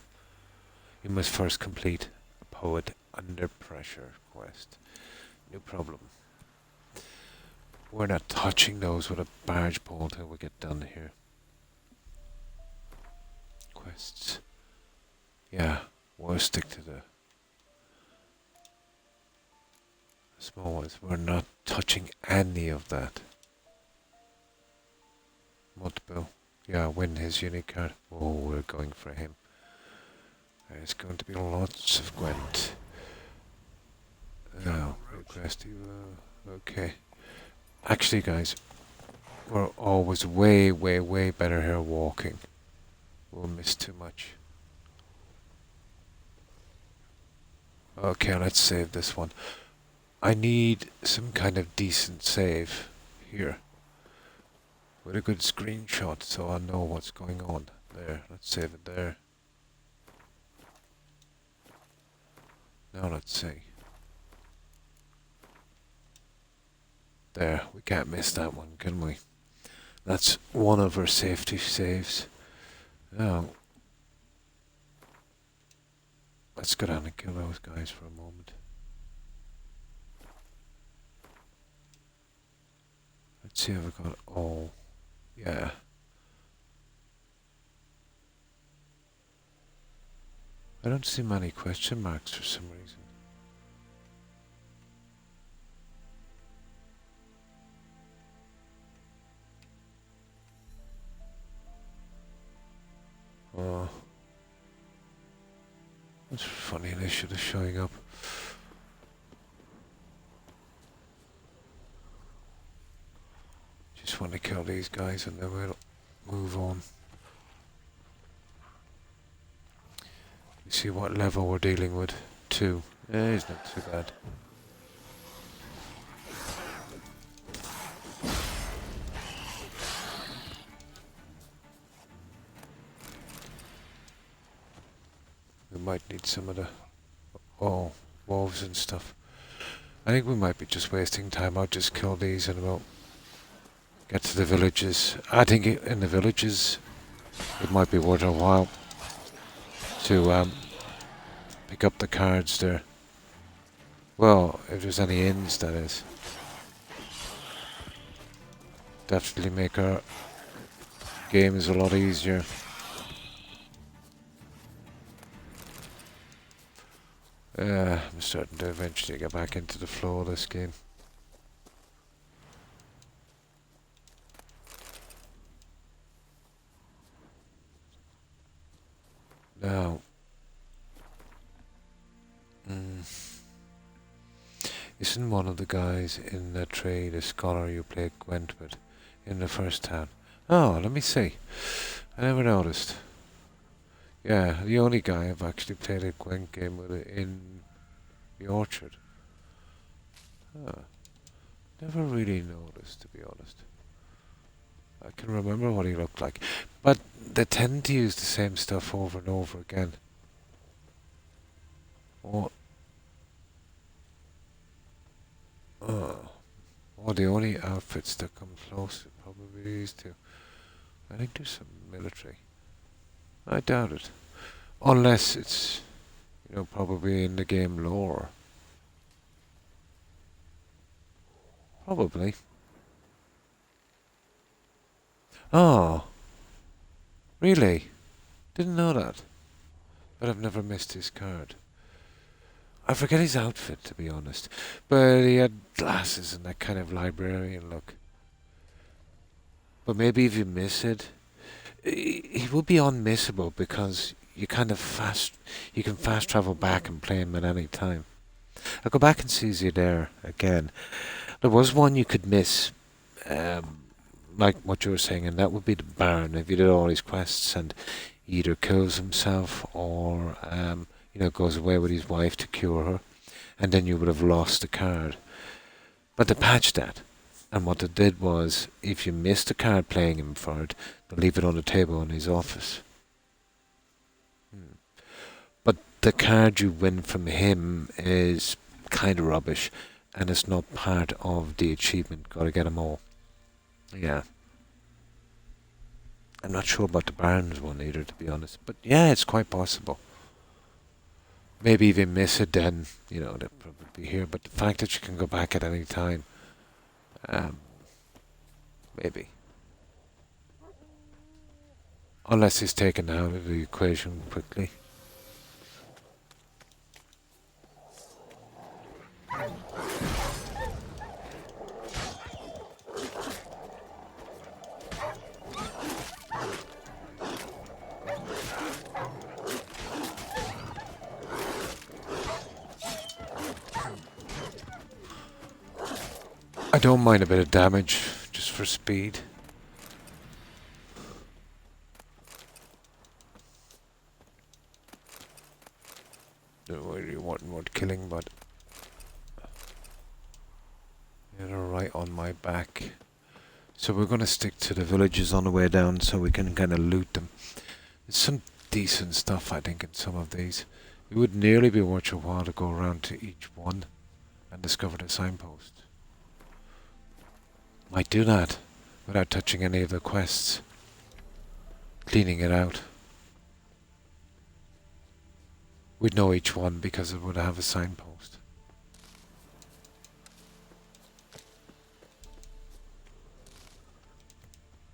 You must first complete a Poet Under Pressure quest. No problem. We're not touching those with a barge pole till we get done here. Quests. Yeah, we'll stick to the small ones. We're not touching any of that. Multiple. Yeah, win his unique card. Oh, we're going for him. There's going to be lots of Gwent. Oh, request you. Okay. Actually, guys, we're always way better here walking. We'll miss too much. Okay, let's save this one. I need some kind of decent save here. With a good screenshot so I know what's going on. There, let's save it there. Now let's see. There, we can't miss that one, can we? That's one of our safety saves. Now, let's go down and kill those guys for a moment. Let's see if we got all. Yeah. I don't see many question marks for some reason. Oh. That's funny, they should have showing up. Just want to kill these guys and then we'll move on. You see what level we're dealing with. 2. It's not too bad. We might need some of the wolves and stuff. I think we might be just wasting time. I'll just kill these and we'll get to the villages. I think in the villages it might be worth a while to pick up the cards there. Well, if there's any inns, that is. Definitely make our games a lot easier. I'm starting to eventually get back into the flow of this game. Now, isn't one of the guys in the trade a scholar you played Gwent with in the first town? Oh, let me see. I never noticed. Yeah, the only guy I've actually played a Gwent game with in the orchard. Huh. Never really noticed, to be honest. I can remember what he looked like. But they tend to use the same stuff over and over again. Oh, the only outfits that come close are probably these two. I think there's some military. I doubt it. Unless it's, you know, probably in the game lore. Probably. Oh. Really? Didn't know that. But I've never missed his card. I forget his outfit, to be honest. But he had glasses and that kind of librarian look. But maybe if you miss it, he will be unmissable because you kind of you can fast travel back and play him at any time. I'll go back and see you there again. There was one you could miss, like what you were saying, and that would be the Baron. If you did all his quests and he either kills himself or, you know, goes away with his wife to cure her, and then you would have lost the card. But they patched that. And what they did was, if you missed a card playing him for it, they'll leave it on the table in his office. But the card you win from him is kind of rubbish, and it's not part of the achievement. Gotta get them all. Yeah. I'm not sure about the Barons one either, to be honest. But yeah, it's quite possible. Maybe if you miss it, then, you know, they'll probably be here. But the fact that you can go back at any time, maybe. Unless he's taken out of the equation quickly. I don't mind a bit of damage, just for speed. Don't really want killing, but they're right on my back. So we're gonna stick to the villages on the way down, so we can kind of loot them. There's some decent stuff, I think, in some of these. It would nearly be worth your while to go around to each one and discover the signpost. Might do that without touching any of the quests. Cleaning it out. We'd know each one because it would have a signpost.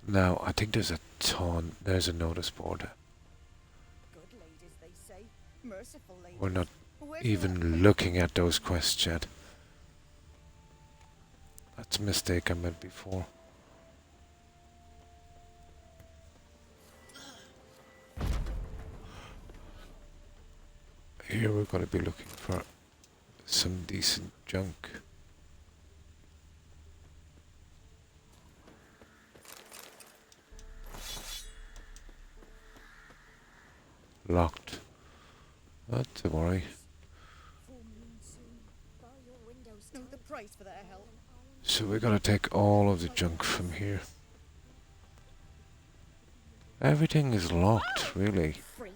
Now, I think there's a ton. There's a notice board. Good ladies, they say. Merciful ladies. We're not even looking at those quests yet. That's a mistake I made before. Here we're going to be looking for some decent junk. Locked. Not to worry. No, the price for their help. So we're going to take all of the junk from here. Everything is locked, really. Freak.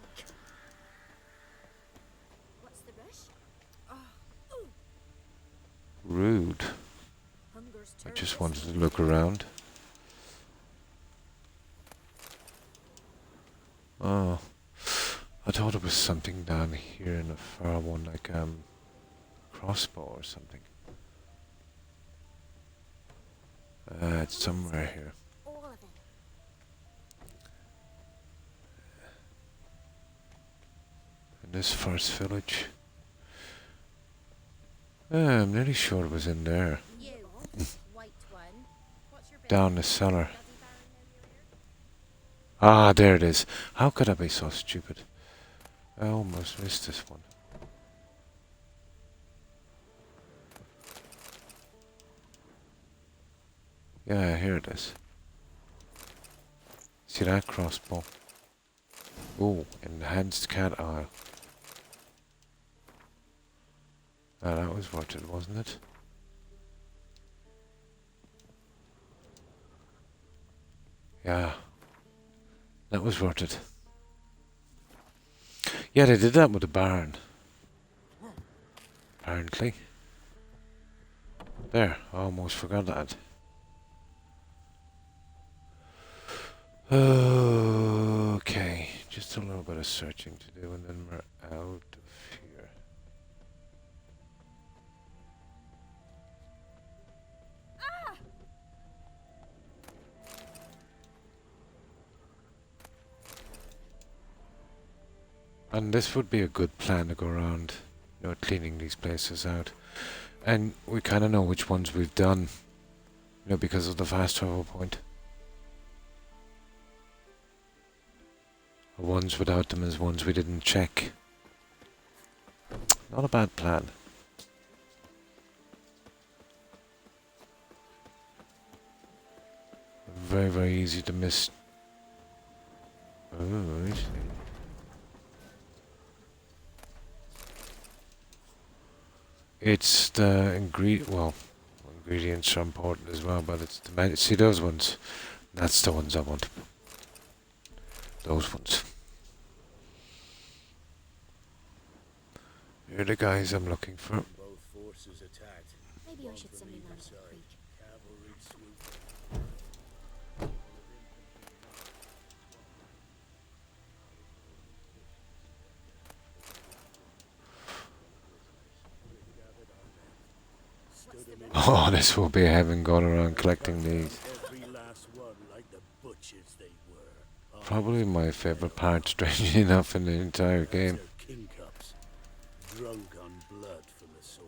What's the rush? Rude. I just wanted to look around. Oh. I thought it was something down here in the far one, like crossbow or something. It's somewhere here. In this first village. I'm nearly sure it was in there. Down the cellar. Ah, there it is. How could I be so stupid? I almost missed this one. Yeah, here it is. See that crossbow? Oh, enhanced cat eye. Ah, that was worth it, wasn't it? Yeah. That was worth it. Yeah, they did that with the barn. Apparently. There, I almost forgot that. Okay, just a little bit of searching to do and then we're out of here. And this would be a good plan to go around, you know, cleaning these places out. And we kind of know which ones we've done, you know, because of the fast travel point. The ones without them is ones we didn't check. Not a bad plan. Very, very easy to miss. Oh, I see. It's the ingredients are important as well, but it's the see those ones. That's the ones I want. Those ones. Here are the guys I'm looking for. Both forces attacked. Maybe I should summon man at the creek. Cavalry swoop. Oh, this will be heaven going around collecting these. Every last one like the butchers they were. Probably my favorite part, strangely enough, in the entire game. King cups, drunk on blood from the soil.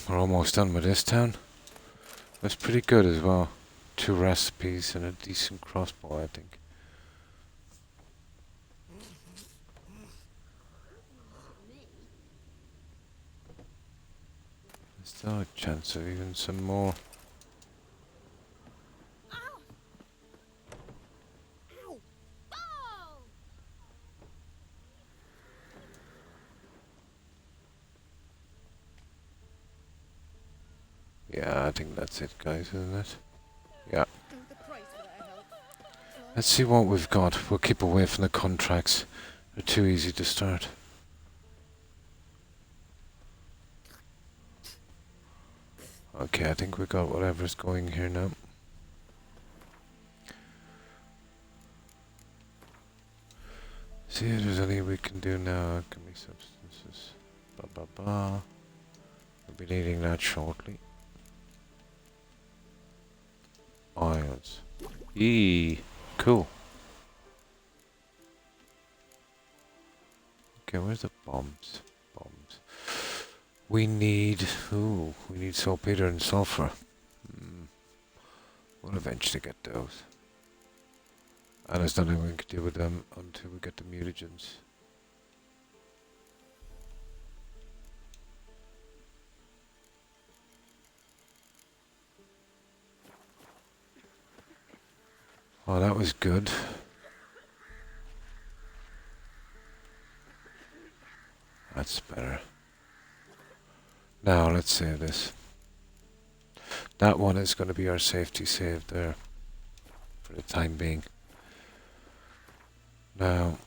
We're almost done with this town. That's pretty good as well. 2 recipes and a decent crossbow, I think. There's still a chance of even some more. Yeah, I think that's it, guys, isn't it? Yeah. Let's see what we've got. We'll keep away from the contracts. They're too easy to start. Okay, I think we got whatever's going here now. See if there's any we can do now. Alchemy substances. Blah blah blah. We'll be needing that shortly. Oils. Yee. Cool. Okay, where's the bombs? Bombs. We need... Ooh, we need saltpeter and sulfur. We'll eventually get those. And there's nothing we can do with them until we get the mutagens. Oh, that was good. That's better. Now, let's save this. That one is going to be our safety save there. For the time being. Now...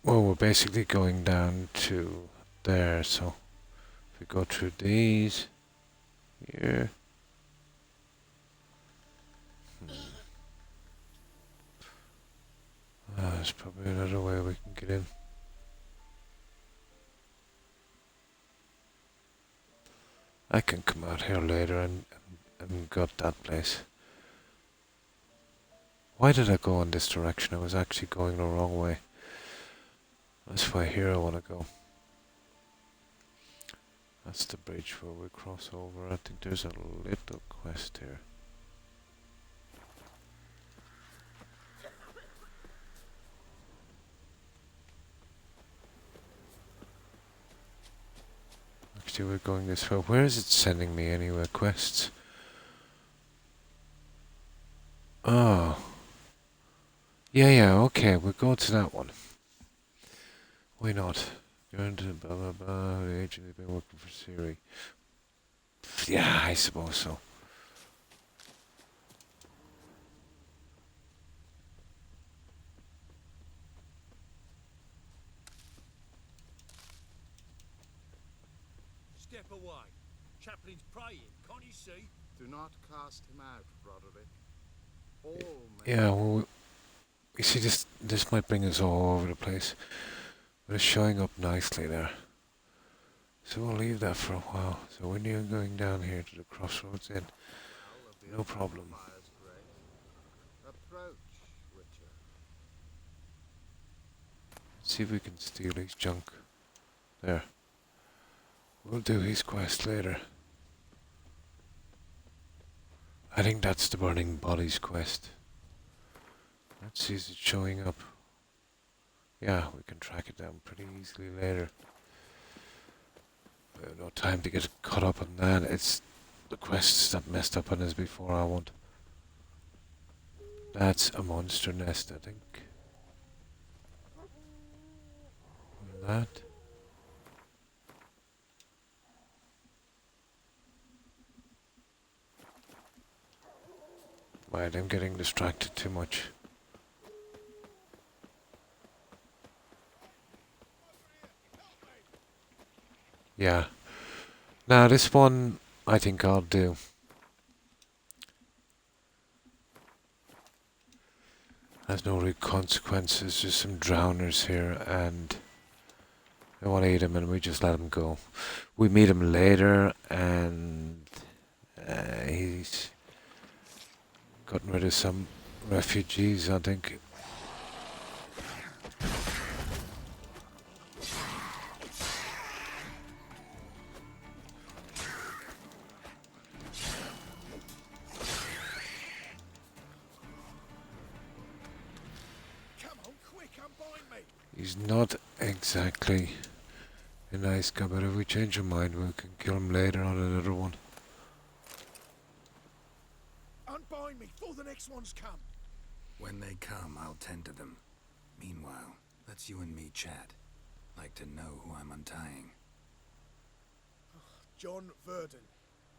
Well, we're basically going down to there, so... If we go through these... Here... There's probably another way we can get in. I can come out here later and gut that place. Why did I go in this direction? I was actually going the wrong way. That's why here I want to go. That's the bridge where we cross over. I think there's a little quest here. Actually, we're going this way. Where is it sending me anyway? Quests. Oh. Yeah, okay, we'll go to that one. Why not? Going to blah blah blah, the agent has been working for Siri. Yeah, I suppose so. Step away. Chaplain's praying, can't you see? Do not cast him out, Roderick. All Yeah, well, you see, this might bring us all over the place. But it's showing up nicely there. So we'll leave that for a while. So when you're going down here to the crossroads inn, no problem. Approach, Witcher. See if we can steal his junk. There. We'll do his quest later. I think that's the burning bodies quest. Let's see, is it showing up? Yeah, we can track it down pretty easily later. We have no time to get caught up on that. It's the quests that messed up on us before, I want. That's a monster nest, I think. And that. Right, I'm getting distracted too much. Yeah. Now this one I think I'll do. Has no real consequences, just some drowners here, and I want to eat him and we just let him go. We meet him later and he's gotten rid of some refugees, I think. He's not exactly a nice guy, but if we change our mind, we can kill him later on another one. Unbind me before the next ones come. When they come, I'll tend to them. Meanwhile, let's you and me chat. Like to know who I'm untying. John Verdon.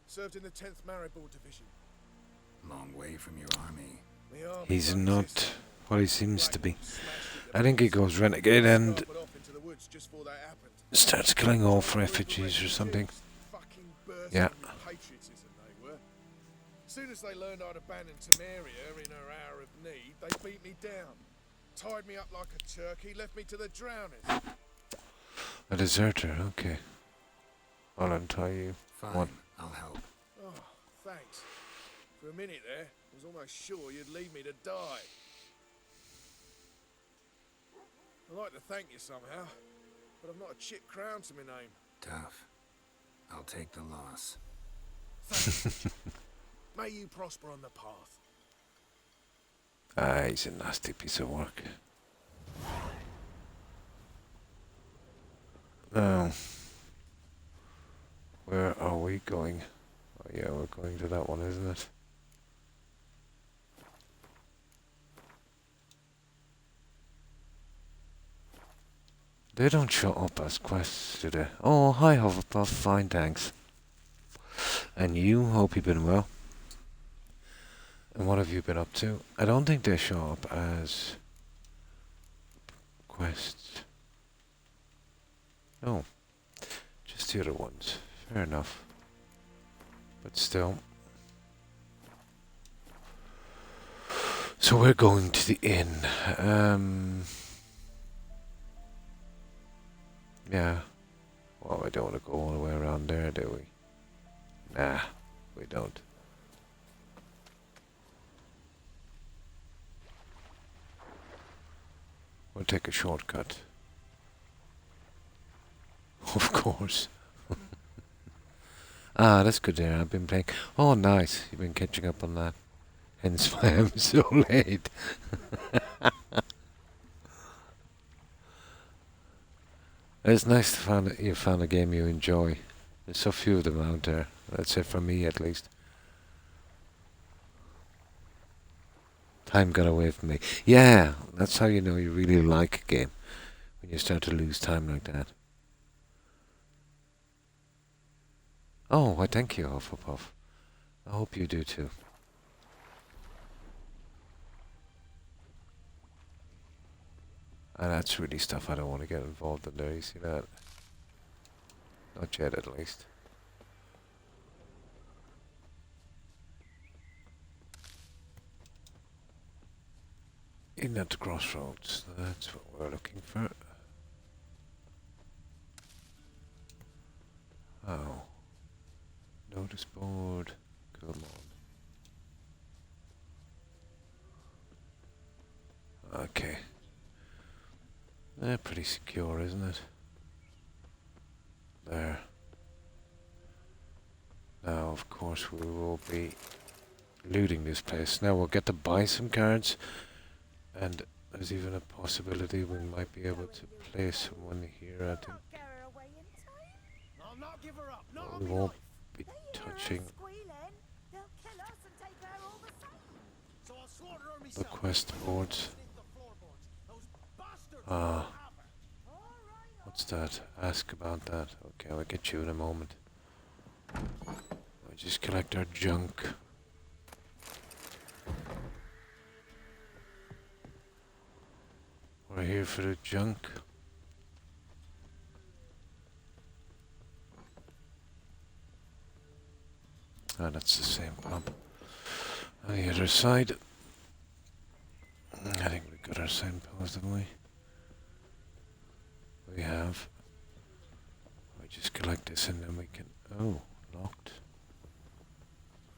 Served in the 10th Maribor Division. Long way from your army. He's not what he seems to be. I think he goes renegade and starts killing off refugees or something. Yeah. As soon as they learned I'd abandoned Temeria in her hour of need, they beat me down. Tied me up like a turkey, left me to the drowners. A deserter, okay. I'll untie you. Fine, One. I'll help. Oh, thanks. For a minute there, I was almost sure you'd leave me to die. I'd like to thank you somehow, but I've not a chip crown to my name. Tough. I'll take the loss. Thanks. May you prosper on the path. Ah, he's a nasty piece of work. Now, where are we going? Oh yeah, we're going to that one, isn't it? They don't show up as quests, do they? Oh, hi Hufflepuff, fine, thanks. And you, hope you've been well. And what have you been up to? I don't think they show up as quests. No, just the other ones. Fair enough. But still. So we're going to the inn. Yeah. Well, we don't want to go all the way around there, do we? Nah, we don't. We'll take a shortcut. Of course. Ah, that's good there. I've been playing. Oh, nice. You've been catching up on that. Hence why I'm so late. It's nice to find that you found a game you enjoy. There's so few of them out there. That's it for me, at least. Time got away from me. Yeah, that's how you know you really like a game. When you start to lose time like that. Oh, why thank you, Hufflepuff. I hope you do too. And that's really stuff I don't want to get involved in there, you see that? Not yet, at least. In at the crossroads, that's what we're looking for. Oh. Notice board. Come on. Okay. They're pretty secure, isn't it? There. Now, of course, we will be looting this place. Now we'll get to buy some cards, and there's even a possibility we might be able to play someone here, I think. I'll not give her up. Not But on we me won't life. be touching So I'll slaughter her the myself. quest boards. Ah. What's that? Ask about that. Okay, I'll get you in a moment. We'll just collect our junk. We're here for the junk. Ah, that's the same pub. On the other side. I think we got our signpost, haven't we? We have. We just collect this and then we can... Oh, locked.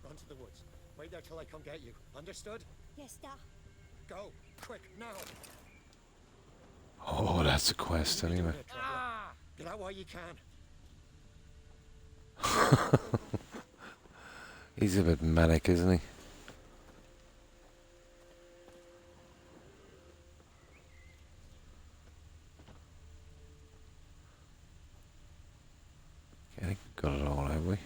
Run to the woods. Wait there till I come get you. Understood? Yes, Da. Go. Quick, now. Oh, that's a quest anyway. Get out while you can. He's a bit manic, isn't he? I think we got it all, have we?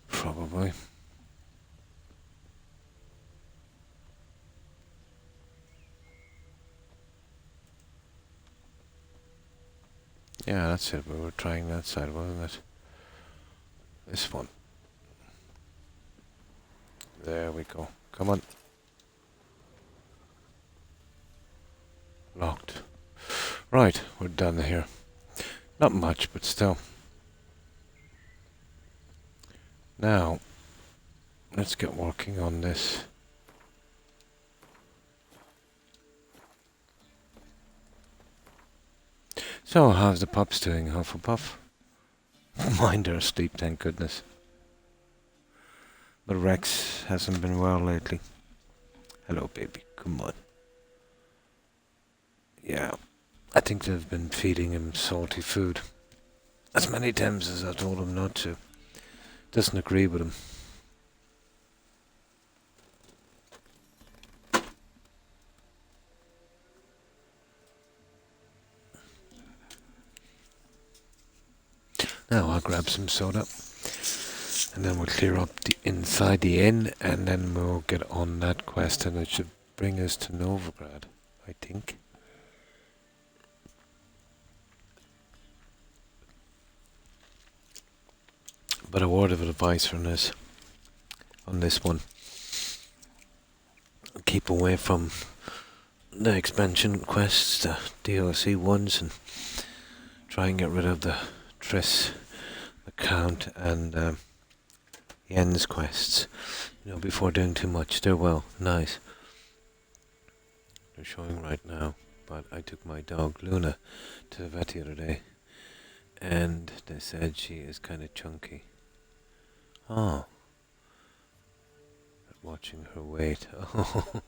Probably. Yeah, that's it. We were trying that side, wasn't it? This one. There we go. Come on. Locked. Right, we're done here. Not much, but still. Now, let's get working on this. So, how's the pups doing, Hufflepuff? Mine are asleep, thank goodness. But Rex hasn't been well lately. Hello, baby. Come on. Yeah, I think they've been feeding him salty food. As many times as I told him not to. Doesn't agree with him. Now I'll grab some soda. And then we'll clear up the inside the inn, and then we'll get on that quest, and it should bring us to Novigrad, I think. But a word of advice on this one. Keep away from the expansion quests, the DLC ones, and try and get rid of the Triss, the Count, and Yen's quests, you know, before doing too much. They're nice. They're showing right now, but I took my dog Luna to the vet the other day, and they said she is kind of chunky. Oh. Watching her weight. Oh.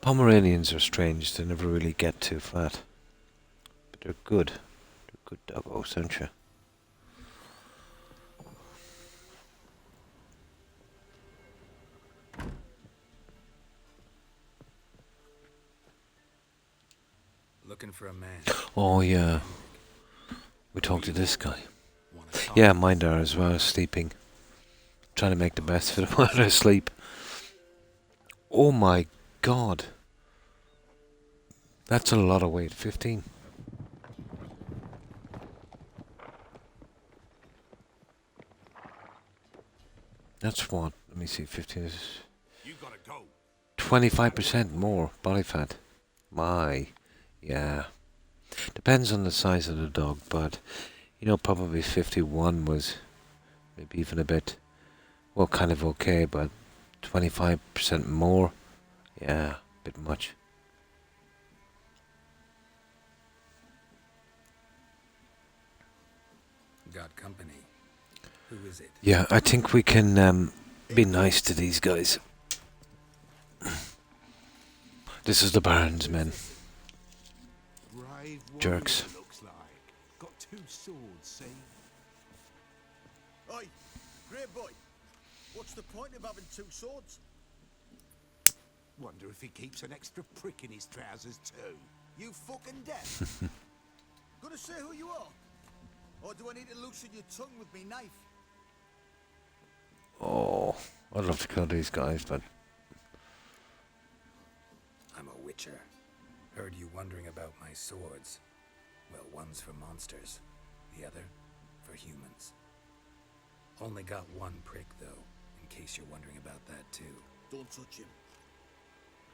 Pomeranians are strange, they never really get too fat. They're good. They're good doggos, aren't you? Looking for a man. Oh, yeah. We talked to this guy. Yeah, mine are as well, sleeping. Trying to make the best of it while they're asleep. Oh my god. That's a lot of weight, 15. That's what? Let me see, 15 is... 25% more body fat. My, yeah. Depends on the size of the dog, but, you know, probably 51 was maybe even a bit, well, kind of okay, but 25% more, yeah, a bit much. Got company. Who is it? Yeah, I think we can be nice to these guys. This is the Barnes men. Jerks. Looks like. Got 2 swords, see? Oi, great boy. What's the point of having 2 swords? Wonder if he keeps an extra prick in his trousers too. You fucking deaf. Gonna say who you are? Or do I need to loosen your tongue with me knife? Oh, I'd love to kill these guys, but... I'm a witcher. Heard you wondering about my swords. Well, one's for monsters, the other for humans. Only got 1 prick, though, in case you're wondering about that, too. Don't touch him.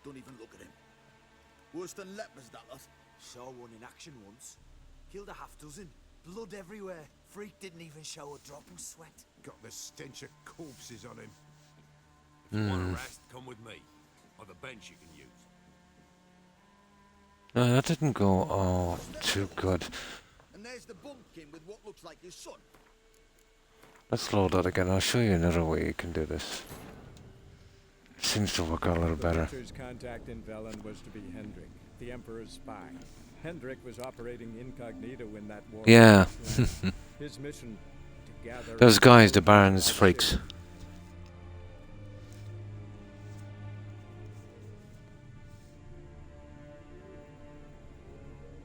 Don't even look at him. Worse than lepers, that lot. Saw one in action once. Killed a half-dozen. Blood everywhere. Freak didn't even show a drop of sweat. Got the stench of corpses on him. If you want to rest, come with me. Or the bench you can use. No, that didn't go too good. And there's the bumpkin with what looks like his son. Let's load that again. I'll show you another way you can do this. It seems to work out a little better. The Witcher's contact in Velen was to be Hendrik, the Emperor's spy. Hendrik was operating incognito in that war. Yeah. His mission to gather... Those guys, the Barons freaks.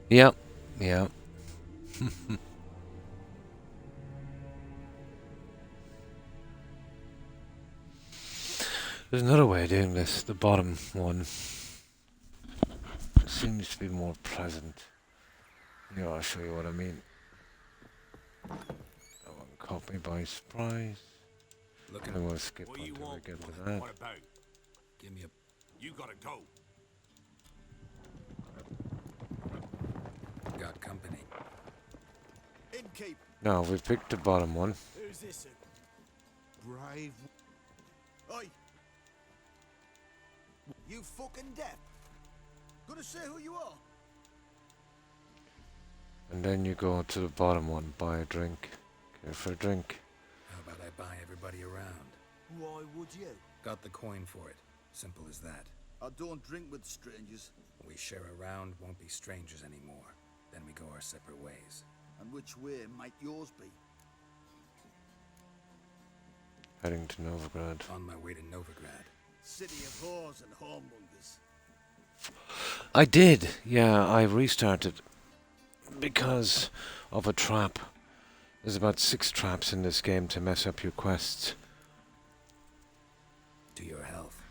Yep. Yep. There's another way of doing this. The bottom one seems to be more pleasant. Yeah, I'll show you what I mean. That one caught me by surprise. I'm gonna skip What you until we want? get to that. What about? Give me a... You gotta go. Got company. Innkeep. Now we picked the bottom one. Who's this? Brave. Oi. You fucking deaf. Gonna say who you are? And then you go to the bottom one, buy a drink. Care for a drink. How about I buy everybody around? Why would you? Got the coin for it. Simple as that. I don't drink with strangers. We share a round, won't be strangers anymore. Then we go our separate ways. And which way might yours be? Heading to Novigrad. On my way to Novigrad. City of whores and whoremongers. I did, yeah, I restarted because of a trap. There's about 6 traps in this game to mess up your quests. To your health.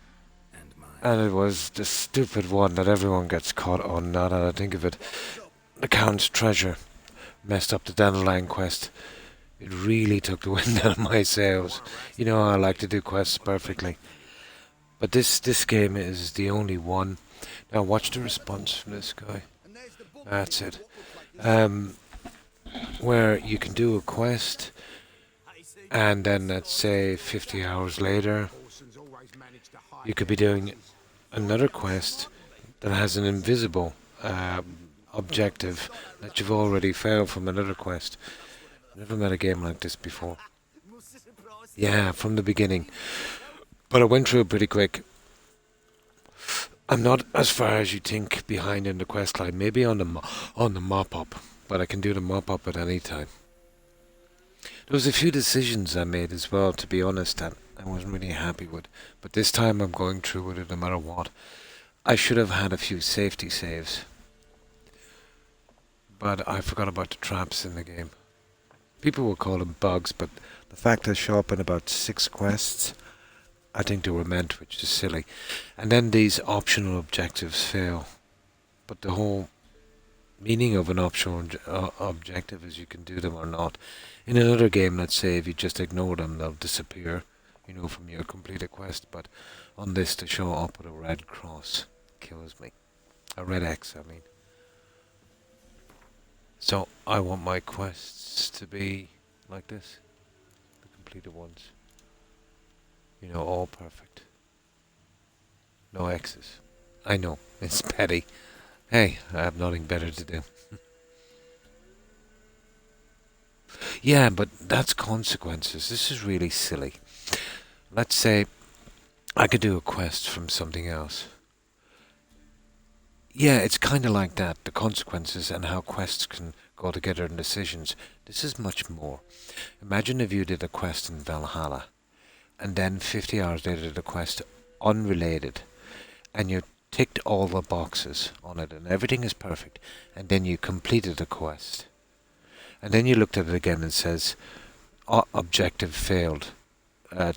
And mine. And it was the stupid one that everyone gets caught on, now that I think of it. The Count's treasure messed up the Dandelion quest. It really took the wind out of my sails. You know I like to do quests perfectly. But this game is the only one. Now watch the response from this guy. That's it. Where you can do a quest, and then let's say 50 hours later, you could be doing another quest that has an invisible objective that you've already failed from another quest. Never met a game like this before. Yeah, from the beginning. But I went through it pretty quick. I'm not as far as you think behind in the quest line. Maybe on the mop-up, but I can do the mop-up at any time. There was a few decisions I made as well, to be honest, that I wasn't really happy with. But this time I'm going through with it no matter what. I should have had a few safety saves. But I forgot about the traps in the game. People will call them bugs, but the fact they show up in about 6 quests, I think they were meant, which is silly. And then these optional objectives fail. But the whole meaning of an optional objective is you can do them or not. In another game, let's say, if you just ignore them, they'll disappear, you know, from your completed quest. But on this, to show up with a red cross kills me. A red X, I mean. So I want my quests to be like this. The completed ones. You know, all perfect. No X's. I know, it's petty. Hey, I have nothing better to do. Yeah, but that's consequences. This is really silly. Let's say I could do a quest from something else. Yeah, it's kind of like that. The consequences and how quests can go together in decisions. This is much more. Imagine if you did a quest in Valhalla, and then 50 hours later did a quest unrelated, and you ticked all the boxes on it, and everything is perfect, and then you completed the quest. And then you looked at it again and says, objective failed.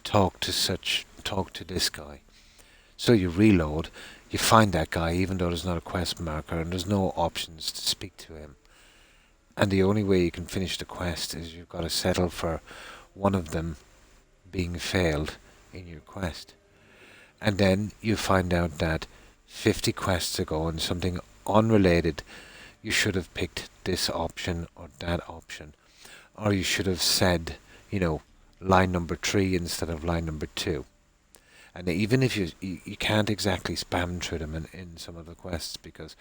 Talk to this guy. So you reload, you find that guy, even though there's not a quest marker and there's no options to speak to him. And the only way you can finish the quest is you've got to settle for one of them being failed in your quest. And then you find out that 50 quests ago and something unrelated, you should have picked this option or that option. Or you should have said, you know, line number 3 instead of line number 2. And even if you can't exactly spam through them in some of the quests, because,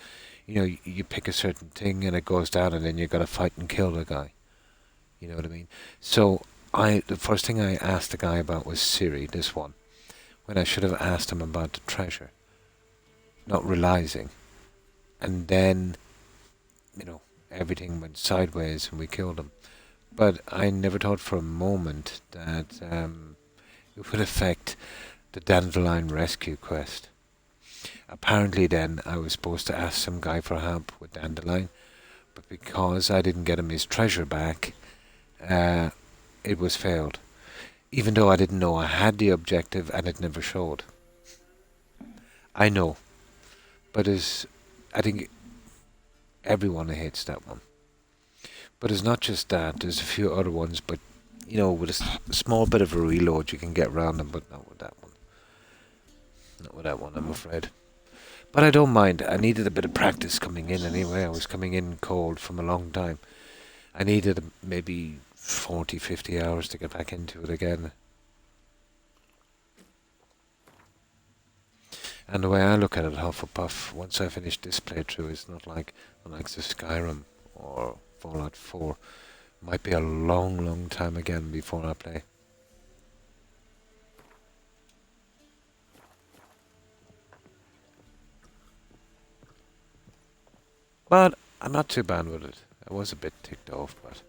you know, you pick a certain thing and it goes down and then you've got to fight and kill the guy. You know what I mean? So the first thing I asked the guy about was Siri, this one, when I should have asked him about the treasure, not realizing. And then, you know, everything went sideways and we killed him. But I never thought for a moment that it would affect the Dandelion Rescue quest. Apparently then I was supposed to ask some guy for help with Dandelion, but because I didn't get him his treasure back, it was failed. Even though I didn't know I had the objective and it never showed. I know, but I think everyone hates that one. But it's not just that, there's a few other ones, but you know, with a small bit of a reload you can get around them, but not with that one. Not with that one, I'm afraid. But I don't mind. I needed a bit of practice coming in anyway. I was coming in cold from a long time. I needed maybe 40, 50 hours to get back into it again. And the way I look at it, Hufflepuff, once I finish this playthrough, it's not like the likes of Skyrim or Fallout 4. Might be a long, long time again before I play. But I'm not too bad with it. I was a bit ticked off, but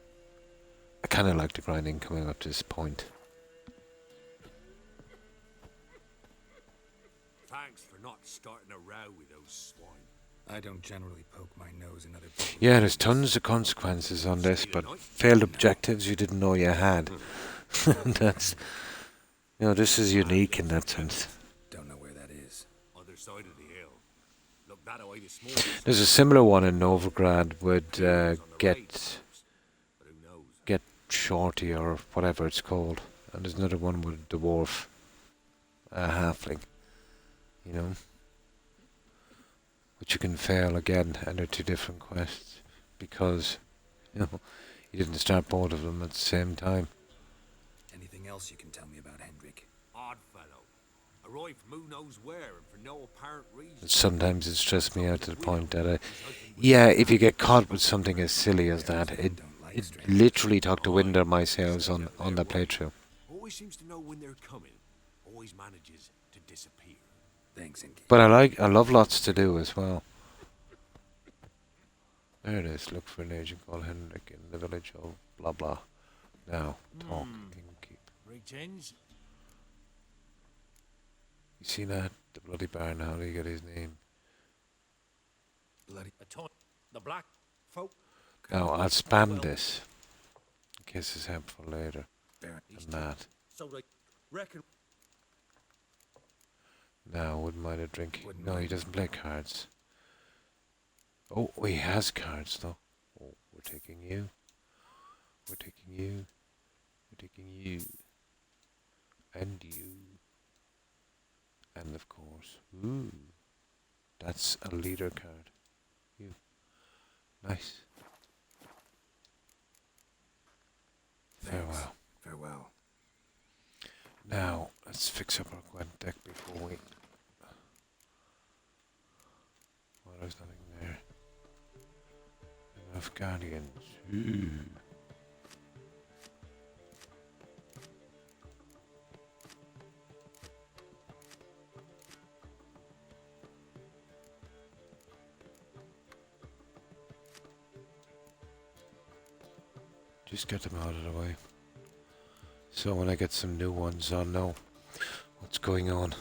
I kind of like the grinding coming up to this point. Thanks for not starting a row with those swine. I don't generally poke my nose in other people's Yeah, there's tons of consequences on this, but failed objectives you didn't know you had. That's, you know, this is unique in that sense. Don't know where that is. Other side of the hill. Look that way this morning. There's a similar one in Novigrad with get Shorty or whatever it's called, and there's another one with a dwarf, halfling, you know, which you can fail again, and they're 2 different quests because, you know, you didn't start both of them at the same time. Anything else you can tell me about Hendrik? Odd fellow. Arrived from who knows where and for no apparent reason. But sometimes it stressed me out to the point that yeah, if you get caught with something as silly as that, it literally took the wind out of my sails on that playthrough. Always seems to know when they're coming. Always manages to disappear. Thanks, Inky. But I love lots to do as well. There it is. Look for an agent called Henrik in the village of blah blah. Now talk. Keep. Greetings. You see that? The bloody baron. How do you get his name? Bloody. The black folk. Now I'll spam this in case it's helpful later. Fair. And that. So they reckon. No, wouldn't mind a drink. No, he doesn't play cards. Oh, he has cards though. Oh, we're taking you. We're taking you. We're taking you. And you. And of course, ooh, that's a leader card. You. Nice. Farewell. Farewell. Now, let's fix up our Gwent deck before we... Well, there's nothing there. Enough Guardians. Ooh. Just get them out of the way. So when I get some new ones, I'll know what's going on.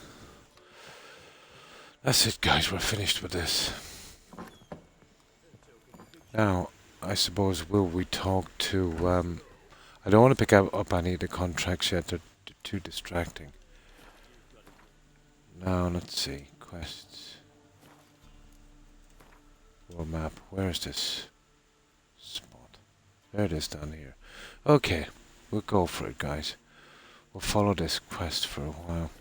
That's it, guys. We're finished with this. Now, I suppose, will we talk to... I don't want to pick up any of the contracts yet. They're too distracting. Now, let's see. Quests. World map. Where is this spot? There it is down here. Okay. We'll go for it, guys. We'll follow this quest for a while.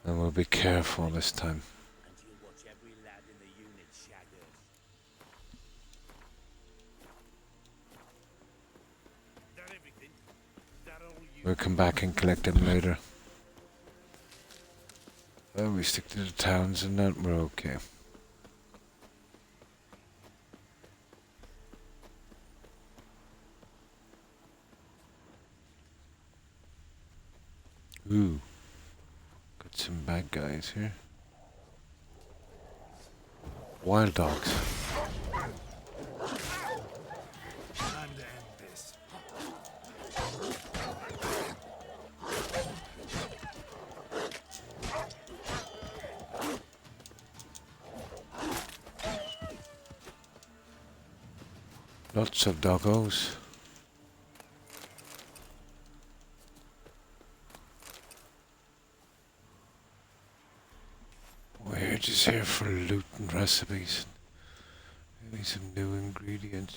And we'll be careful this time. We'll come back and collect them later. Well, we stick to the towns and then we're okay. Ooh. Got some bad guys here. Wild dogs. Time to end this. Lots of doggos. We're just here for loot and recipes. Maybe some new ingredients.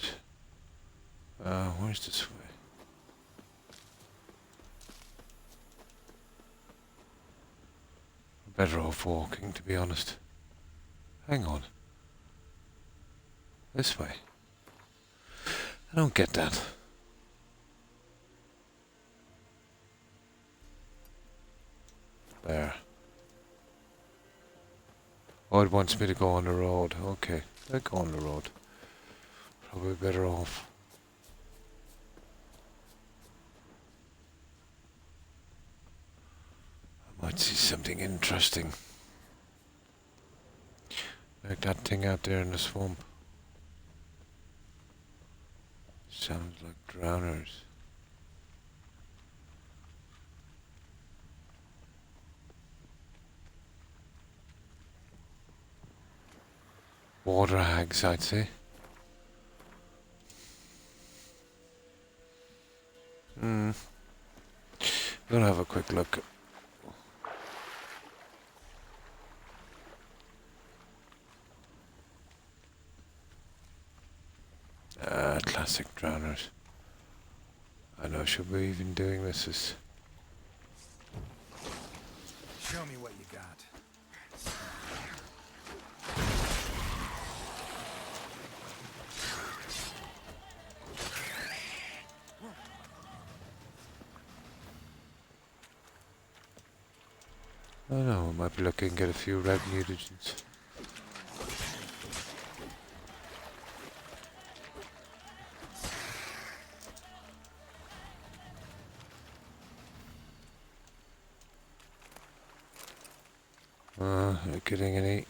Where's this way? We're better off walking, to be honest. Hang on. This way. I don't get that. There. Oh, it wants me to go on the road. Okay, I'll go on the road. Probably better off. I might see something interesting. Like that thing out there in the swamp. Sounds like drowners. Water hags, I'd say. Gonna have a quick look. Classic drowners. I know, should we even doing this is... Show me what you got. I don't know, I might be looking to get a few red mutagens. Not getting any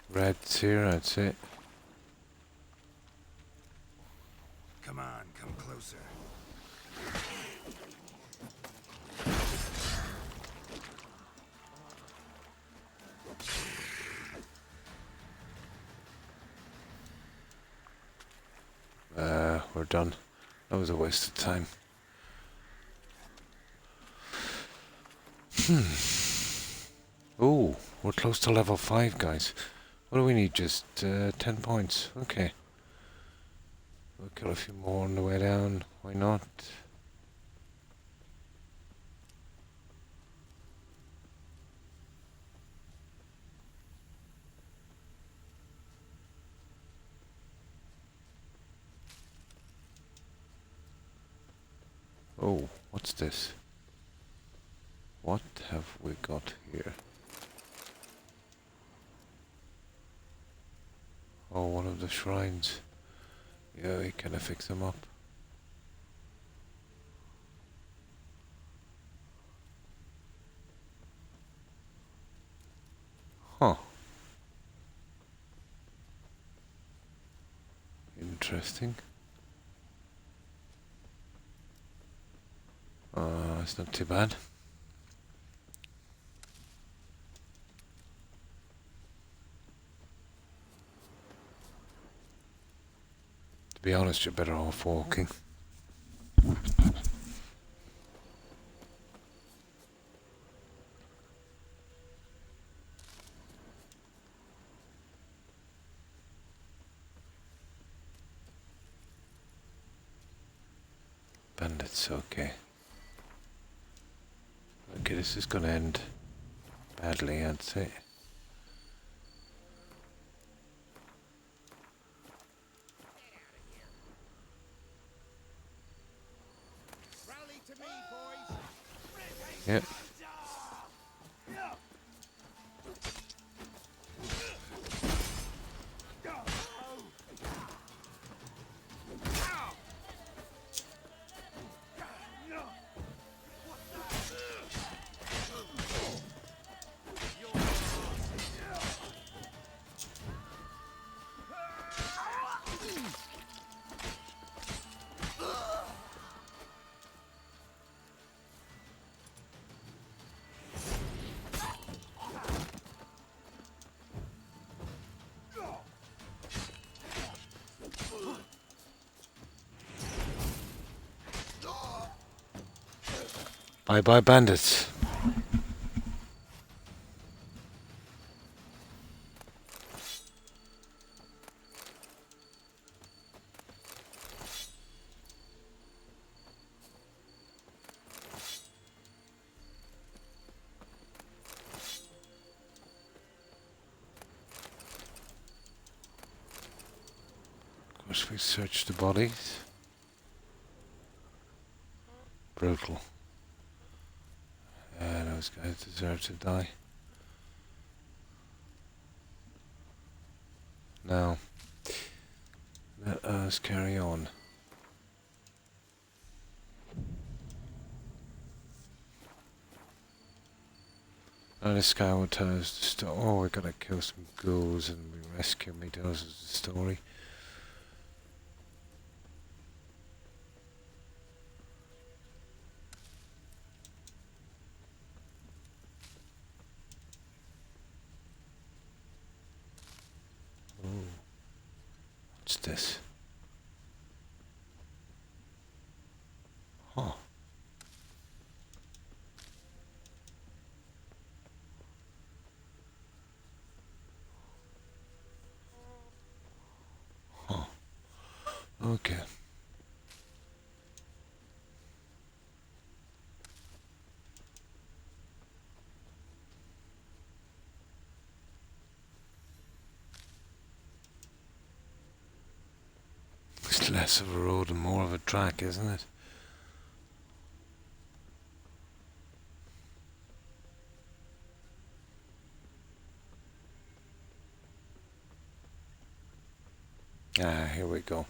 reds here, I'd say. Come on, come closer. done. That was a waste of time. Oh, we're close to level 5, guys. What do we need? Just 10 points. Okay. We'll kill a few more on the way down. Why not? Oh, what's this? What have we got here? Oh, one of the shrines. Yeah, we kind of fix them up. Huh. Interesting. It's not too bad. To be honest, you're better off walking. Bandits, okay. Okay, this is gonna end badly, I'd say. Yep. Bye bye bandits. Of course we search the bodies. Brutal. Those guys deserve to die. Now, let us carry on. Now this guy will tell us the story. Oh, we gotta kill some ghouls and we rescue me. Tells us the story. What's this? Huh. Huh. Okay. It's less of a road and more of a track, isn't it? Ah, here we go.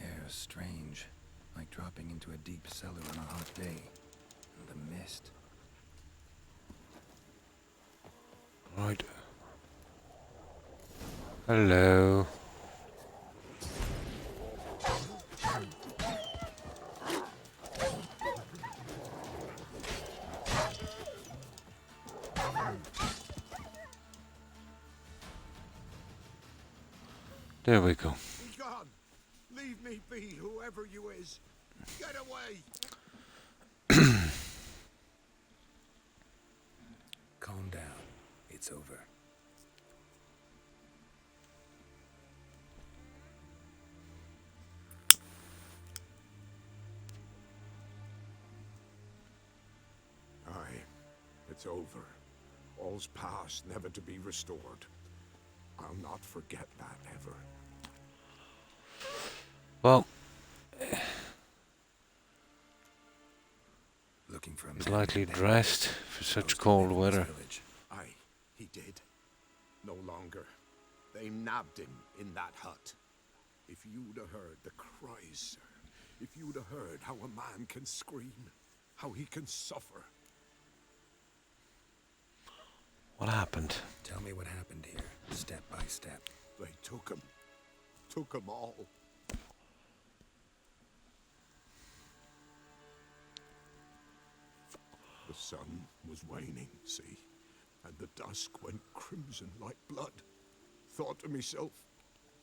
Air's strange, like dropping into a deep cellar on a hot day. And the mist. Right. Hello. There we go. Be gone. Leave me be, whoever you is. Get away. Calm down. It's over. Aye, it's over. All's past, never to be restored. I'll not forget that ever. Well, Looking for a he's man lightly named dressed for such cold weather. Village. Aye, he did. No longer. They nabbed him in that hut. If you'd have heard the cries, sir. If you'd have heard how a man can scream, how he can suffer. What happened? Tell me what happened here, step by step. They took him. Took them all. The sun was waning, see? And the dusk went crimson like blood. Thought to myself,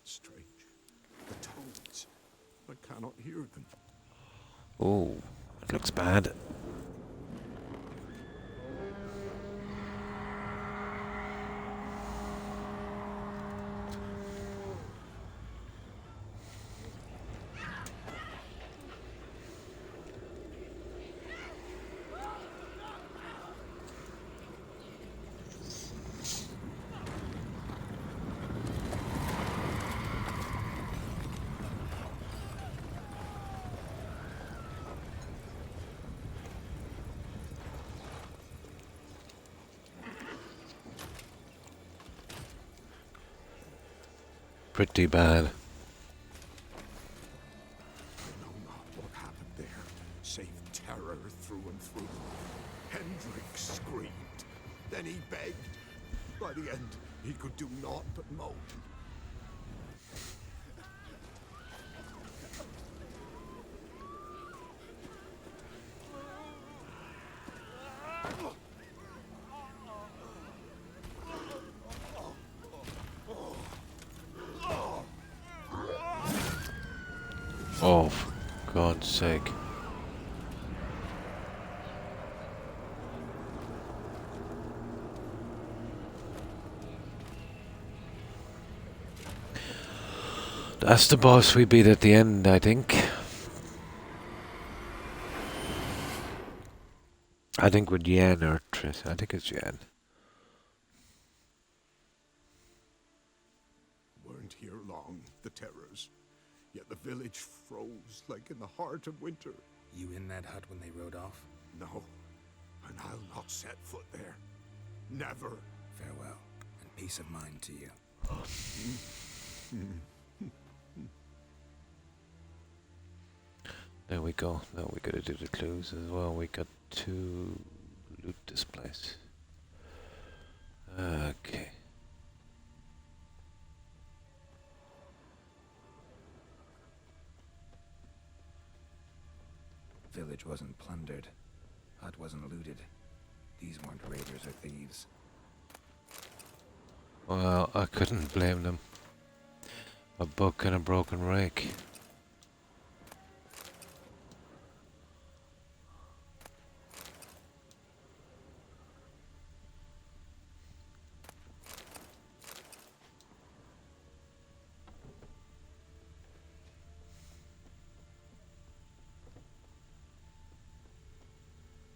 strange. The toads. I cannot hear them. Oh, it looks bad. Pretty bad. I know not what happened there, save terror through and through. Hendrik screamed. Then he begged. By the end, he could do naught but moan. Oh, for God's sake. That's the boss we beat at the end, I think. I think with Yen or Tris. I think it's Yen. Weren't here long, the terrors. Yet the village froze like in the heart of winter. You in that hut when they rode off? No, and I'll not set foot there. Never. Farewell, and peace of mind to you. There we go. Now we gotta do the clues as well. We got to loot this place. Okay. Village wasn't plundered. Hut wasn't looted. These weren't raiders or thieves. Well, I couldn't blame them. A book and a broken rake.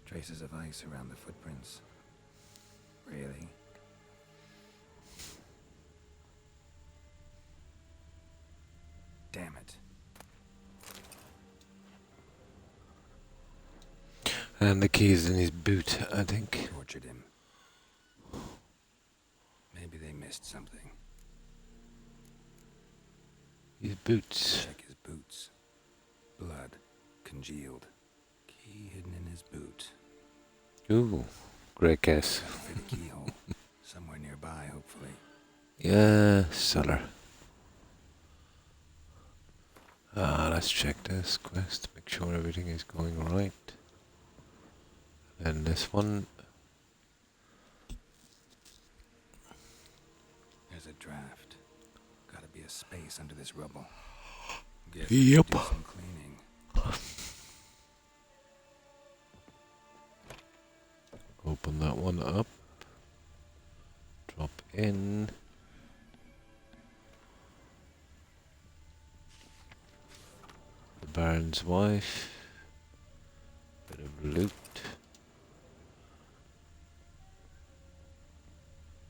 Traces of ice around the footprints. Really? Damn it. And the keys in his boot, I think. Tortured him. Maybe they missed something. His boots. Check his boots. Blood. Congealed. Key hidden in his boot. Ooh, great guess. Fit a keyhole. Somewhere nearby, hopefully. Yeah, cellar. Let's check this quest, make sure everything is going right. And this one. There's a draft. Gotta be be a space under this rubble. Guess Yep. do some cleaning. Open that one up. Drop in. The Baron's wife. Bit of loot.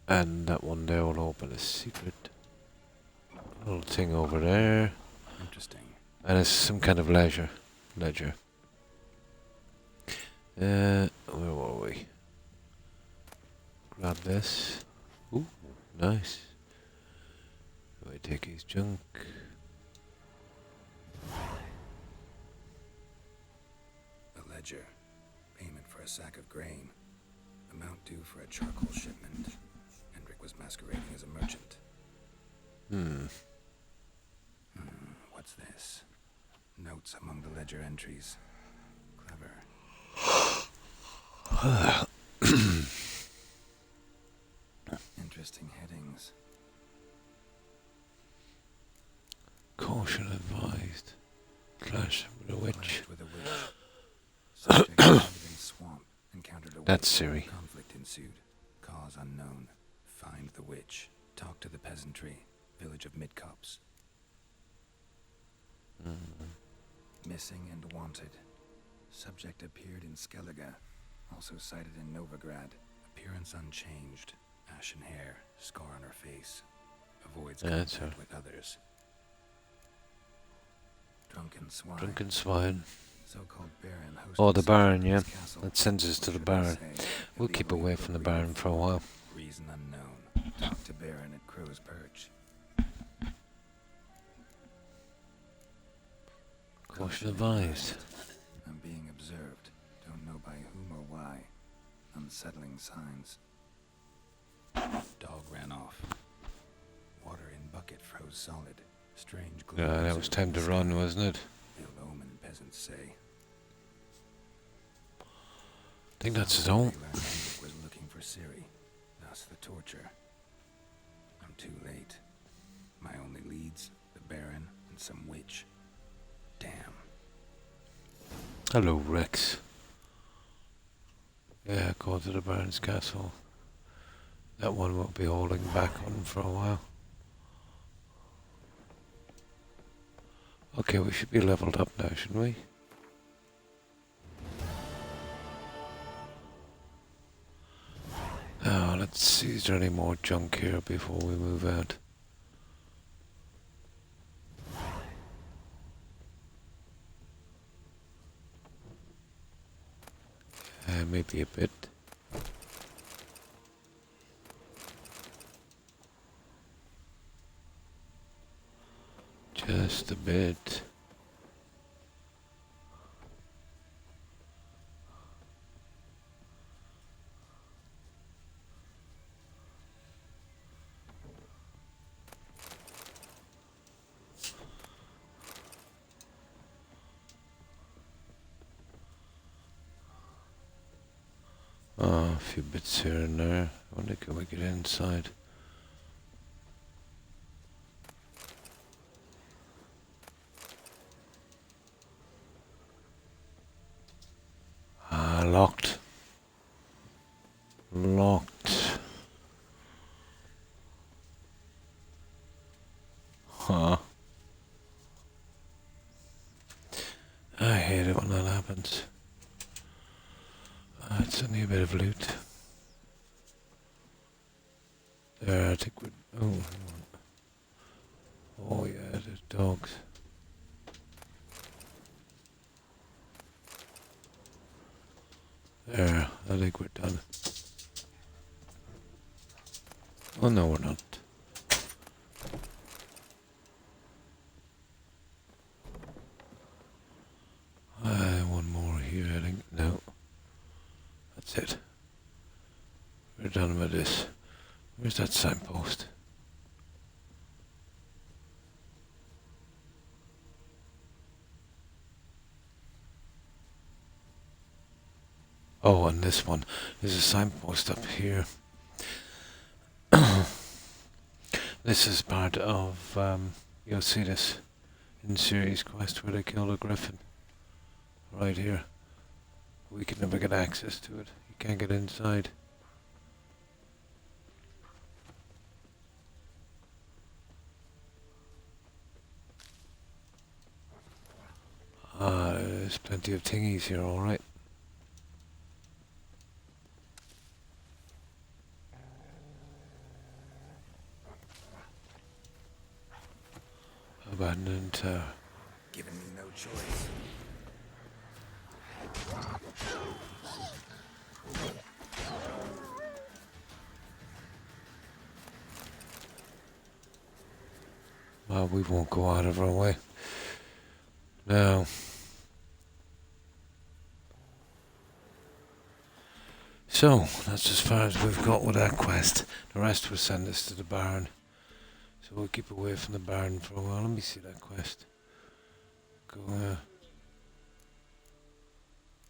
And that one there will open a secret. Little thing over there. Interesting. And it's some kind of ledger. Where were we? Grab this. Ooh, nice. Do I take his junk? A ledger. Payment for a sack of grain. Amount due for a charcoal shipment. Hendrik was masquerading as a merchant. What's this? Notes among the ledger entries. Clever. Interesting headings. Caution advised. Clash with a witch. Clash with a witch. Subject landed in swamp. Encountered a That's witch. Siri. Conflict ensued. Cause unknown. Find the witch. Talk to the peasantry. Village of Midcopse. Missing and wanted. Subject appeared in Skellige. Also sighted in Novigrad. Appearance unchanged. Ashen hair. Scar on her face. Avoids That's contact her. with others. Drunken swine. Drunken swine. So-called Baron hosted Oh, the Baron, yeah. Skellige's castle. That sends us to the Baron. We'll keep away from the Baron for a while. Reason unknown. Talk to Baron at Crow's Perch. Caution advised. I'm being observed. Don't know by whom or why. Unsettling signs. Dog ran off. Water in bucket froze solid. Strange glow. Yeah, that was time to run, wasn't it? Ill omen, peasants say. I think that's his own. Hendrik was looking for Ciri. Thus the torture. I'm too late. My only leads, the Baron and some witch. Damn. Hello, Rex. Yeah, go to the Baron's castle. That one won't be holding back on for a while. Okay, we should be leveled up now, shouldn't we? Now, let's see, is there any more junk here before we move out? Maybe a bit. Just a bit. Oh, a few bits here and there. I wonder can we get inside? Ah, locked. Locked. Huh. I hate it when that happens. It's only a bit of loot. There, I think we. Oh, hang on. Oh yeah, there's dogs. There, I think we're done. Oh no, we're not. One more here, I think. No. That's it. We're done with this. Where's that signpost? Oh, and this one. There's a signpost up here. This is part of, you'll see this in series quest where they kill a griffin. Right here. We can never get access to it. You can't get inside. Ah, there's plenty of thingies here, alright. Abandoned tower. Giving me no choice. Well, we won't go out of our way. Now, so that's as far as we've got with that quest. The rest will send us to the barn. So we'll keep away from the barn for a while. Let me see that quest. Go,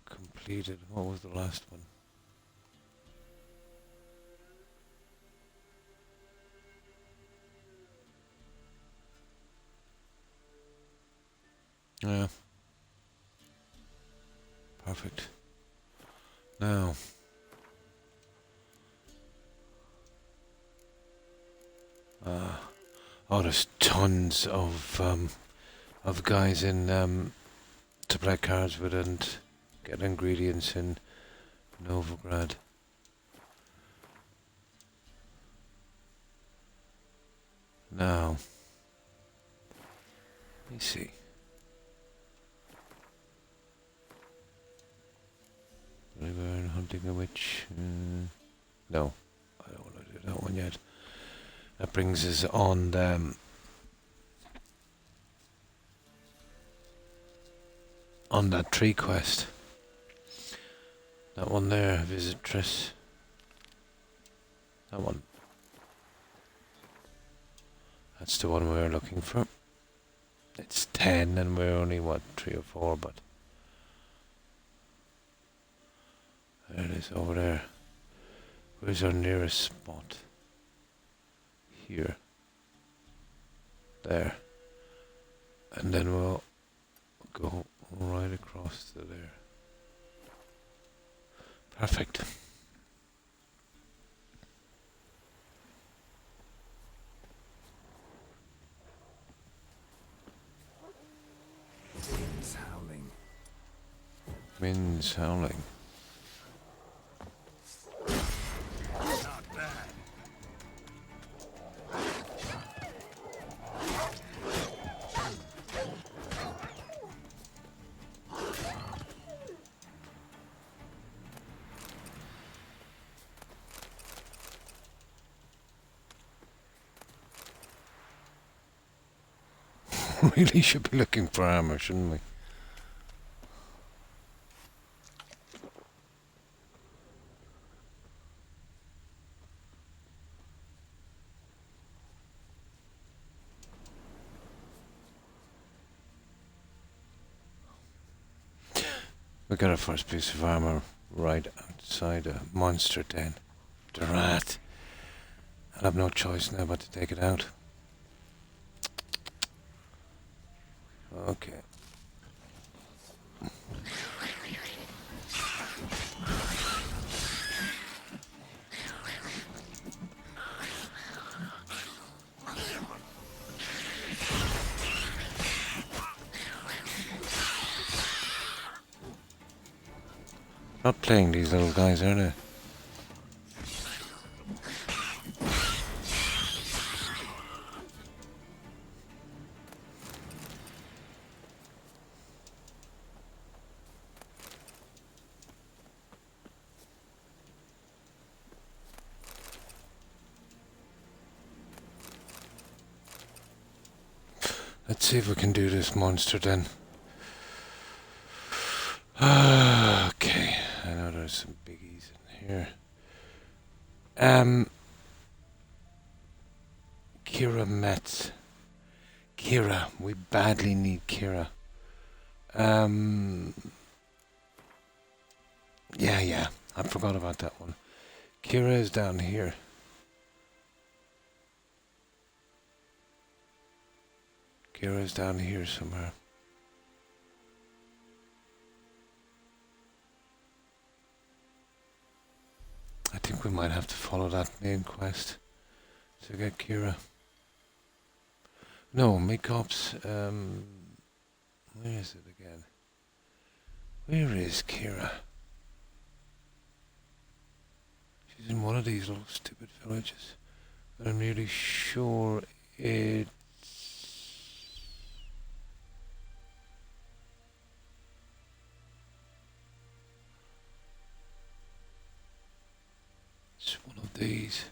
completed. What was the last one? Yeah. Perfect. Now. Oh, there's tons of guys in to play cards with and get ingredients in Novigrad. Now, let me see. River hunting a witch. No, I don't want to do that one yet. That brings us on that tree quest. That one there, Visitress. That one. That's the one we're looking for. It's 10 and we're only, what, 3 or 4, but... There it is, over there. Where's our nearest spot? Here. There. And then we'll go right across to there. Perfect. Wind's howling. Wind's howling. Not bad. Really should be looking for armor, shouldn't we? We got our first piece of armor right outside a monster den. The rat. I'll have no choice now but to take it out. Okay. Not playing these little guys, are they? Let's see if we can do this monster then. Okay, I know there's some biggies in here. Kira Metz. Kira, we badly need Kira. Yeah, I forgot about that one. Kira is down here. Kira's down here somewhere. I think we might have to follow that main quest to get Kira. No, make ops. Where is it again? Where is Kira? She's in one of these little stupid villages. But I'm nearly sure it's... It's one of these.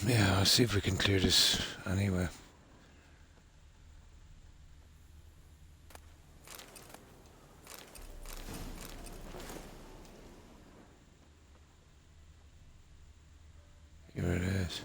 Yeah, I'll see if we can clear this anyway. Here it is.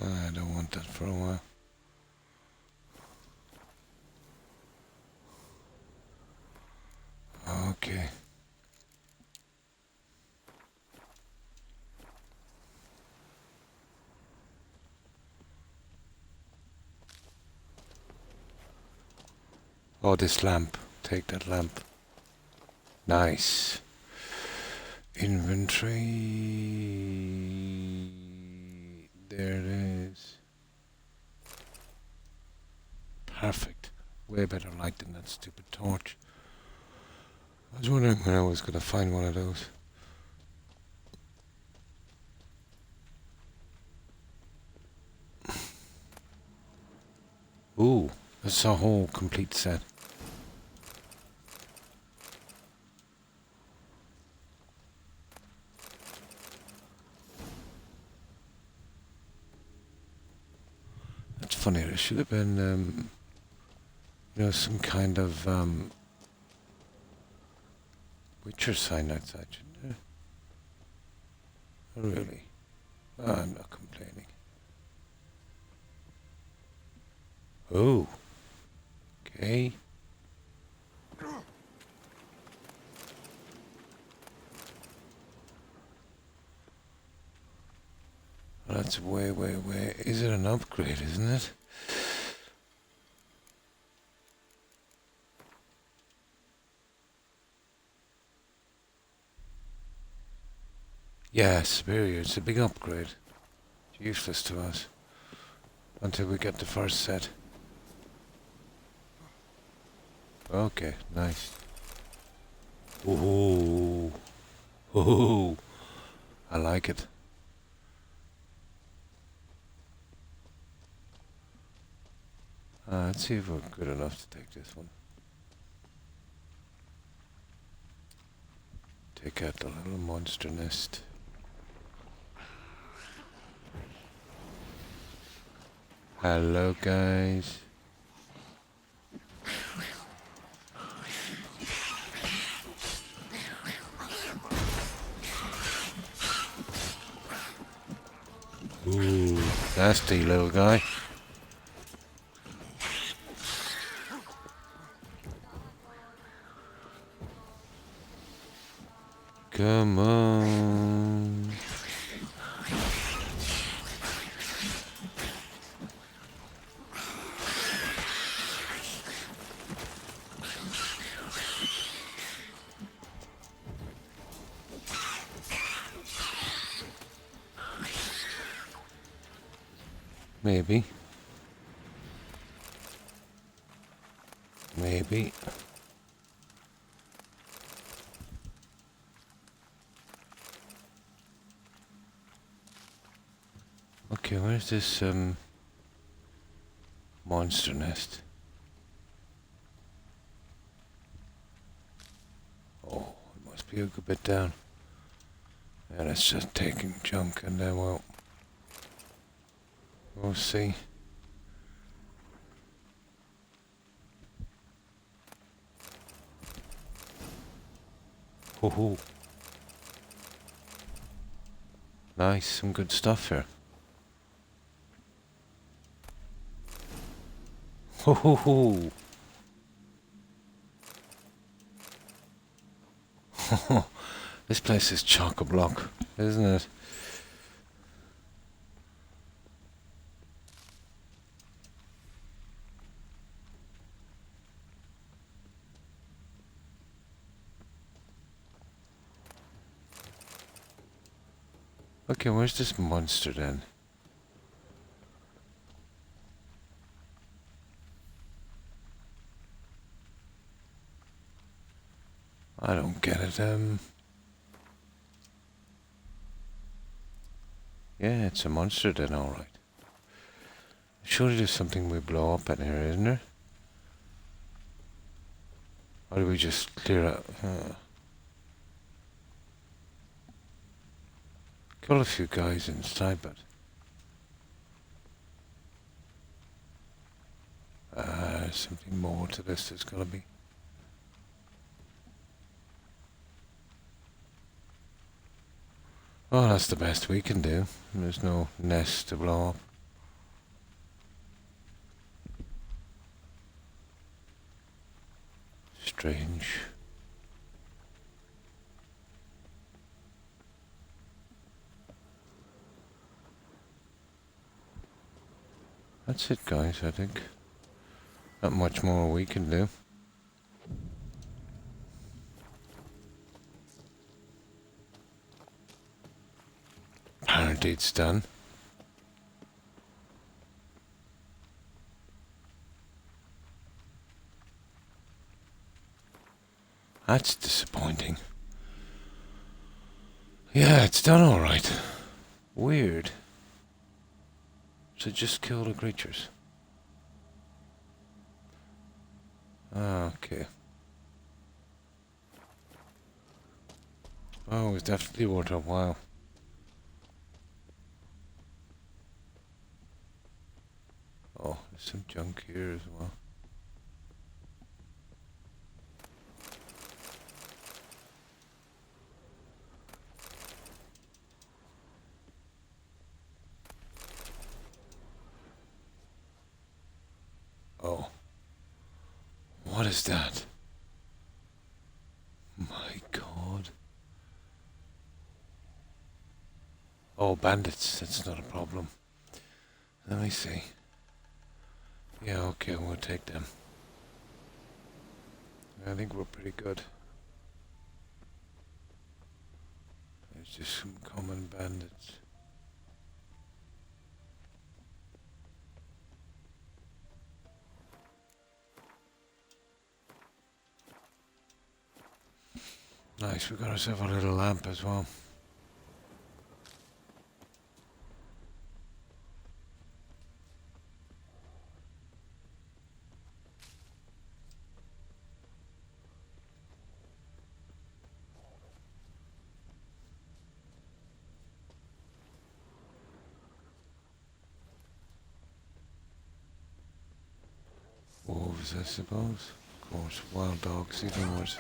I don't want that for a while. Okay. Oh, this lamp. Take that lamp. Nice. Inventory. There it is. Perfect. Way better light than that stupid torch. I was wondering when I was going to find one of those. Ooh, that's a whole complete set. That's funny, there should have been, you know, some kind of, Witcher sign outside, shouldn't there? Oh, really? Oh, I'm not complaining. Oh. Okay. Well, that's way, way, way. Is it an upgrade, isn't it? Yeah, superior. It's a big upgrade. It's useless to us until we get the first set. Okay, nice. Ooh. Ooh. I like it. Let's see if we're good enough to take this one. Take out the little monster nest. Hello, guys. Ooh, nasty little guy. Come on. Maybe. Maybe. Okay, where's this monster nest? Oh, it must be a good bit down. And it's just taking junk, and then we'll see. Ho ho. Nice, some good stuff here. Ho ho ho. This place is chock-a-block, isn't it? Okay, where's this monster then? I don't get it. Yeah, it's a monster then, alright. Surely there's something we blow up in here, isn't there? Or do we just clear out? Kill a few guys inside, but... there's something more to this, there's gotta be. Well, that's the best we can do. There's no nest to blow up. Strange. That's it, guys, I think. Not much more we can do. Apparently it's done. That's disappointing. Yeah, it's done alright. Weird. So just kill the creatures. Okay. Oh, it was definitely worth a while. Oh, there's some junk here as well. Oh. What is that? My God. Oh, bandits. That's not a problem. Let me see. Yeah, okay, we'll take them. I think we're pretty good. There's just some common bandits. Nice, we got ourselves a little lamp as well. Wolves, I suppose. Of course, wild dogs, even worse.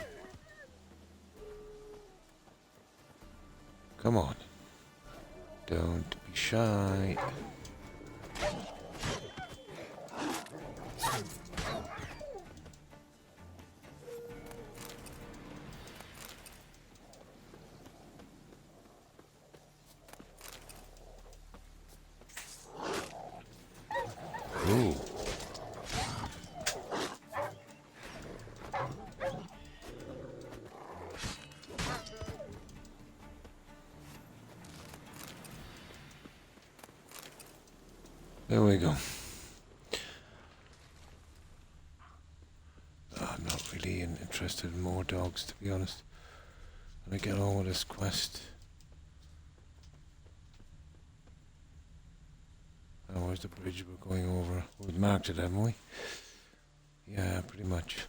Come on. Don't be shy. Ooh. There we go. I'm not really interested in more dogs, to be honest. When I get on with this quest. Oh, where's the bridge we're going over? We've marked it, haven't we? Yeah, pretty much.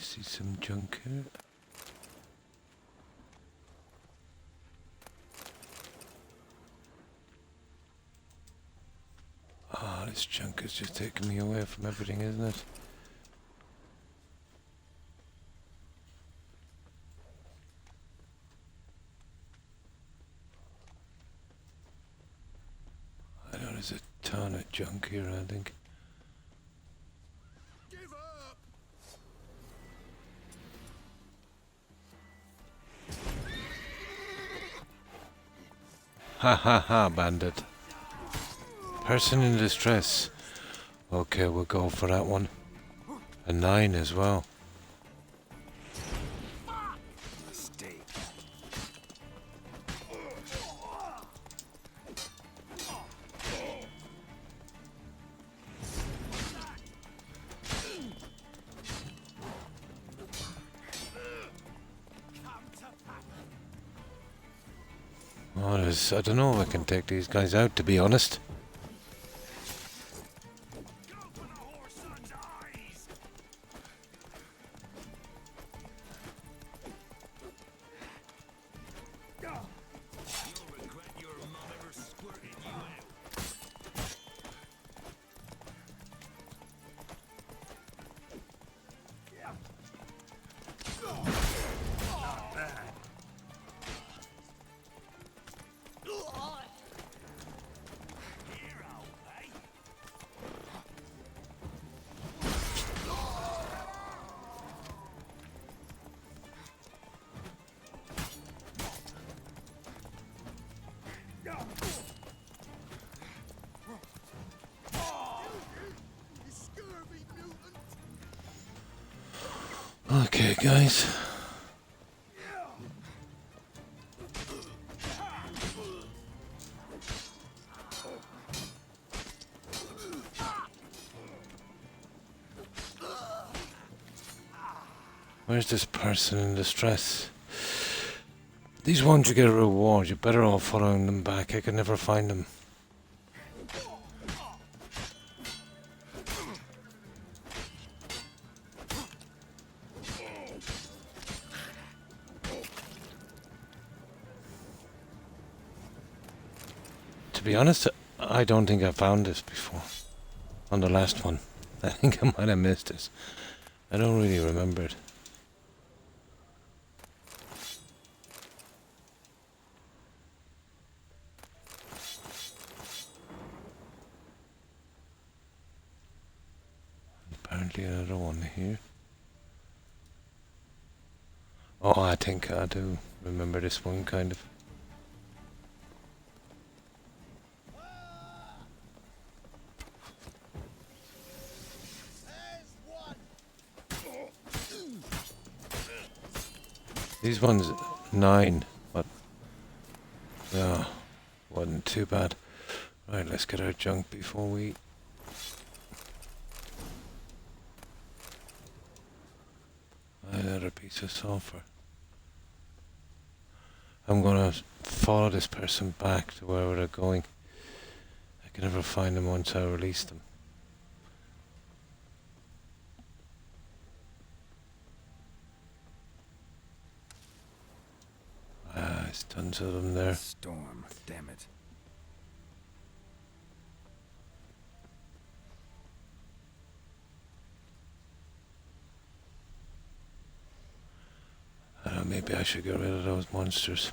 see some junk here. Ah, this junk is just taking me away from everything, isn't it? I know there's a ton of junk here, I think. Ha ha ha, bandit. Person in distress. Okay, we'll go for that one. A 9 as well. Oh, I don't know if I can take these guys out, to be honest. Okay, guys. Where's this person in distress? These ones you get a reward. You're better off following them back. I can never find them. To be honest, I don't think I found this before. On the last one. I think I might have missed this. I don't really remember it. Apparently another one here. Oh, I think I do remember this one, kind of. These ones 9, but yeah, wasn't too bad. Right, let's get our junk before we. Another piece of sulfur. I'm gonna follow this person back to wherever they're going. I can never find them once I release them. Ah, there's tons of them there. Storm, damn it. Maybe I should get rid of those monsters.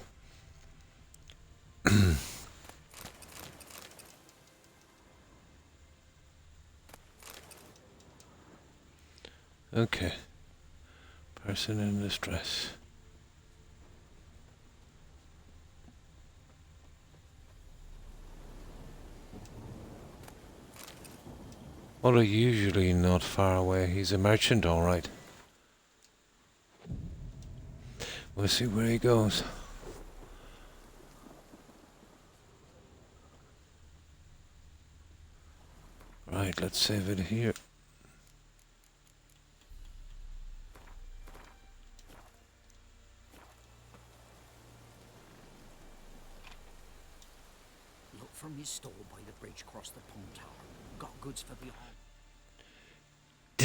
Okay. Person in distress. Well, they're usually not far away. He's a merchant, all right. We'll see where he goes. Right, let's save it here. Look from your stall by the bridge across the pond tower. Got goods for beyond.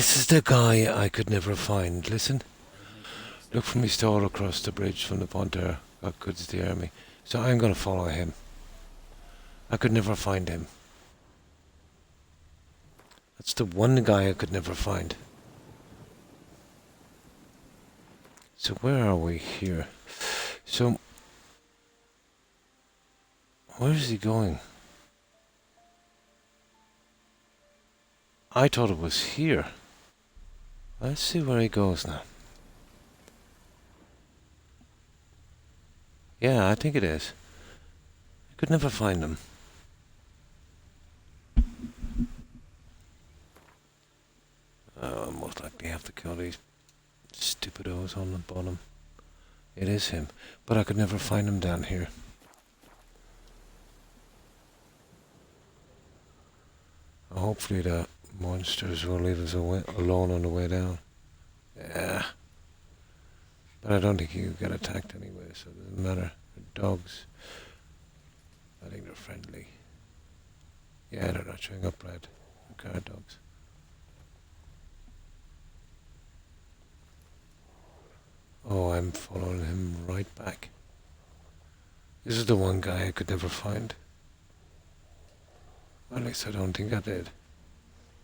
This is the guy I could never find. Listen. Look for me stall across the bridge from the pond there. Got goods to the army. So I'm gonna follow him. I could never find him. That's the one guy I could never find. So where are we here? So where is he going? I thought it was here. Let's see where he goes now. Yeah, I think it is. I could never find him. Oh, most likely have to kill these stupidos on the bottom. It is him, but I could never find him down here. Hopefully the monsters will leave us alone on the way down. Yeah. But I don't think you get attacked anyway, so it doesn't matter. They're dogs. I think they're friendly. Yeah, they're not showing up red. They're guard dogs. Oh, I'm following him right back. This is the one guy I could never find. At least I don't think I did.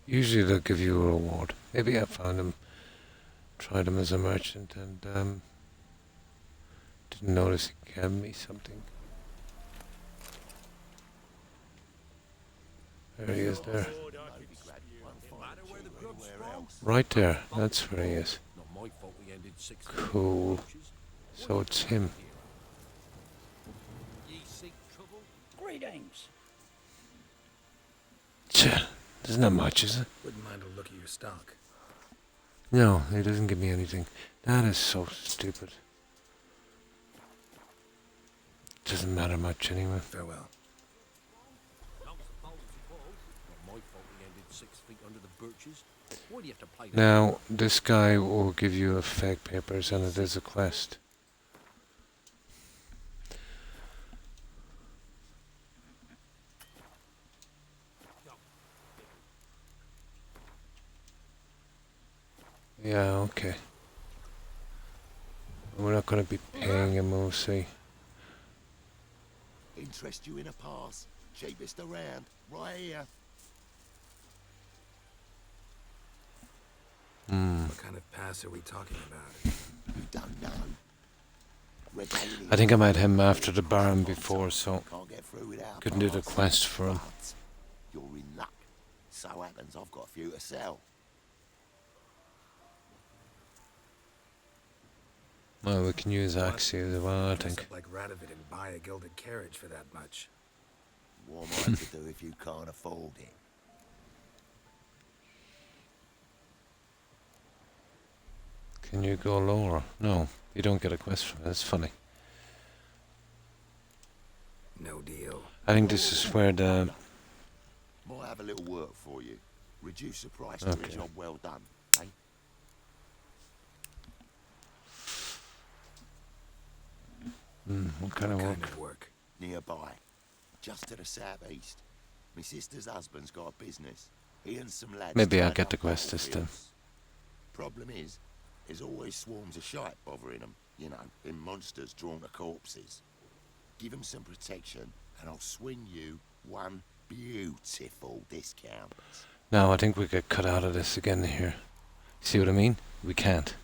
Usually they'll give you a reward. Maybe I found him, tried him as a merchant, and didn't notice he gave me something. There he is there. Right there, that's where he is. Cool. So it's him. Greetings. Isn't that much, is it? Wouldn't mind a look at your stock. No, he doesn't give me anything. That is so stupid. Doesn't matter much anyway. Farewell. Now, this guy will give you a fake papers and it is a quest. Yeah, okay. We're not going to be paying him, we'll see. Interest you in a pass? Cheapest around, right here. What kind of pass are we talking about? You don't know. I think I met him after the Baron before, so couldn't do the quest for him. You're in luck. So happens I've got a few to sell. Well, we can use Axie as well, I think. Like Radovid and buy a gilded carriage for that much. What am I to do if you can't afford it? Can you go lower? No, you don't get a quest from it. That's funny. No deal. I think this is where the... Might have a little work for you. Reduce the price to a job well done, eh? What kind of work? Nearby. Just to the southeast. My sister's husband's got a business. He and some lads... Maybe I'll get the quest this time. Problem is, there's always swarms of shite bothering them. You know, them monsters drawn to corpses. Give them some protection, and I'll swing you one beautiful discount. No, I think we get cut out of this again here. See what I mean? We can't.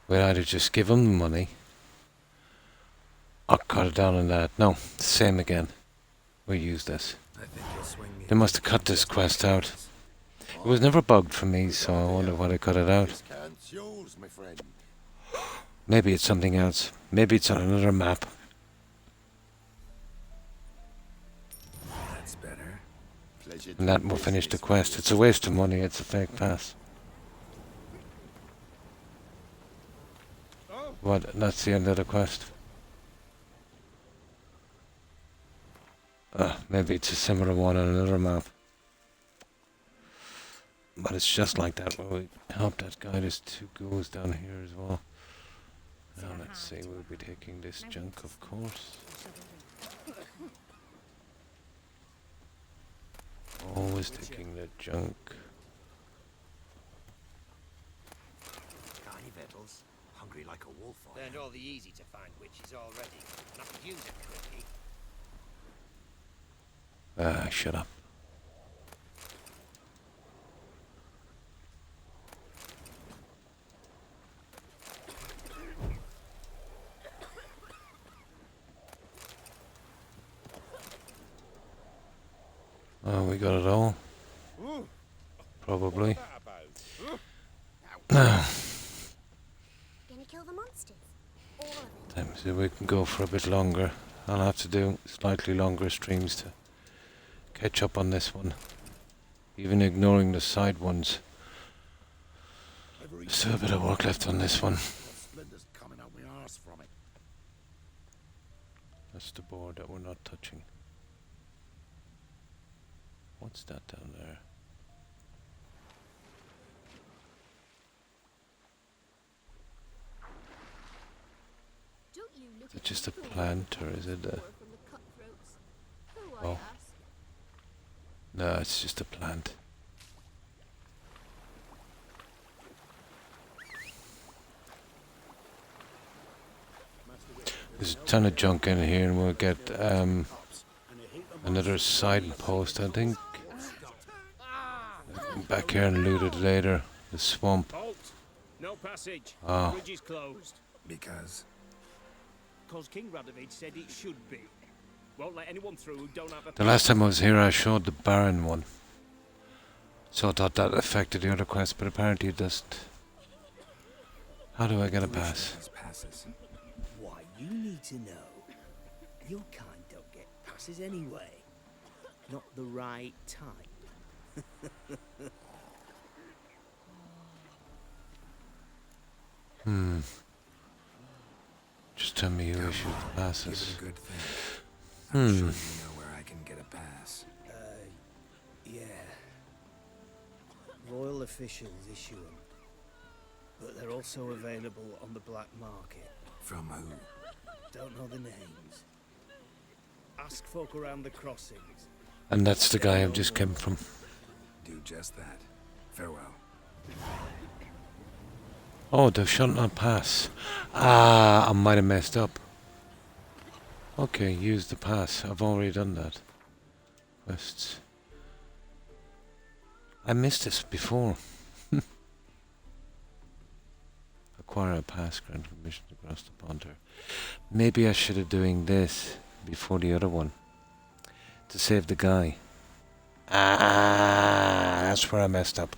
We'd either just give them the money, or cut it down on that. No, same again. We'll use this. They must have cut this quest out. It was never bugged for me, so I wonder why they cut it out. Yours, my friend. Maybe it's something else. Maybe it's on another map. That's better. And that will finish the quest. It's a waste of money. It's a fake pass. What? That's the end of the quest. Maybe it's a similar one on another map. But it's just like that where we help that guy. There's two ghouls down here as well. Now let's see, we'll be taking this junk, of course. Always taking the junk. wolf. Learned all the easy to find witches already, and I could use it quickly. Shut up. Oh, we got it all. Probably. Gonna kill the monsters. All of it. Let me see if we can go for a bit longer. I'll have to do slightly longer streams to catch up on this one. Even ignoring the side ones. Still a bit of work left on this one. Splinter's coming out my arse from it. That's the board that we're not touching. What's that down there? Is it just a plant or is it a... Oh. No, it's just a plant. There's a ton of junk in here and we'll get another side post, I think. Back here and loot it later. The swamp. Halt! No passage. Ah. The bridge is closed. Because? Because King Radovid said it should be. Won't let anyone through who don't have a The last time I was here I showed the Baron one. So I thought that affected the other quest, but apparently it doesn't. How do I get a pass? Why, you need to know. Your kind don't get passes anyway. Not the right time. Just tell me who issued the passes. Give it a good think. I'm sure you Hmm. know where I can get a pass. Yeah. Royal officials issue them. But they're also available on the black market. From who? Don't know the names. Ask folk around the crossings. And that's the guy I've just come from. Do just that. Farewell. Oh, they've shut not pass. Ah, I might have messed up. Okay, use the pass. I've already done that. Quests. I missed this before. Acquire a pass, grant permission to cross the pond. Maybe I should have doing this before the other one. To save the guy. Ah, that's where I messed up.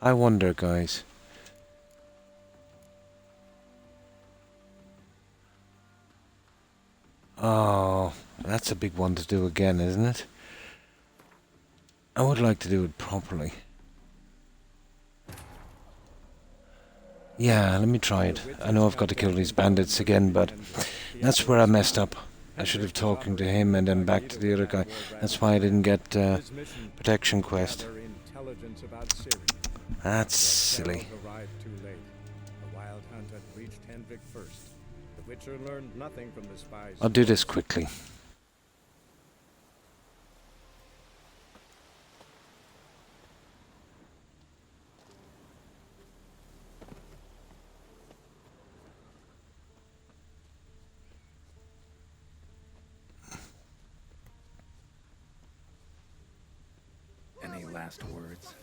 I wonder, guys. Oh, that's a big one to do again, isn't it? I would like to do it properly. Yeah, let me try it. I know I've got to kill these bandits again, but that's where I messed up. I should have talking to him and then back to the other guy. That's why I didn't get protection quest. That's silly. Arrived too late. The wild hunt had reached Hendrik first. The Witcher learned nothing from the spies. I'll do this quickly. Any last words?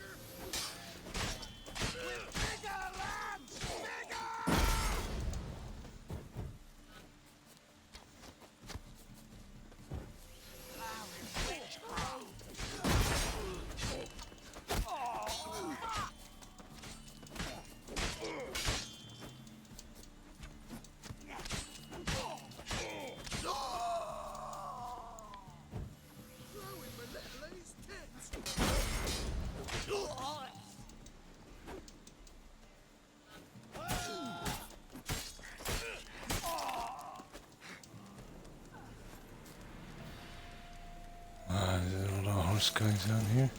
There's a lot of horse guys out here.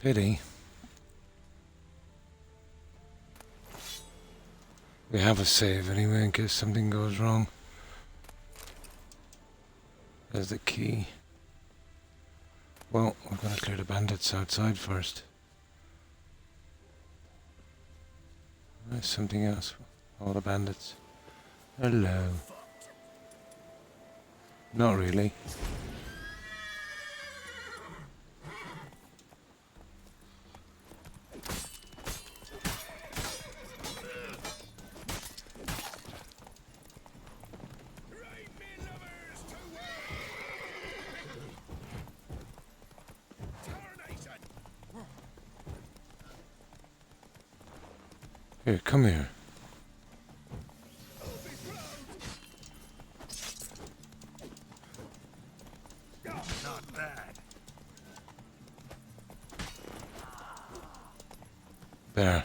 Pity. We have a save anyway in case something goes wrong. There's the key. Well, we're gonna clear the bandits outside first. There's something else. All the bandits. Hello. Not really. Here, come here. Not bad. There.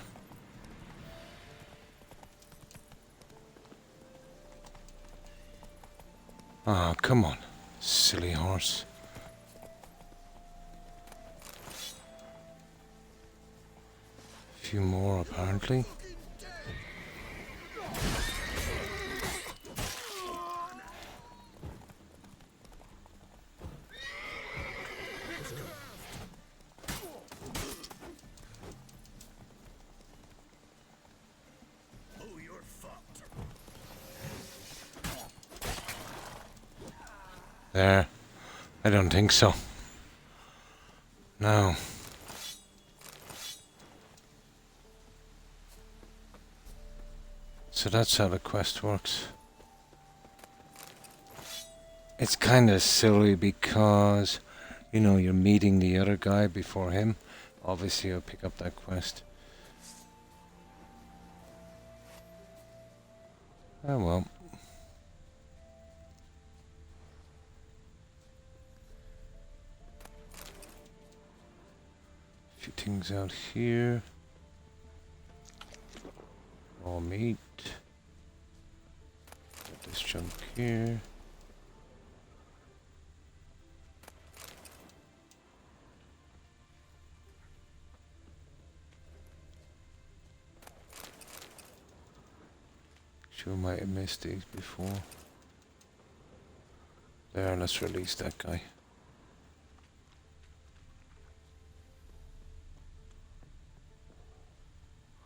Ah, come on, silly horse. A few more, apparently. Oh, you're fucked. There. I don't think so. No. So that's how the quest works. It's kind of silly because, you know, you're meeting the other guy before him. Obviously, you'll pick up that quest. Oh well. A few things out here. Raw meat. Got this junk here. Sure might have missed these before. There, let's release that guy.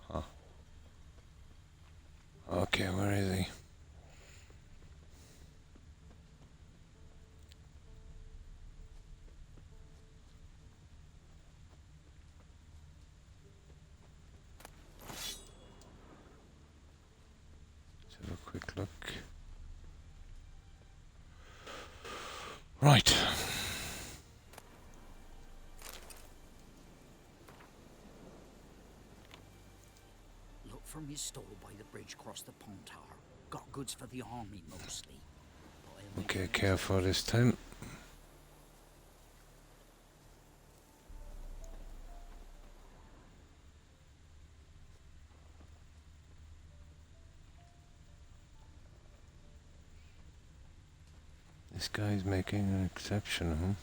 Huh. Okay, where is he? Let's have a quick look. Right. Look from his stall by the bridge across the Pontar. Got goods for the army mostly. Okay, careful this time. This guy's making an exception, huh?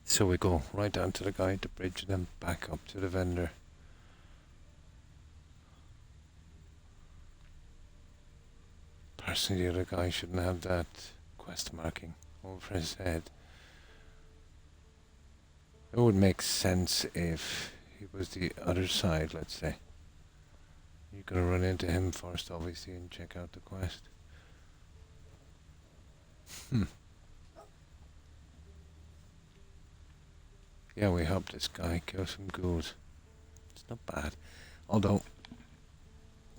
So we go right down to the guy at the bridge and then back up to the vendor. Personally, the other guy shouldn't have that quest marking over his head. It would make sense if he was the other side, let's say. You're gonna run into him first, obviously, and check out the quest. Yeah, we helped this guy kill some ghouls. It's not bad. Although,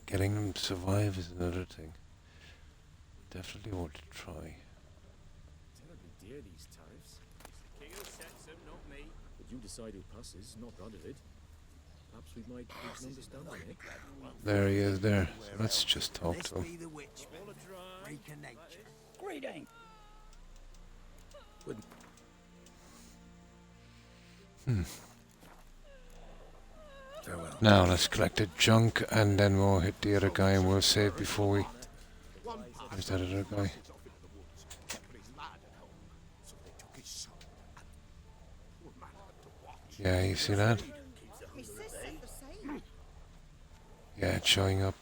getting them to survive is another thing. Definitely want to try. Terribly dear, these tariffs. It's the king who sets them, not me. But you decide who passes, not Brotherhood. Perhaps we might reach an understanding, eh? There he is there. So let's just talk to him. The witch, freak of nature. Greeting. Farewell. Now let's collect the junk and then we'll hit the other guy and we'll save before we... Where's that other guy? Yeah, you see that? Me sis said the same. Yeah, it's showing up.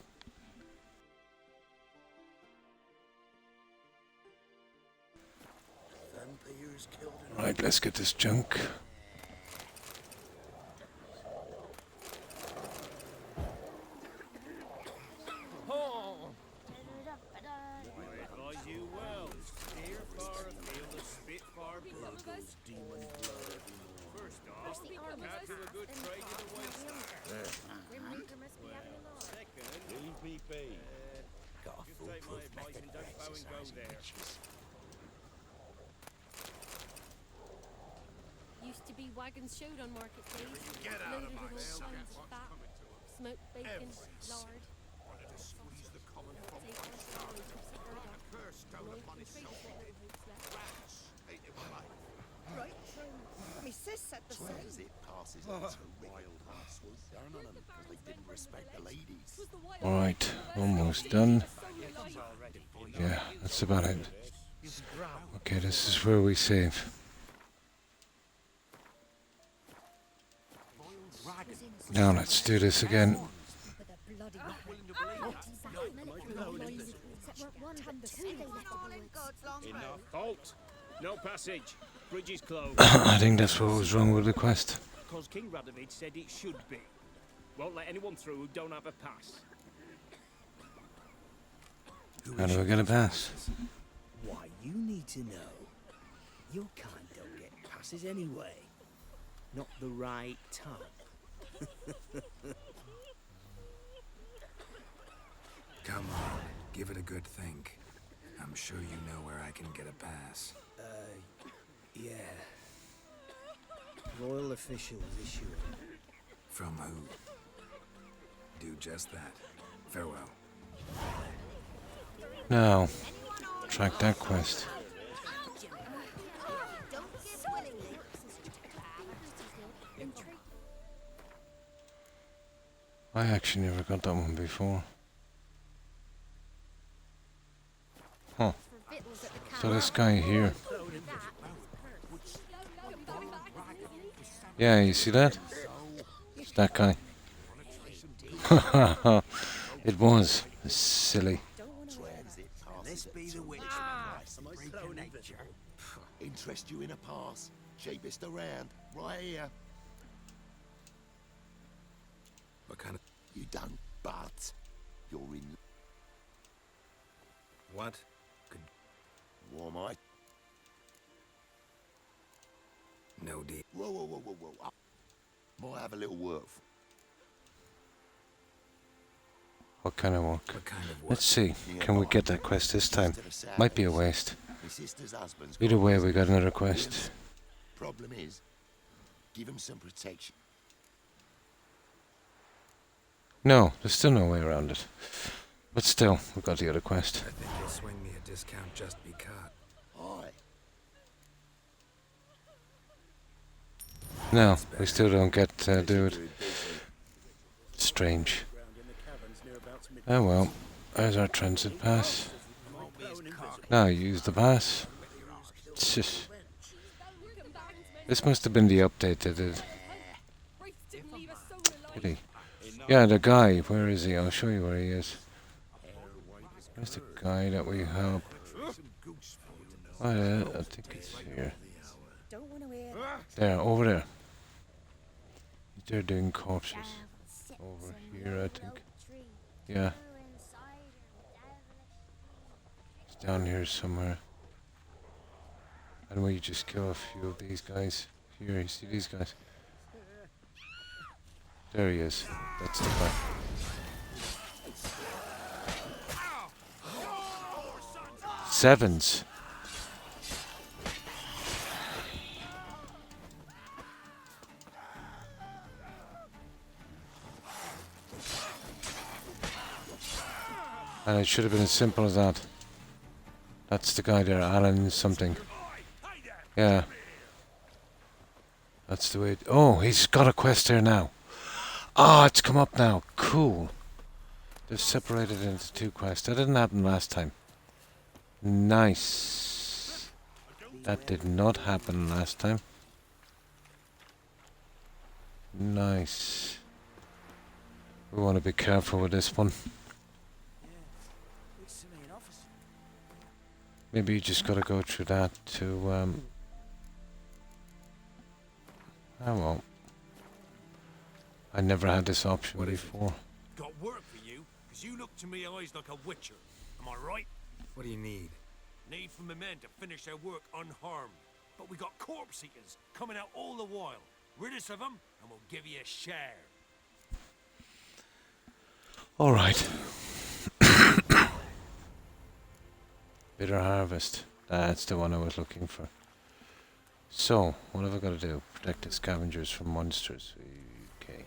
Vampires killed Alright, let's get this junk. Advise you well. Steer far afield of Spitfire blood goes demon blood evermore. First off, can't do a good trade in the wasteland. Second, EPP. Got a just take my foolproof advice method and of don't bow and go exercising there. witches. Used to be wagons showed on market days, Get out loaded of my with all sight. kinds of fat, smoked bacon, lard, Wanted to squeeze the common from take on salad, gypsy burdock, curse down loin upon and his trade soul. what little hopes left. Rats ate it alive. Right. Me sis said the Swears same. it passes on to wild hustlers down on them because they didn't respect the ladies. Alright, almost done. Yeah, that's about it. Okay, this is where we save. Now let's do this again. Enough. Halt! No passage. Bridge is closed. I think that's what was wrong with the quest. Because King Radovid said it should be. Won't let anyone through who don't have a pass. How do I get a pass? Why, you need to know. Your kind don't get passes anyway. Not the right time. Come on, give it a good think. I'm sure you know where I can get a pass. Yeah. Royal officials issue it. From who? Do just that. Farewell. Now, track that quest. I actually never got that one before. Huh. So this guy here. Yeah, you see that? It's that guy. It was. Silly. This be the witch. Interest you in a pass? Cheapest around, right here. What kind of... You don't, but you're in... What? Could... Warm eye. No deal. Whoa, whoa, whoa, whoa, whoa. Might have a little work. What kind of work? What kind of work? Let's see. Can we get that quest this time? Might be a waste. Either way, we got another quest. Problem is, give him some protection. No, there's still no way around it. But still, we got the other quest. I think you'll swing me a discount just because. Aye. No, we still don't get to do it. Strange. Oh well, there's our transit pass. Now use the pass. Shush. This must have been the update they did. Did he? Yeah, the guy. Where is he? I'll show you where he is. Where's the guy that we help? Oh, yeah, I think it's here. There, over there. They're doing corpses. Over here, I think. Yeah. It's down here somewhere. And we just kill a few of these guys. Here, you see these guys? There he is. That's the guy. Sevens. And it should have been as simple as that. That's the guy there, Alan something. Yeah. That's the way it... Oh, he's got a quest there now. Ah, it's come up now. Cool. They've separated it into two quests. That didn't happen last time. Nice. That did not happen last time. Nice. We want to be careful with this one. Maybe you just got to go through that to I won't. I never had this option before. Got work for you, because you look to me eyes like a witcher. Am I right? What do you need? Need for my men to finish their work unharmed. But we got corpse eaters coming out all the while. Rid us of them, and we'll give you a share. All right. Bitter harvest. That's the one I was looking for. So, what have I got to do? Protect the scavengers from monsters. Okay.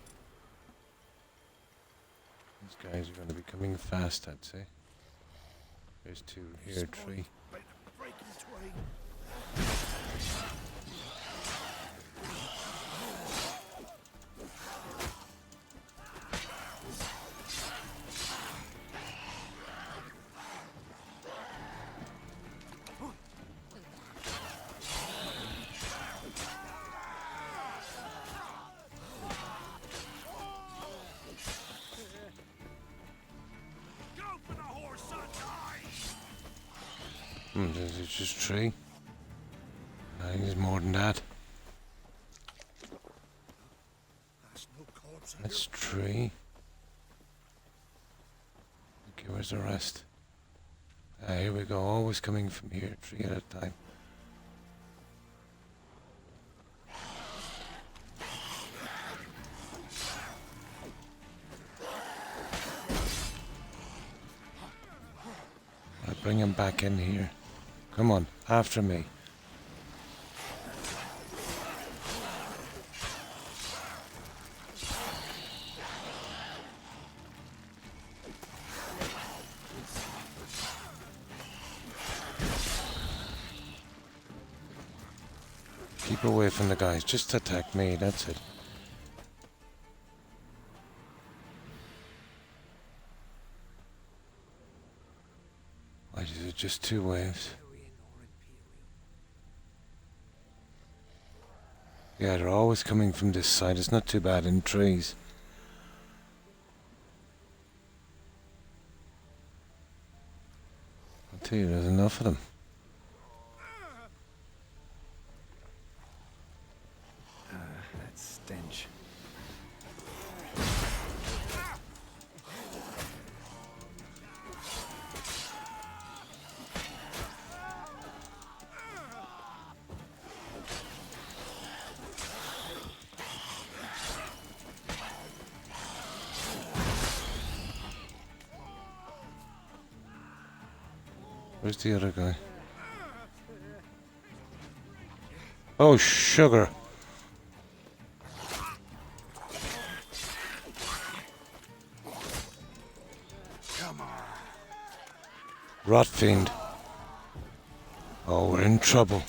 These guys are going to be coming fast, I'd say. There's two here, three. This is just tree. I think there's more than that. That's tree. Okay, where's the rest? Here we go, always coming from here, tree at a time. I'll bring him back in here. Come on, after me. Keep away from the guys, just attack me, that's it. Why is it just two waves? Yeah, they're always coming from this side. It's not too bad in trees. I'll tell you, there's enough of them. That stench. Where's the other guy? Oh, sugar. Come on. Rot fiend. Oh, we're in trouble.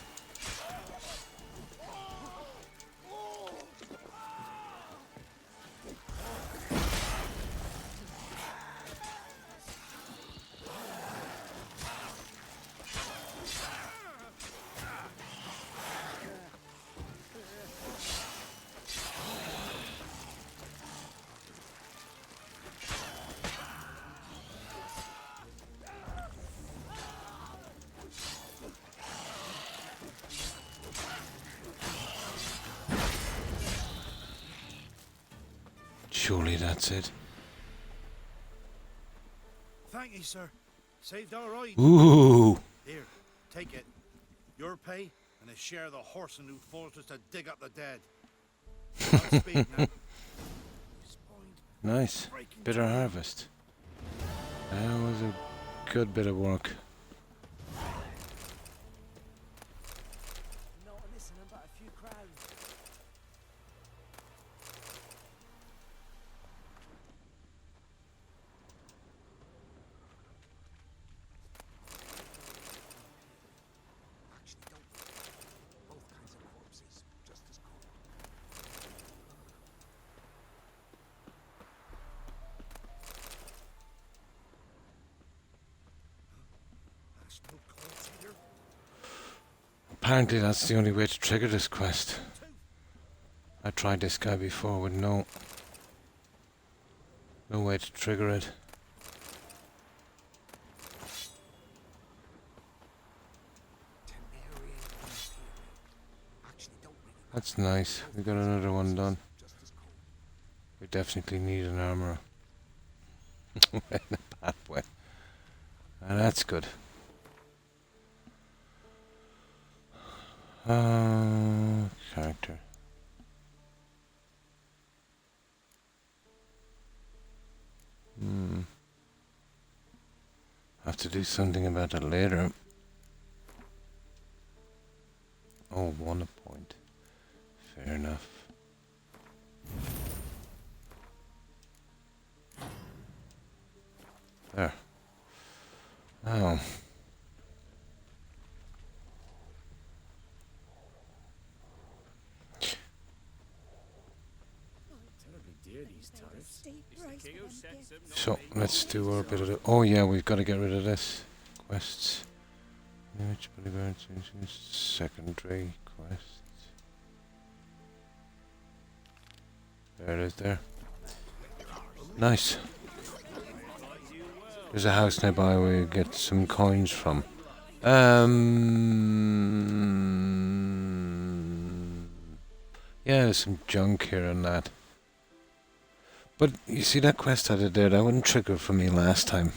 Surely that's it. Thank you, sir. Saved our ride. Ooh. Here, take it. Your pay and a share of the horse and who forced us to dig up the dead. I'll speak now. Nice. Bitter harvest. That was a good bit of work. Apparently that's the only way to trigger this quest. I tried this guy before with no way to trigger it. That's nice. We got another one done. We definitely need an armourer. In the pathway. And that's good. Character. Have to do something about that later. Oh, 1 point. Fair enough. There. Oh. So let's do a bit of the. Oh yeah, we've got to get rid of this. Quests. Secondary quests. There it is there. Nice. There's a house nearby where you get some coins from. Yeah, there's some junk here and that. But you see that quest I did there, that wouldn't trigger for me last time.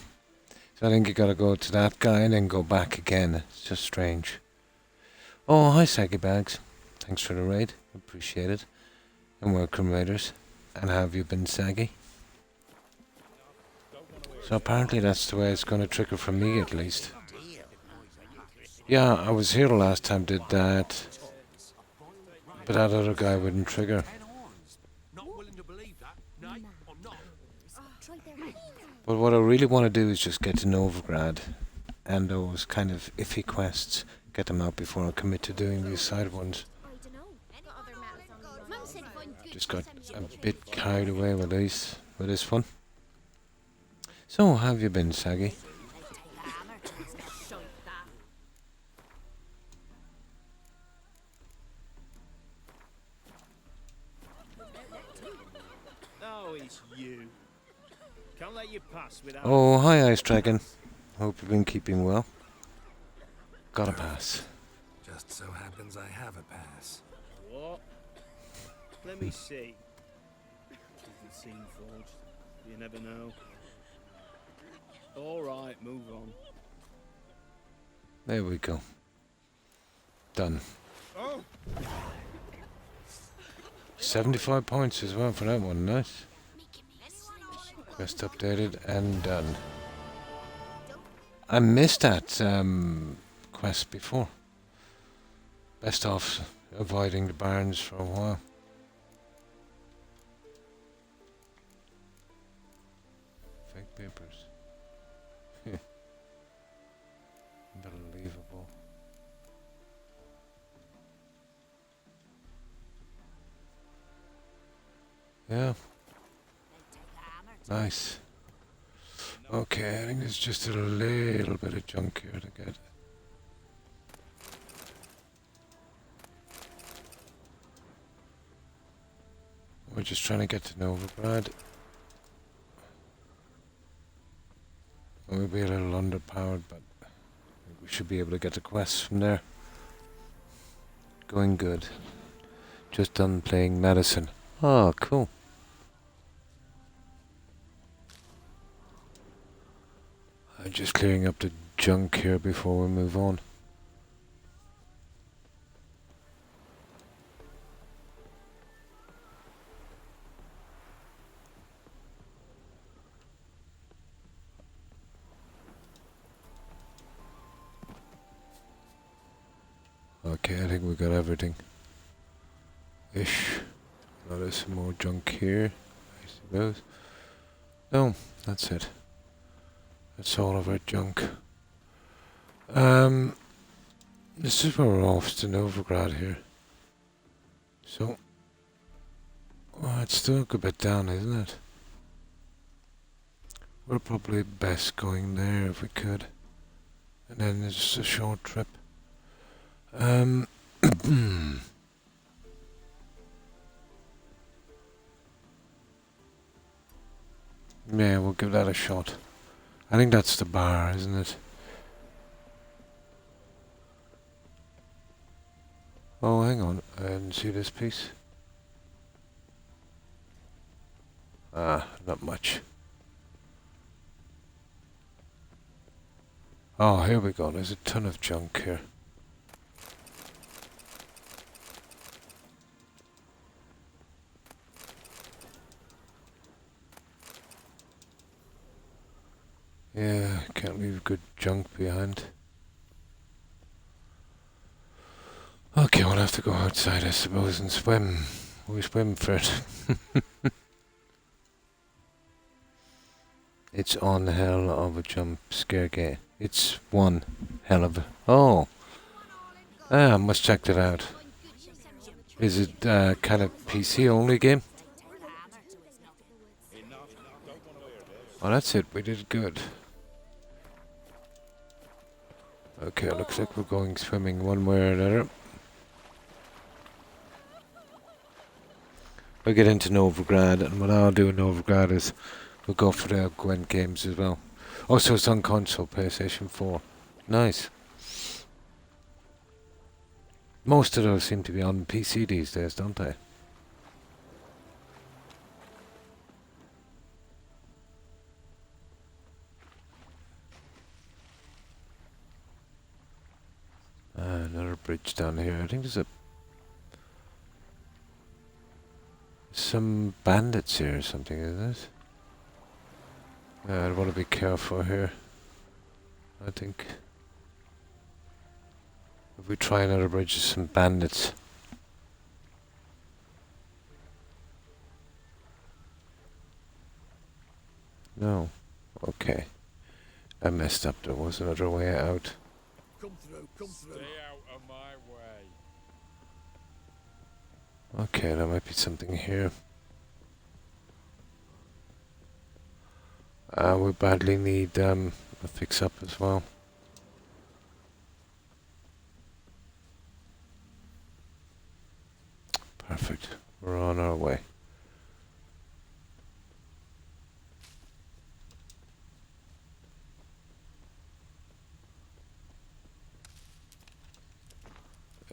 So I think you gotta go to that guy and then go back again. It's just strange. Oh, hi Saggy Bags. Thanks for the raid. Appreciate it. And welcome raiders. And how have you been, Saggy? So apparently that's the way it's gonna trigger for me at least. Yeah, I was here the last time, did that. But that other guy wouldn't trigger. But what I really want to do is just get to Novigrad and those kind of iffy quests, get them out before I commit to doing these side ones. Just got a bit carried away with this one. So, how have you been, Saggy? Oh, it's you. Can't let you pass without. Oh, hi Ice Dragon. Hope you've been keeping well. Got a pass. Just so happens I have a pass. What? Let me see. Doesn't seem forged. You never know. All right, move on. There we go. Done. Oh. 75 points as well for that one, nice. Quest updated and done. I missed that quest before. Best off avoiding the barns for a while. Fake papers. Unbelievable. Yeah. Nice. Okay, I think there's just a little bit of junk here to get. We're just trying to get to Novigrad. We'll be a little underpowered, but we should be able to get the quests from there. Going good. Just done playing medicine. Oh, cool. I'm just clearing up the junk here before we move on. Okay, I think we got everything. Ish. Oh, there's some more junk here, I suppose. No, that's it. That's all of our junk. This is where we're off to Novigrad here. So, well, it's still a good bit down, isn't it? We're probably best going there if we could. And then it's a short trip. Yeah, we'll give that a shot. I think that's the bar, isn't it? Oh, hang on. I didn't see this piece. Ah, not much. Oh, here we go. There's a ton of junk here. Yeah, can't leave good junk behind. Okay, we'll have to go outside, I suppose, and swim. We swim for it. It's on hell of a jump scare game. It's one hell of a... Oh! Ah, I must check that out. Is it kind of PC only game? Oh, that's it. We did good. Okay, looks like we're going swimming one way or another. We'll get into Novigrad, and what I'll do in Novigrad is we'll go for the Gwent games as well. Also, it's on console, PlayStation 4. Nice. Most of those seem to be on PC these days, don't they? Another bridge down here. I think there's some bandits here or something, isn't it? I want to be careful here. I think if we try another bridge, there's some bandits. No. Okay. I messed up. There was another way out. Come through, come through. Stay out of my way. Okay, there might be something here. We badly need a fix-up as well. Perfect. We're on our way.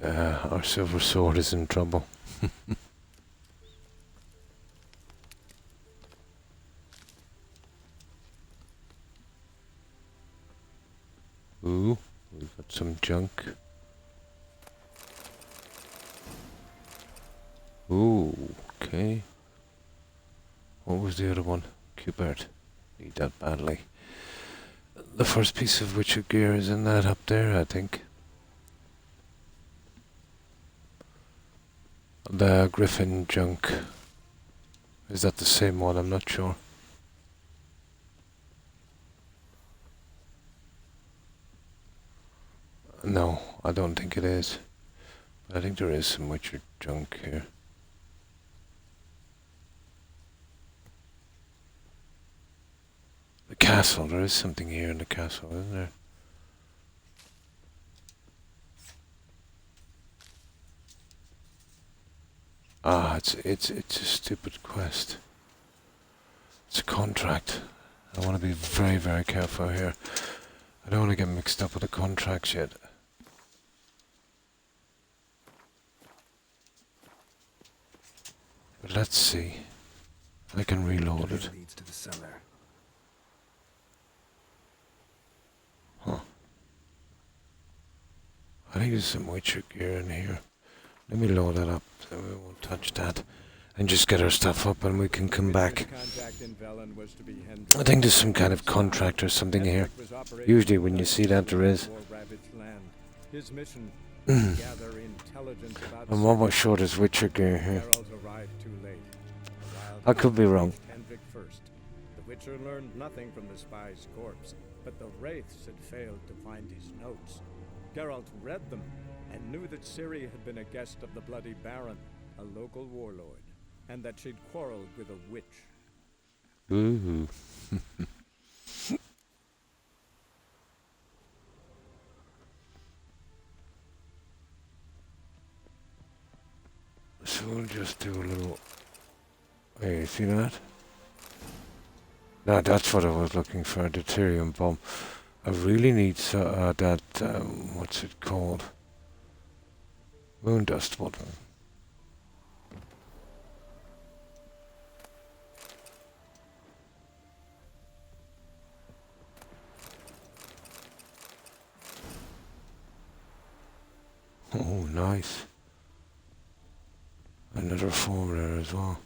Our silver sword is in trouble. Ooh, we've got some junk. Ooh, okay. What was the other one? Cubert. Need that badly. The first piece of Witcher gear is in that up there, I think. The Griffin junk. Is that the same one? I'm not sure. No, I don't think it is. But I think there is some Witcher junk here. The castle, there is something here in the castle, isn't there? Ah, it's a stupid quest. It's a contract. I want to be very, very careful here. I don't want to get mixed up with the contracts yet. But let's see. I can reload it. Leads to the cellar. Huh. I think there's some Witcher gear in here. Let me load that up so we won't touch that. And just get our stuff up and we can come back. I think there's some kind of contract or something here. Usually when you see that there is. I'm almost sure there's Witcher gear here. I could be wrong. The Witcher learned nothing from the spy's corpse, but the wraiths had failed to find his notes. Geralt read them and knew that Ciri had been a guest of the Bloody Baron, a local warlord, and that she'd quarreled with a witch. Ooh. So we'll just do a little... Hey, you see that? No, that's what I was looking for, a deuterium bomb. I really need that, what's it called? Moon dust one. Oh, nice. Another form there as well.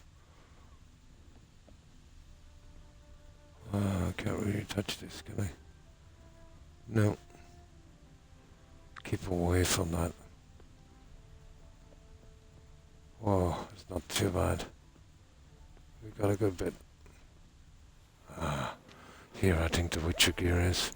I can't really touch this, can I? No. Keep away from that. Whoa, it's not too bad. We got a good bit. Here I think the Witcher gear is.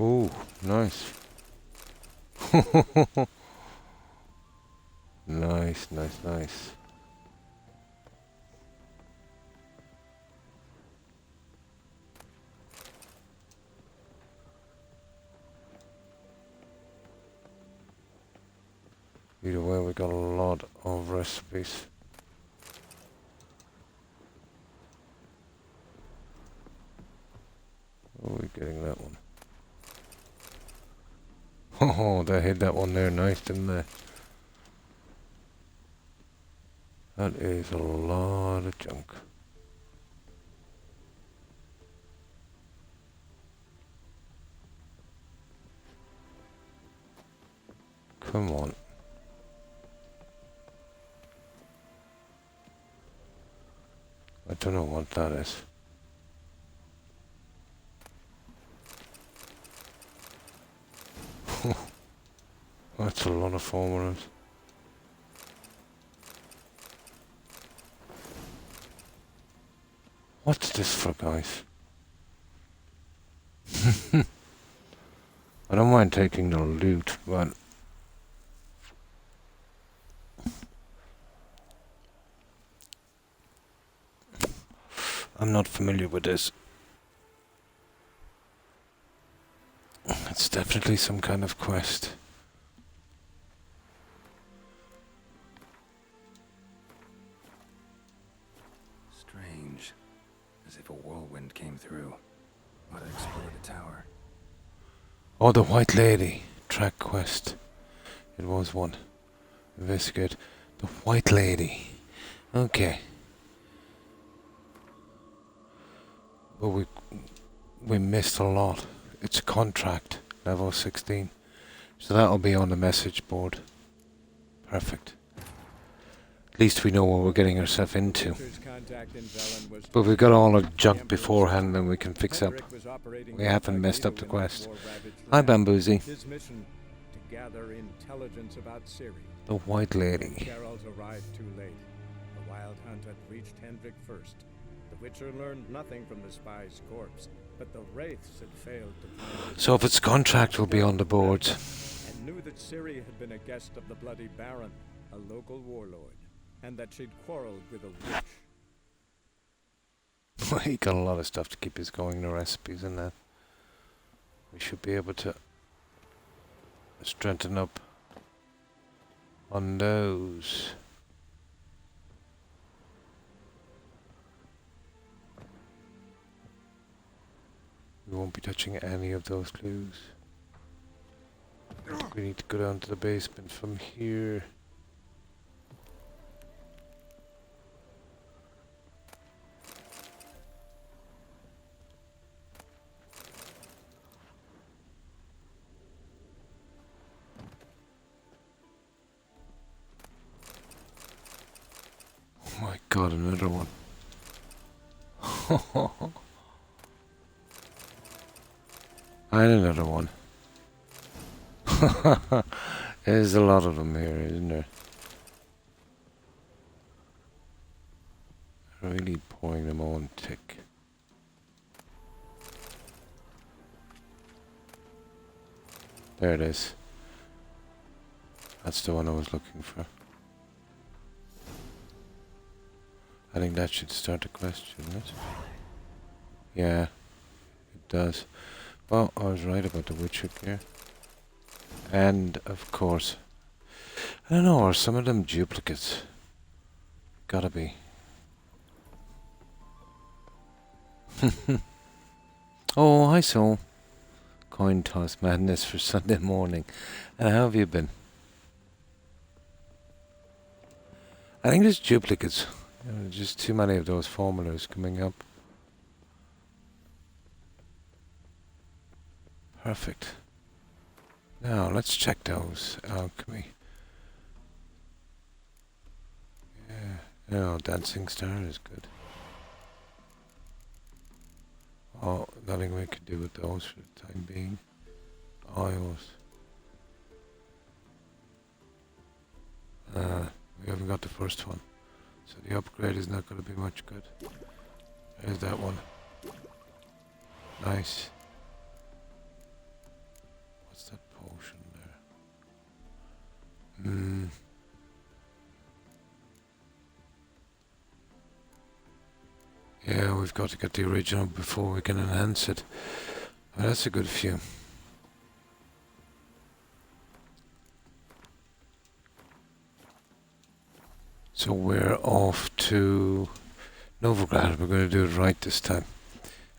Oh, nice. Nice, nice, nice. Either way, we got a lot of recipes. Oh, we're getting that one. Oh, they hit that one there nice, didn't they? That is a lot of junk. Come on. I don't know what that is. That's a lot of formulas. What's this for, guys? I don't mind taking the loot, but I'm not familiar with this. It's definitely some kind of quest. Strange. As if a whirlwind came through. Ought to explore the tower. Oh, the White Lady. Track quest. It was one. Investigate the White Lady. Okay. But we missed a lot. It's a contract. Level 16. So that'll be on the message board. Perfect. At least we know what we're getting ourselves into. But we've got all our junk beforehand and we can fix up. We haven't messed up the quest. Hi, Bamboozy. His mission to gather intelligence about Ciri. The White Lady. Geralt arrived too late. The Wild Hunt had reached Hendrik first. The Witcher learned nothing from the spy's corpse, but the Wraiths had failed to find it. So if it's contract, will be on the boards. And knew that Ciri had been a guest of the Bloody Baron, a local warlord, and that she'd quarreled with a witch. He got a lot of stuff to keep us going, the recipes and that. We should be able to strengthen up on those. We won't be touching any of those clues. We need to go down to the basement from here. Oh my god, another one. And another one. There's a lot of them here, isn't there? Really pouring them on thick. There it is. That's the one I was looking for. I think that should start the quest, shouldn't it? Yeah, does. Well, I was right about the Witcher gear. And, of course, I don't know, are some of them duplicates? Gotta be. Oh, hi, Soul. Coin toss madness for Sunday morning. And how have you been? I think there's duplicates. Just too many of those formulas coming up. Perfect. Now, let's check those. Alchemy. Yeah. No, Dancing Star is good. Oh, nothing we can do with those for the time being. Oils. We haven't got the first one. So the upgrade is not going to be much good. There's that one. Nice. What's that potion there? Yeah, we've got to get the original before we can enhance it. Well, that's a good few. So we're off to Novigrad. We're going to do it right this time.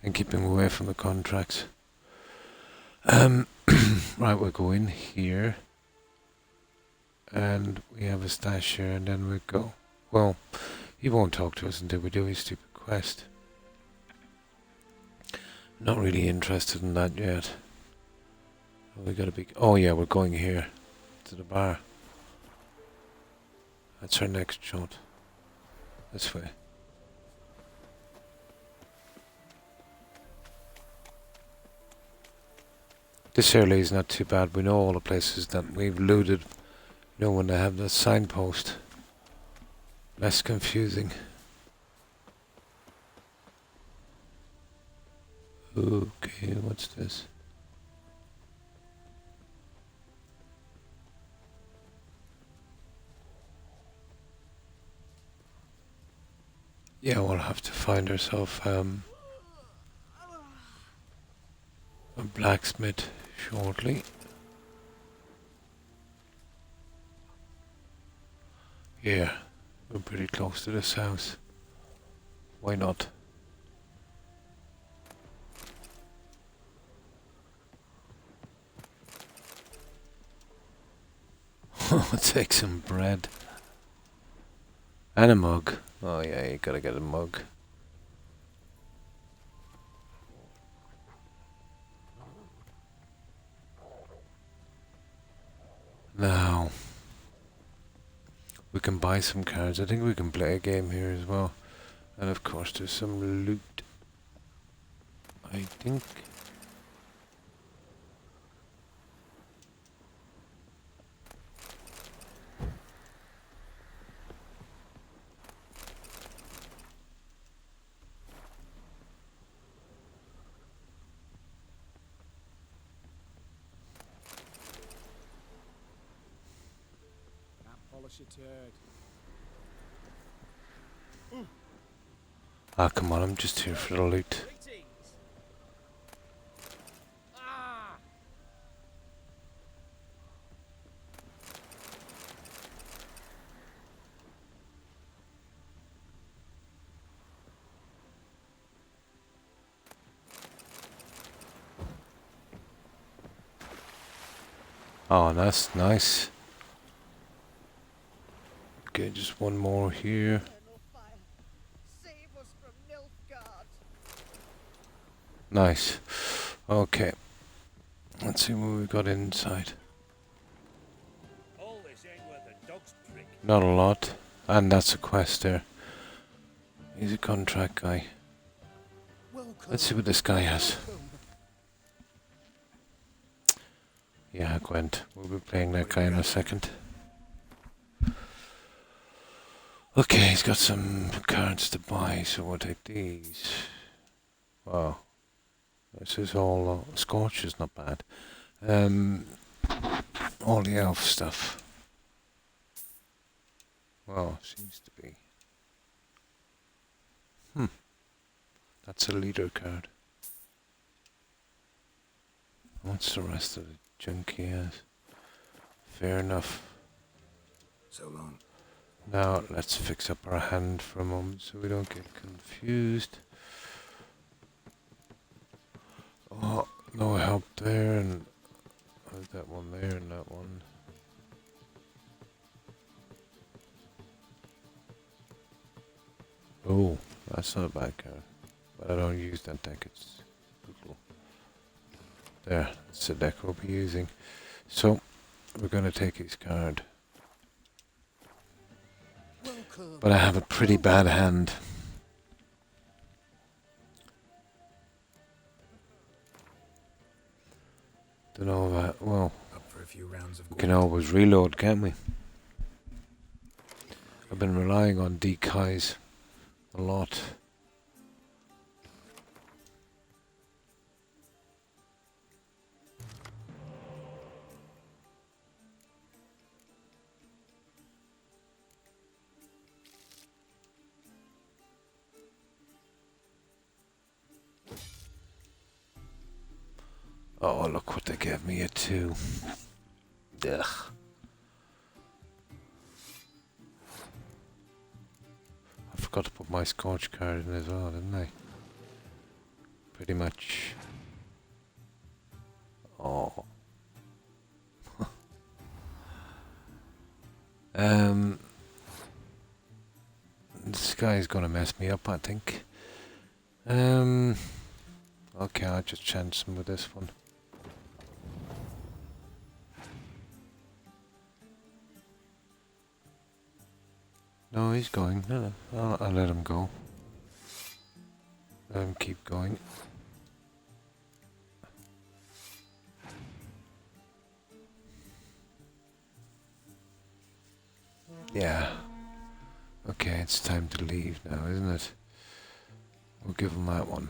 And keep him away from the contracts. Right, we'll go in here. And we have a stash here, and then we go. Well, he won't talk to us until we do his stupid quest. Not really interested in that yet. We got a big. Oh yeah, we're going here to the bar. That's our next shot. This way. This area is not too bad. We know all the places that we've looted. You know when they have the signpost. Less confusing. Okay, what's this? Yeah, we'll have to find ourselves a blacksmith shortly. Yeah, we're pretty close to this house. Why not? Take some bread. And a mug. Oh yeah, you gotta get a mug. Now, we can buy some cards. I think we can play a game here as well. And of course there's some loot. I think. Polish a turd. Ah, come on, I'm just here for the loot. Oh, that's nice. Okay, just one more here. Nice. Okay. Let's see what we got inside. Not a lot. And that's a quest there. He's a contract guy. Let's see what this guy has. Yeah, Gwent. We'll be playing that guy in a second. Okay, he's got some cards to buy, so we'll take these. Wow. This is all... Scorch is not bad. All the elf stuff. Well, seems to be. That's a leader card. What's the rest of the junk he has? Fair enough. So long. Now let's fix up our hand for a moment so we don't get confused. Oh, no help there, and there's that one there and that one. Oh, that's not a bad card. But I don't use that deck, it's brutal. There, that's the deck we'll be using. So, we're going to take his card. But I have a pretty bad hand. Don't know that. Well, Up for a few rounds of we can always reload, can't we? I've been relying on decoys a lot. Oh, look what they gave me a 2. Ugh. I forgot to put my Scorch card in as well, didn't I? Pretty much. Oh. This guy's gonna mess me up, I think. Okay, I'll just chance him with this one. No, he's going. No, I'll let him go. Let him keep going. Yeah. Okay, it's time to leave now, isn't it? We'll give him that one.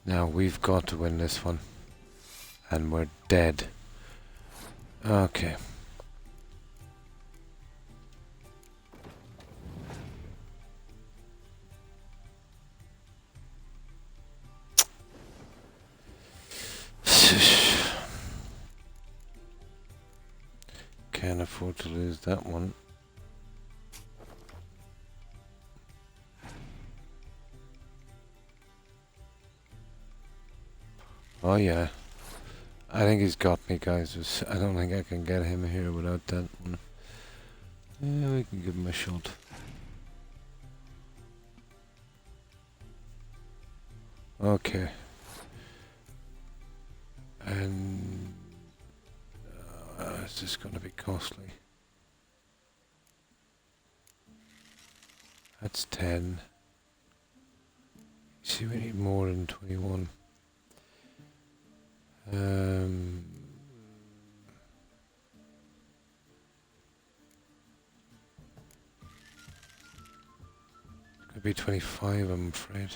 Now we've got to win this one. And we're dead. Okay. Can't afford to lose that one. Oh yeah. I think he's got me, guys. I don't think I can get him here without that one. Yeah, we can give him a shot. Okay. And is this going to be costly? That's 10. See, we need more than 21. Could be 25, I'm afraid.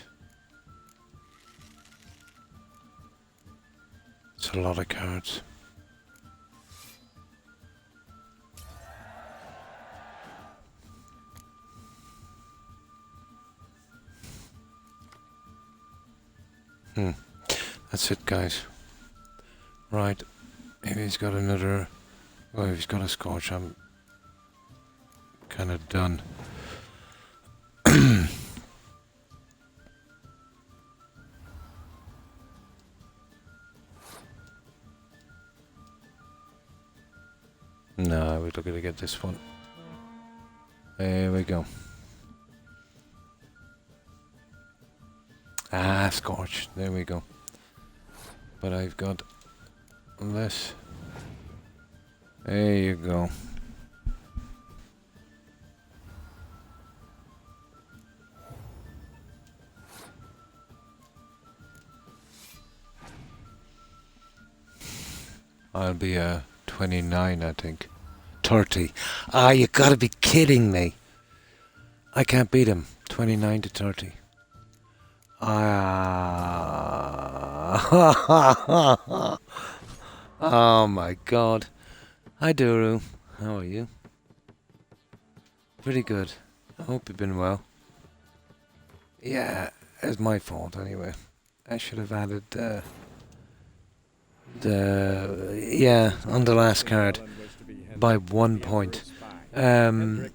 It's a lot of cards. That's it, guys. Right. Maybe he's got another... Well, if he's got a Scorch, I'm kind of done. No, we're looking to get this one. There we go. Ah, Scorch. There we go. But I've got this. There you go. I'll be 29, I think. 30. Ah, you gotta be kidding me. I can't beat him. 29 to 30. Ah. Oh my god. Hi Duru. How are you? Pretty good. I hope you've been well. Yeah, it's my fault anyway. I should have added on the last card by 1 point. The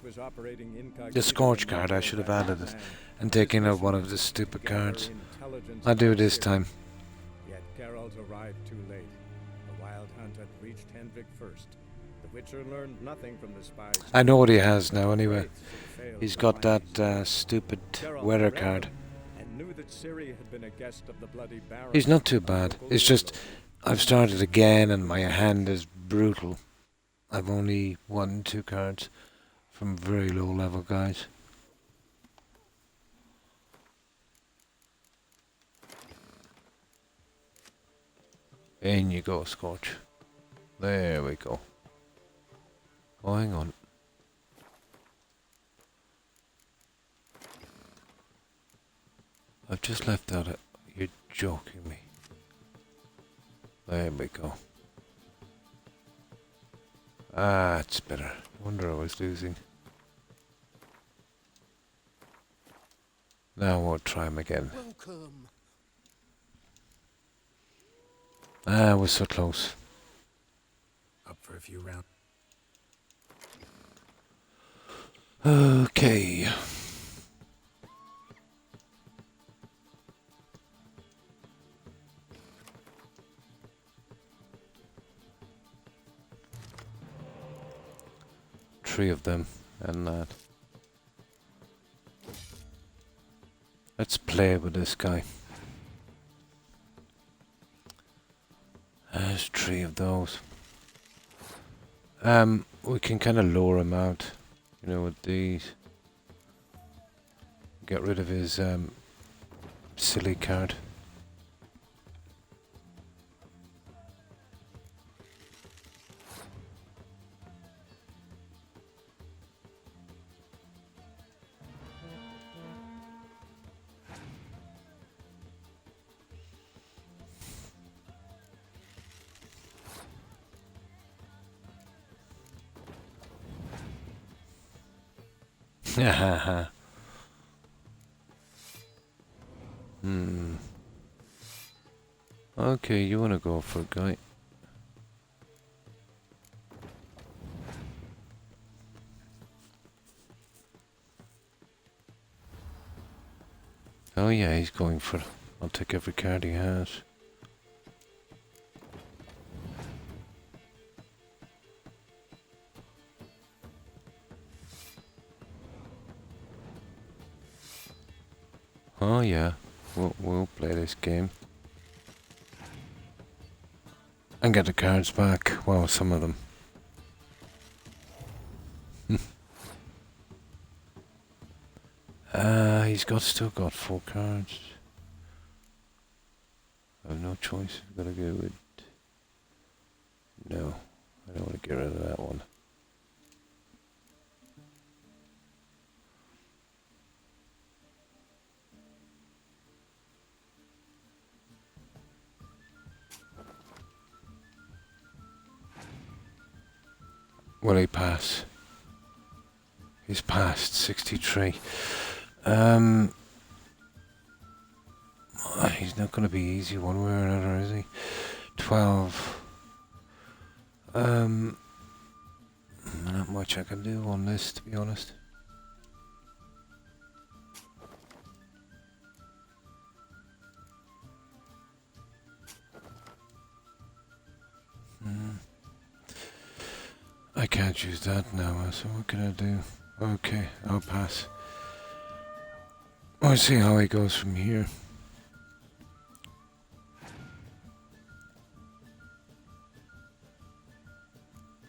Scorch card, I should have added it and taken out one of the stupid cards. I'll do it this time. Yet Geralt arrived too late. The Wild Hunt had reached Hendrik first. The Witcher learned nothing from the spies. I know what he has now anyway. He's got that stupid weather card. And knew that Ciri had been a guest of the Bloody Baron. He's not too bad. It's just I've started again and my hand is brutal. I've only 1, 2 cards from very low level guys. In you go, Scorch. There we go. Oh, hang on. I've just left out it. You're joking me. There we go. Ah, it's better. No wonder I was losing. Now we'll try him again. Welcome. Ah, we're so close. Up for a few rounds. Okay. Three of them and that. Let's play with this guy. There's 3 of those. We can kind of lower him out, you know, with these. Get rid of his silly card. Okay, you wanna go for it, guy? Oh yeah, he's going for it. I'll take every card he has. Oh yeah, we'll play this game. And get the cards back. Well, some of them. He's still got 4 cards. I have no choice. I've got to go with... No, I don't want to get rid of that one. Will he pass? He's passed 63. He's not going to be easy one way or another, is he? 12. Not much I can do on this, to be honest. I can't use that now, so what can I do? Okay, I'll pass. I'll see how he goes from here.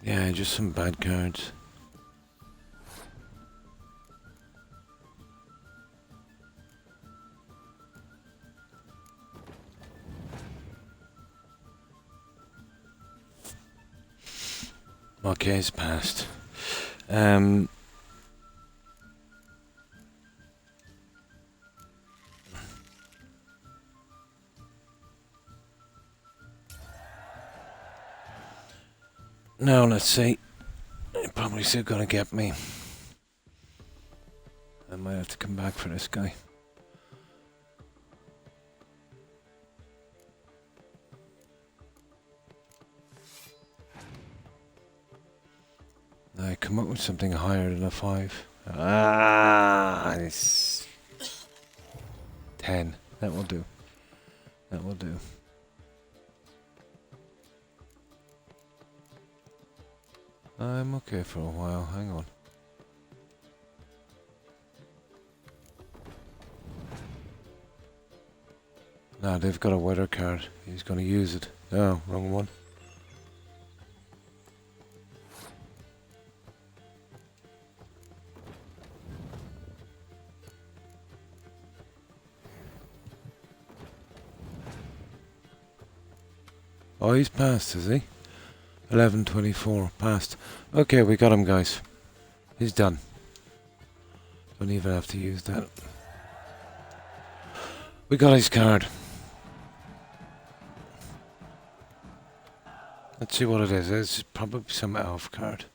Yeah, just some bad cards. Okay, it's passed. Now let's see. They're probably still gonna get me. I might have to come back for this guy. I come up with something higher than a 5. Ah, it's 10. That will do. That will do. I'm okay for a while. Hang on. Nah, they've got a weather card. He's gonna use it. No, wrong one. Oh, he's passed, is he? 11:24, passed. Okay, we got him, guys. He's done. Don't even have to use that. We got his card. Let's see what it is. It's probably some elf card.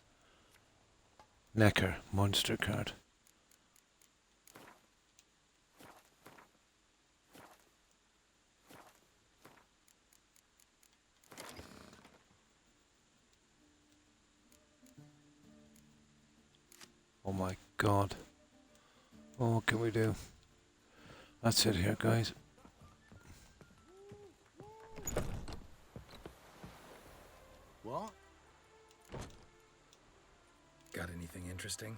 Necker, monster card. Oh my god. Oh, what can we do? That's it here, guys. What? Got anything interesting?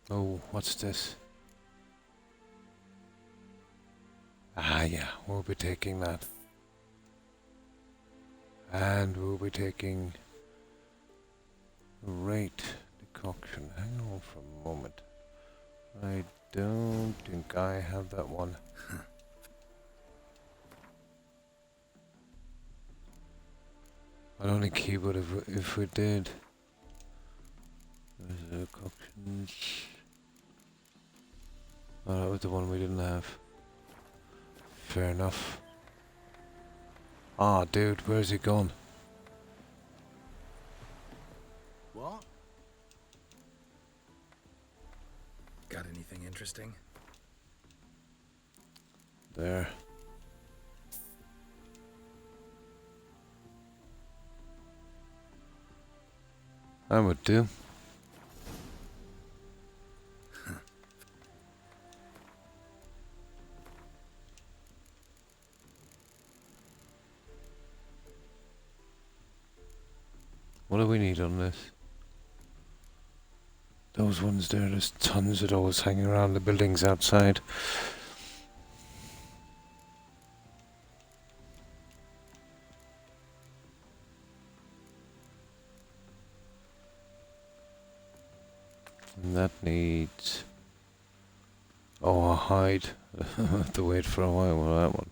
Oh, what's this? Ah, yeah, we'll be taking that. And we'll be taking rate decoction. Hang on for a moment. I don't think I have that one. I'd only keep it if we did. There's the decoctions. Oh, that was the one we didn't have. Fair enough. Ah, dude, where's he gone? What? Got anything interesting? There. I would do. What do we need on this? Those ones there, there's tons of those hanging around the buildings outside. And that needs... Oh, a hide. I have to wait for a while with that one.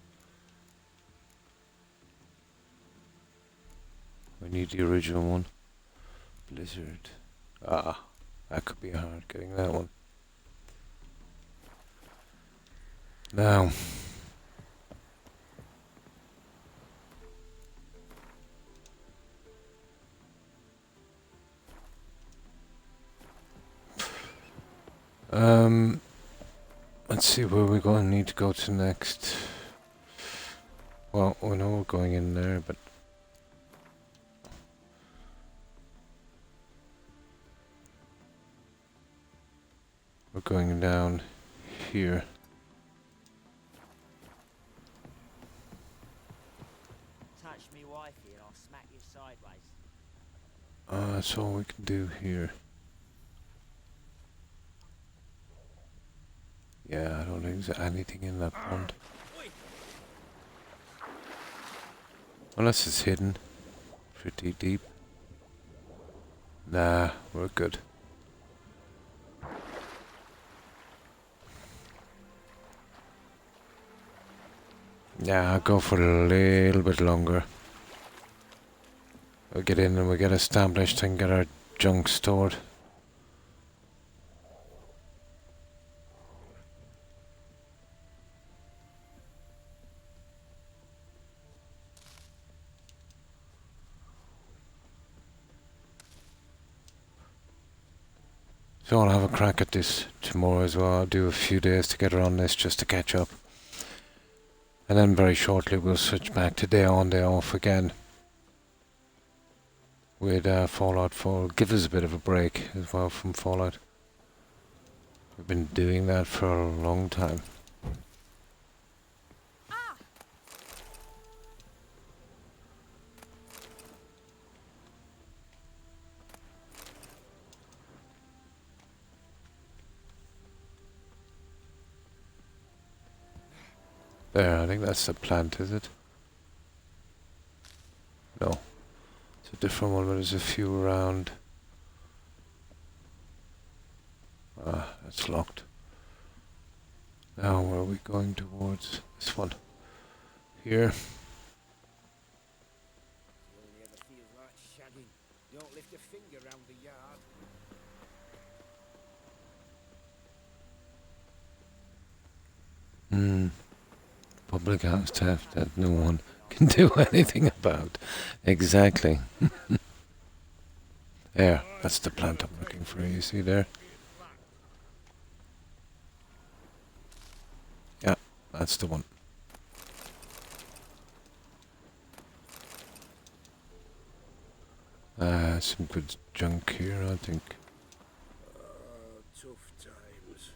We need the original one. Blizzard. Ah, that could be hard getting that one. Now. Let's see where we're going to need to go to next. Well, we know we're going in there, but we're going down here. Touch me wifey and I'll smack you sideways. That's all we can do here. Yeah, I don't think there's anything in that pond. Unless it's hidden pretty deep. Nah, we're good. Yeah, I'll go for a little bit longer. We'll get in and we'll get established and get our junk stored. So I'll have a crack at this tomorrow as well. I'll do a few days to get around this just to catch up. And then very shortly we'll switch back to day on, day off again. With Fallout 4. Give us a bit of a break as well from Fallout. We've been doing that for a long time. There, I think that's the plant, is it? No. It's a different one, but there's a few around. Ah, that's locked. Now, where are we going towards? This one. Here. Only ever feels like shagging. Don't lift a finger round the yard. Public house theft that no one can do anything about. Exactly. There, that's the plant I'm looking for, you see there? Yeah, that's the one. Some good junk here, I think. Tough times.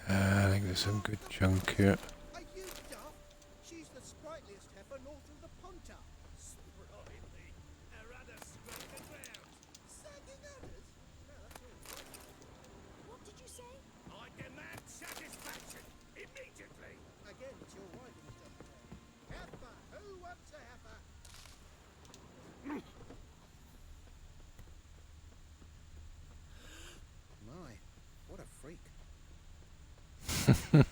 I think there's some good junk here. Are you daft? She's the sprightliest heifer north of the Pontar. Sprightly? A rather scrape the ground. Sagging udders? No, that's all right. What did you say? I demand satisfaction immediately. Again, it's your wife who's done the talking. Heifer! Who wants a heifer? My, what a freak. Black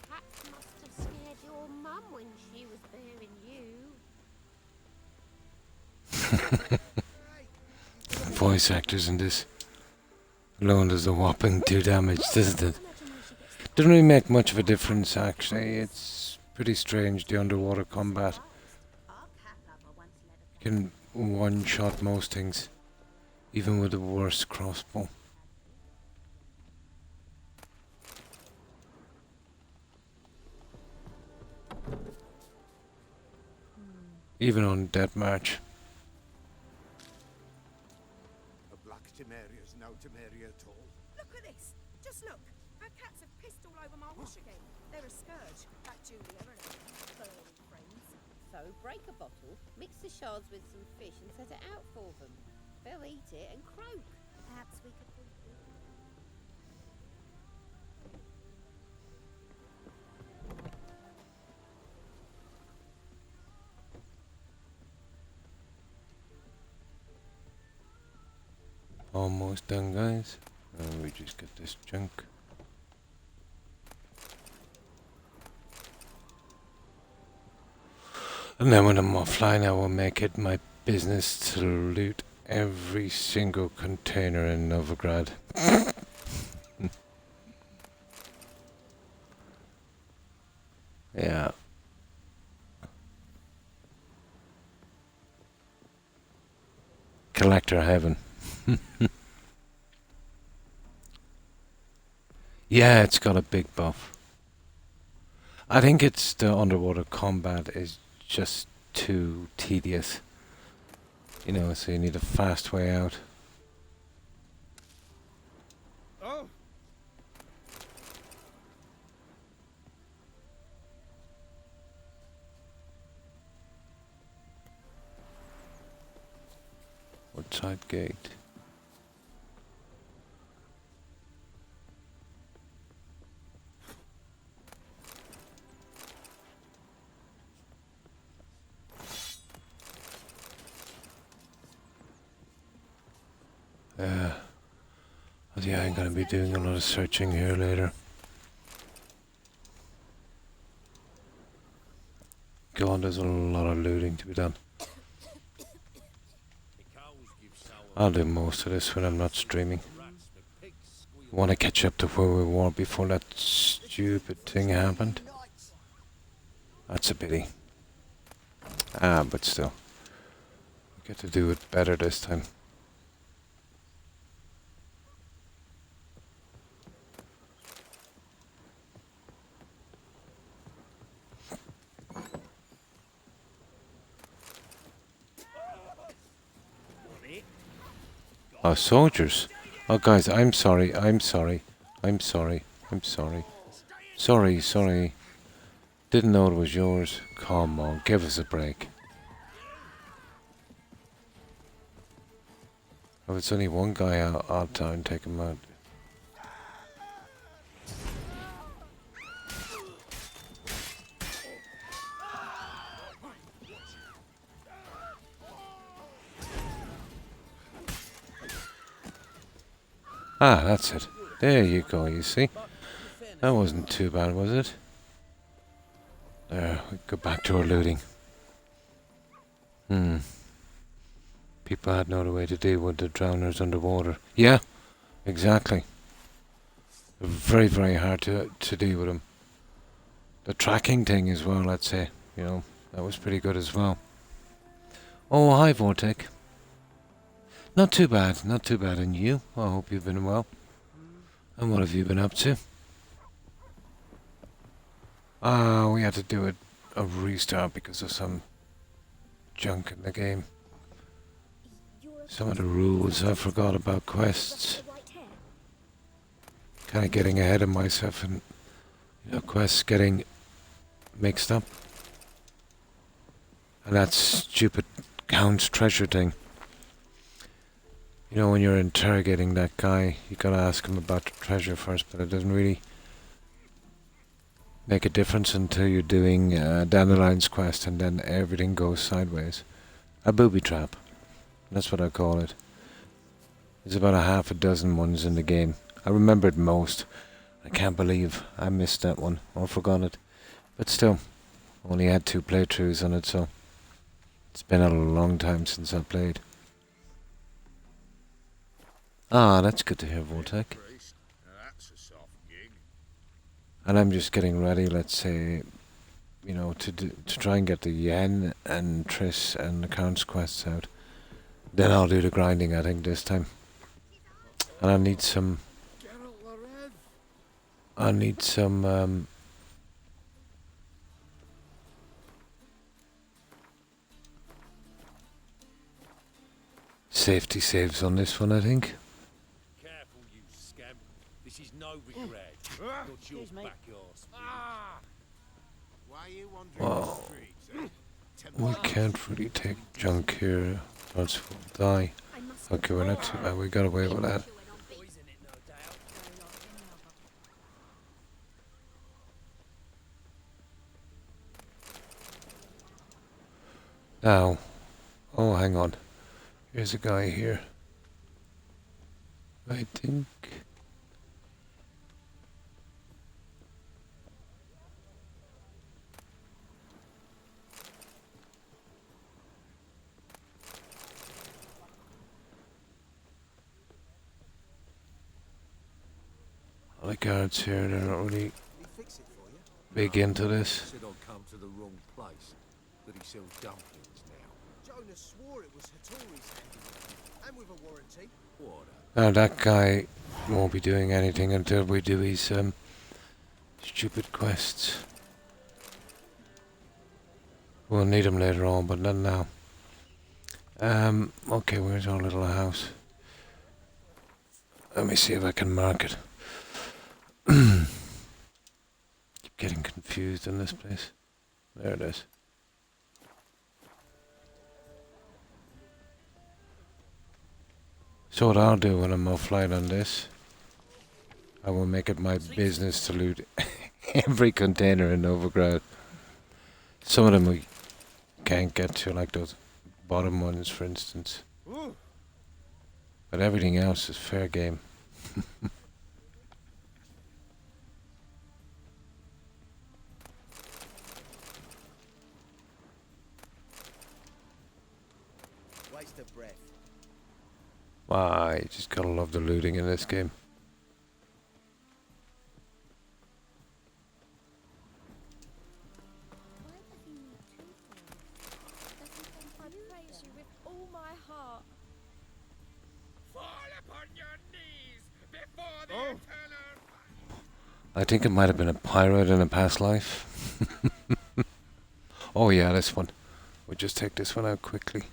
cat must have scared your mum when she was bearing you. Voice actors in this alone does a whopping 2 damage, doesn't it? Doesn't really make much of a difference, actually. It's pretty strange, the underwater combat. You can one-shot most things, even with the worst crossbow. Even on Death March. A black Temeria's no Temeria at all. Look at this! Just look! Her cats have pissed all over my wash again. They're a scourge. That Julia and her furry friends. So break a bottle, mix the shards with some fish and set it out for them. They'll eat it and croak. Perhaps we could. Almost done, guys. We just get this junk. And then when I'm offline, I will make it my business to loot every single container in Novigrad. Yeah. Collector heaven. Yeah, it's got a big buff. I think it's the underwater combat is just too tedious. You know, so you need a fast way out. Oh! Outside gate. Yeah, I'm gonna be doing a lot of searching here later. Go on, there's a lot of looting to be done. I'll do most of this when I'm not streaming. Want to catch up to where we were before that stupid thing happened. That's a pity. But still. We get to do it better this time. Oh, soldiers. Oh, guys, I'm sorry. I'm sorry. I'm sorry. I'm sorry. Sorry, sorry. Didn't know it was yours. Come on, give us a break. If it's only one guy I'll try and take him out. Ah, that's it. There you go, you see? That wasn't too bad, was it? There, we go back to our looting. People had no other way to deal with the drowners underwater. Yeah, exactly. Very, very hard to deal with them. The tracking thing as well, let's say. You know, that was pretty good as well. Oh, hi, Vortek. Not too bad, not too bad. And you? I hope you've been well. And what have you been up to? We had to do a restart because of some junk in the game. Some of the rules I forgot about quests. Kind of getting ahead of myself and quests getting mixed up. And that stupid Count's treasure thing. You know, when you're interrogating that guy, you gotta ask him about the treasure first, but it doesn't really make a difference until you're doing Dandelion's quest and then everything goes sideways. A booby trap. That's what I call it. There's about a half a dozen ones in the game. I remembered most. I can't believe I missed that one or forgot it. But still, only had 2 playthroughs on it, so it's been a long time since I played. Ah, that's good to hear, Vortek. And I'm just getting ready, let's say, you know, to try and get the Yen and Triss and the Count's quests out. Then I'll do the grinding, I think, this time. And I need some safety saves on this one, I think. Careful, you scamp. This is no regret. Got your back, arse. Why are you wandering Well, the streets, we can't really take junk here, else we'll die. Okay, we're not too bad. We got away with that. Now, oh, hang on. Here's a guy here. I think. All the guards here, they're not really big into this. Said I'd come to the wrong place, but he sells dumplings now. Jonas swore it was Hattori's handiwork, and with a warranty. What? Now that guy won't be doing anything until we do his stupid quests. We'll need him later on, but not now. Okay, where's our little house? Let me see if I can mark it. Keep getting confused in this place. There it is. So what I'll do when I'm offline on this, I will make it my business to loot every container in Overgrad. Some of them we can't get to, like those bottom ones, for instance. But everything else is fair game. Waste of breath. Ah, you just gotta love the looting in this game. I think it might have been a pirate in a past life. Oh yeah, this one. We'll just take this one out quickly.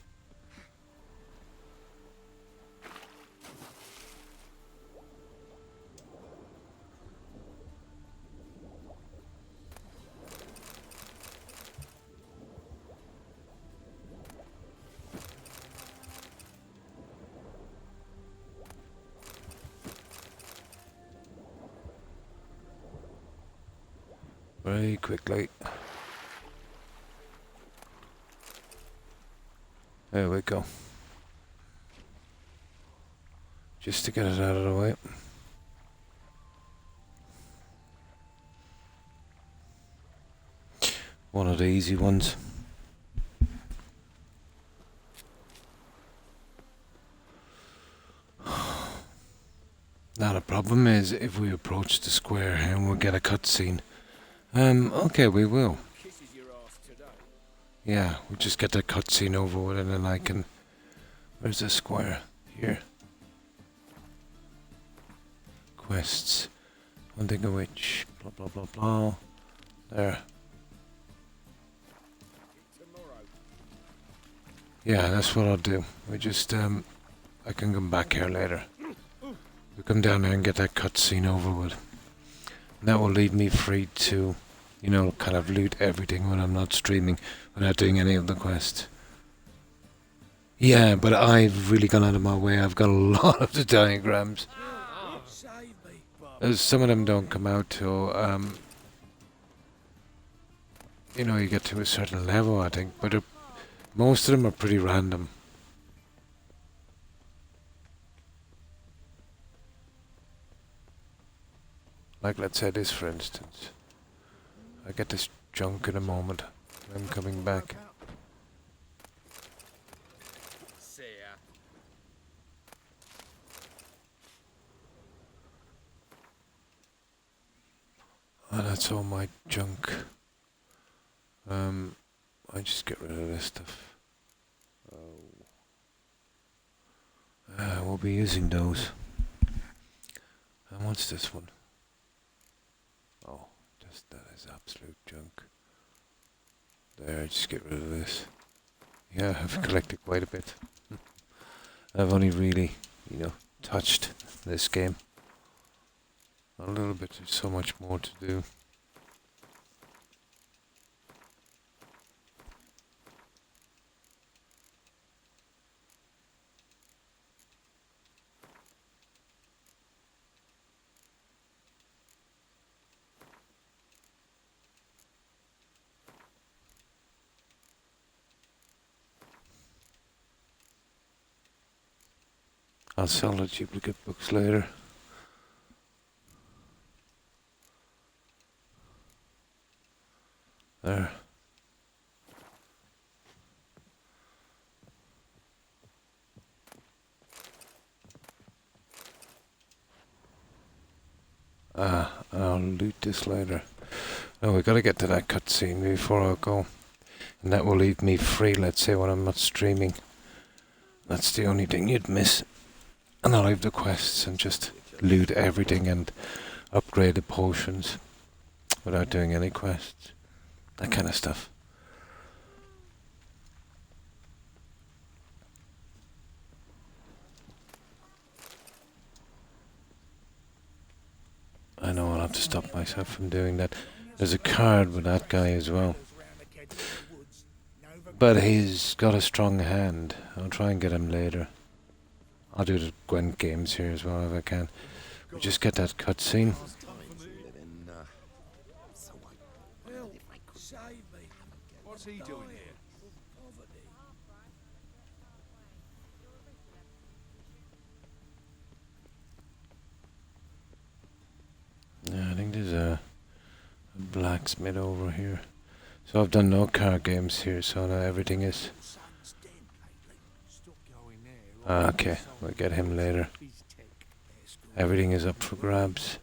Very quickly. There we go. Just to get it out of the way. One of the easy ones. Now the problem is if we approach the square here and we'll get a cutscene. Okay, we will. Yeah, we'll just get the cutscene over with and then I can... Where's the square? Here. Quests. One thing of which... Blah blah blah blah. There. Yeah, that's what I'll do. We just, I can come back here later. We'll come down there and get that cutscene over with. And that will leave me free to, you know, kind of loot everything when I'm not streaming, without doing any of the quests. Yeah, but I've really gone out of my way. I've got a lot of the diagrams. Some of them don't come out till, you know, you get to a certain level, I think, but most of them are pretty random. Like, let's say this, for instance. I get this junk in a moment. I'm coming back. See ya. Oh, that's all my junk. I just get rid of this stuff. We'll be using those. And what's this one? Oh, that is absolute junk. There, just get rid of this. Yeah, I've collected quite a bit. I've only really, you know, touched this game a little bit. There's so much more to do. I'll sell the duplicate books later. There. I'll loot this later. No, we gotta get to that cutscene before I go. And that will leave me free, let's say, when I'm not streaming. That's the only thing you'd miss. And I'll leave the quests and just loot everything and upgrade the potions without doing any quests. That kind of stuff. I know I'll have to stop myself from doing that. There's a card with that guy as well. But he's got a strong hand. I'll try and get him later. I'll do the Gwent games here as well if I can. We just get that cutscene. What's he doing here? Yeah, I think there's a blacksmith over here. So I've done no card games here, so now everything is... Okay, we'll get him later. Everything is up for grabs.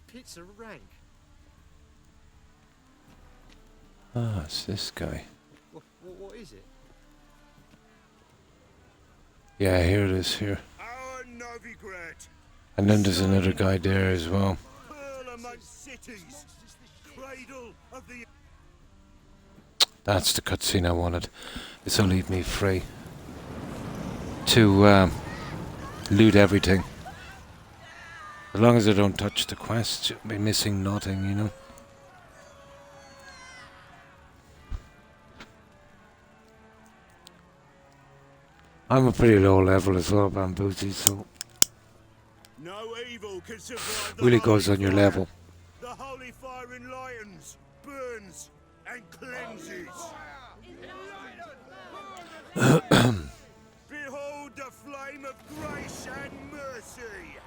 Pizza rank. Ah, it's this guy. What is it? Yeah, here it is, here. Novigrad, And then there's another guy there as well. pearl amongst cities, cradle of the... That's the cutscene I wanted. This will leave me free to loot everything. As long as I don't touch the quest, I'll be missing nothing, you know. I'm a pretty low level as well, Bamboozzy, so No evil can survive the really holy goes on your fire. level. The holy fire enlightens, burns, and cleanses. Behold the flame of grace and mercy.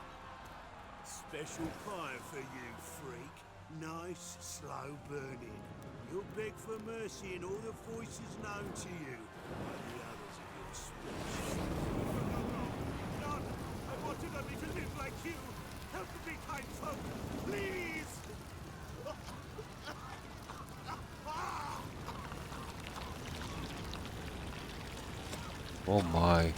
Special fire for you, freak. Nice, slow burning. You'll beg for mercy in all the voices known to you. Like the others of your species. None. I wanted only to live like you. Help me, kind folk. Please. Oh my.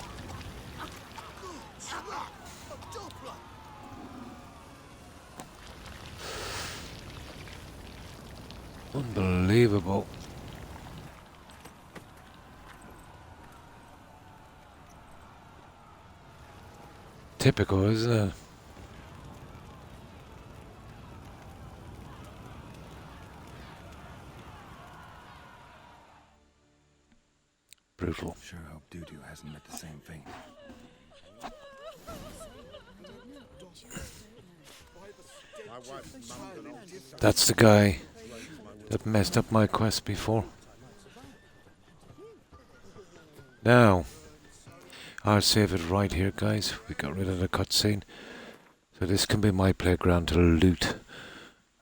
Unbelievable. Typical, isn't it? Brutal. Sure hope Doo-Doo hasn't met the same fate. That's the guy that messed up my quest before. Now, I'll save it right here, guys. We got rid of the cutscene. So this can be my playground to loot.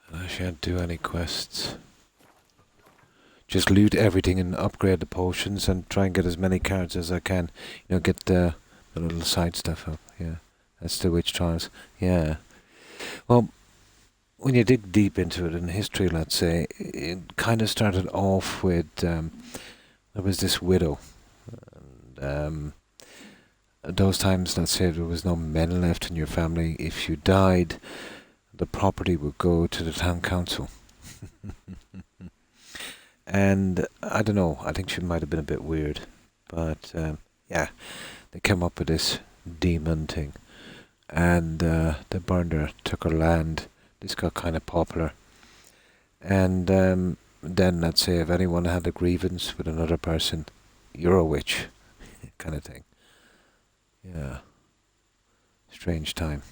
And I shan't do any quests. Just loot everything and upgrade the potions and try and get as many cards as I can. You know, get the little side stuff up. Yeah, that's the witch trials. Yeah. Well, when you dig deep into it in history, let's say, it kind of started off with there was this widow. And at those times, let's say, there was no men left in your family. If you died, the property would go to the town council. And I don't know, I think she might have been a bit weird. But yeah, they came up with this demon thing. And they burned her, took her land. This got kind of popular. And then, let's say, if anyone had a grievance with another person, you're a witch, kind of thing. Yeah. Strange time.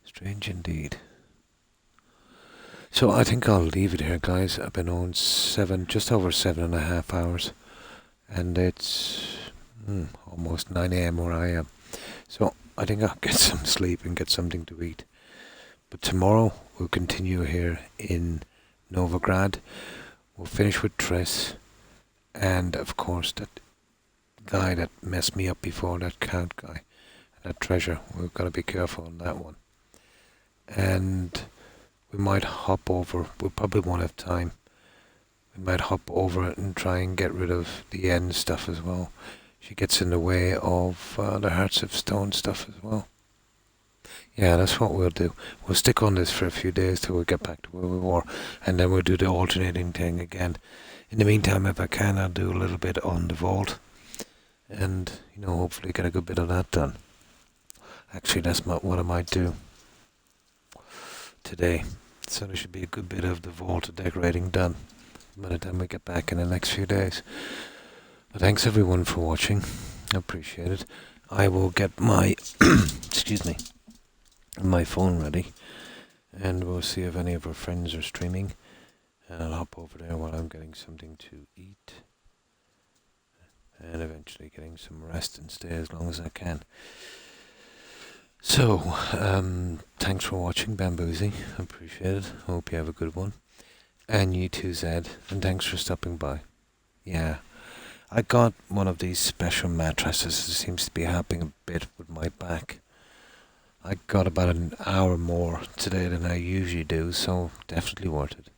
Strange indeed. So I think I'll leave it here, guys. I've been on just over 7.5 hours. And it's almost 9 AM where I am. So I think I'll get some sleep and get something to eat. But tomorrow we'll continue here in Novigrad. We'll finish with Triss. And of course that guy that messed me up before, that count guy. That treasure. We've got to be careful on that one. And we might hop over. We probably won't have time. We might hop over it and try and get rid of the end stuff as well. She gets in the way of the Hearts of Stone stuff as well. Yeah, that's what we'll do. We'll stick on this for a few days till we get back to where we were. And then we'll do the alternating thing again. In the meantime, if I can, I'll do a little bit on the vault. And, you know, hopefully get a good bit of that done. Actually, that's what I might do today. So there should be a good bit of the vault decorating done by the time we get back in the next few days. But thanks everyone for watching. I appreciate it. I will get my excuse me, my phone ready, and we'll see if any of our friends are streaming. And I'll hop over there while I'm getting something to eat, and eventually getting some rest and stay as long as I can. So, thanks for watching, Bamboozzy. I appreciate it. Hope you have a good one. And you too, Zed. And thanks for stopping by. Yeah. I got one of these special mattresses. It seems to be helping a bit with my back. I got about an hour more today than I usually do, so definitely worth it.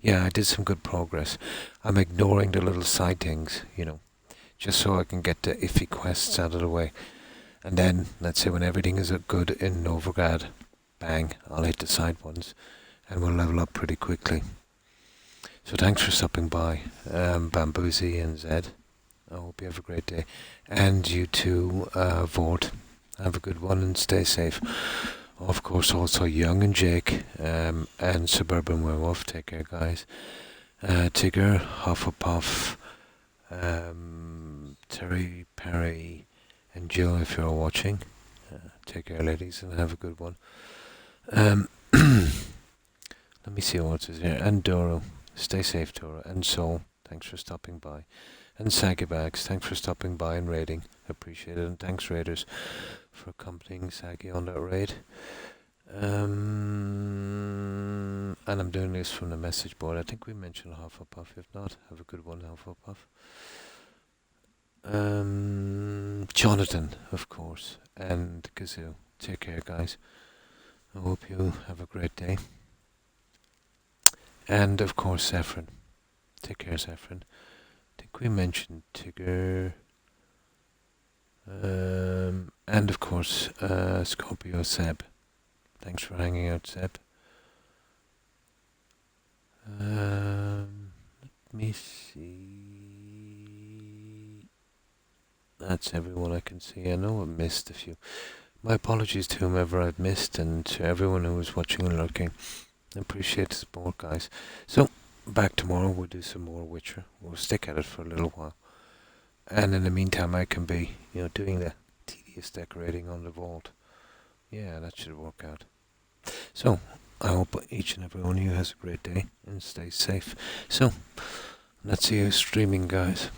Yeah, I did some good progress. I'm ignoring the little side things, you know, just so I can get the iffy quests out of the way. And then, let's say when everything is good in Novigrad, bang, I'll hit the side ones, and we'll level up pretty quickly. So thanks for stopping by, Bambuzi and Zed. I hope you have a great day. And you too, Vort. Have a good one and stay safe. Of course, also Young and Jake, and Suburban Werewolf. Take care, guys. Tigger, Hufflepuff, Terry, Perry, and Jill, if you're watching. Take care, ladies, and have a good one. Let me see what is here. And Doro. Stay safe, Doro. And Soul, thanks for stopping by. And Saggy Bags, thanks for stopping by and raiding. Appreciate it. And thanks, Raiders, for accompanying Saggy on that raid. And I'm doing this from the message board. I think we mentioned Hufflepuff. If not, have a good one, Hufflepuff. Jonathan, of course, and Kazoo. Take care, guys. I hope you have a great day. And of course, Saffron. Take care, Saffron. I think we mentioned Tigger. And of course, Scorpio Seb. Thanks for hanging out, Seb. Let me see. That's everyone I can see. I know I missed a few. My apologies to whomever I've missed and to everyone who was watching and lurking. I appreciate the support, guys. So, back tomorrow, we'll do some more Witcher. We'll stick at it for a little while. And in the meantime, I can be, doing the tedious decorating on the vault. Yeah, that should work out. So, I hope each and every one of you has a great day and stay safe. So, let's see you streaming, guys.